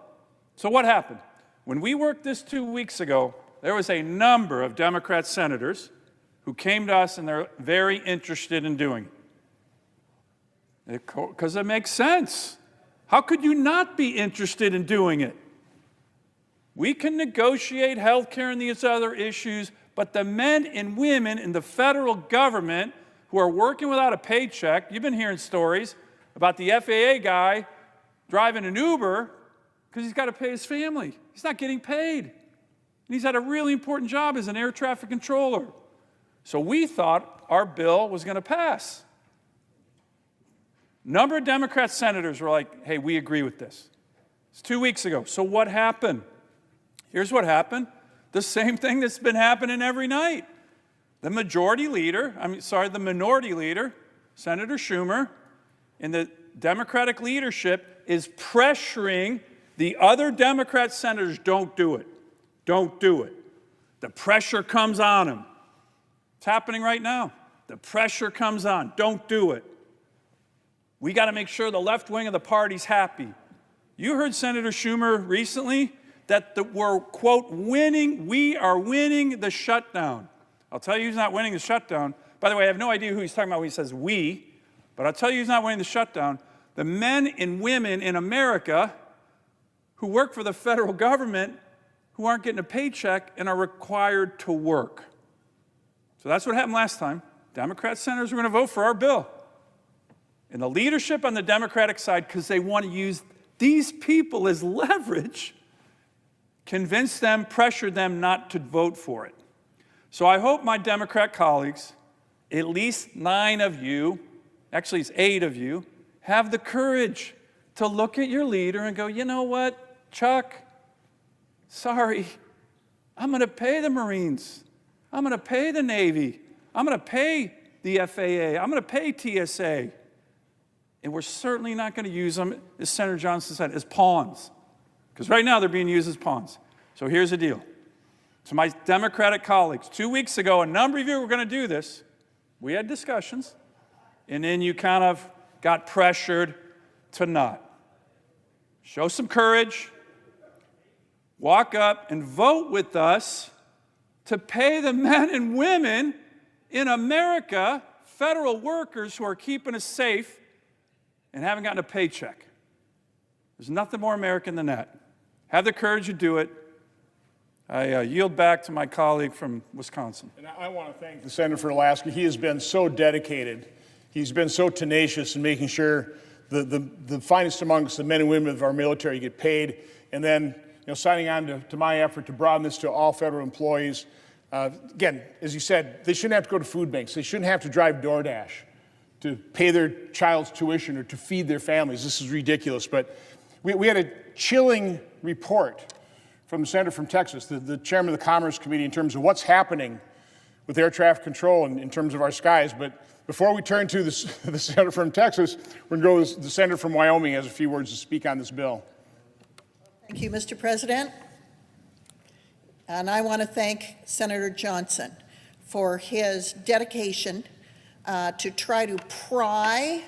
So what happened? When we worked this 2 weeks ago, there was a number of Democrat senators who came to us and they're very interested in doing it. Because it makes sense. How could you not be interested in doing it? We can negotiate health care and these other issues, but the men and women in the federal government who are working without a paycheck, you've been hearing stories about the FAA guy driving an Uber because he's got to pay his family. He's not getting paid. And he's had a really important job as an air traffic controller. So we thought our bill was going to pass. A number of Democrat senators were like, hey, we agree with this. It's 2 weeks ago. So what happened? Here's what happened. The same thing that's been happening every night. The minority leader, Senator Schumer, and the Democratic leadership is pressuring the other Democrat senators, don't do it. Don't do it. The pressure comes on them. It's happening right now. The pressure comes on. Don't do it. We got to make sure the left wing of the party's happy. You heard Senator Schumer recently that we're, quote, winning. We are winning the shutdown. I'll tell you who's not winning the shutdown. By the way, I have no idea who he's talking about when he says we, but I'll tell you who's not winning the shutdown. The men and women in America who work for the federal government who aren't getting a paycheck and are required to work. So that's what happened last time. Democrat senators were going to vote for our bill. And the leadership on the Democratic side, because they want to use these people as leverage, convince them, pressure them not to vote for it. So I hope my Democrat colleagues, at least 9 of you, actually it's 8 of you, have the courage to look at your leader and go, you know what, Chuck, sorry, I'm going to pay the Marines. I'm going to pay the Navy. I'm going to pay the FAA. I'm going to pay TSA. And we're certainly not going to use them, as Senator Johnson said, as pawns. Because right now they're being used as pawns. So here's the deal. To my Democratic colleagues, 2 weeks ago, a number of you were going to do this. We had discussions. And then you kind of got pressured to not. Show some courage. Walk up and vote with us to pay the men and women in America, federal workers who are keeping us safe and haven't gotten a paycheck. There's nothing more American than that. Have the courage to do it. I yield back to my colleague from Wisconsin. And I want to thank the Senator from Alaska. He has been so dedicated. He's been so tenacious in making sure the finest amongst the men and women of our military get paid. And then, signing on to my effort to broaden this to all federal employees. Again, as you said, they shouldn't have to go to food banks. They shouldn't have to drive DoorDash to pay their child's tuition or to feed their families. This is ridiculous. But we had a chilling report from the senator from Texas, the chairman of the Commerce Committee, in terms of what's happening with air traffic control in terms of our skies. But before we turn to the senator from Texas, we're going to go to the senator from Wyoming has a few words to speak on this bill. Thank you, Mr. President. And I want to thank Senator Johnson for his dedication to try to pry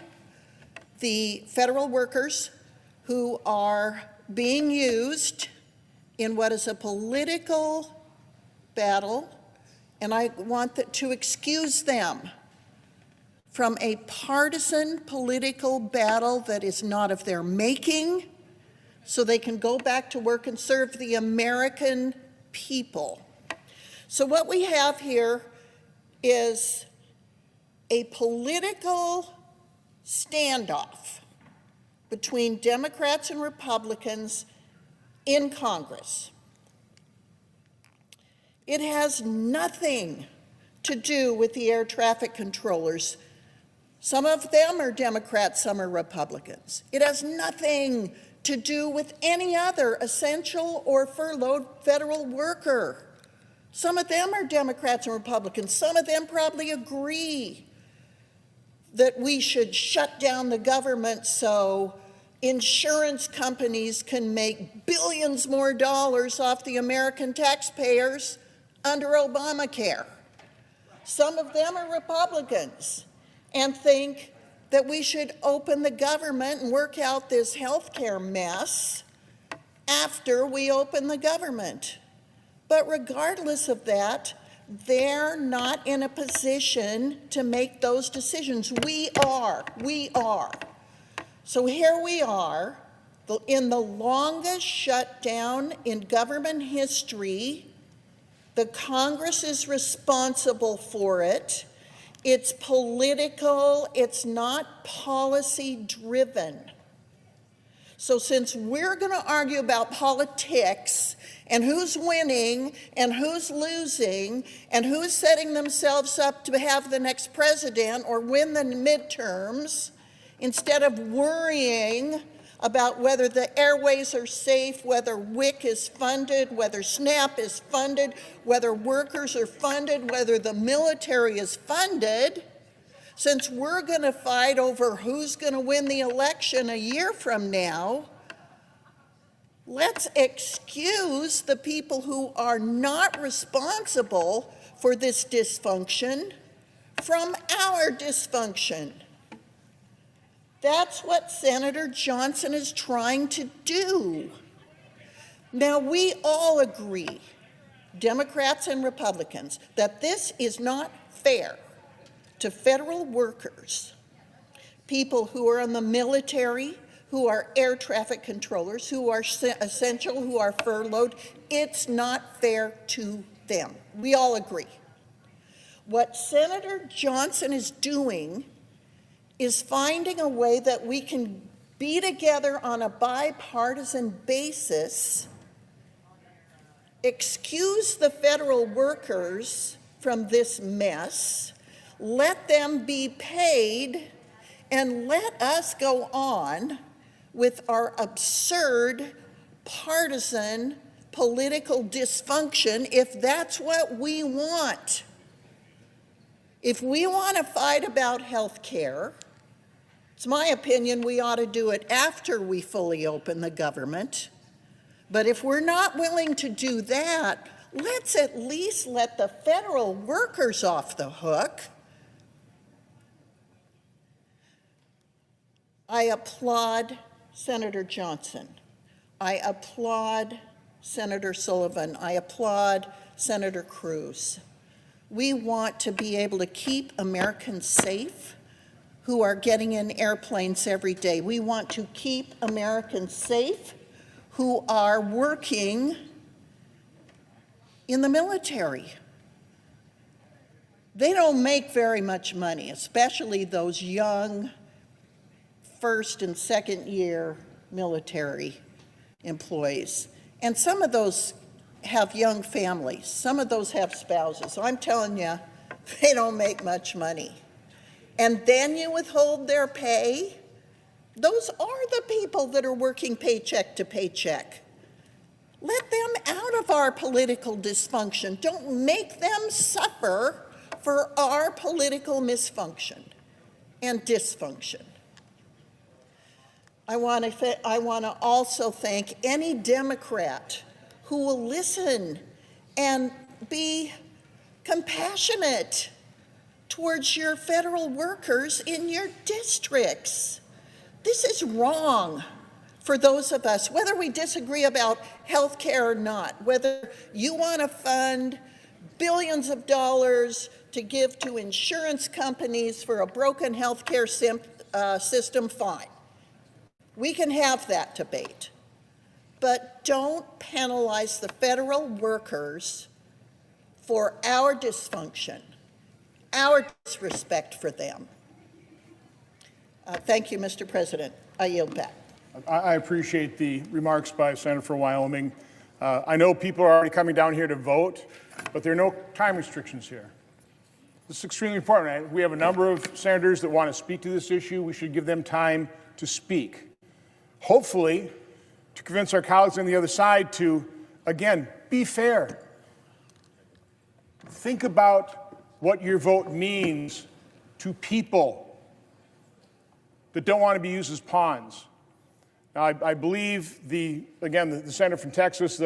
the federal workers who are being used in what is a political battle, and I want to excuse them from a partisan political battle that is not of their making, so they can go back to work and serve the American people. So what we have here is a political standoff between Democrats and Republicans in Congress. It has nothing to do with the air traffic controllers. Some of them are Democrats, some are Republicans. It has nothing to do with any other essential or furloughed federal worker. Some of them are Democrats and Republicans. Some of them probably agree that we should shut down the government so insurance companies can make billions more dollars off the American taxpayers under Obamacare. Some of them are Republicans and think that we should open the government and work out this healthcare mess after we open the government. But regardless of that, they're not in a position to make those decisions. We are. So here we are, in the longest shutdown in government history. The Congress is responsible for it. It's political, it's not policy driven. So since we're going to argue about politics and who's winning and who's losing and who's setting themselves up to have the next president or win the midterms, instead of worrying about whether the airways are safe, whether WIC is funded, whether SNAP is funded, whether workers are funded, whether the military is funded, since we're going to fight over who's going to win the election a year from now, let's excuse the people who are not responsible for this dysfunction from our dysfunction. That's what Senator Johnson is trying to do. Now, we all agree, Democrats and Republicans, that this is not fair to federal workers, people who are in the military, who are air traffic controllers, who are essential, who are furloughed. It's not fair to them. We all agree. What Senator Johnson is doing is finding a way that we can be together on a bipartisan basis, excuse the federal workers from this mess, let them be paid, and let us go on with our absurd partisan political dysfunction if that's what we want. If we want to fight about health care, it's my opinion we ought to do it after we fully open the government. But if we're not willing to do that, let's at least let the federal workers off the hook. I applaud Senator Johnson. I applaud Senator Sullivan. I applaud Senator Cruz. We want to be able to keep Americans safe who are getting in airplanes every day. We want to keep Americans safe who are working in the military. They don't make very much money, especially those young first and second year military employees. And some of those have young families. Some of those have spouses. So I'm telling you, they don't make much money. And then you withhold their pay. Those are the people that are working paycheck to paycheck. Let them out of our political dysfunction. Don't make them suffer for our political misfunction and dysfunction. I want to also thank any Democrat who will listen and be compassionate towards your federal workers in your districts. This is wrong for those of us, whether we disagree about health care or not, whether you want to fund billions of dollars to give to insurance companies for a broken health care system, fine. We can have that debate. But don't penalize the federal workers for our dysfunction, our disrespect for them. Thank you, Mr. President. I yield back. I appreciate the remarks by Senator from Wyoming. I know people are already coming down here to vote. but there are no time restrictions here. This is extremely important. We have a number of senators that want to speak to this issue. We should give them time to speak. Hopefully, to convince our colleagues on the other side to, again, be fair. Think about what your vote means to people that don't want to be used as pawns. Now, I believe the senator from Texas,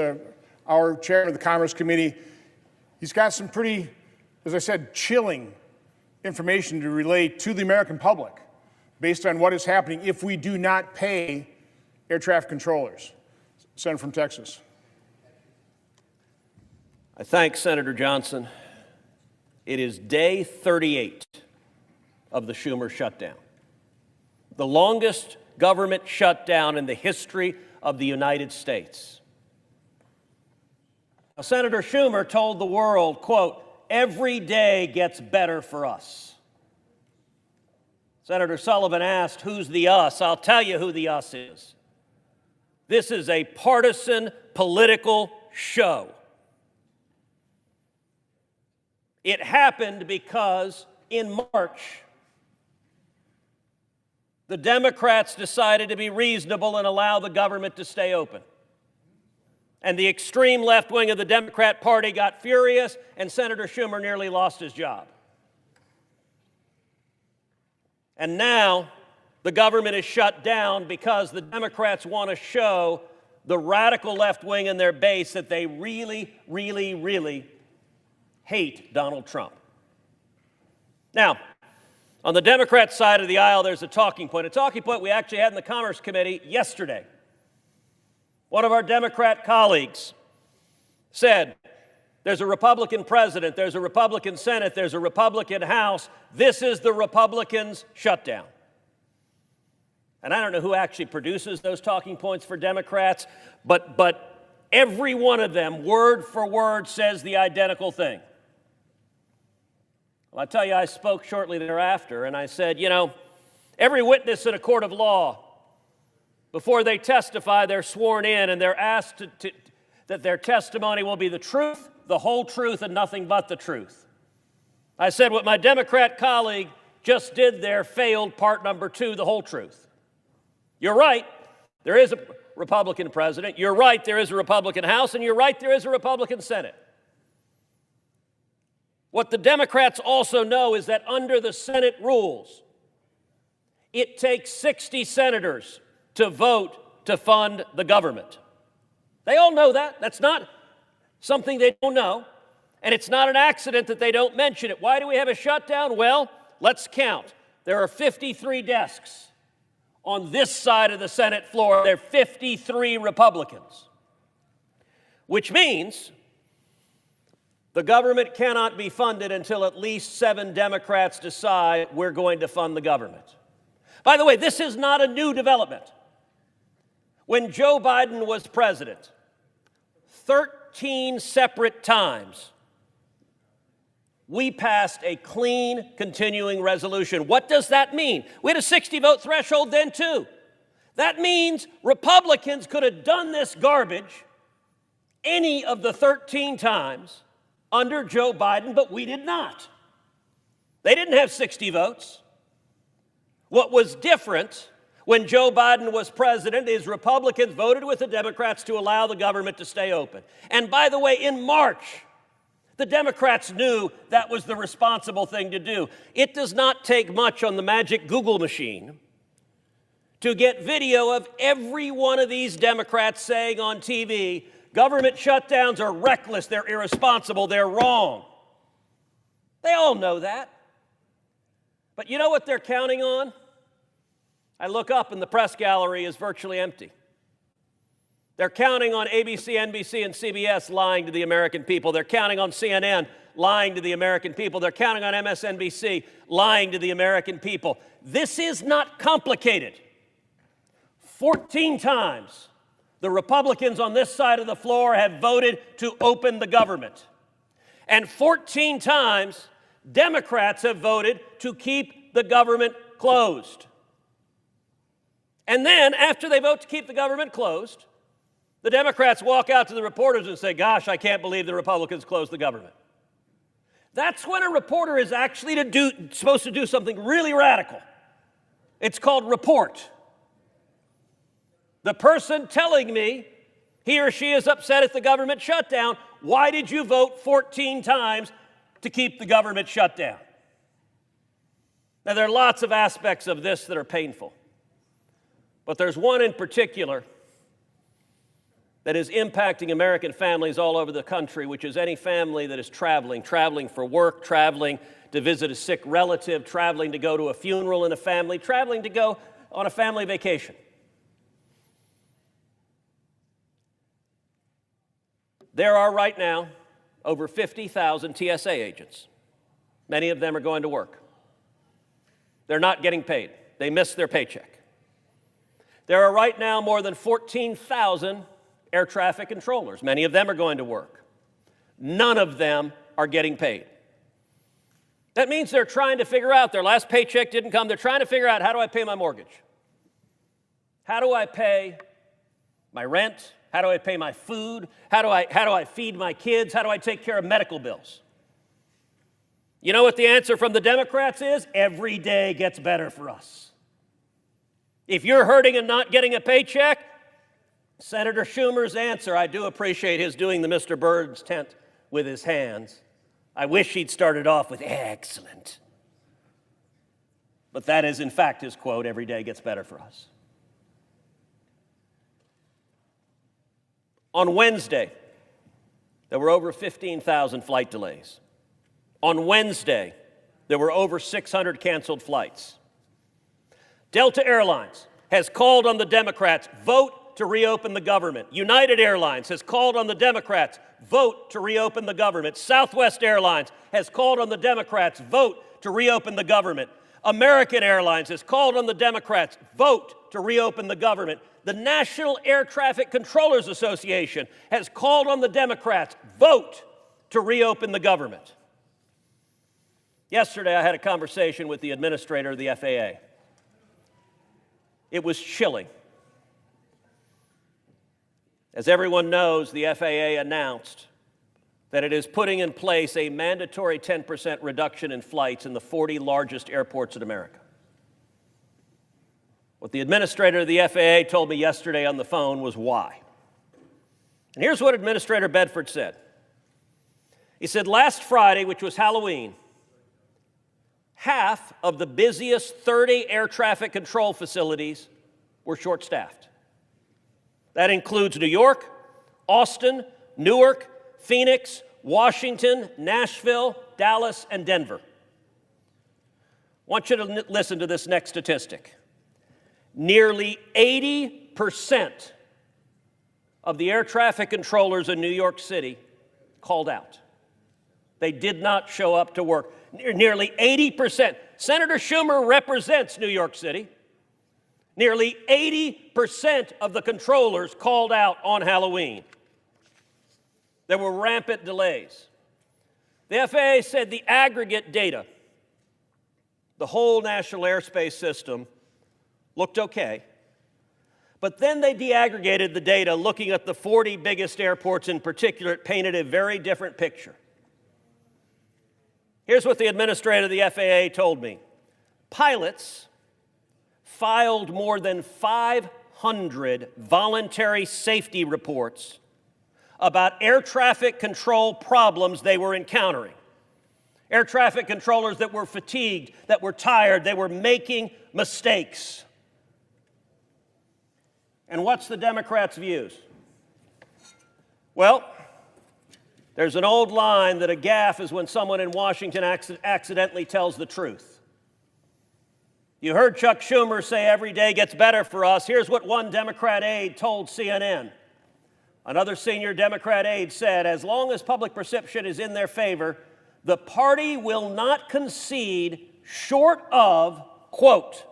our chairman of the Commerce Committee, he's got some pretty, as I said, chilling information to relay to the American public based on what is happening if we do not pay air traffic controllers. Senator from Texas. I thank Senator Johnson. It is day 38 of the Schumer shutdown, the longest government shutdown in the history of the United States. Now, Senator Schumer told the world, quote, "Every day gets better for us." Senator Sullivan asked, "Who's the us?" I'll tell you who the us is. This is a partisan political show. It happened because in March, the Democrats decided to be reasonable and allow the government to stay open. And the extreme left wing of the Democrat Party got furious, and Senator Schumer nearly lost his job. And now the government is shut down because the Democrats want to show the radical left wing and their base that they really, really, really hate Donald Trump. Now, on the Democrat side of the aisle, there's a talking point we actually had in the Commerce Committee yesterday. One of our Democrat colleagues said, there's a Republican president, there's a Republican Senate, there's a Republican House. This is the Republicans' shutdown. And I don't know who actually produces those talking points for Democrats, but every one of them, word for word, says the identical thing. Well, I tell you, I spoke shortly thereafter, and I said, every witness in a court of law, before they testify, they're sworn in, and they're asked that their testimony will be the truth, the whole truth, and nothing but the truth. I said what my Democrat colleague just did there failed part number 2, the whole truth. You're right, there is a Republican president. You're right, there is a Republican House, and you're right, there is a Republican Senate. What the Democrats also know is that under the Senate rules, it takes 60 senators to vote to fund the government. They all know that. That's not something they don't know, and it's not an accident that they don't mention it. Why do we have a shutdown? Well, let's count. There are 53 desks on this side of the Senate floor. There are 53 Republicans, which means the government cannot be funded until at least 7 Democrats decide we're going to fund the government. By the way, this is not a new development. When Joe Biden was president, 13 separate times, we passed a clean continuing resolution. What does that mean? We had a 60-vote threshold then, too. That means Republicans could have done this garbage any of the 13 times under Joe Biden, but we did not. They didn't have 60 votes. What was different when Joe Biden was president is Republicans voted with the Democrats to allow the government to stay open. And by the way, in March, the Democrats knew that was the responsible thing to do. It does not take much on the magic Google machine to get video of every one of these Democrats saying on TV, government shutdowns are reckless, they're irresponsible, they're wrong. They all know that. But you know what they're counting on? I look up and the press gallery is virtually empty. They're counting on ABC, NBC, and CBS lying to the American people. They're counting on CNN lying to the American people. They're counting on MSNBC lying to the American people. This is not complicated. 14 times the Republicans on this side of the floor have voted to open the government. And 14 times, Democrats have voted to keep the government closed. And then, after they vote to keep the government closed, The Democrats walk out to the reporters and say, gosh, I can't believe the Republicans closed the government. That's when a reporter is actually supposed to do something really radical. It's called report. The person telling me he or she is upset at the government shutdown, why did you vote 14 times to keep the government shut down? Now, there are lots of aspects of this that are painful, but there's one in particular that is impacting American families all over the country, which is any family that is traveling for work, traveling to visit a sick relative, traveling to go to a funeral in a family, traveling to go on a family vacation. There are right now over 50,000 TSA agents. Many of them are going to work. They're not getting paid. They miss their paycheck. There are right now more than 14,000 air traffic controllers. Many of them are going to work. None of them are getting paid. That means they're trying to figure out, their last paycheck didn't come, they're trying to figure out, how do I pay my mortgage? How do I pay my rent? How do I pay my food? How do I feed my kids? How do I take care of medical bills? You know what the answer from the Democrats is? Every day gets better for us. If you're hurting and not getting a paycheck, Senator Schumer's answer, I do appreciate his doing the Mr. Burns tent with his hands. I wish he'd started off with excellent. But that is, in fact, his quote, every day gets better for us. On Wednesday, there were over 15,000 flight delays. On Wednesday, there were over 600 canceled flights. Delta Airlines has called on the Democrats, vote to reopen the government. United Airlines has called on the Democrats, vote to reopen the government. Southwest Airlines has called on the Democrats, vote to reopen the government. American Airlines has called on the Democrats, vote to reopen the government. The National Air Traffic Controllers Association has called on the Democrats, vote to reopen the government. Yesterday, I had a conversation with the administrator of the FAA. It was chilling. As everyone knows, the FAA announced that it is putting in place a mandatory 10% reduction in flights in the 40 largest airports in America. What the administrator of the FAA told me yesterday on the phone was why. And here's what Administrator Bedford said. He said, last Friday, which was Halloween, half of the busiest 30 air traffic control facilities were short-staffed. That includes New York, Austin, Newark, Phoenix, Washington, Nashville, Dallas, and Denver. I want you to listen to this next statistic. Nearly 80% of the air traffic controllers in New York City called out. They did not show up to work. Nearly 80%. Senator Schumer represents New York City. Nearly 80% of the controllers called out on Halloween. There were rampant delays. The FAA said the aggregate data, the whole national airspace system, looked okay. But then they deaggregated the data, looking at the 40 biggest airports in particular. It painted a very different picture. Here's what the administrator of the FAA told me. Pilots filed more than 500 voluntary safety reports about air traffic control problems they were encountering. Air traffic controllers that were fatigued, that were tired, they were making mistakes. And what's the Democrats' views? Well, there's an old line that a gaffe is when someone in Washington accidentally tells the truth. You heard Chuck Schumer say every day gets better for us. Here's what one Democrat aide told CNN. Another senior Democrat aide said, as long as public perception is in their favor, the party will not concede short of, quote,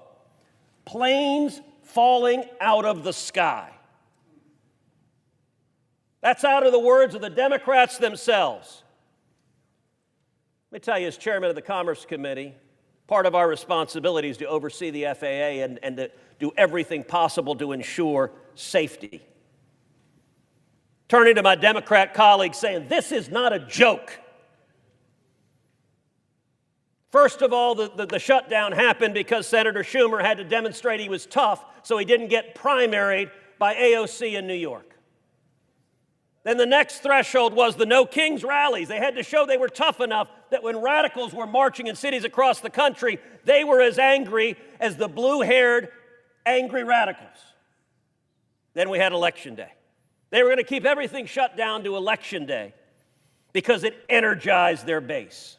planes falling out of the sky. That's out of the words of the Democrats themselves. Let me tell you, as chairman of the Commerce Committee, part of our responsibility is to oversee the FAA and to do everything possible to ensure safety. turning to my Democrat colleagues saying, this is not a joke. First of all, the shutdown happened because Senator Schumer had to demonstrate he was tough, so he didn't get primaried by AOC in New York. Then the next threshold was the No Kings rallies. They had to show they were tough enough that when radicals were marching in cities across the country, they were as angry as the blue-haired angry radicals. Then we had Election Day. They were going to keep everything shut down to Election Day because it energized their base.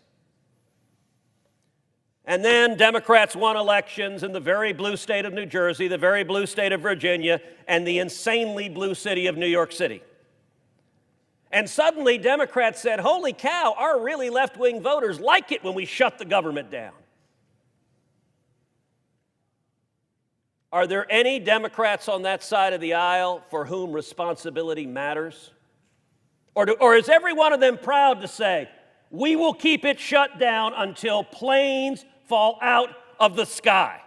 And then Democrats won elections in the very blue state of New Jersey, the very blue state of Virginia, and the insanely blue city of New York City. And suddenly Democrats said, holy cow, our really left-wing voters like it when we shut the government down. Are there any Democrats on that side of the aisle for whom responsibility matters? Or is every one of them proud to say, we will keep it shut down until planes fall out of the sky?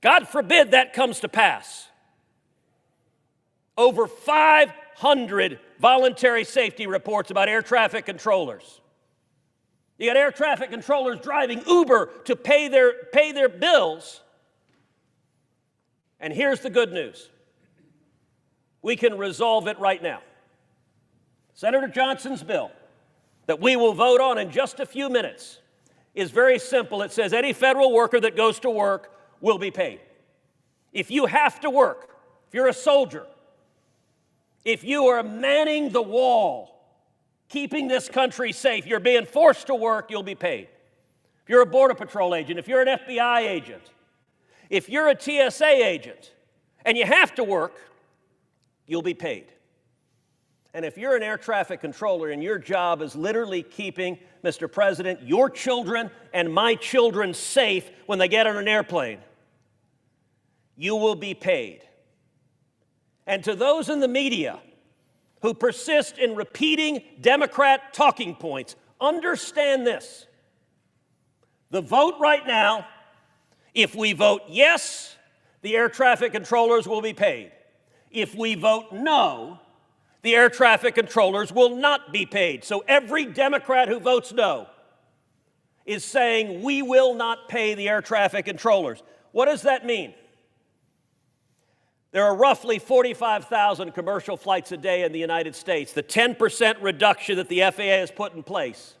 God forbid that comes to pass. Over 500 voluntary safety reports about air traffic controllers. You got air traffic controllers driving Uber to pay their bills. And here's the good news. We can resolve it right now. Senator Johnson's bill that we will vote on in just a few minutes is very simple. It says any federal worker that goes to work will be paid. If you have to work, if you're a soldier, if you are manning the wall, keeping this country safe, you're being forced to work, you'll be paid. If you're a Border Patrol agent, if you're an FBI agent, if you're a TSA agent, and you have to work, you'll be paid. And if you're an air traffic controller and your job is literally keeping, Mr. President, your children and my children safe when they get on an airplane, you will be paid. And to those in the media who persist in repeating Democrat talking points, understand this. The vote right now, if we vote yes, the air traffic controllers will be paid. If we vote no, the air traffic controllers will not be paid. So every Democrat who votes no is saying we will not pay the air traffic controllers. What does that mean? There are roughly 45,000 commercial flights a day in the United States. The 10% reduction that the FAA has put in place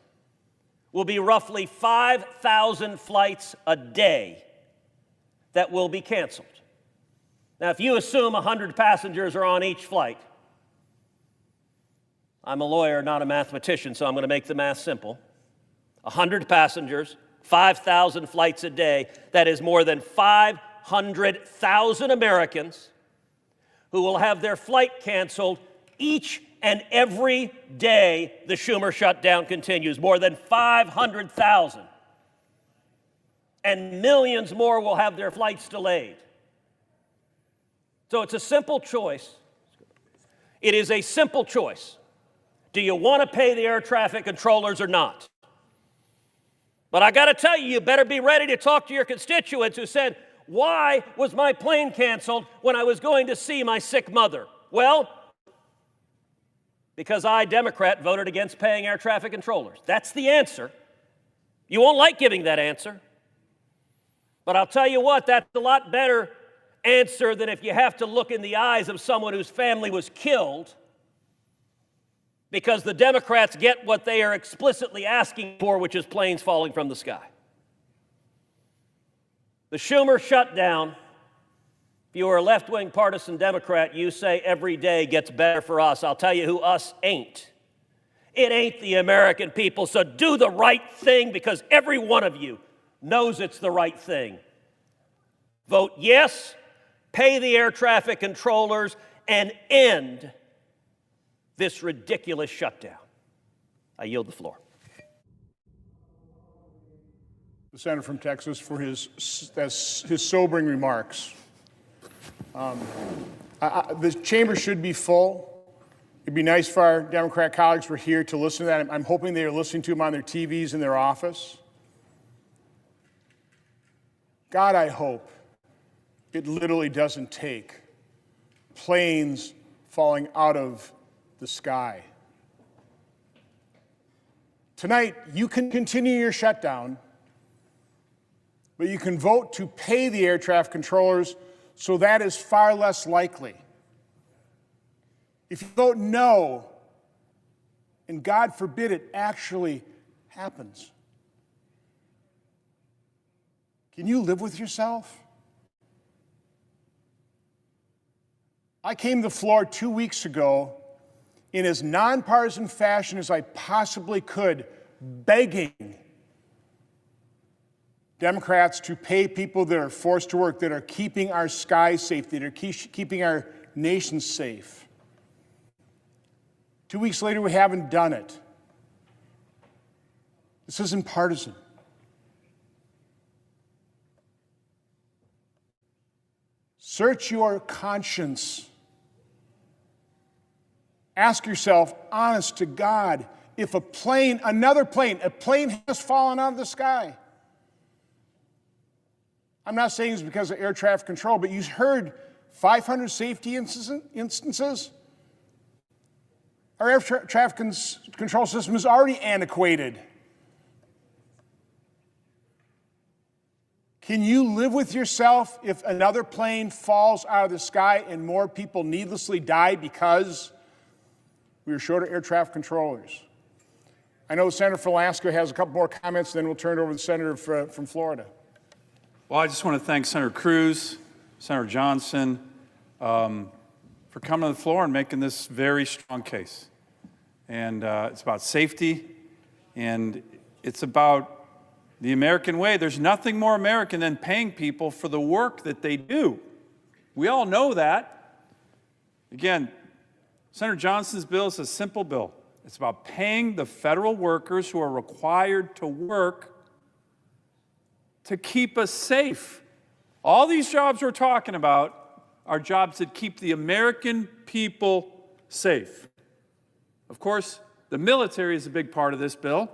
will be roughly 5,000 flights a day that will be canceled. Now, if you assume 100 passengers are on each flight, I'm a lawyer, not a mathematician, so I'm going to make the math simple. 100 passengers, 5,000 flights a day, that is more than 500,000 Americans who will have their flight canceled each and every day the Schumer shutdown continues. More than 500,000. And millions more will have their flights delayed. So it's a simple choice. It is a simple choice. Do you want to pay the air traffic controllers or not? But I got to tell you, you better be ready to talk to your constituents who said, why was my plane canceled when I was going to see my sick mother? Well, because I, Democrat, voted against paying air traffic controllers. That's the answer. You won't like giving that answer. But I'll tell you what, that's a lot better answer than if you have to look in the eyes of someone whose family was killed because the Democrats get what they are explicitly asking for, which is planes falling from the sky. The Schumer shutdown, if you are a left-wing partisan Democrat, you say every day gets better for us. I'll tell you who us ain't. It ain't the American people, so do the right thing because every one of you knows it's the right thing. Vote yes, pay the air traffic controllers, and end this ridiculous shutdown. I yield the floor. The senator from Texas for his sobering remarks. The chamber should be full. It'd be nice if our Democrat colleagues were here to listen to that. I'm hoping they are listening to him on their TVs in their office. God, I hope it literally doesn't take planes falling out of the sky. Tonight, you can continue your shutdown, but you can vote to pay the air traffic controllers, so that is far less likely. If you vote no, and God forbid it actually happens, can you live with yourself? I came to the floor 2 weeks ago in as nonpartisan fashion as I possibly could, begging Democrats to pay people that are forced to work, that are keeping our skies safe, that are keeping our nation safe. 2 weeks later, we haven't done it. This isn't partisan. Search your conscience. Ask yourself, honest to God, if a plane has fallen out of the sky. I'm not saying it's because of air traffic control, but you heard 500 safety instances. Our air traffic control system is already antiquated. Can you live with yourself if another plane falls out of the sky and more people needlessly die because we were short of air traffic controllers? I know Senator from Alaska has a couple more comments, then we'll turn it over to the Senator from Florida. Well, I just want to thank Senator Cruz, Senator Johnson, for coming to the floor and making this very strong case. And it's about safety, and it's about the American way. There's nothing more American than paying people for the work that they do. We all know that. Again, Senator Johnson's bill is a simple bill. It's about paying the federal workers who are required to work to keep us safe. All these jobs we're talking about are jobs that keep the American people safe. Of course, the military is a big part of this bill.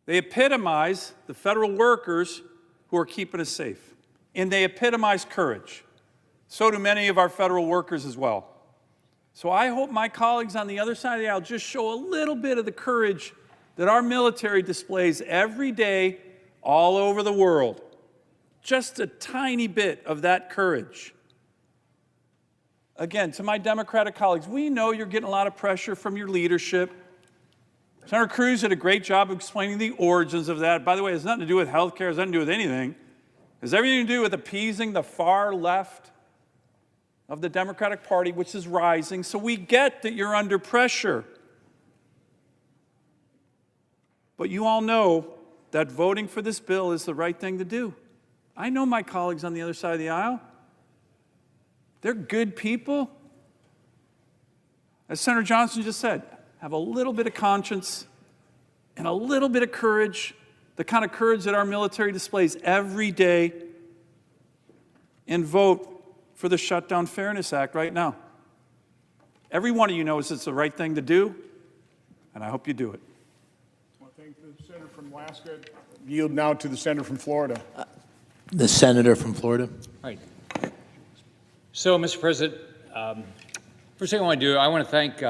They epitomize the federal workers who are keeping us safe, and they epitomize courage. So do many of our federal workers as well. So I hope my colleagues on the other side of the aisle just show a little bit of the courage that our military displays every day all over the world. Just a tiny bit of that courage. Again, to my Democratic colleagues, we know you're getting a lot of pressure from your leadership. Senator Cruz did a great job of explaining the origins of that. By the way, it has nothing to do with health care, it has nothing to do with anything. It has everything to do with appeasing the far left of the Democratic Party, which is rising. So we get that you're under pressure. But you all know that voting for this bill is the right thing to do. I know my colleagues on the other side of the aisle. They're good people. As Senator Johnson just said, have a little bit of conscience and a little bit of courage, the kind of courage that our military displays every day, and vote for the Shutdown Fairness Act right now. Every one of you knows it's the right thing to do, and I hope you do it. I want to thank the Senator from Alaska. Yield now to the Senator from Florida. The Senator from Florida. Right. So, Mr. President, first thing I want to do, I want to thank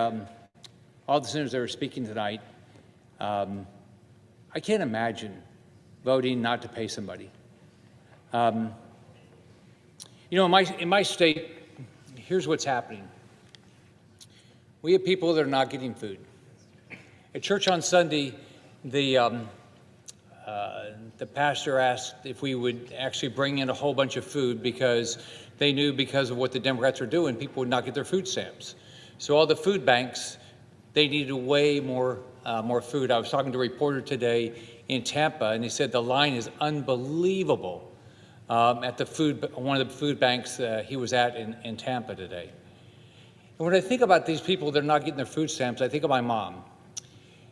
all the senators that are speaking tonight. I can't imagine voting not to pay somebody. You know, in my state, here's what's happening. We have people that are not getting food. At church on Sunday, the pastor asked if we would actually bring in a whole bunch of food because they knew because of what the Democrats were doing, people would not get their food stamps. So all the food banks, they needed way more food. I was talking to a reporter today in Tampa, and he said the line is unbelievable at one of the food banks he was at in Tampa today. And when I think about these people that are not getting their food stamps, I think of my mom.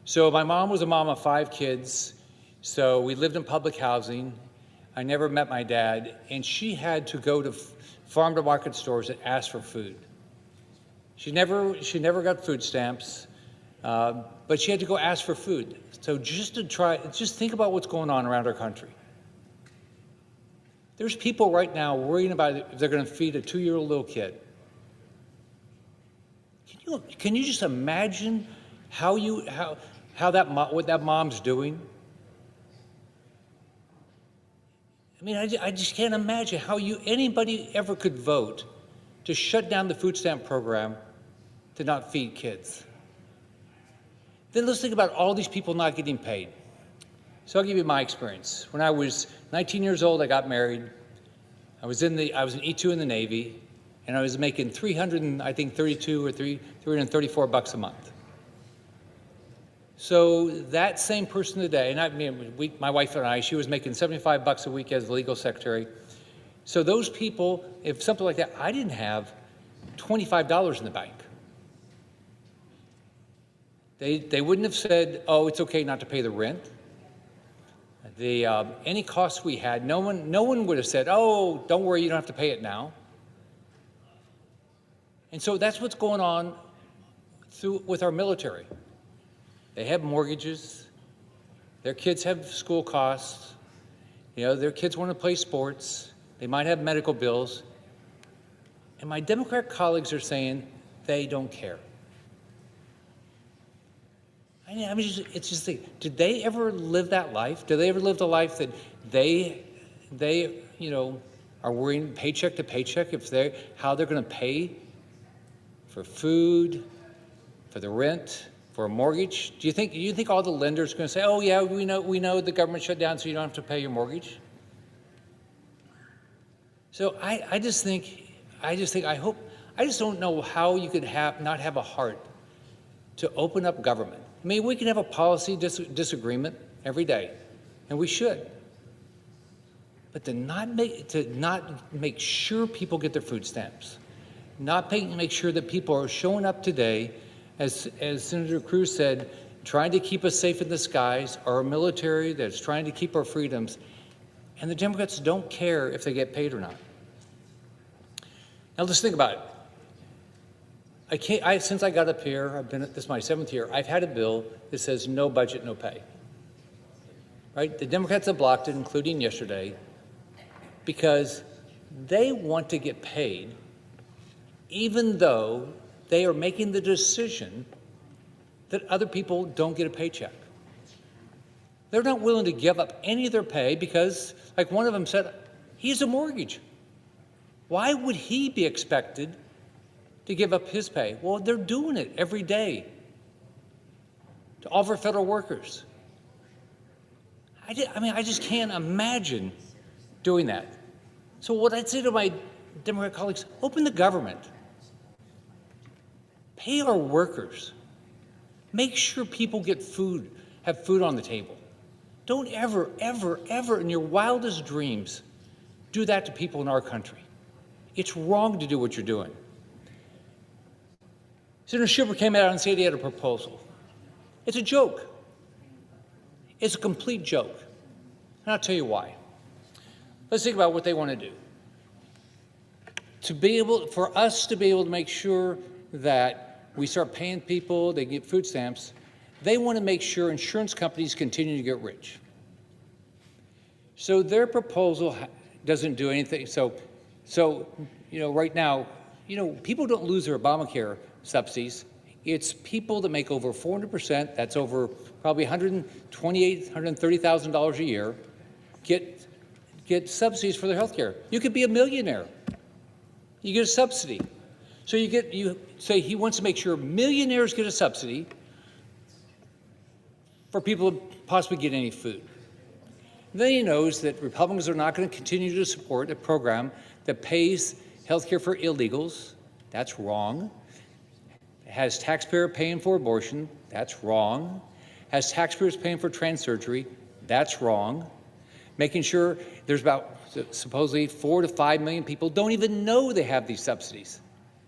So my mom was a mom of 5 kids. So we lived in public housing. I never met my dad, and she had to go to farm-to-market stores and ask for food. She never got food stamps, but she had to go ask for food. So just think about what's going on around our country. There's people right now worrying about if they're going to feed a 2-year-old little kid. Can you just imagine what that mom's doing? I mean, I just can't imagine how anybody ever could vote to shut down the food stamp program to not feed kids. Then let's think about all these people not getting paid. So I'll give you my experience. When I was 19 years old, I got married. I was an E2 in the Navy, and I was making $334 a month. So that same person today, and my wife and I, she was making $75 a week as a legal secretary. So those people, if something like that, I didn't have $25 in the bank. They wouldn't have said, oh, it's okay not to pay the rent. Any costs we had, no one would have said, oh, don't worry, you don't have to pay it now. And so that's what's going on with our military. They have mortgages, their kids have school costs, their kids want to play sports, they might have medical bills, and my Democrat colleagues are saying they don't care. It's just did they ever live that life? Did they ever live the life that they are worrying paycheck to paycheck how they're going to pay for food, for the rent, for a mortgage? Do you think all the lenders are going to say, "Oh yeah, we know the government shut down, so you don't have to pay your mortgage"? So I just don't know how you could not have a heart to open up government. I mean, we can have a policy disagreement every day, and we should. But to not make sure people get their food stamps, not make sure that people are showing up today, as Senator Cruz said, trying to keep us safe in the skies, our military that's trying to keep our freedoms, and the Democrats don't care if they get paid or not. Now let's think about it. Since I got up here, this is my 7th year, I've had a bill that says no budget, no pay. Right? The Democrats have blocked it, including yesterday, because they want to get paid even though they are making the decision that other people don't get a paycheck. They're not willing to give up any of their pay because, like one of them said, he has a mortgage. Why would he be expected to give up his pay? Well, they're doing it every day to all of our federal workers. I just can't imagine doing that. So what I'd say to my Democrat colleagues, open the government. Pay our workers. Make sure people get food, have food on the table. Don't ever, ever, ever in your wildest dreams do that to people in our country. It's wrong to do what you're doing. Senator Schumer came out and said he had a proposal. It's a joke. It's a complete joke. And I'll tell you why. Let's think about what they want to do. For us to be able to make sure that we start paying people, they get food stamps, they want to make sure insurance companies continue to get rich. So their proposal doesn't do anything. So right now, people don't lose their Obamacare subsidies. It's people that make over 400%, that's over probably $128,000, $130,000 a year, get subsidies for their health care. You could be a millionaire. You get a subsidy. So you say he wants to make sure millionaires get a subsidy for people to possibly get any food. Then he knows that Republicans are not going to continue to support a program that pays health care for illegals. That's wrong. Has taxpayer paying for abortion. That's wrong. Has taxpayers paying for trans surgery. That's wrong. Making sure there's about supposedly 4 to 5 million people don't even know they have these subsidies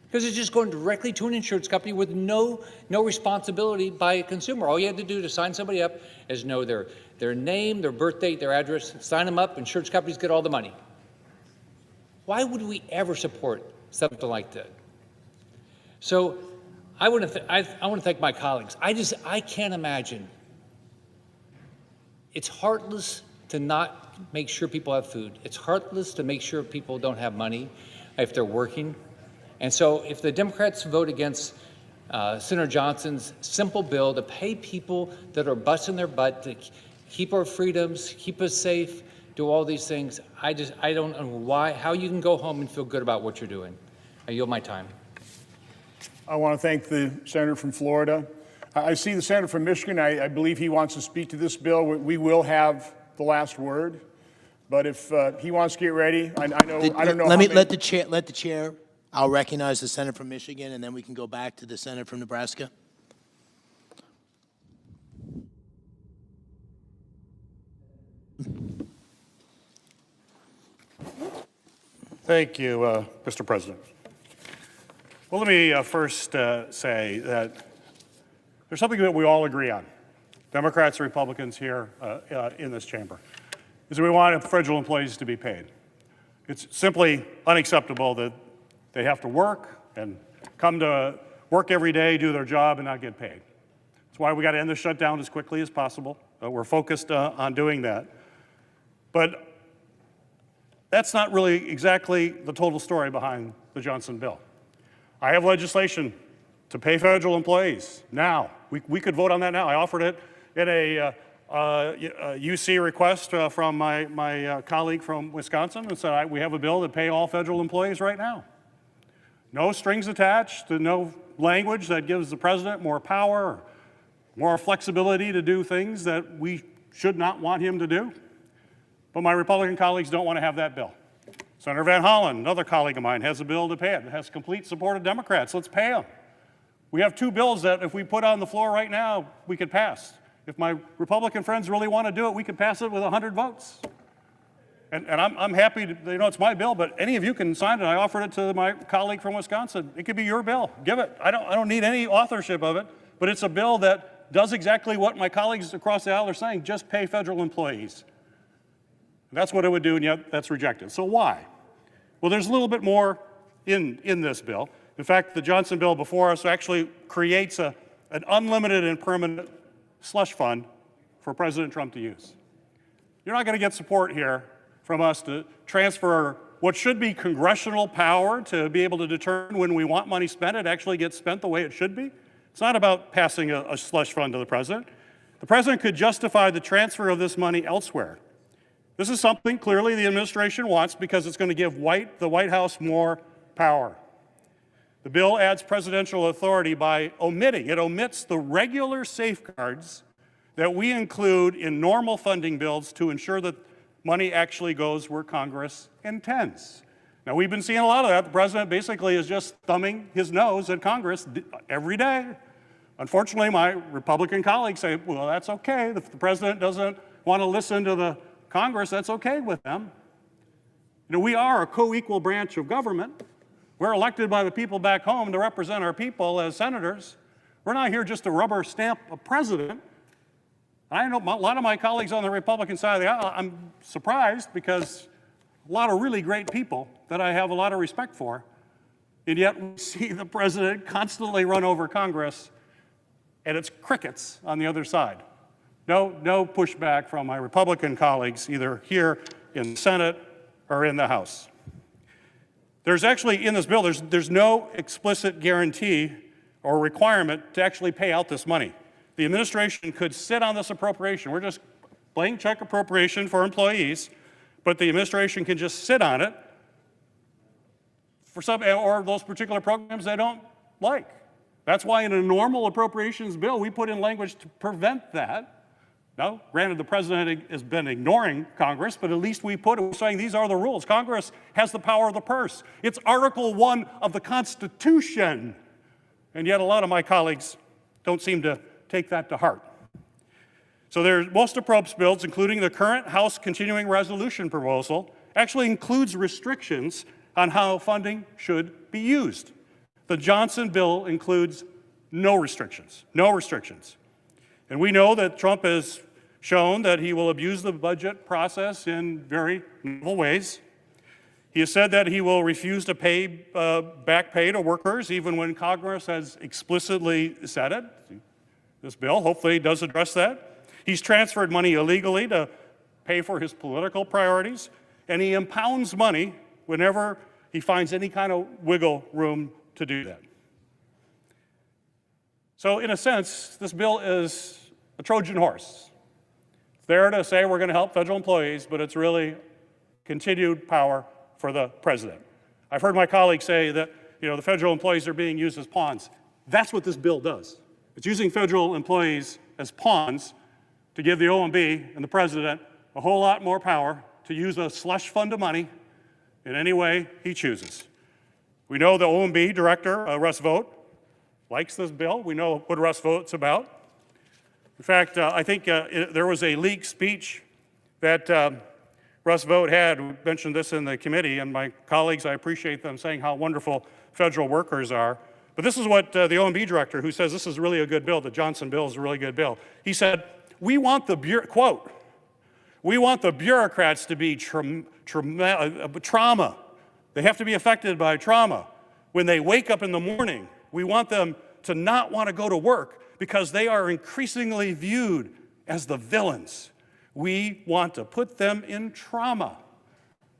because it's just going directly to an insurance company with no responsibility by a consumer. All you have to do to sign somebody up is know their name, their birth date, their address, sign them up, insurance companies get all the money. Why would we ever support something like that? So I want to thank my colleagues. I can't imagine. It's heartless to not make sure people have food. It's heartless to make sure people don't have money if they're working. And so if the Democrats vote against Senator Johnson's simple bill to pay people that are busting their butt to keep our freedoms, keep us safe, do all these things. I don't know how you can go home and feel good about what you're doing. I yield my time. I want to thank the senator from Florida. I see the senator from Michigan. I believe he wants to speak to this bill. We will have the last word, but if he wants to get ready, I don't know. Let the chair. I'll recognize the senator from Michigan, and then we can go back to the senator from Nebraska. Thank you, Mr. President. Well, let me first say that there's something that we all agree on, Democrats and Republicans here in this chamber, is that we want federal employees to be paid. It's simply unacceptable that they have to work and come to work every day, do their job, and not get paid. That's why we got to end the shutdown as quickly as possible. We're focused on doing that. But that's not really exactly the total story behind the Johnson bill. I have legislation to pay federal employees now. We could vote on that now. I offered it in a UC request from my colleague from Wisconsin and said, we have a bill to pay all federal employees right now. No strings attached, no language that gives the president more power, more flexibility to do things that we should not want him to do. But my Republican colleagues don't want to have that bill. Senator Van Hollen, another colleague of mine, has a bill to pay it. It has complete support of Democrats. Let's pay them. We have two bills that if we put on the floor right now, we could pass. If my Republican friends really want to do it, we could pass it with 100 votes. And I'm happy to, it's my bill, but any of you can sign it. I offered it to my colleague from Wisconsin. It could be your bill. Give it. I don't need any authorship of it, but it's a bill that does exactly what my colleagues across the aisle are saying, just pay federal employees. That's what it would do, and yet that's rejected. So why? Well, there's a little bit more in this bill. In fact, the Johnson bill before us actually creates an unlimited and permanent slush fund for President Trump to use. You're not going to get support here from us to transfer what should be congressional power to be able to determine when we want money spent, it actually gets spent the way it should be. It's not about passing a slush fund to the president. The president could justify the transfer of this money elsewhere. This is something clearly the administration wants because it's going to give the White House more power. The bill adds presidential authority by it omits the regular safeguards that we include in normal funding bills to ensure that money actually goes where Congress intends. Now, we've been seeing a lot of that. The president basically is just thumbing his nose at Congress every day. Unfortunately, my Republican colleagues say, well, that's okay. If the president doesn't want to listen to the Congress, that's okay with them. We are a co-equal branch of government. We're elected by the people back home to represent our people as senators. We're not here just to rubber stamp a president. I know a lot of my colleagues on the Republican side of the aisle, I'm surprised because a lot of really great people that I have a lot of respect for, and yet we see the president constantly run over Congress, and it's crickets on the other side. No pushback from my Republican colleagues, either here in the Senate or in the House. There's actually, in this bill, there's no explicit guarantee or requirement to actually pay out this money. The administration could sit on this appropriation. We're just blank check appropriation for employees, but the administration can just sit on it for some, or those particular programs they don't like. That's why in a normal appropriations bill, we put in language to prevent that. Now, granted, the president has been ignoring Congress, but at least we put it, we're saying these are the rules. Congress has the power of the purse. It's Article 1 of the Constitution. And yet a lot of my colleagues don't seem to take that to heart. So most of Probst's bills, including the current House continuing resolution proposal, actually includes restrictions on how funding should be used. The Johnson bill includes no restrictions. And we know that Trump has shown that he will abuse the budget process in very novel ways. He has said that he will refuse to pay back pay to workers, even when Congress has explicitly said it. This bill hopefully does address that. He's transferred money illegally to pay for his political priorities, and he impounds money whenever he finds any kind of wiggle room to do that. So in a sense, this bill is a Trojan horse. It's there to say we're going to help federal employees, but it's really continued power for the president. I've heard my colleagues say that, the federal employees are being used as pawns. That's what this bill does. It's using federal employees as pawns to give the OMB and the president a whole lot more power to use a slush fund of money in any way he chooses. We know the OMB director, Russ Vought, likes this bill. We know what Russ Vought's about. In fact, I think there was a leaked speech that Russ Vought had. We mentioned this in the committee, and my colleagues, I appreciate them saying how wonderful federal workers are. But this is what the OMB director, who says this is really a good bill, the Johnson bill is a really good bill. He said, we want the bureaucrats to be trauma. They have to be affected by trauma. When they wake up in the morning, we want them to not want to go to work because they are increasingly viewed as the villains. We want to put them in trauma.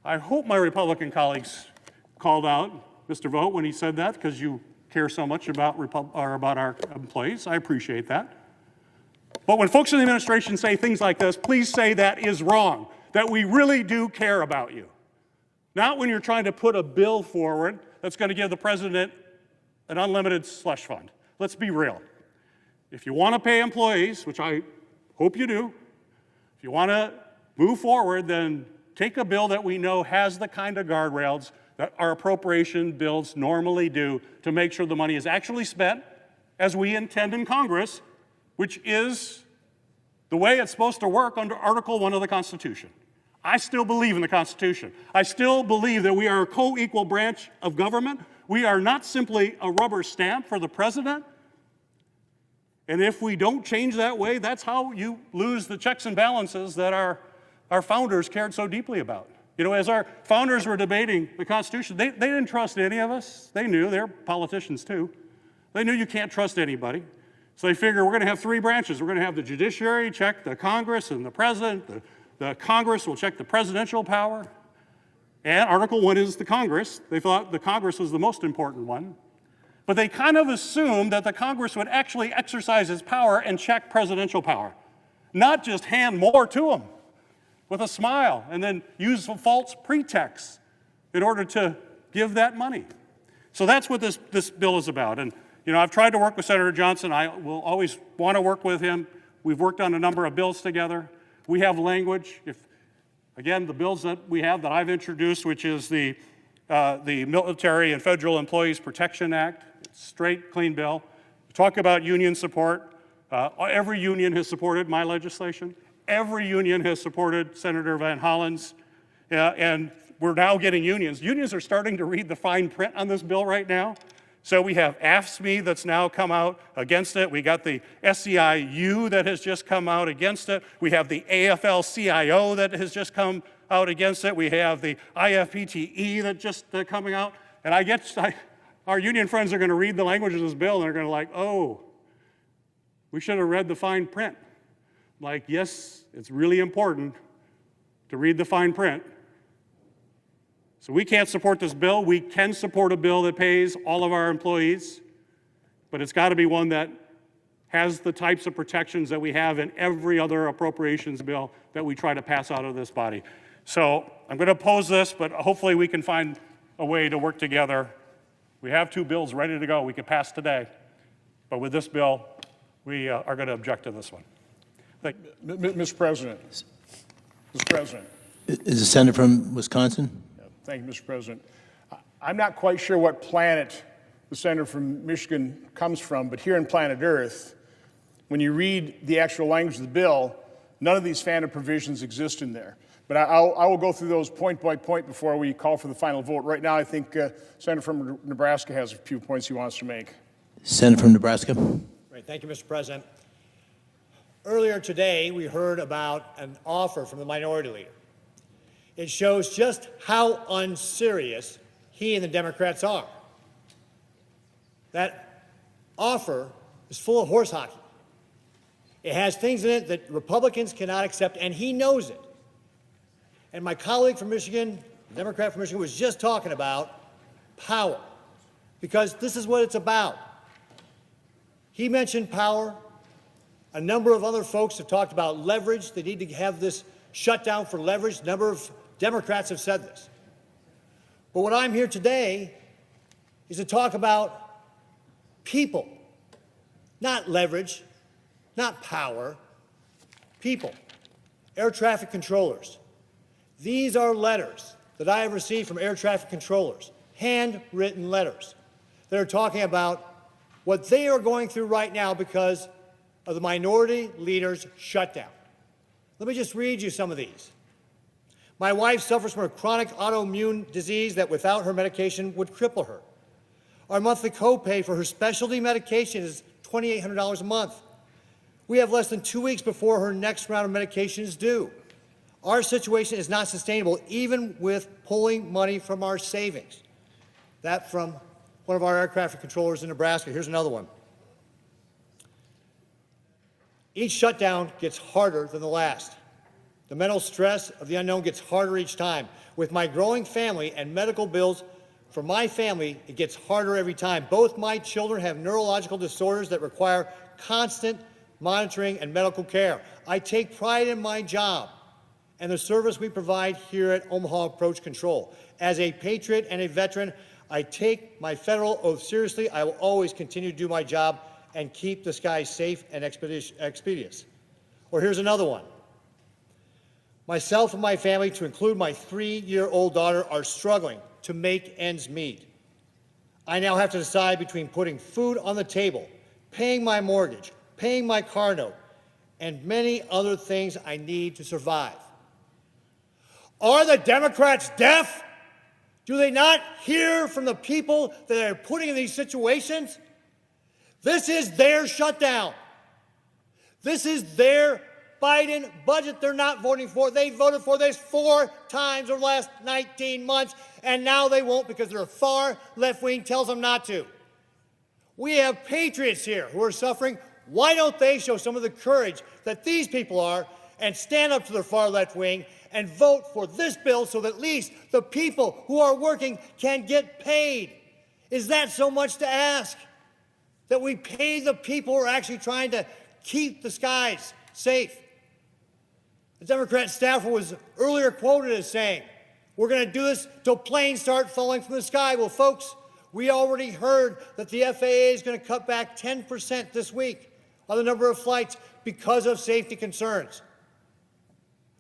I hope my Republican colleagues called out Mr. Vought when he said that, because you care so much about our employees. I appreciate that. But when folks in the administration say things like this, please say that is wrong, that we really do care about you. Not when you're trying to put a bill forward that's going to give the president an unlimited slush fund. Let's be real. If you want to pay employees, which I hope you do, if you want to move forward, then take a bill that we know has the kind of guardrails that our appropriation bills normally do to make sure the money is actually spent as we intend in Congress, which is the way it's supposed to work under Article 1 of the Constitution. I still believe in the Constitution. I still believe that we are a co-equal branch of government. We are not simply a rubber stamp for the president. And if we don't change that way, that's how you lose the checks and balances that our founders cared so deeply about. As our founders were debating the Constitution, they didn't trust any of us. They knew, they're politicians too. They knew you can't trust anybody. So they figure we're going to have three branches. We're going to have the judiciary check the Congress and the president. The Congress will check the presidential power. And Article 1 is the Congress. They thought the Congress was the most important one. But they kind of assumed that the Congress would actually exercise its power and check presidential power, not just hand more to them with a smile and then use false pretexts in order to give that money. So that's what this bill is about. And I've tried to work with Senator Johnson. I will always want to work with him. We've worked on a number of bills together. We have language. Again, the bills that we have that I've introduced, which is the Military and Federal Employees Protection Act, straight, clean bill. We talk about union support. Every union has supported my legislation. Every union has supported Senator Van Hollen's. And we're now getting unions. Unions are starting to read the fine print on this bill right now. So we have AFSCME that's now come out against it. We got the SEIU that has just come out against it. We have the AFL-CIO that has just come out against it. We have the IFPTE that just coming out. And our union friends are going to read the language of this bill and they're going to oh, we should have read the fine print. Yes, it's really important to read the fine print. So we can't support this bill. We can support a bill that pays all of our employees, but it's got to be one that has the types of protections that we have in every other appropriations bill that we try to pass out of this body. So I'm going to oppose this, but hopefully we can find a way to work together. We have two bills ready to go we can pass today, but with this bill, we are going to object to this one. Mr. President. Mr. President. Is the senator from Wisconsin? Thank you, Mr. President. I'm not quite sure what planet the senator from Michigan comes from, but here in planet Earth, when you read the actual language of the bill, none of these FANA provisions exist in there. But I will go through those point by point before we call for the final vote. Right now, I think Senator from Nebraska has a few points he wants to make. Senator from Nebraska. Right. Thank you, Mr. President. Earlier today, we heard about an offer from the minority leader. It shows just how unserious he and the Democrats are. That offer is full of horse hockey. It has things in it that Republicans cannot accept, and he knows it. And my colleague from Michigan, the Democrat from Michigan, was just talking about power, because this is what it's about. He mentioned power. A number of other folks have talked about leverage. They need to have this shutdown for leverage. A number of Democrats have said this. But what I'm here today is to talk about people, not leverage, not power, people, air traffic controllers. These are letters that I have received from air traffic controllers, handwritten letters that are talking about what they are going through right now because of the minority leader's shutdown. Let me just read you some of these. My wife suffers from a chronic autoimmune disease that without her medication would cripple her. Our monthly copay for her specialty medication is $2,800 a month. We have less than 2 weeks before her next round of medication is due. Our situation is not sustainable, even with pulling money from our savings. That from one of our air traffic controllers in Nebraska. Here's another one. Each shutdown gets harder than the last. The mental stress of the unknown gets harder each time. With my growing family and medical bills for my family, it gets harder every time. Both my children have neurological disorders that require constant monitoring and medical care. I take pride in my job and the service we provide here at Omaha Approach Control. As a patriot and a veteran, I take my federal oath seriously. I will always continue to do my job and keep the skies safe and expeditious. Or here's another one. Myself and my family, to include my 3-year-old daughter, are struggling to make ends meet. I now have to decide between putting food on the table, paying my mortgage, paying my car note, and many other things I need to survive. Are the Democrats deaf? Do they not hear from the people that they're putting in these situations? This is their shutdown. This is their Biden budget they're not voting for. They voted for this 4 times over the last 19 months, and now they won't because their far left wing tells them not to. We have patriots here who are suffering. Why don't they show some of the courage that these people are and stand up to their far left wing and vote for this bill so that at least the people who are working can get paid? Is that so much to ask? That we pay the people who are actually trying to keep the skies safe? The Democrat staffer was earlier quoted as saying, we're going to do this till planes start falling from the sky. Well, folks, we already heard that the FAA is going to cut back 10% this week on the number of flights because of safety concerns.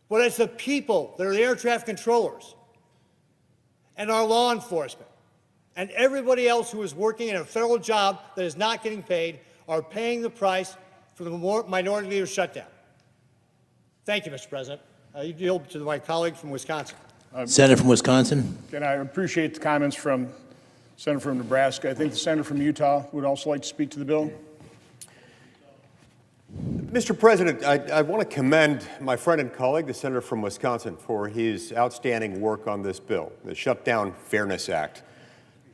But it's the people that are the air traffic controllers and our law enforcement and everybody else who is working in a federal job that is not getting paid are paying the price for the minority leader shutdown. Thank you, Mr. President. You yield to my colleague from Wisconsin. Senator from Wisconsin. And I appreciate the comments from Senator from Nebraska. I think the senator from Utah would also like to speak to the bill. Mr. President, I want to commend my friend and colleague, the senator from Wisconsin, for his outstanding work on this bill, the Shutdown Fairness Act.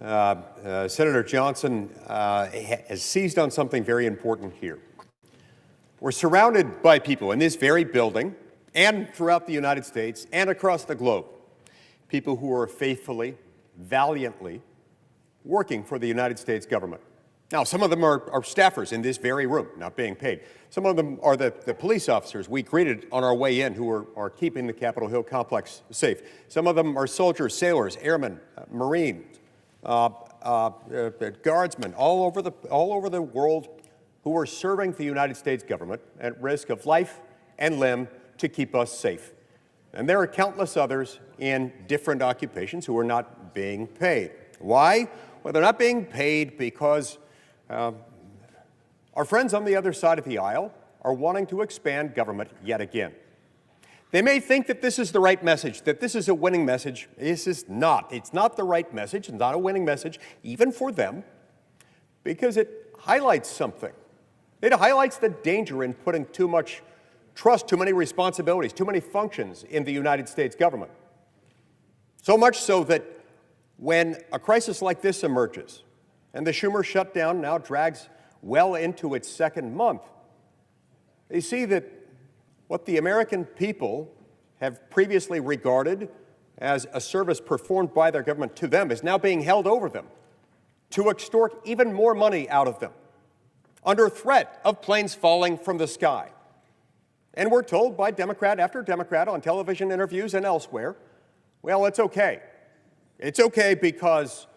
Senator Johnson has seized on something very important here. We're surrounded by people in this very building and throughout the United States and across the globe, people who are faithfully, valiantly working for the United States government. Now, some of them are staffers in this very room, not being paid. Some of them are the police officers we greeted on our way in who are keeping the Capitol Hill complex safe. Some of them are soldiers, sailors, airmen, Marines, guardsmen all over the world who are serving the United States government at risk of life and limb to keep us safe. And there are countless others in different occupations who are not being paid. Why? Well, they're not being paid because our friends on the other side of the aisle are wanting to expand government yet again. They may think that this is the right message, that this is a winning message. This is not. It's not the right message. It's not a winning message, even for them, because it highlights something. It highlights the danger in putting too much trust, too many responsibilities, too many functions in the United States government. So much so that when a crisis like this emerges, and the Schumer shutdown now drags well into its second month, they see that what the American people have previously regarded as a service performed by their government to them is now being held over them to extort even more money out of them. under threat of planes falling from the sky. And we're told by Democrat after Democrat on television interviews and elsewhere, well, it's okay. It's okay because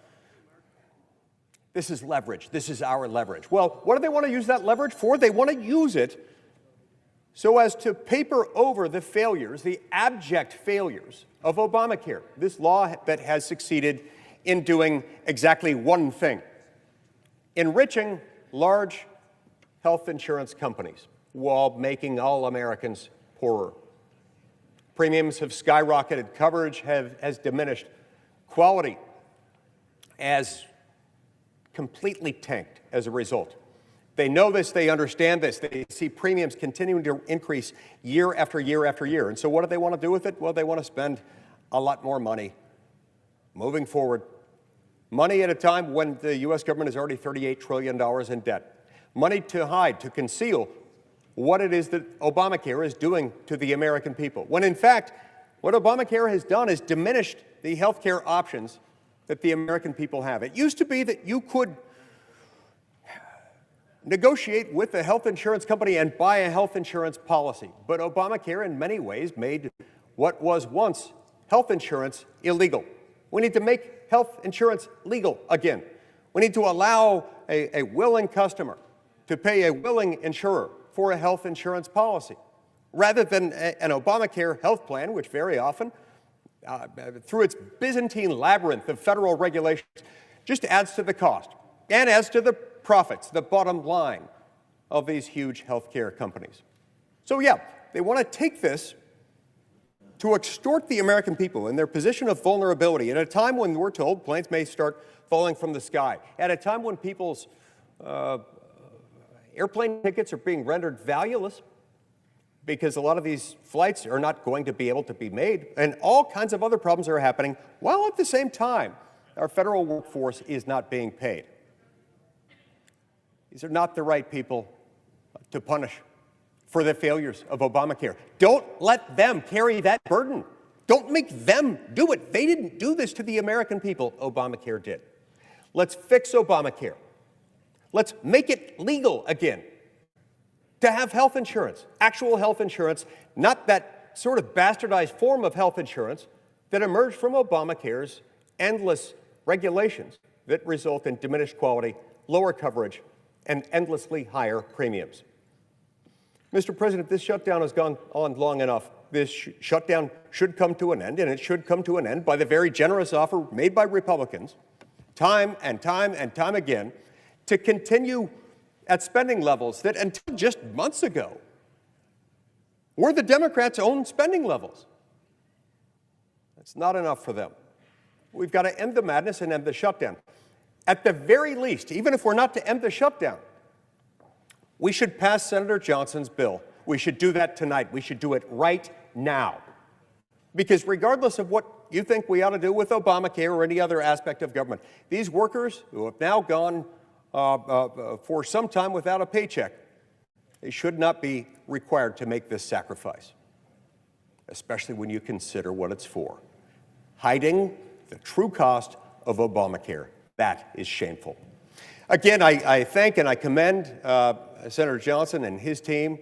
this is leverage. This is our leverage. Well, what do they want to use that leverage for? They want to use it so as to paper over the failures, the abject failures of Obamacare, this law that has succeeded in doing exactly one thing: enriching large health insurance companies while making all Americans poorer. Premiums have skyrocketed, coverage has diminished, quality has completely tanked as a result. They know this, they understand this, they see premiums continuing to increase year after year after year. And so what do they want to do with it? Well, they want to spend a lot more money moving forward. Money at a time when the U.S. government is already $38 trillion in debt. Money to hide, to conceal what it is that Obamacare is doing to the American people. When in fact, what Obamacare has done is diminished the health care options that the American people have. It used to be that you could negotiate with a health insurance company and buy a health insurance policy. But Obamacare, in many ways, made what was once health insurance illegal. We need to make health insurance legal again. We need to allow a willing customer to pay a willing insurer for a health insurance policy, rather than an Obamacare health plan, which very often, through its Byzantine labyrinth of federal regulations, just adds to the cost and adds to the profits, the bottom line of these huge healthcare companies. So yeah, they want to take this to extort the American people in their position of vulnerability at a time when we're told planes may start falling from the sky, at a time when people's airplane tickets are being rendered valueless because a lot of these flights are not going to be able to be made, and all kinds of other problems are happening, while at the same time, our federal workforce is not being paid. These are not the right people to punish for the failures of Obamacare. Don't let them carry that burden. Don't make them do it. They didn't do this to the American people. Obamacare did. Let's fix Obamacare. Let's make it legal again to have health insurance, actual health insurance, not that sort of bastardized form of health insurance that emerged from Obamacare's endless regulations that result in diminished quality, lower coverage, and endlessly higher premiums. Mr. President, this shutdown has gone on long enough. This shutdown should come to an end, and it should come to an end by the very generous offer made by Republicans time and time and time again to continue at spending levels that until just months ago were the Democrats' own spending levels. That's not enough for them. We've got to end the madness and end the shutdown. At the very least, even if we're not to end the shutdown, we should pass Senator Johnson's bill. We should do that tonight. We should do it right now. Because regardless of what you think we ought to do with Obamacare or any other aspect of government, these workers who have now gone for some time without a paycheck, they should not be required to make this sacrifice, especially when you consider what it's for. Hiding the true cost of Obamacare. That is shameful. Again, I thank and I commend Senator Johnson and his team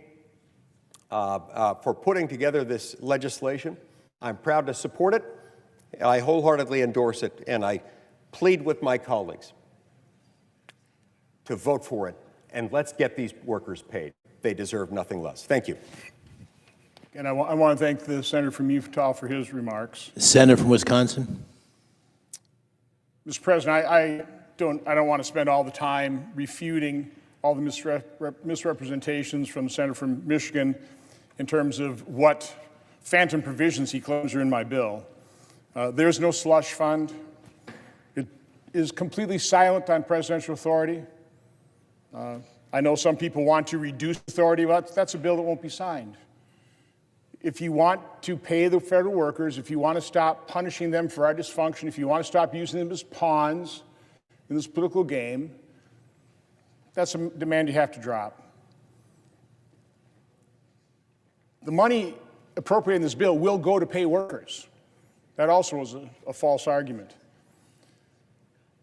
for putting together this legislation. I'm proud to support it. I wholeheartedly endorse it, and I plead with my colleagues to vote for it, and let's get these workers paid. They deserve nothing less. Thank you. And I want to thank the Senator from Utah for his remarks. Senator from Wisconsin. Mr. President, I don't want to spend all the time refuting all the misrepresentations from the Senator from Michigan in terms of what phantom provisions he claims are in my bill. There's no slush fund. It is completely silent on presidential authority. I know some people want to reduce authority, but that's a bill that won't be signed. If you want to pay the federal workers, if you want to stop punishing them for our dysfunction, if you want to stop using them as pawns in this political game, that's a demand you have to drop. The money appropriated in this bill will go to pay workers. That also is a false argument.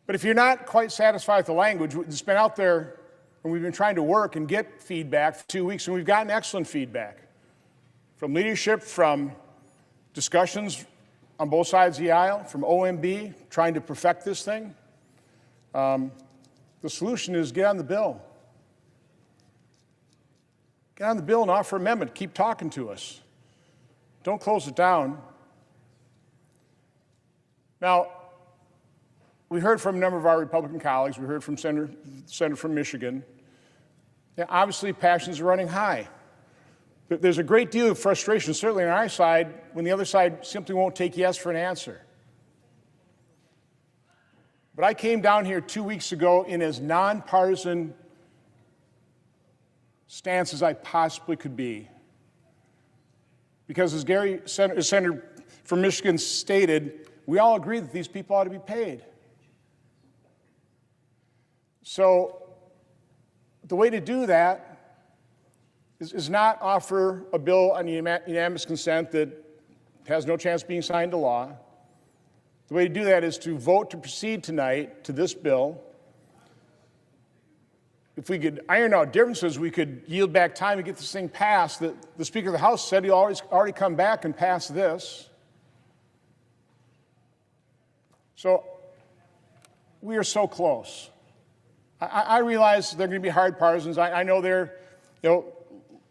But if you're not quite satisfied with the language, it's been out there and we've been trying to work and get feedback for 2 weeks, and we've gotten excellent feedback from leadership, from discussions on both sides of the aisle, from OMB, trying to perfect this thing. The solution is get on the bill. Get on the bill and offer amendment. Keep talking to us. Don't close it down. Now, we heard from a number of our Republican colleagues. We heard from Senator from Michigan. Yeah, obviously, passions are running high. There's a great deal of frustration, certainly on our side, when the other side simply won't take yes for an answer. But I came down here 2 weeks ago in as nonpartisan stance as I possibly could be. Because as Senator from Michigan stated, we all agree that these people ought to be paid. So the way to do that is not offer a bill on unanimous consent that has no chance of being signed into law. The way to do that is to vote to proceed tonight to this bill. If we could iron out differences, we could yield back time and get this thing passed. The Speaker of the House said he'll already come back and pass this. So we are so close. I realize they're going to be hard partisans. I know they're,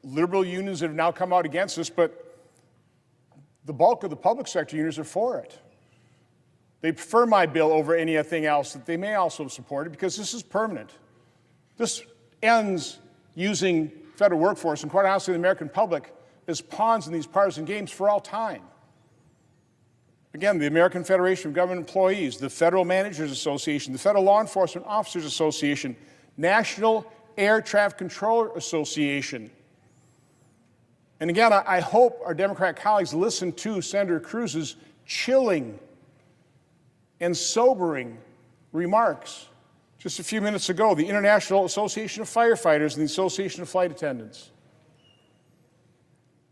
liberal unions have now come out against this, but the bulk of the public sector unions are for it. They prefer my bill over anything else that they may also support it because this is permanent. This ends using federal workforce and, quite honestly, the American public as pawns in these partisan games for all time. Again, the American Federation of Government Employees, the Federal Managers Association, the Federal Law Enforcement Officers Association, National Air Traffic Controller Association. And again, I hope our Democrat colleagues listen to Senator Cruz's chilling and sobering remarks just a few minutes ago, the International Association of Firefighters and the Association of Flight Attendants.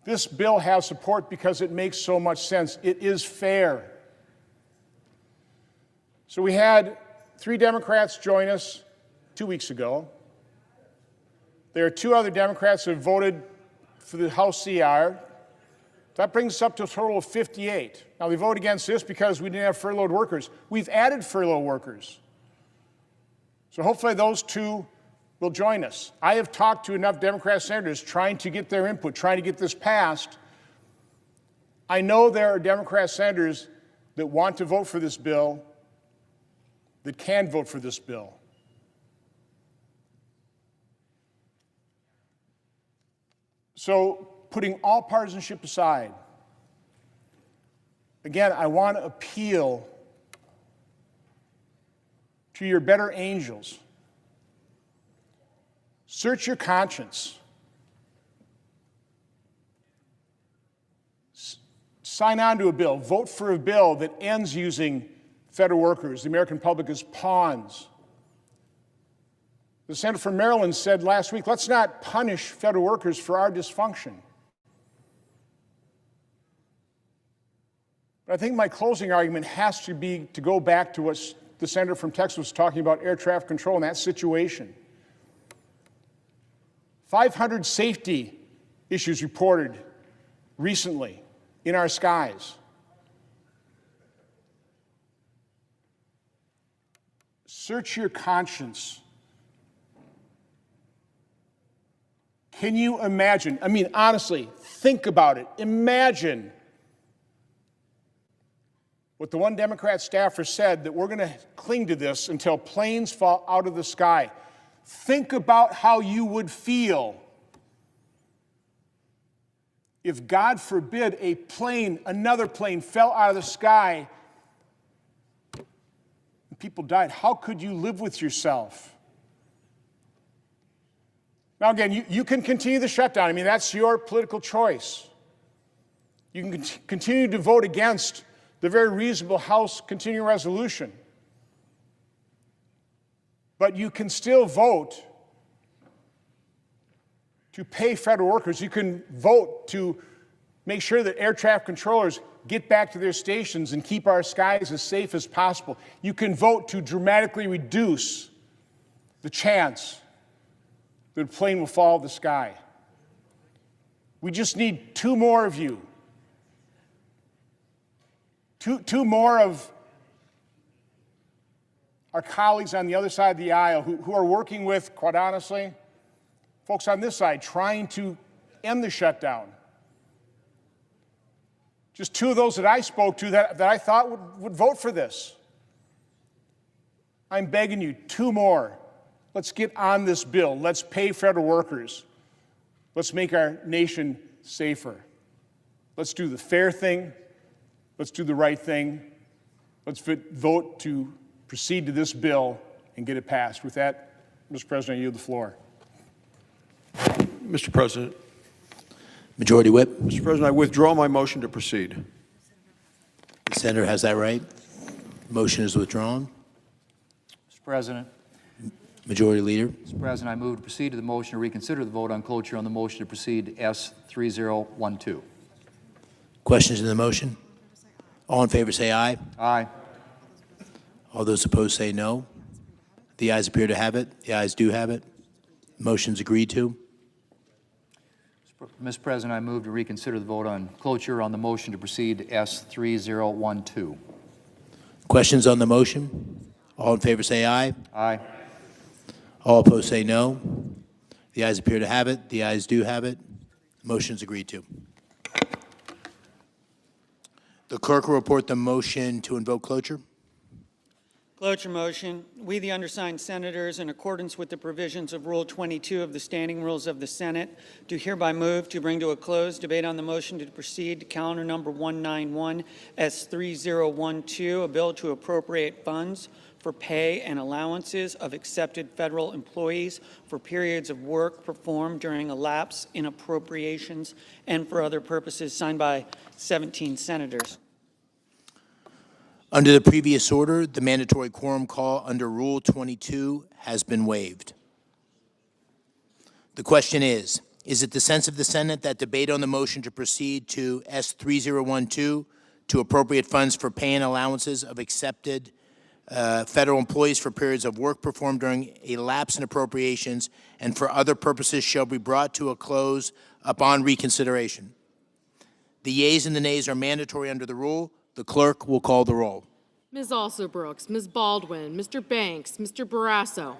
This bill has support because it makes so much sense. It is fair. So we had 3 Democrats join us 2 weeks ago. There are 2 other Democrats who have voted for the House CR. That brings us up to a total of 58. Now, they vote against this because we didn't have furloughed workers. We've added furloughed workers. So hopefully those 2 will join us. I have talked to enough Democrat senators trying to get their input, trying to get this passed. I know there are Democrat senators that want to vote for this bill, that can vote for this bill. So, putting all partisanship aside, again, I want to appeal to your better angels. Search your conscience. Sign on to a bill. Vote for a bill that ends using federal workers, the American public, as pawns. The senator from Maryland said last week, let's not punish federal workers for our dysfunction. But I think my closing argument has to be to go back to what the senator from Texas was talking about air traffic control in that situation. 500 safety issues reported recently in our skies. Search your conscience. Can you imagine? I mean, honestly, think about it. Imagine what the one Democrat staffer said, that we're going to cling to this until planes fall out of the sky. Think about how you would feel if, God forbid, a plane, another plane, fell out of the sky and people died. How could you live with yourself? Now, again, you can continue the shutdown. I mean, that's your political choice. You can continue to vote against the very reasonable House continuing resolution. But you can still vote to pay federal workers. You can vote to make sure that air traffic controllers get back to their stations and keep our skies as safe as possible. You can vote to dramatically reduce the chance the plane will fall out of the sky. We just need 2 more of you. Two more of our colleagues on the other side of the aisle who are working with, quite honestly, folks on this side trying to end the shutdown. Just 2 of those that I spoke to that I thought would vote for this. I'm begging you, 2 more. Let's get on this bill. Let's pay federal workers. Let's make our nation safer. Let's do the fair thing. Let's do the right thing. Let's vote to proceed to this bill and get it passed. With that, Mr. President, I yield the floor. Mr. President. Majority Whip. Mr. President, I withdraw my motion to proceed. The senator has that right. Motion is withdrawn. Mr. President. Majority Leader. Mr. President, I move to proceed to the motion to reconsider the vote on cloture on the motion to proceed S3012. Questions in the motion? All in favor say aye. Aye. All those opposed say no. The ayes appear to have it. The ayes do have it. Motion's agreed to. Mr. President, I move to reconsider the vote on cloture on the motion to proceed S3012. Questions on the motion? All in favor say aye. Aye. All opposed say no. The ayes appear to have it. The ayes do have it. Motion's agreed to. The clerk will report the motion to invoke cloture. Cloture motion. We, the undersigned senators, in accordance with the provisions of Rule 22 of the Standing Rules of the Senate, do hereby move to bring to a close debate on the motion to proceed to calendar number 191 S3012, a bill to appropriate funds for pay and allowances of accepted federal employees for periods of work performed during a lapse in appropriations and for other purposes, signed by 17 senators. Under the previous order, the mandatory quorum call under Rule 22 has been waived. The question is it the sense of the Senate that debate on the motion to proceed to S3012 to appropriate funds for pay and allowances of accepted federal employees for periods of work performed during a lapse in appropriations and for other purposes shall be brought to a close upon reconsideration? The yeas and the nays are mandatory under the rule. The clerk will call the roll. Ms. Alsobrooks, Ms. Baldwin, Mr. Banks, Mr. Barrasso.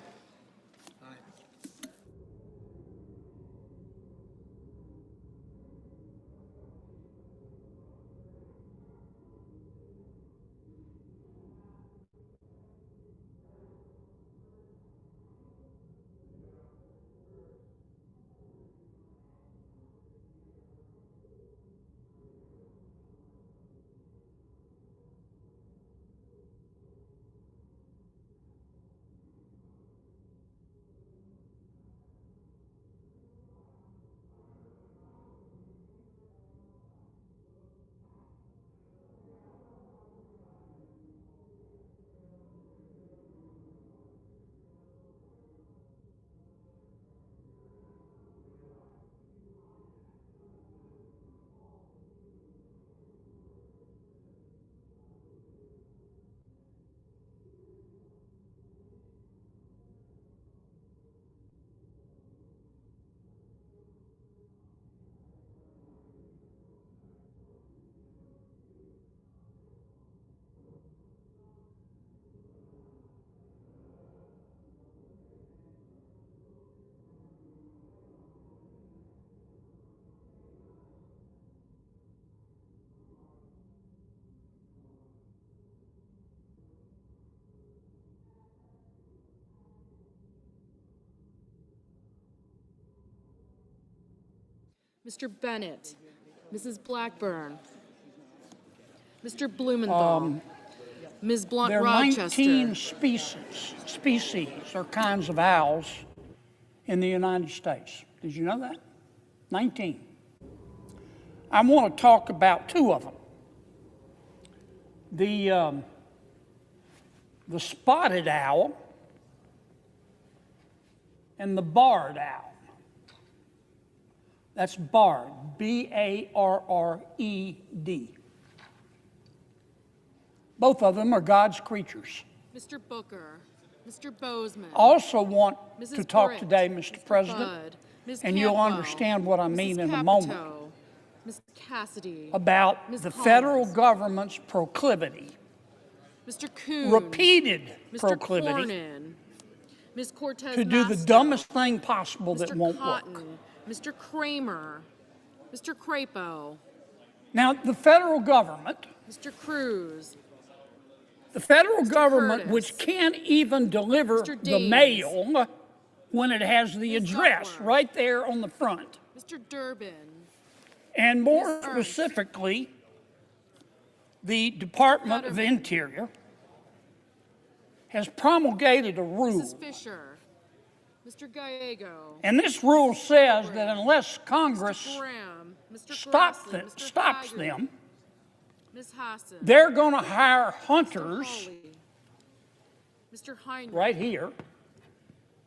Mr. Bennett, Mrs. Blackburn, Mr. Blumenthal, Ms. Blunt There are Rochester. 19 species or kinds of owls in the United States. Did you know that? 19. I want to talk about 2 of them. The spotted owl and the barred owl. That's barred, B-A-R-R-E-D. Both of them are God's creatures. Mr. Booker, Mr. Bozeman. Also want Mrs. to talk Britt, today, Mr. President, Budd, Ms. and you'll Cantwell, understand what I mean Mrs. in a Capito, moment, Ms. Cassidy, about Ms. the Collins, federal government's proclivity, Mr. Coons, repeated Mr. proclivity, Cornyn, Ms. Cortez to do the Masto, dumbest thing possible that Mr. won't Cotton, work. Mr. Kramer, Mr. Crapo, Now, the federal government, Mr. Cruz, the federal Mr. government, Curtis, which can't even deliver Mr. the Deans, mail when it has the Ms. address Duckworth, right there on the front, Mr. Durbin, and more Ms. Ernst, specifically, the Department of Interior has promulgated a rule. Mrs. Fisher, Mr. Gallego, And this rule says that unless Congress Mr. Graham, Mr. stops Grassley, Mr. stops Hagerty, them, Ms. Hassan, they're going to hire hunters Hawley, Mr. Heinrich, right here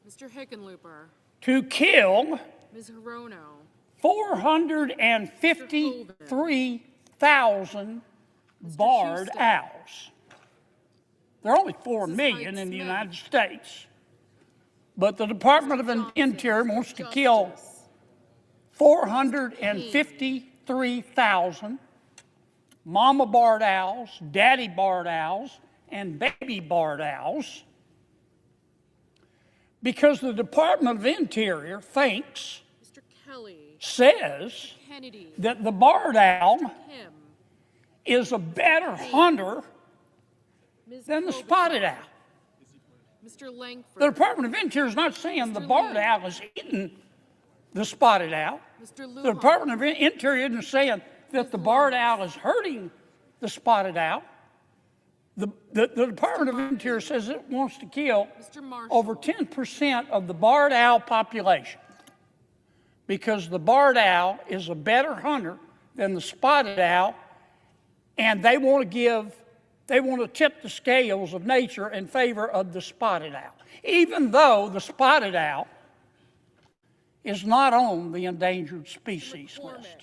Mr. Hickenlooper, to kill Ms. Hirono, 453,000 barred owls. There are only 4 million in the United States, but the Department of Interior wants to kill 453,000 mama barred owls, daddy barred owls, and baby barred owls because the Department of Interior thinks, Mr. Kelly, says, Kennedy, that the barred owl Kim, is a better hunter Ms. than the Klobuchar, spotted owl. Mr. Langford, The Department of Interior is not saying the barred owl is eating the spotted owl. Mr. The Lujan, Department of Interior isn't saying that the barred owl is hurting the spotted owl. The Department of Interior says it wants to kill Mr. Marshall, over 10% of the barred owl population because the barred owl is a better hunter than the spotted owl, and they want to tip the scales of nature in favor of the spotted owl, even though the spotted owl is not on the endangered species list.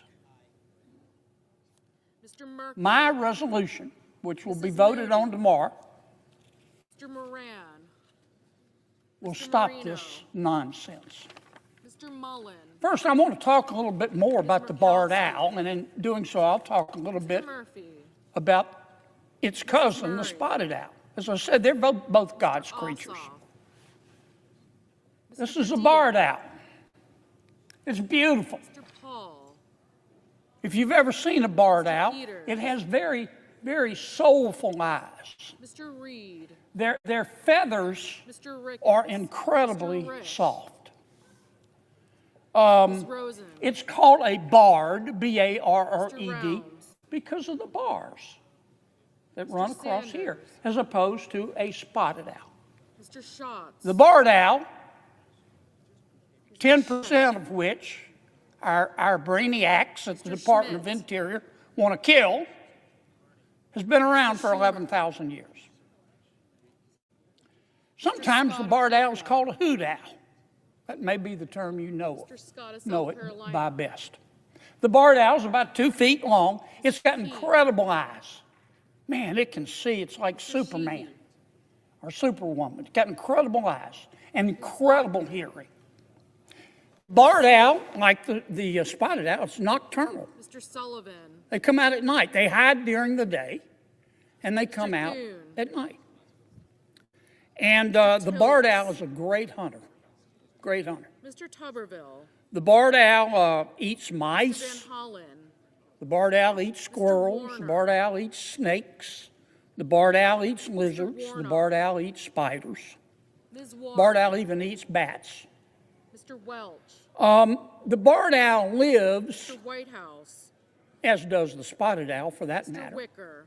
Mr. Merkley, My resolution, which will be voted on tomorrow, Mr. Moran, will Mr. stop Marino, this nonsense. Mr. Mullen, First, I want to talk a little bit more about the barred owl, and in doing so, I'll talk a little bit Murphy, about its cousin, the spotted owl. As I said, they're both God's creatures. This is a barred owl. It's beautiful. Mr. Paul, If you've ever seen a barred owl, it has very, very soulful eyes. Mr. Reed, Their feathers Mr. Ricketts, are incredibly Mr. Rich, soft. Ms. Rosen, It's called a barred, B-A-R-R-E-D, Mr. Rounds, because of the bars that run across Sanders, here, as opposed to a spotted owl. Mr. Schatz, The barred owl, 10% of which our brainiacs at the Department of Interior want to kill, has been around for 11,000 years. Sometimes the barred owl is called a hoot owl. That may be the term you know it by best. The barred owl is about 2 feet long. It's got incredible eyes. Man, it can see. It's like Superman or Superwoman. It's got incredible eyes and incredible hearing. Barred owl, like the spotted owl, it's nocturnal. Mr. Sullivan, They come out at night. They hide during the day, and they come out Kuhn, at night. And the barred owl is a great hunter, great hunter. Mr. Tuberville, The barred owl eats mice. Van Hollen, The barred owl eats squirrels. The barred owl eats snakes. The barred owl eats lizards. The barred owl eats spiders. Ms. Warren, Barred owl even eats bats. Mr. Welch, The barred owl lives, Mr. Whitehouse, as does the spotted owl for that Mr. matter, Wicker,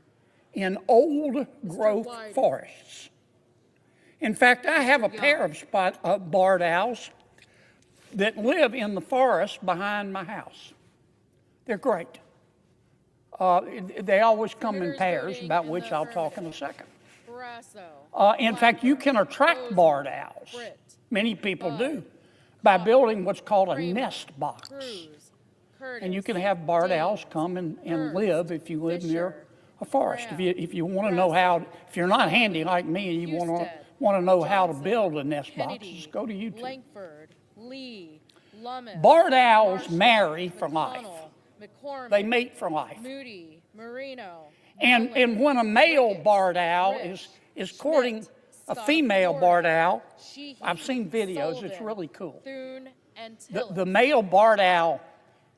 in old growth Whiting. forests. In fact, I have a pair of barred owls that live in the forest behind my house. They're great. They always come in pairs, about which I'll talk in a second. Barrasso, In fact, you can attract barred owls. Britt, Many people do by building what's called a nest box. Cruz, Curtis, And you can have barred owls come and live if you live near a forest. If you want to know how, if you're not handy like me and you want to want to know how to build a nest box, just go to YouTube. Langford, Lee, Lummis, Barred owls Marshall, marry for life. McConnell, McCormick, They mate for life. Moody, Marino, And when a male barred owl is courting a female barred owl, I've seen videos, it's really cool. Thune, and The male barred owl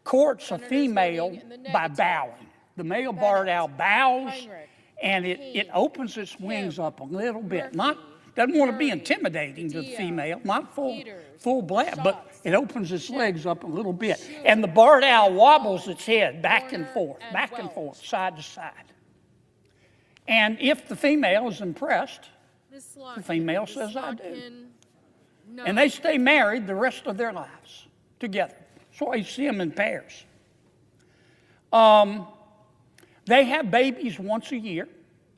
courts a female by bowing. The male barred owl bows and it opens its wings up a little bit. Doesn't want to be intimidating to the female, not full blast, but it opens its legs up a little bit. And the barred owl wobbles its head back and forth, side to side. And if the female is impressed, the female says, I do. And they stay married the rest of their lives together. That's why you see them in pairs. They have babies once a year,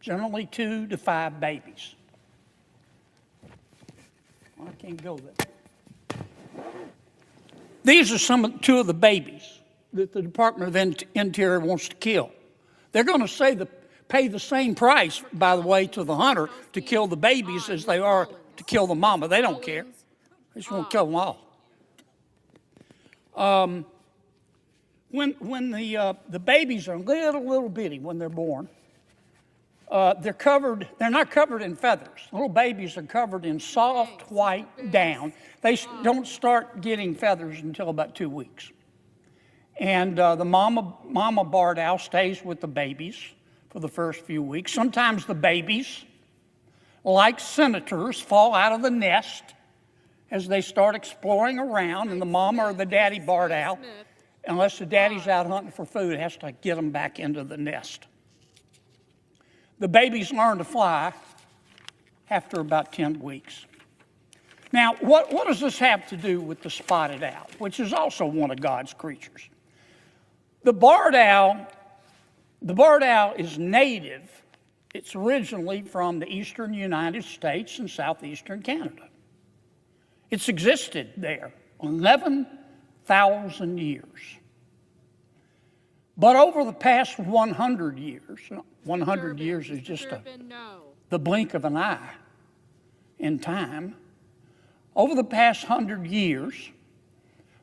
generally 2 to 5 babies. I can't go there. These are two of the babies that the Department of Interior wants to kill. They're going to pay the same price, by the way, to the hunter to kill the babies as they are to kill the mama. They don't care. They just want to kill them all. When the babies are little bitty when they're born, they're not covered in feathers. Little babies are covered in soft white down. They don't start getting feathers until about 2 weeks. And the mama barred owl stays with the babies for the first few weeks. Sometimes the babies, like senators, fall out of the nest as they start exploring around, and the mama or the daddy barred owl, unless the daddy's out hunting for food, has to get them back into the nest. The babies learn to fly after about 10 weeks. Now, what does this have to do with the spotted owl, which is also one of God's creatures? The barred owl is native. It's originally from the eastern United States and southeastern Canada. It's existed there 11,000 years. But over the past 100 years, 100 years is just the blink of an eye in time. Over the past 100 years,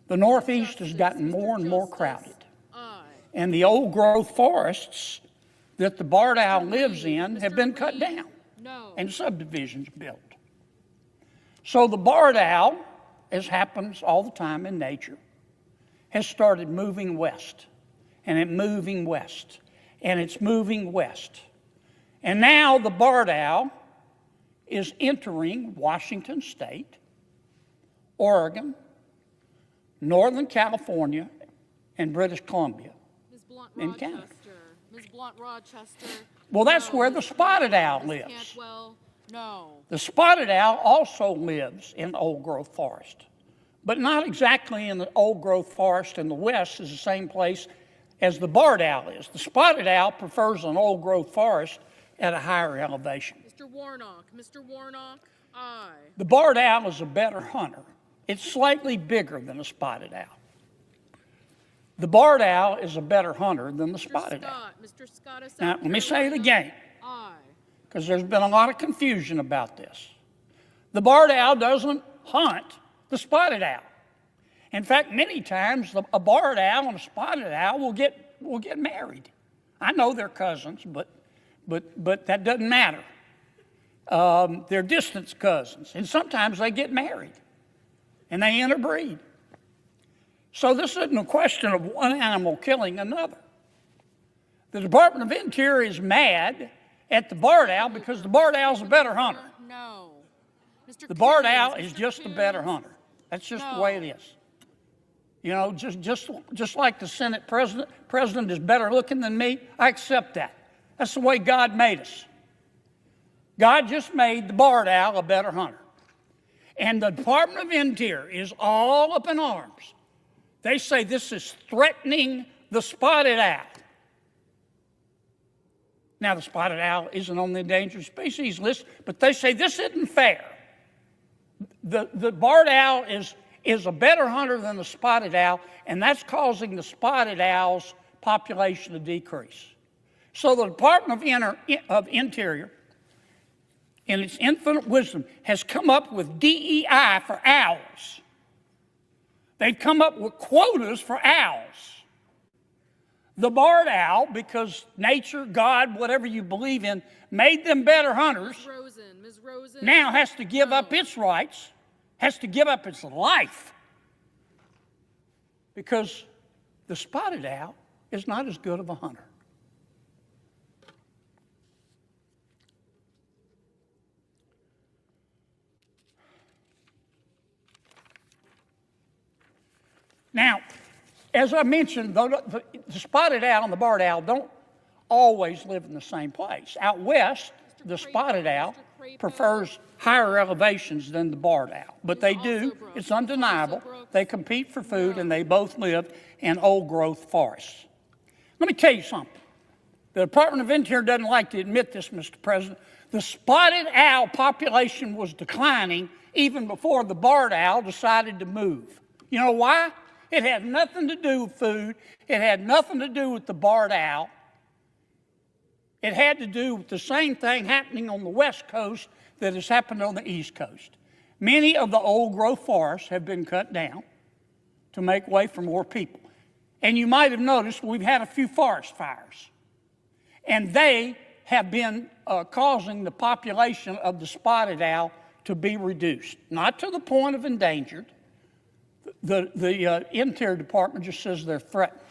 the Northeast has gotten more and more crowded. And the old growth forests that the barred owl lives in have been cut down and subdivisions built. So the barred owl, as happens all the time in nature, has started moving west. And it's moving west. And it's moving west. And now the barred owl is entering Washington State, Oregon, Northern California, and British Columbia, and Canada. Ms. Blunt-Rochester. Well, that's where the spotted owl lives. Cantwell, no. The spotted owl also lives in old growth forest, but not exactly in the old growth forest in the west is the same place as the barred owl is. The spotted owl prefers an old growth forest at a higher elevation. Mr. Warnock, aye. The barred owl is a better hunter. It's slightly bigger than a spotted owl. The barred owl is a better hunter than the spotted owl. Mr. Scott, Now, let me say it again, because there's been a lot of confusion about this. The barred owl doesn't hunt the spotted owl. In fact, many times a barred owl and a spotted owl will get married. I know they're cousins, but that doesn't matter. They're distant cousins, and sometimes they get married, and they interbreed. So this isn't a question of one animal killing another. The Department of Interior is mad at the barred owl because the barred owl is a better hunter. No. Mr. The barred owl is just a better hunter. That's just the way it is. You know, just like the Senate president is better looking than me, I accept that. That's the way God made us. God just made the barred owl a better hunter. And the Department of Interior is all up in arms. They say this is threatening the spotted owl. Now, the spotted owl isn't on the endangered species list, but they say this isn't fair. The barred owl is a better hunter than the spotted owl, and that's causing the spotted owl's population to decrease. So the Department of Interior in its infinite wisdom, has come up with DEI for owls. They've come up with quotas for owls. The barred owl, because nature, God, whatever you believe in, made them better hunters, Ms. Rosen, now has to give up its rights, has to give up its life, because the spotted owl is not as good of a hunter. Now, as I mentioned, the spotted owl and the barred owl don't always live in the same place. Out west, the spotted owl prefers higher elevations than the barred owl, but they do, it's undeniable, they compete for food and they both live in old growth forests. Let me tell you something. The Department of Interior doesn't like to admit this, Mr. President. The spotted owl population was declining even before the barred owl decided to move. You know why? It had nothing to do with food. It had nothing to do with the barred owl. It had to do with the same thing happening on the West Coast that has happened on the East Coast. Many of the old growth forests have been cut down to make way for more people. And you might have noticed we've had a few forest fires. And they have been causing the population of the spotted owl to be reduced. Not to the point of endangered. The Interior Department just says they're threatened.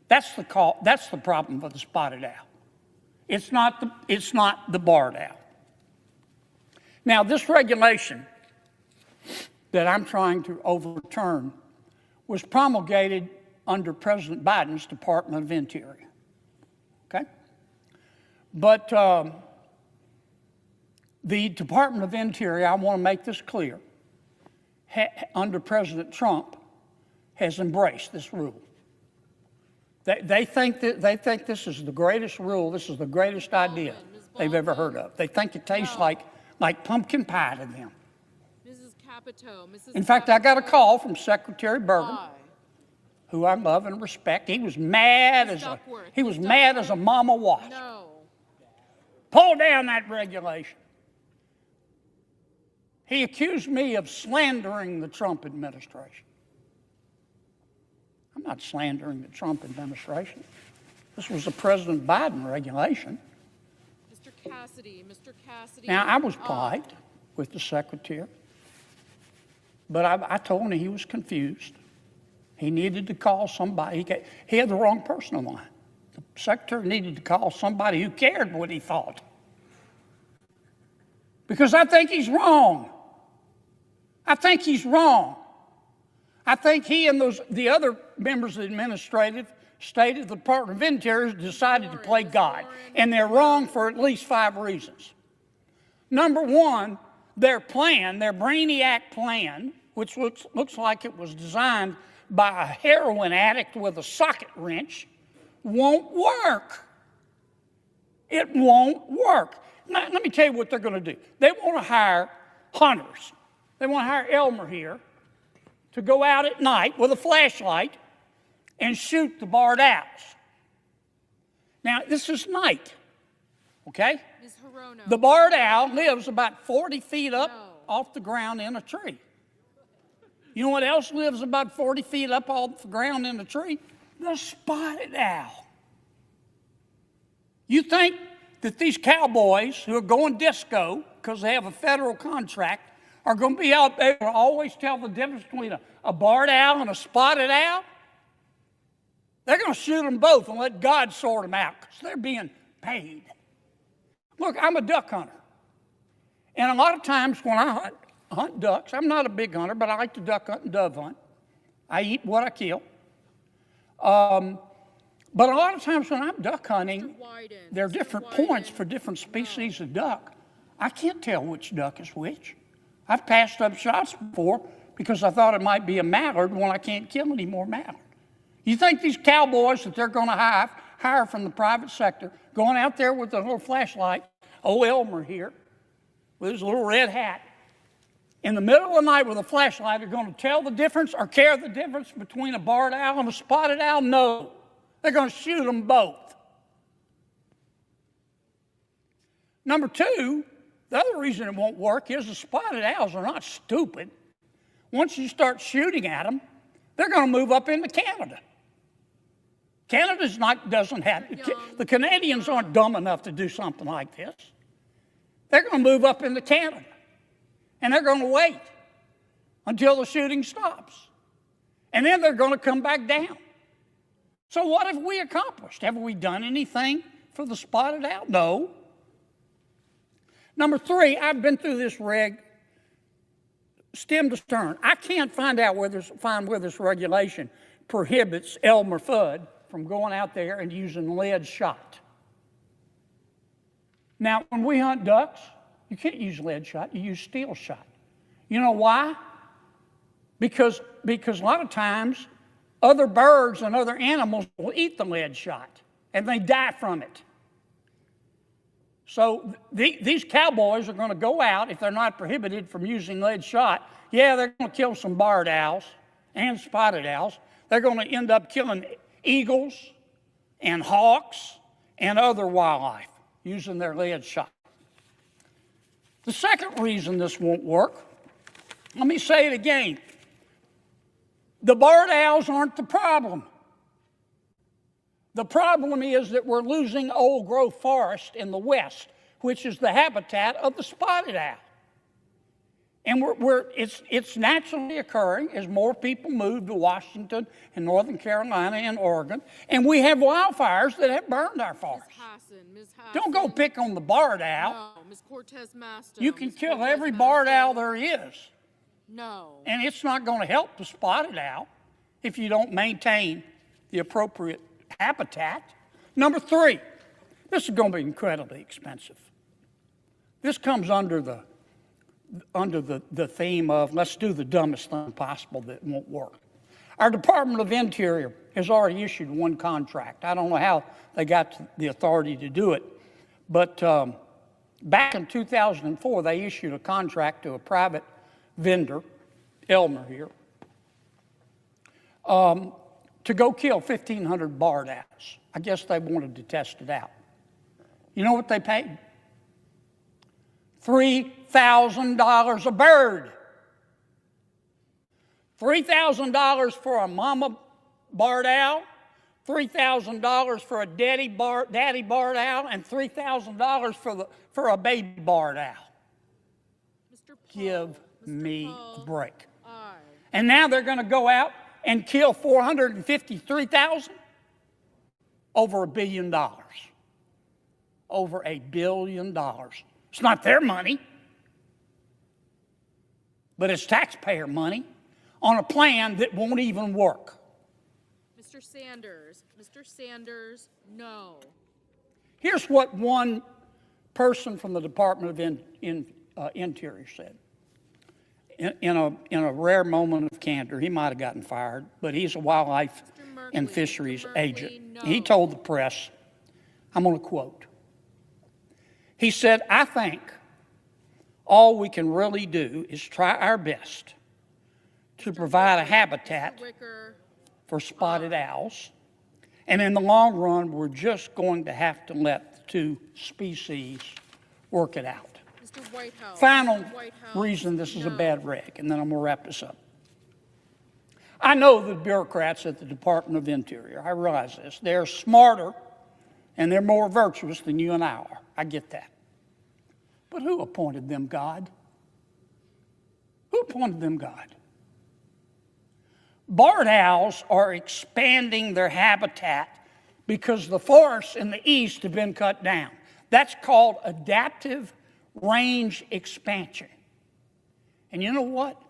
That's the problem with the spotted owl. It's not the barred owl. Now, this regulation that I'm trying to overturn was promulgated under President Biden's Department of Interior. Okay? But the Department of Interior, I want to make this clear, under President Trump, has embraced this rule. They think this is the greatest rule, this is the greatest idea they've ever heard of. They think it tastes like pumpkin pie to them. Mrs. Capito, In fact, I got a call from Secretary Bergen, who I love and respect. He was mad as a mama wasp. No. Pull down that regulation. He accused me of slandering the Trump administration. I'm not slandering the Trump administration. This was a President Biden regulation. Mr. Cassidy. Now, I was polite with the secretary, but I told him he was confused. He needed to call somebody. He had the wrong person on line. The secretary needed to call somebody who cared what he thought. Because I think he's wrong. I think he's wrong. I think he and the other members of the administrative state of the Department of Interior decided to play God. And they're wrong for at least 5 reasons. Number one, their plan, their brainiac plan, which looks like it was designed by a heroin addict with a socket wrench, won't work. It won't work. Now, let me tell you what they're going to do. They want to hire hunters. They want to hire Elmer here to go out at night with a flashlight and shoot the barred owls. Now, this is night, okay? Ms. Hirono. The barred owl lives about 40 feet up off the ground in a tree. You know what else lives about 40 feet up off the ground in a tree? The spotted owl. You think that these cowboys who are going disco because they have a federal contract are going to be out there to always tell the difference between a barred owl and a spotted owl? They're going to shoot them both and let God sort them out because they're being paid. Look, I'm a duck hunter. And a lot of times when I hunt ducks, I'm not a big hunter, but I like to duck hunt and dove hunt. I eat what I kill. But a lot of times when I'm duck hunting, there are different points for different species of duck. I can't tell which duck is which. I've passed up shots before because I thought it might be a mallard when I can't kill any more mallard. You think these cowboys that they're going to hire from the private sector, going out there with a little flashlight, old Elmer here, with his little red hat, in the middle of the night with a flashlight, are going to tell the difference or care the difference between a barred owl and a spotted owl? No. They're going to shoot them both. Number two, The other reason it won't work is the spotted owls are not stupid. Once you start shooting at them, they're going to move up into Canada. Doesn't have, the Canadians aren't dumb enough to do something like this. They're going to move up into Canada, and they're going to wait until the shooting stops. And then they're going to come back down. So what have we accomplished? Have we done anything for the spotted owl? No. Number 3, I've been through this reg stem to stern. I can't find where this regulation prohibits Elmer Fudd from going out there and using lead shot. Now, when we hunt ducks, you can't use lead shot, you use steel shot. You know why? Because a lot of times other birds and other animals will eat the lead shot and they die from it. So these cowboys are going to go out, if they're not prohibited from using lead shot, yeah, they're going to kill some barred owls and spotted owls. They're going to end up killing eagles and hawks and other wildlife using their lead shot. The second reason this won't work, let me say it again. The barred owls aren't the problem. The problem is that we're losing old growth forest in the west, which is the habitat of the spotted owl. And it's naturally occurring as more people move to Washington and Northern Carolina and Oregon, and we have wildfires that have burned our forests. Ms. Hassan, Don't go pick on the barred owl. No, Ms. Cortez-Masto. You can kill every barred owl there is. No. And it's not going to help the spotted owl if you don't maintain the appropriate habitat. Number 3, this is going to be incredibly expensive. This comes under the theme of let's do the dumbest thing possible that won't work. Our Department of Interior has already issued one contract. I don't know how they got the authority to do it, but back in 2004, they issued a contract to a private vendor, Elmer here, to go kill 1,500 barred owls. I guess they wanted to test it out. You know what they paid? $3,000 a bird. $3,000 for a mama barred owl, $3,000 for a daddy barred owl, and $3,000 for a baby barred owl. Give me a break. And now they're going to go out and kill 453,000? Over $1 billion. Over $1 billion. It's not their money, but it's taxpayer money on a plan that won't even work. Mr. Sanders, no. Here's what one person from the Department of Interior said. In a rare moment of candor, he might have gotten fired, but he's a wildlife and fisheries agent. No. He told the press, I'm going to quote, he said, I think all we can really do is try our best to provide a habitat for spotted owls, and in the long run, we're just going to have to let the two species work it out. Final reason this is a bad reg, and then I'm going to wrap this up. I know the bureaucrats at the Department of Interior. I realize this. They're smarter and they're more virtuous than you and I are. I get that. But who appointed them God? Who appointed them God? Barred owls are expanding their habitat because the forests in the east have been cut down. That's called adaptive range expansion. And you know what?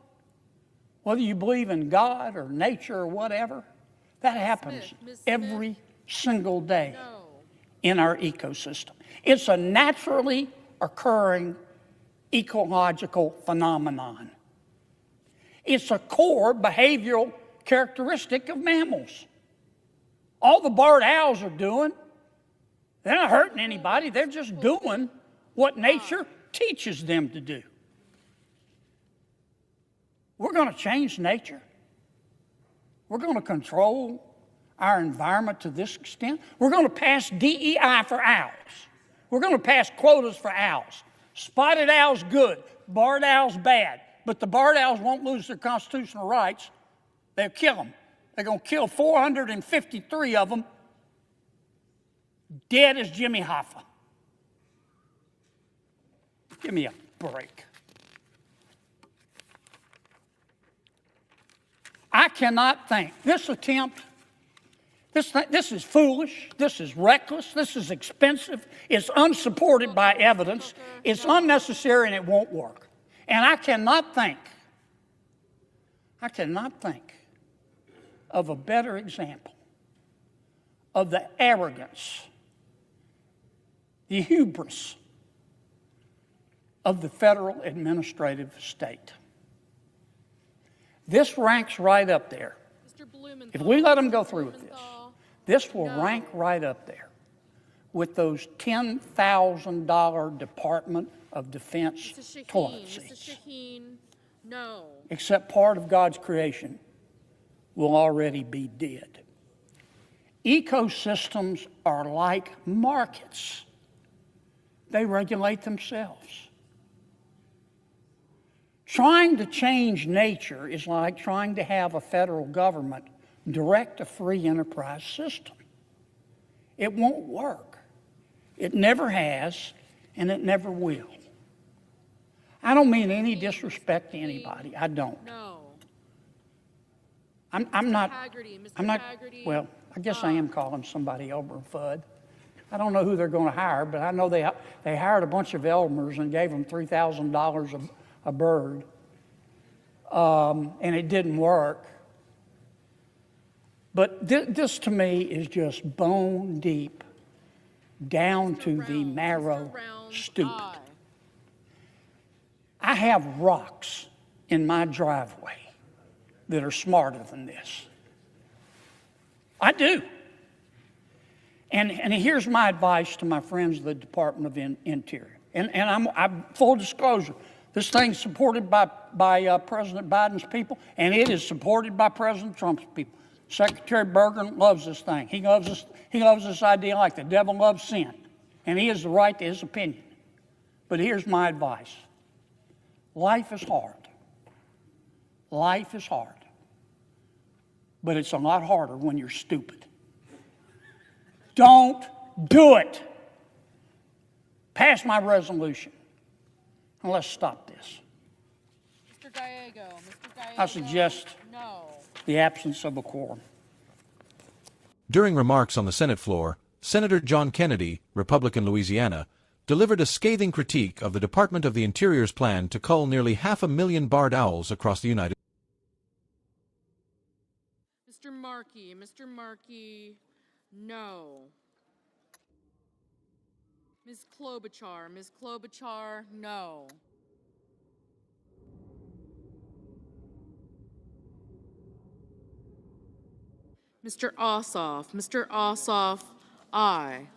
Whether you believe in God or nature or whatever, that happens every single day in our ecosystem. It's a naturally occurring ecological phenomenon. It's a core behavioral characteristic of mammals. All the barred owls are doing, they're not hurting anybody, they're just doing what nature teaches them to do. We're going to change nature. We're going to control our environment to this extent. We're going to pass DEI for owls. We're going to pass quotas for owls. Spotted owl's good, barred owl's bad, but the barred owls won't lose their constitutional rights. They'll kill them. They're going to kill 453 of them, dead as Jimmy Hoffa. Give me a break. I cannot think. This attempt, this is foolish, this is reckless, this is expensive, it's unsupported by evidence, it's unnecessary, and it won't work. And I cannot think of a better example of the arrogance, the hubris of the federal administrative state. This ranks right up there. If we let them go through with this will rank right up there with those $10,000 Department of Defense toilet seats. No. Except part of God's creation will already be dead. Ecosystems are like markets. They regulate themselves. Trying to change nature is like trying to have a federal government direct a free enterprise system. It won't work. It never has, and it never will. I don't mean any disrespect to anybody. I don't. No. I'm not. Haggerty, I'm not. Haggerty. Well, I guess I am calling somebody Elmer Fudd. I don't know who they're going to hire, but I know they hired a bunch of Elmers and gave them $3,000 a bird, and it didn't work. But this to me is just bone deep, down to the marrow, stupid. I have rocks in my driveway that are smarter than this. I do. And here's my advice to my friends of the Department of Interior. And I'm full disclosure. This thing's supported by President Biden's people, and it is supported by President Trump's people. Secretary Bergen loves this thing. He loves this idea like the devil loves sin, and he has the right to his opinion. But here's my advice. Life is hard. Life is hard. But it's a lot harder when you're stupid. Don't do it. Pass my resolution. And let's stop this. Mr. Gallego. I suggest no. The absence of a quorum. During remarks on the Senate floor, Senator John Kennedy, Republican Louisiana, delivered a scathing critique of the Department of the Interior's plan to cull nearly 500,000 barred owls across the United States. Mr. Markey, no. Ms. Klobuchar, no. Mr. Ossoff, aye.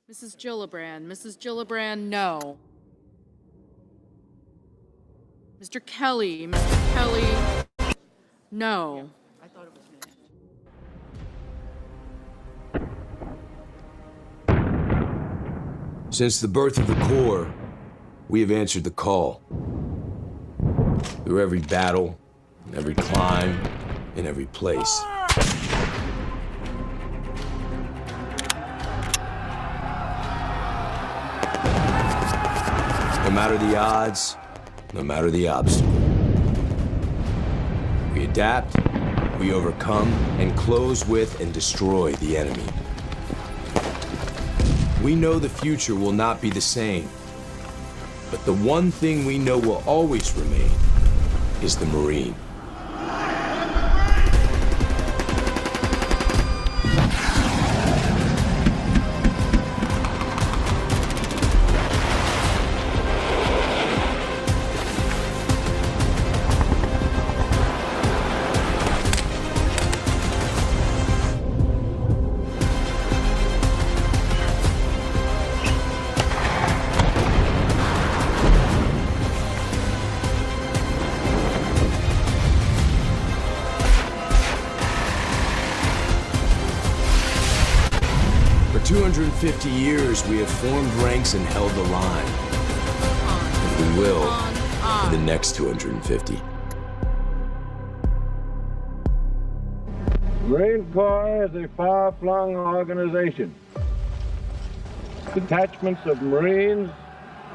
Mrs. Gillibrand, no. Mr. Kelly, No. Since the birth of the Corps, we have answered the call. Through every battle, every climb, in every place. No matter the odds, no matter the obstacle. We adapt, we overcome, and close with and destroy the enemy. We know the future will not be the same, but the one thing we know will always remain is the Marine. For 250 years, we have formed ranks and held the line. And we will for the next 250. Marine Corps is a far-flung organization. Detachments of Marines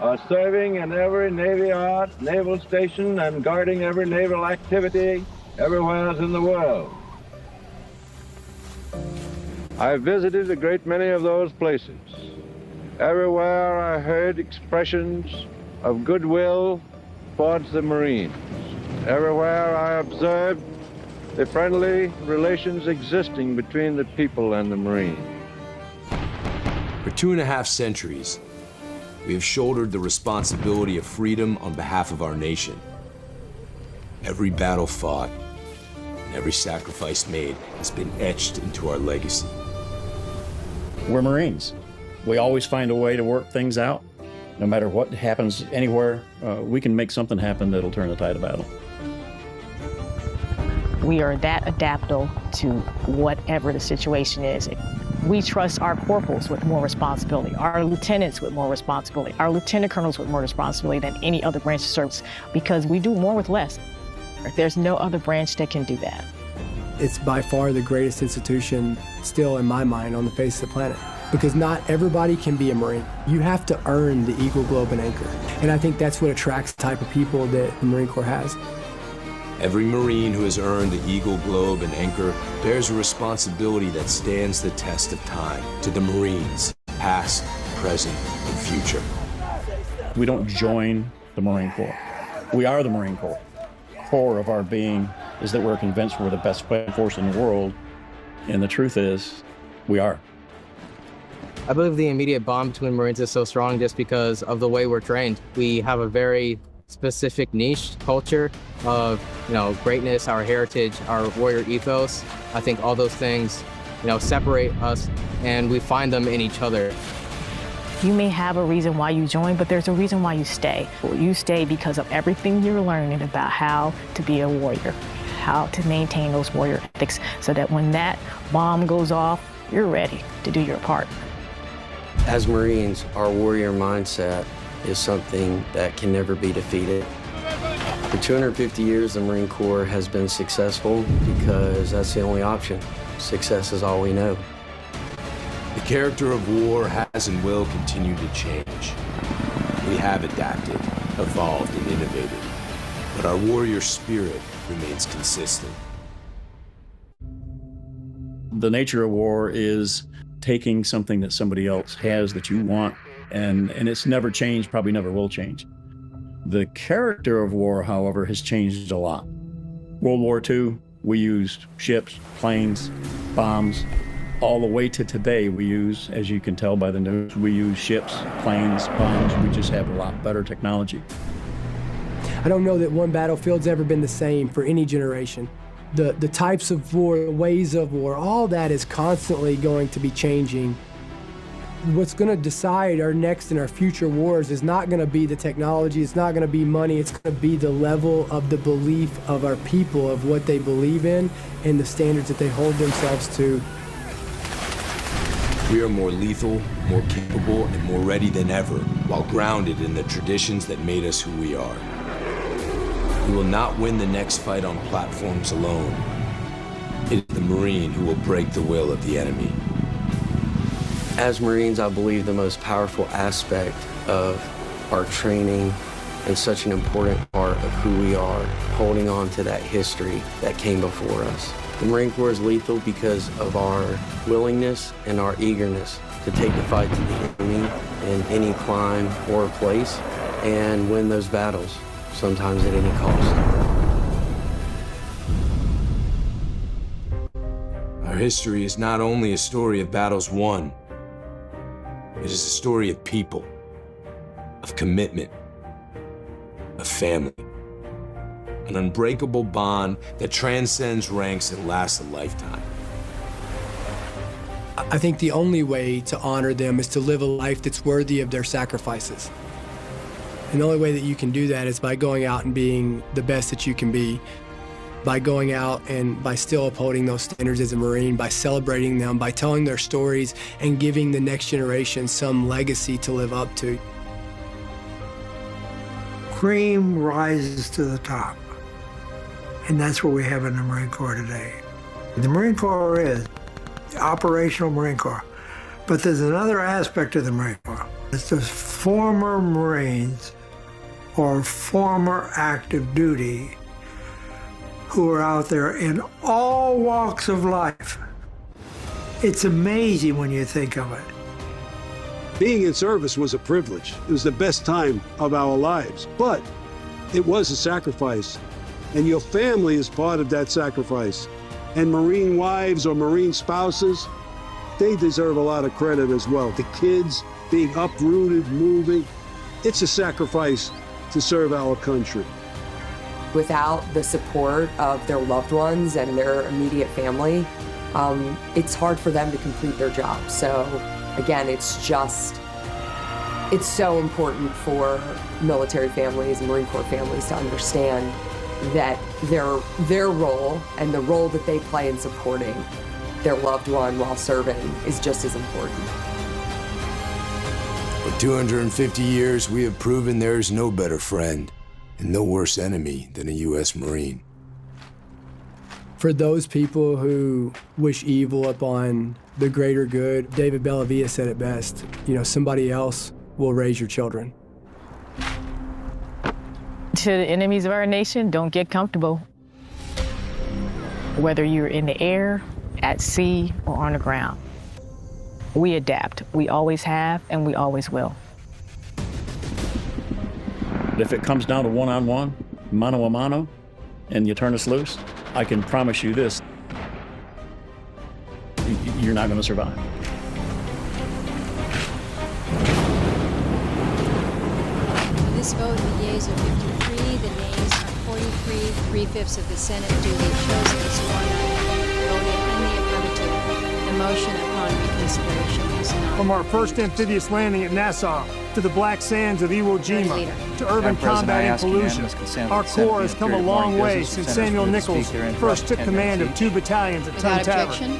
are serving in every Navy yard, naval station, and guarding every naval activity everywhere in the world. I visited a great many of those places. Everywhere I heard expressions of goodwill towards the Marines. Everywhere I observed the friendly relations existing between the people and the Marines. For 2.5 centuries, we have shouldered the responsibility of freedom on behalf of our nation. Every battle fought and every sacrifice made has been etched into our legacy. We're Marines. We always find a way to work things out. No matter what happens anywhere, we can make something happen that'll turn the tide of battle. We are that adaptable to whatever the situation is. We trust our corporals with more responsibility, our lieutenants with more responsibility, our lieutenant colonels with more responsibility than any other branch of service, because we do more with less. There's no other branch that can do that. It's by far the greatest institution still in my mind on the face of the planet, because not everybody can be a Marine. You have to earn the Eagle, Globe, and Anchor. And I think that's what attracts the type of people that the Marine Corps has. Every Marine who has earned the Eagle, Globe, and Anchor bears a responsibility that stands the test of time to the Marines, past, present, and future. We don't join the Marine Corps. We are the Marine Corps. Core of our being is that we're convinced we're the best fighting force in the world, and the truth is, we are. I believe the immediate bond between Marines is so strong just because of the way we're trained. We have a very specific niche culture of, greatness, our heritage, our warrior ethos. I think all those things, separate us, and we find them in each other. You may have a reason why you join, but there's a reason why you stay. You stay because of everything you're learning about how to be a warrior, how to maintain those warrior ethics, so that when that bomb goes off, you're ready to do your part. As Marines, our warrior mindset is something that can never be defeated. For 250 years, the Marine Corps has been successful because that's the only option. Success is all we know. The character of war has and will continue to change. We have adapted, evolved, and innovated, but our warrior spirit remains consistent. The nature of war is taking something that somebody else has that you want, and it's never changed, probably never will change. The character of war, however, has changed a lot. World War II, we used ships, planes, bombs. All the way to today, we use, as you can tell by the news, we use ships, planes, bombs. We just have a lot better technology. I don't know that one battlefield's ever been the same for any generation. The types of war, the ways of war, all that is constantly going to be changing. What's going to decide our next and our future wars is not going to be the technology, it's not going to be money, it's going to be the level of the belief of our people, of what they believe in, and the standards that they hold themselves to. We are more lethal, more capable, and more ready than ever, while grounded in the traditions that made us who we are. We will not win the next fight on platforms alone. It is the Marine who will break the will of the enemy. As Marines, I believe the most powerful aspect of our training and such an important part of who we are, holding on to that history that came before us. The Marine Corps is lethal because of our willingness and our eagerness to take the fight to the enemy in any climb or place and win those battles, sometimes at any cost. Our history is not only a story of battles won, it is a story of people, of commitment, of family. An unbreakable bond that transcends ranks and lasts a lifetime. I think the only way to honor them is to live a life that's worthy of their sacrifices. And the only way that you can do that is by going out and being the best that you can be, by going out and by still upholding those standards as a Marine, by celebrating them, by telling their stories and giving the next generation some legacy to live up to. Cream rises to the top. And that's what we have in the Marine Corps today. The Marine Corps is the operational Marine Corps. But there's another aspect of the Marine Corps. It's the former Marines or former active duty who are out there in all walks of life. It's amazing when you think of it. Being in service was a privilege. It was the best time of our lives, but it was a sacrifice. And your family is part of that sacrifice. And Marine wives or Marine spouses, they deserve a lot of credit as well. The kids being uprooted, moving, it's a sacrifice to serve our country. Without the support of their loved ones and their immediate family, it's hard for them to complete their job. So again, it's so important for military families and Marine Corps families to understand that their role and the role that they play in supporting their loved one while serving is just as important. For 250 years, we have proven there is no better friend and no worse enemy than a U.S. Marine. For those people who wish evil upon the greater good, David Bellavia said it best, somebody else will raise your children. To the enemies of our nation, don't get comfortable. Whether you're in the air, at sea, or on the ground, we adapt. We always have, and we always will. If it comes down to one-on-one, mano a mano, and you turn us loose, I can promise you this, you're not going to survive. For this vote, the yeas are 53, the nays are 43, 3/5 of the Senate duly chosen and sworn voted in the affirmative. The motion upon reconsideration is not. From our first amphibious landing at Nassau to the black sands of Iwo Jima to urban combat and pollution, our Corps has come a long way since Samuel Nichols first took command of 2 battalions at Tun Tavern.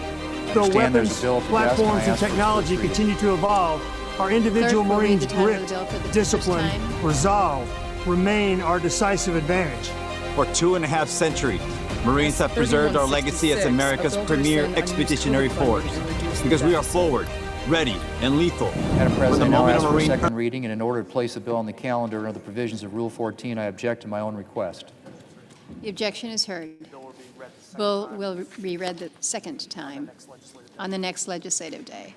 Though weapons, platforms, and technology continue to evolve, our individual Marines' grit, discipline, resolve remain our decisive advantage. For 2.5 centuries, Marines have preserved our legacy as America's premier expeditionary force because we are forward, ready, and lethal. Madam President, I now ask for a second reading, and in order to place the bill on the calendar under the provisions of Rule 14, I object to my own request. The objection is heard. Bill will be read the second time on the next legislative day.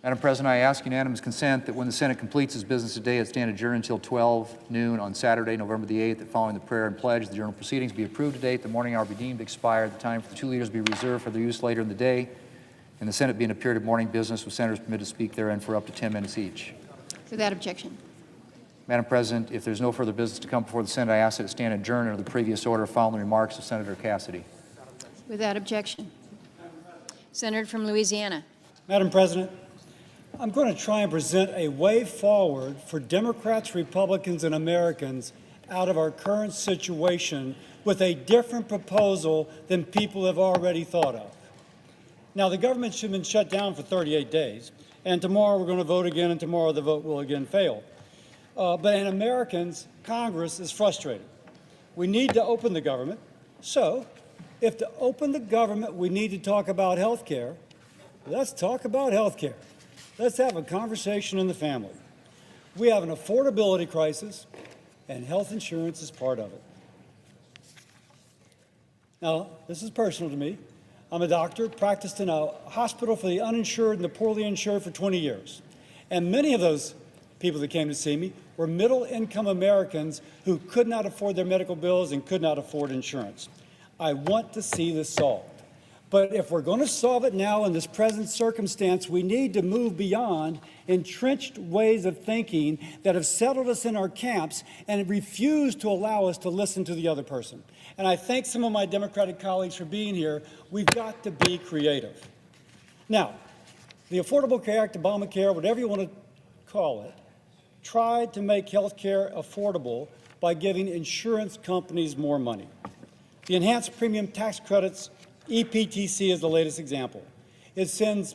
Madam President, I ask unanimous consent that when the Senate completes its business today, it stand adjourned until 12 noon on Saturday, November the 8th, that following the prayer and pledge, the journal proceedings be approved today, the morning hour be deemed expired, the time for the 2 leaders be reserved for their use later in the day, and the Senate be in a period of morning business with senators permitted to speak therein for up to 10 minutes each. Without objection. Madam President, if there's no further business to come before the Senate, I ask that it stand adjourned under the previous order following the remarks of Senator Cassidy. Without objection. Senator from Louisiana. Madam President, I'm going to try and present a way forward for Democrats, Republicans, and Americans out of our current situation with a different proposal than people have already thought of. Now, the government should have been shut down for 38 days, and tomorrow we're going to vote again, and tomorrow the vote will again fail. But in Americans, Congress is frustrated. We need to open the government. So, if to open the government we need to talk about health care, let's talk about health care. Let's have a conversation in the family. We have an affordability crisis, and health insurance is part of it. Now, this is personal to me. I'm a doctor, practiced in a hospital for the uninsured and the poorly insured for 20 years. And many of those people that came to see me were middle-income Americans who could not afford their medical bills and could not afford insurance. I want to see this solved. But if we're going to solve it now in this present circumstance, we need to move beyond entrenched ways of thinking that have settled us in our camps and refuse to allow us to listen to the other person. And I thank some of my Democratic colleagues for being here. We've got to be creative. Now, the Affordable Care Act, Obamacare, whatever you want to call it, tried to make health care affordable by giving insurance companies more money. The enhanced premium tax credits, EPTC, is the latest example.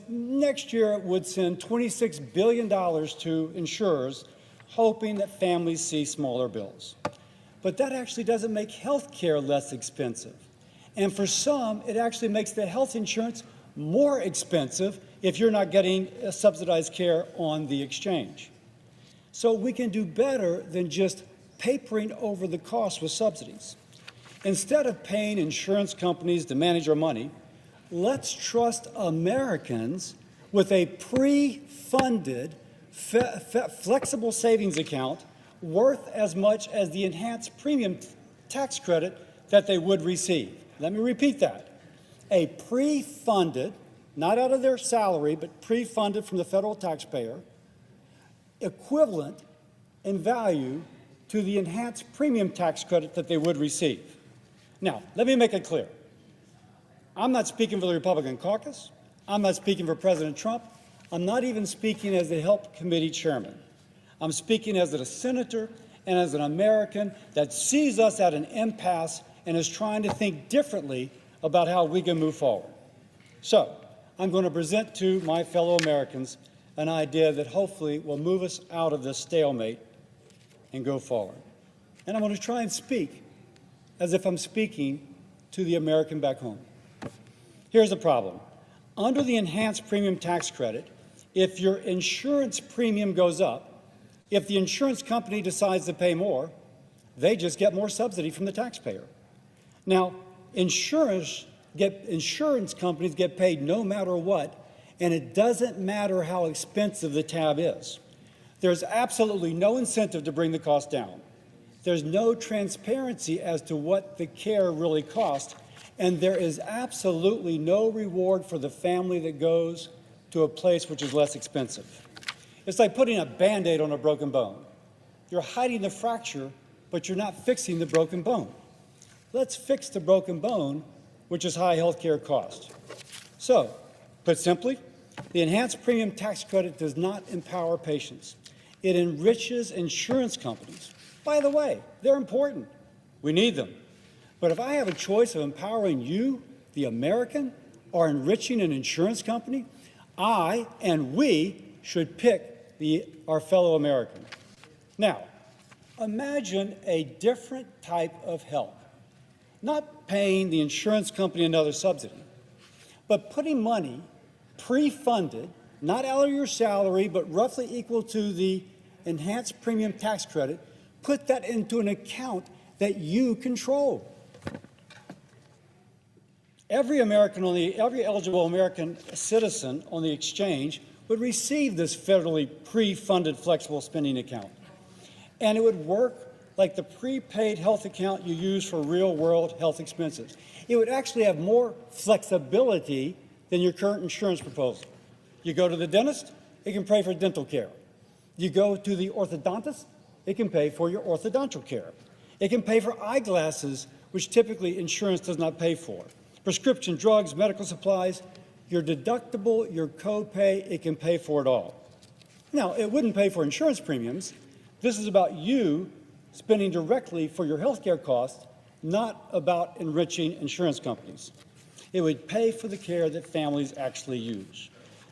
Next year it would send $26 billion to insurers, hoping that families see smaller bills. But that actually doesn't make health care less expensive. And for some, it actually makes the health insurance more expensive if you're not getting subsidized care on the exchange. So we can do better than just papering over the cost with subsidies. Instead of paying insurance companies to manage our money, let's trust Americans with a pre-funded, flexible savings account worth as much as the enhanced premium tax credit that they would receive. Let me repeat that. A pre-funded, not out of their salary, but pre-funded from the federal taxpayer, equivalent in value to the enhanced premium tax credit that they would receive. Now, let me make it clear. I'm not speaking for the Republican caucus. I'm not speaking for President Trump. I'm not even speaking as the Health Committee chairman. I'm speaking as a senator and as an American that sees us at an impasse and is trying to think differently about how we can move forward. So, I'm going to present to my fellow Americans an idea that hopefully will move us out of this stalemate and go forward. And I'm going to try and speak as if I'm speaking to the American back home. Here's the problem. Under the enhanced premium tax credit, if your insurance premium goes up, if the insurance company decides to pay more, they just get more subsidy from the taxpayer. Now, insurance companies get paid no matter what, and it doesn't matter how expensive the tab is. There's absolutely no incentive to bring the cost down. There's no transparency as to what the care really costs, and there is absolutely no reward for the family that goes to a place which is less expensive. It's like putting a Band-Aid on a broken bone. You're hiding the fracture, but you're not fixing the broken bone. Let's fix the broken bone, which is high health care costs. So, put simply, the enhanced premium tax credit does not empower patients. It enriches insurance companies. By the way, they're important. We need them. But if I have a choice of empowering you, the American, or enriching an insurance company, I and we should pick our fellow American. Now, imagine a different type of help. Not paying the insurance company another subsidy, but putting money pre-funded, not out of your salary, but roughly equal to the enhanced premium tax credit, put that into an account that you control. Every eligible American citizen on the exchange would receive this federally pre-funded flexible spending account. And it would work like the prepaid health account you use for real-world health expenses. It would actually have more flexibility than your current insurance proposal. You go to the dentist, it can pay for dental care. You go to the orthodontist, it can pay for your orthodontal care. It can pay for eyeglasses, which typically insurance does not pay for. Prescription drugs, medical supplies, your deductible, your copay, it can pay for it all. Now, it wouldn't pay for insurance premiums. This is about you spending directly for your health care costs, not about enriching insurance companies. It would pay for the care that families actually use.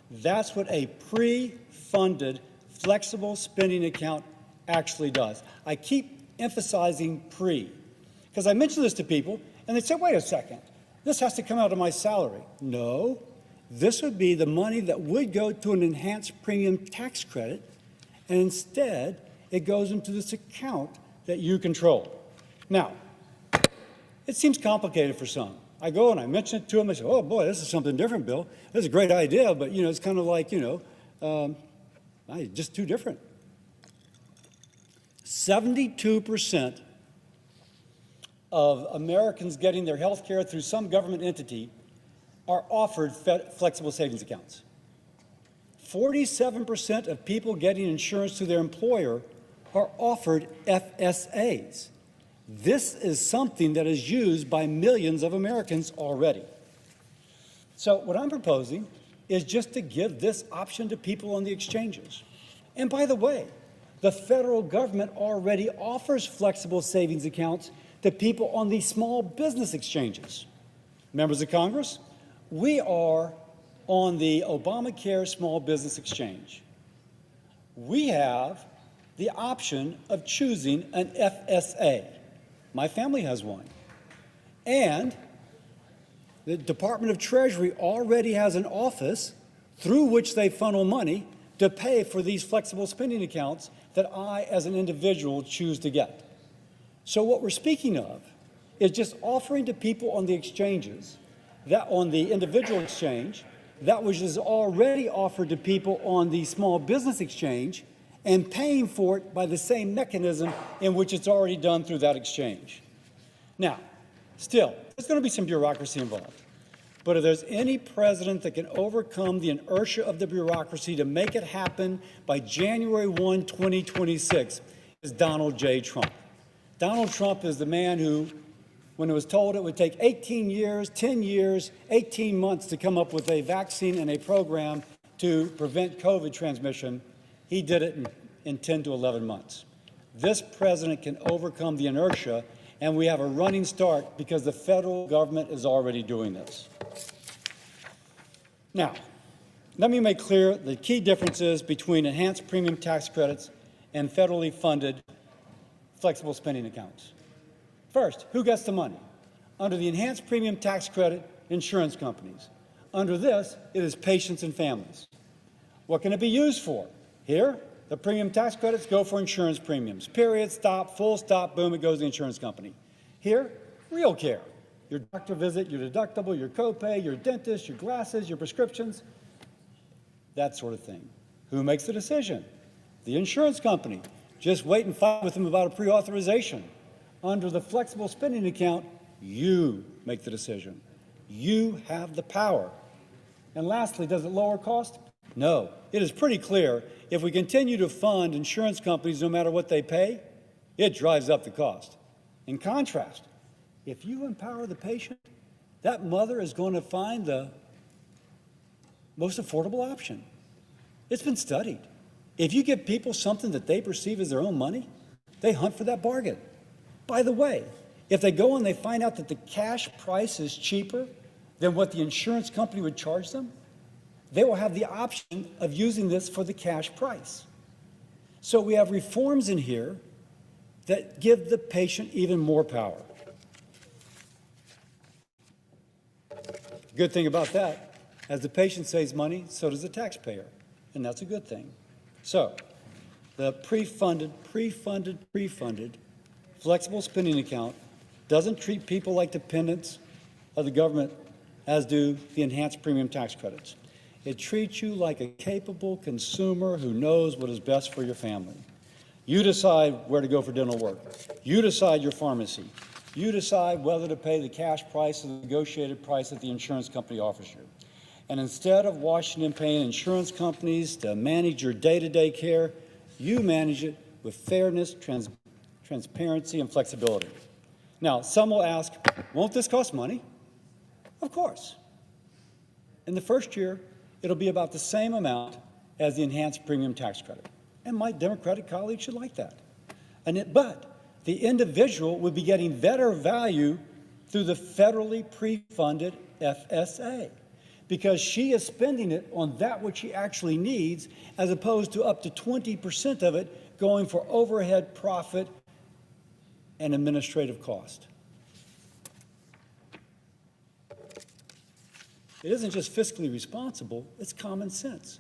That's what a pre-funded flexible spending account actually does. I keep emphasizing pre, because I mention this to people, and they say, wait a second, this has to come out of my salary. No, this would be the money that would go to an enhanced premium tax credit, and instead it goes into this account that you control. Now, it seems complicated for some. I go and I mention it to them. I say, oh, boy, this is something different, Bill. This is a great idea, but, it's kind of like, just too different. 72% of Americans getting their health care through some government entity are offered flexible savings accounts. 47% of people getting insurance through their employer are offered FSAs. This is something that is used by millions of Americans already. So what I'm proposing is just to give this option to people on the exchanges. And by the way, the federal government already offers flexible savings accounts to people on these small business exchanges. Members of Congress, we are on the Obamacare Small Business Exchange. We have the option of choosing an FSA. My family has one. And the Department of Treasury already has an office through which they funnel money to pay for these flexible spending accounts that I, as an individual, choose to get. So what we're speaking of is just offering to people on the exchanges, that on the individual exchange, that which is already offered to people on the small business exchange, and paying for it by the same mechanism in which it's already done through that exchange. Now, still, there's going to be some bureaucracy involved. But if there's any president that can overcome the inertia of the bureaucracy to make it happen by January 1, 2026, is Donald J. Trump. Donald Trump is the man who, when it was told it would take 18 years, 10 years, 18 months to come up with a vaccine and a program to prevent COVID transmission, he did it in 10 to 11 months. This president can overcome the inertia, and we have a running start because the federal government is already doing this. Now, let me make clear the key differences between enhanced premium tax credits and federally funded flexible spending accounts. First, who gets the money? Under the enhanced premium tax credit, insurance companies. Under this, it is patients and families. What can it be used for? Here, the premium tax credits go for insurance premiums. Period, stop, full stop, boom, it goes to the insurance company. Here, real care. Your doctor visit, your deductible, your copay, your dentist, your glasses, your prescriptions, that sort of thing. Who makes the decision? The insurance company. Just wait and fight with them about a pre-authorization. Under the flexible spending account, you make the decision. You have the power. And lastly, does it lower cost? No. It is pretty clear if we continue to fund insurance companies no matter what they pay, it drives up the cost. In contrast, if you empower the patient, that mother is going to find the most affordable option. It's been studied. If you give people something that they perceive as their own money, they hunt for that bargain. By the way, if they go and they find out that the cash price is cheaper than what the insurance company would charge them, they will have the option of using this for the cash price. So we have reforms in here that give the patient even more power. The good thing about that, as the patient saves money, so does the taxpayer, and that's a good thing. So the pre-funded flexible spending account doesn't treat people like dependents of the government as do the enhanced premium tax credits. It treats you like a capable consumer who knows what is best for your family. You decide where to go for dental work. You decide your pharmacy. You decide whether to pay the cash price or the negotiated price that the insurance company offers you. And instead of Washington paying insurance companies to manage your day-to-day care, you manage it with fairness, transparency, and flexibility. Now, some will ask, won't this cost money? Of course. In the first year, it'll be about the same amount as the enhanced premium tax credit. And my Democratic colleagues should like that. But the individual would be getting better value through the federally pre-funded FSA, because she is spending it on that which she actually needs, as opposed to up to 20% of it going for overhead, profit, and administrative cost. It isn't just fiscally responsible, it's common sense.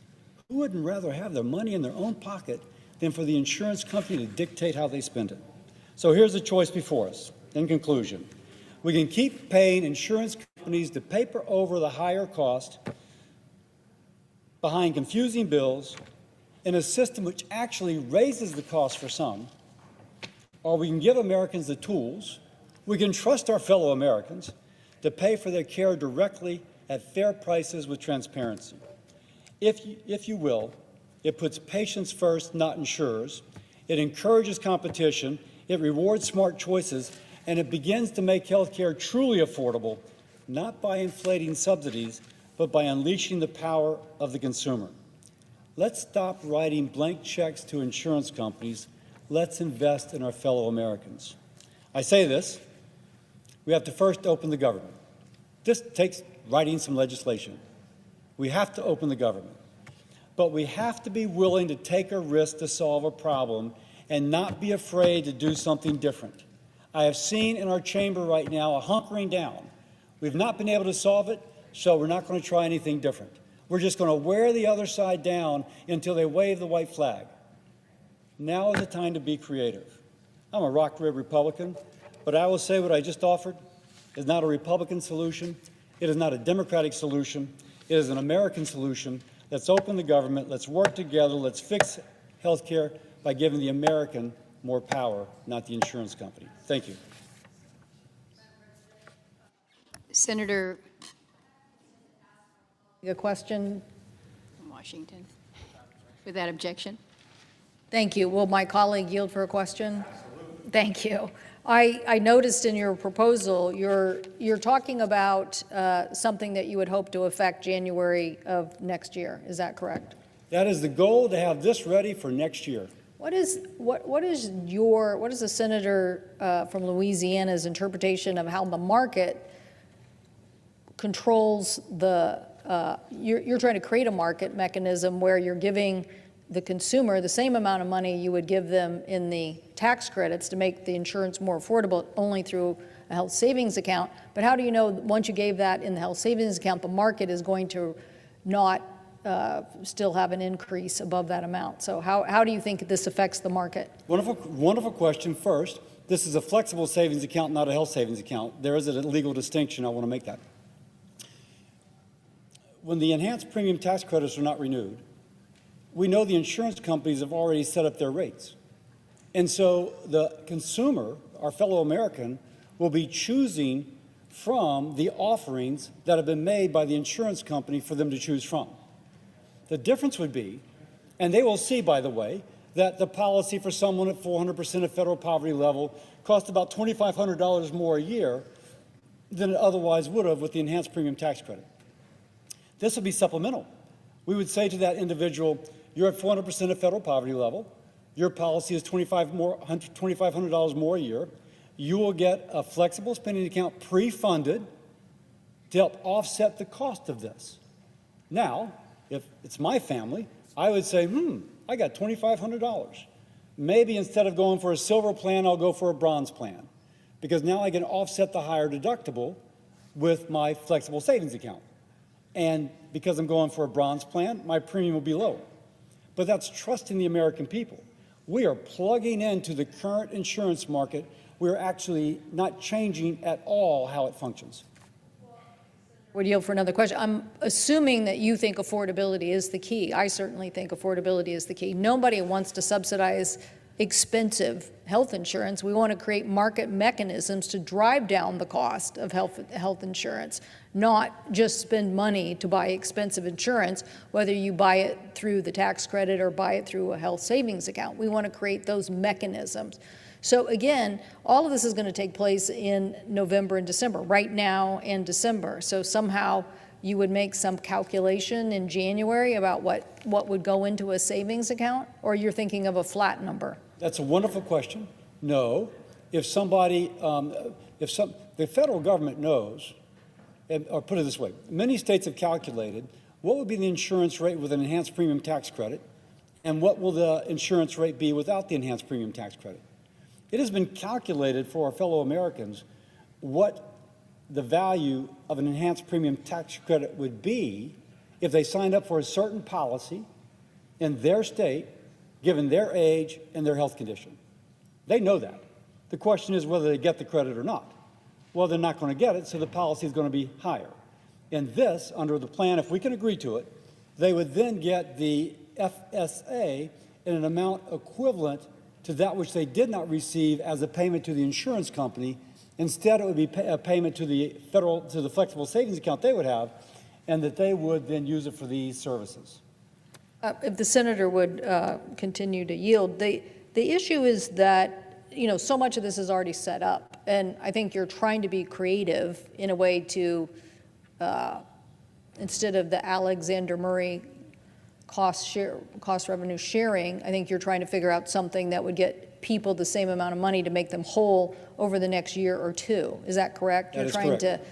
Who wouldn't rather have their money in their own pocket than for the insurance company to dictate how they spend it? So here's the choice before us. In conclusion, we can keep paying insurance companies to paper over the higher cost behind confusing bills in a system which actually raises the cost for some, or we can give Americans the tools, we can trust our fellow Americans to pay for their care directly at fair prices with transparency. If you will, it puts patients first, not insurers. It encourages competition. It rewards smart choices, and it begins to make health care truly affordable, not by inflating subsidies, but by unleashing the power of the consumer. Let's stop writing blank checks to insurance companies. Let's invest in our fellow Americans. I say this, we have to first open the government. This takes writing some legislation. We have to open the government. But we have to be willing to take a risk to solve a problem and not be afraid to do something different. I have seen in our chamber right now a hunkering down. We've not been able to solve it, so we're not going to try anything different. We're just going to wear the other side down until they wave the white flag. Now is the time to be creative. I'm a rock rib Republican, but I will say what I just offered is not a Republican solution. It is not a Democratic solution. It is an American solution. Let's open the government. Let's work together. Let's fix health care by giving the American more power, not the insurance company. Thank you. Senator. A question From Washington. Without objection. Thank you. Will my colleague yield for a question? Thank you. I noticed in your proposal, you're talking about something that you would hope to affect January of next year. Is that correct? That is the goal, to have this ready for next year. What is the senator from Louisiana's interpretation of how the market controls the? You're trying to create a market mechanism where you're giving the consumer the same amount of money you would give them in the tax credits to make the insurance more affordable only through a health savings account. But how do you know once you gave that in the health savings account, the market is going to not still have an increase above that amount? So how do you think this affects the market? Wonderful question. First, this is a flexible savings account, not a health savings account. There is a legal distinction. I want to make that. When the enhanced premium tax credits are not renewed, we know the insurance companies have already set up their rates. And so the consumer, our fellow American, will be choosing from the offerings that have been made by the insurance company for them to choose from. The difference would be, and they will see, by the way, that the policy for someone at 400% of federal poverty level costs about $2,500 more a year than it otherwise would have with the enhanced premium tax credit. This would be supplemental. We would say to that individual, you're at 400% of federal poverty level. Your policy is $2,500 more a year. You will get a flexible spending account pre-funded to help offset the cost of this. Now, if it's my family, I would say, I got $2,500. Maybe instead of going for a silver plan, I'll go for a bronze plan, because now I can offset the higher deductible with my flexible savings account. And because I'm going for a bronze plan, my premium will be lower. But that's trusting the American people. We are plugging into the current insurance market. We're actually not changing at all how it functions. Would yield for another question. I'm assuming that you think affordability is the key. I certainly think affordability is the key. Nobody wants to subsidize expensive health insurance. We want to create market mechanisms to drive down the cost of health insurance, not just spend money to buy expensive insurance, whether you buy it through the tax credit or buy it through a health savings account. We want to create those mechanisms. So again, all of this is going to take place in November and December, right now in December. So somehow you would make some calculation in January about what would go into a savings account, or you're thinking of a flat number? That's a wonderful question. No. If somebody, the federal government knows, or put it this way, many states have calculated what would be the insurance rate with an enhanced premium tax credit, and what will the insurance rate be without the enhanced premium tax credit. It has been calculated for our fellow Americans what the value of an enhanced premium tax credit would be if they signed up for a certain policy in their state, given their age and their health condition. They know that. The question is whether they get the credit or not. Well, they're not going to get it, so the policy is going to be higher. And this, under the plan, if we can agree to it, they would then get the FSA in an amount equivalent to that which they did not receive as a payment to the insurance company. Instead, it would be a payment to the flexible savings account they would have, and that they would then use it for these services. If the senator would continue to yield, the issue is that, you know, so much of this is already set up, and I think you're trying to be creative in a way to, instead of the Alexander Murray cost revenue sharing, I think you're trying to figure out something that would get people the same amount of money to make them whole over the next year or two. Is that correct? That is correct.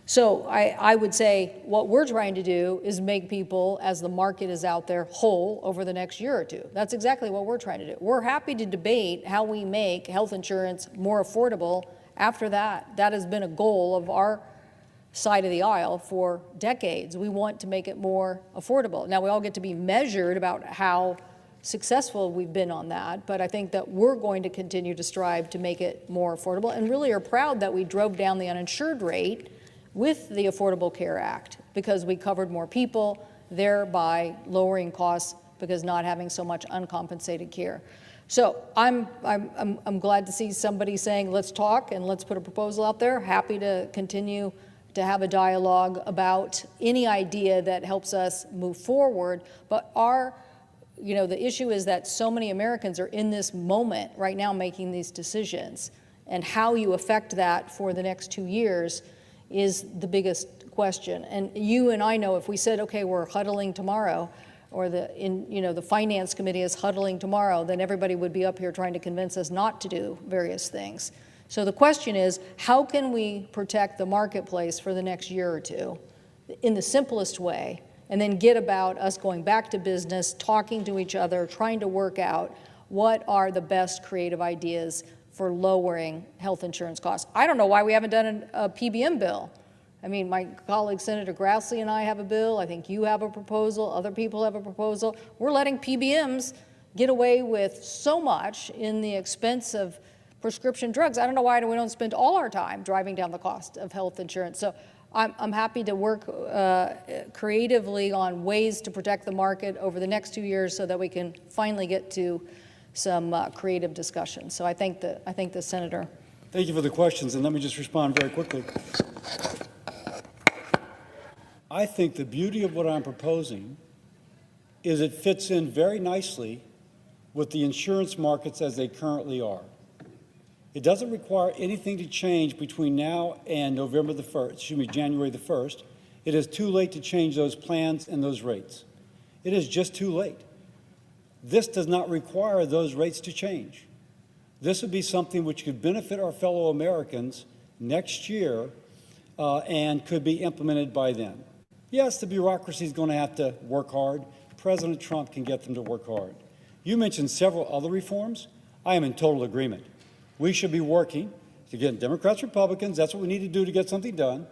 So I would say what we're trying to do is make people, as the market is out there, whole over the next year or two. That's exactly what we're trying to do. We're happy to debate how we make health insurance more affordable after that. That has been a goal of our side of the aisle for decades. We want to make it more affordable. Now, we all get to be measured about how successful we've been on that, but I think that we're going to continue to strive to make it more affordable, and really are proud that we drove down the uninsured rate with the Affordable Care Act, because we covered more people, thereby lowering costs because not having so much uncompensated care. So I'm glad to see somebody saying, let's talk and let's put a proposal out there. Happy to continue to have a dialogue about any idea that helps us move forward. But the issue is that so many Americans are in this moment right now making these decisions, and how you affect that for the next 2 years is the biggest question. And you and I know if we said, okay, we're huddling tomorrow, or the Finance Committee is huddling tomorrow, then everybody would be up here trying to convince us not to do various things. So the question is, how can we protect the marketplace for the next year or two in the simplest way, and then get about us going back to business, talking to each other, trying to work out what are the best creative ideas for lowering health insurance costs. I don't know why we haven't done a PBM bill. I mean, my colleague Senator Grassley and I have a bill. I think you have a proposal. Other people have a proposal. We're letting PBMs get away with so much in the expense of prescription drugs. I don't know why we don't spend all our time driving down the cost of health insurance. So I'm happy to work creatively on ways to protect the market over the next 2 years so that we can finally get to some creative discussion. So I thank the senator. Thank you for the questions, and let me just respond very quickly. I think the beauty of what I'm proposing is it fits in very nicely with the insurance markets as they currently are. It doesn't require anything to change between now and January the 1st. It is too late to change those plans and those rates. It is just too late. This does not require those rates to change. This would be something which could benefit our fellow Americans next year and could be implemented by then. Yes, the bureaucracy is going to have to work hard. President Trump can get them to work hard. You mentioned several other reforms. I am in total agreement. We should be working, again, Democrats, Republicans, that's what we need to do to get something done,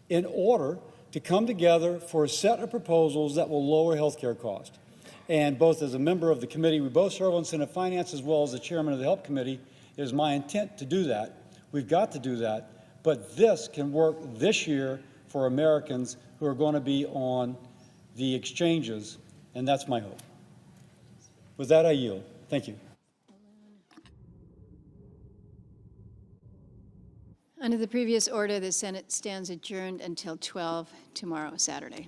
in order to come together for a set of proposals that will lower health care costs. And both as a member of the committee, we both serve on Senate Finance, as well as the chairman of the Health Committee, it is my intent to do that. We've got to do that. But this can work this year for Americans who are going to be on the exchanges, and that's my hope. With that, I yield. Thank you. Under the previous order, the Senate stands adjourned until 12 tomorrow, Saturday.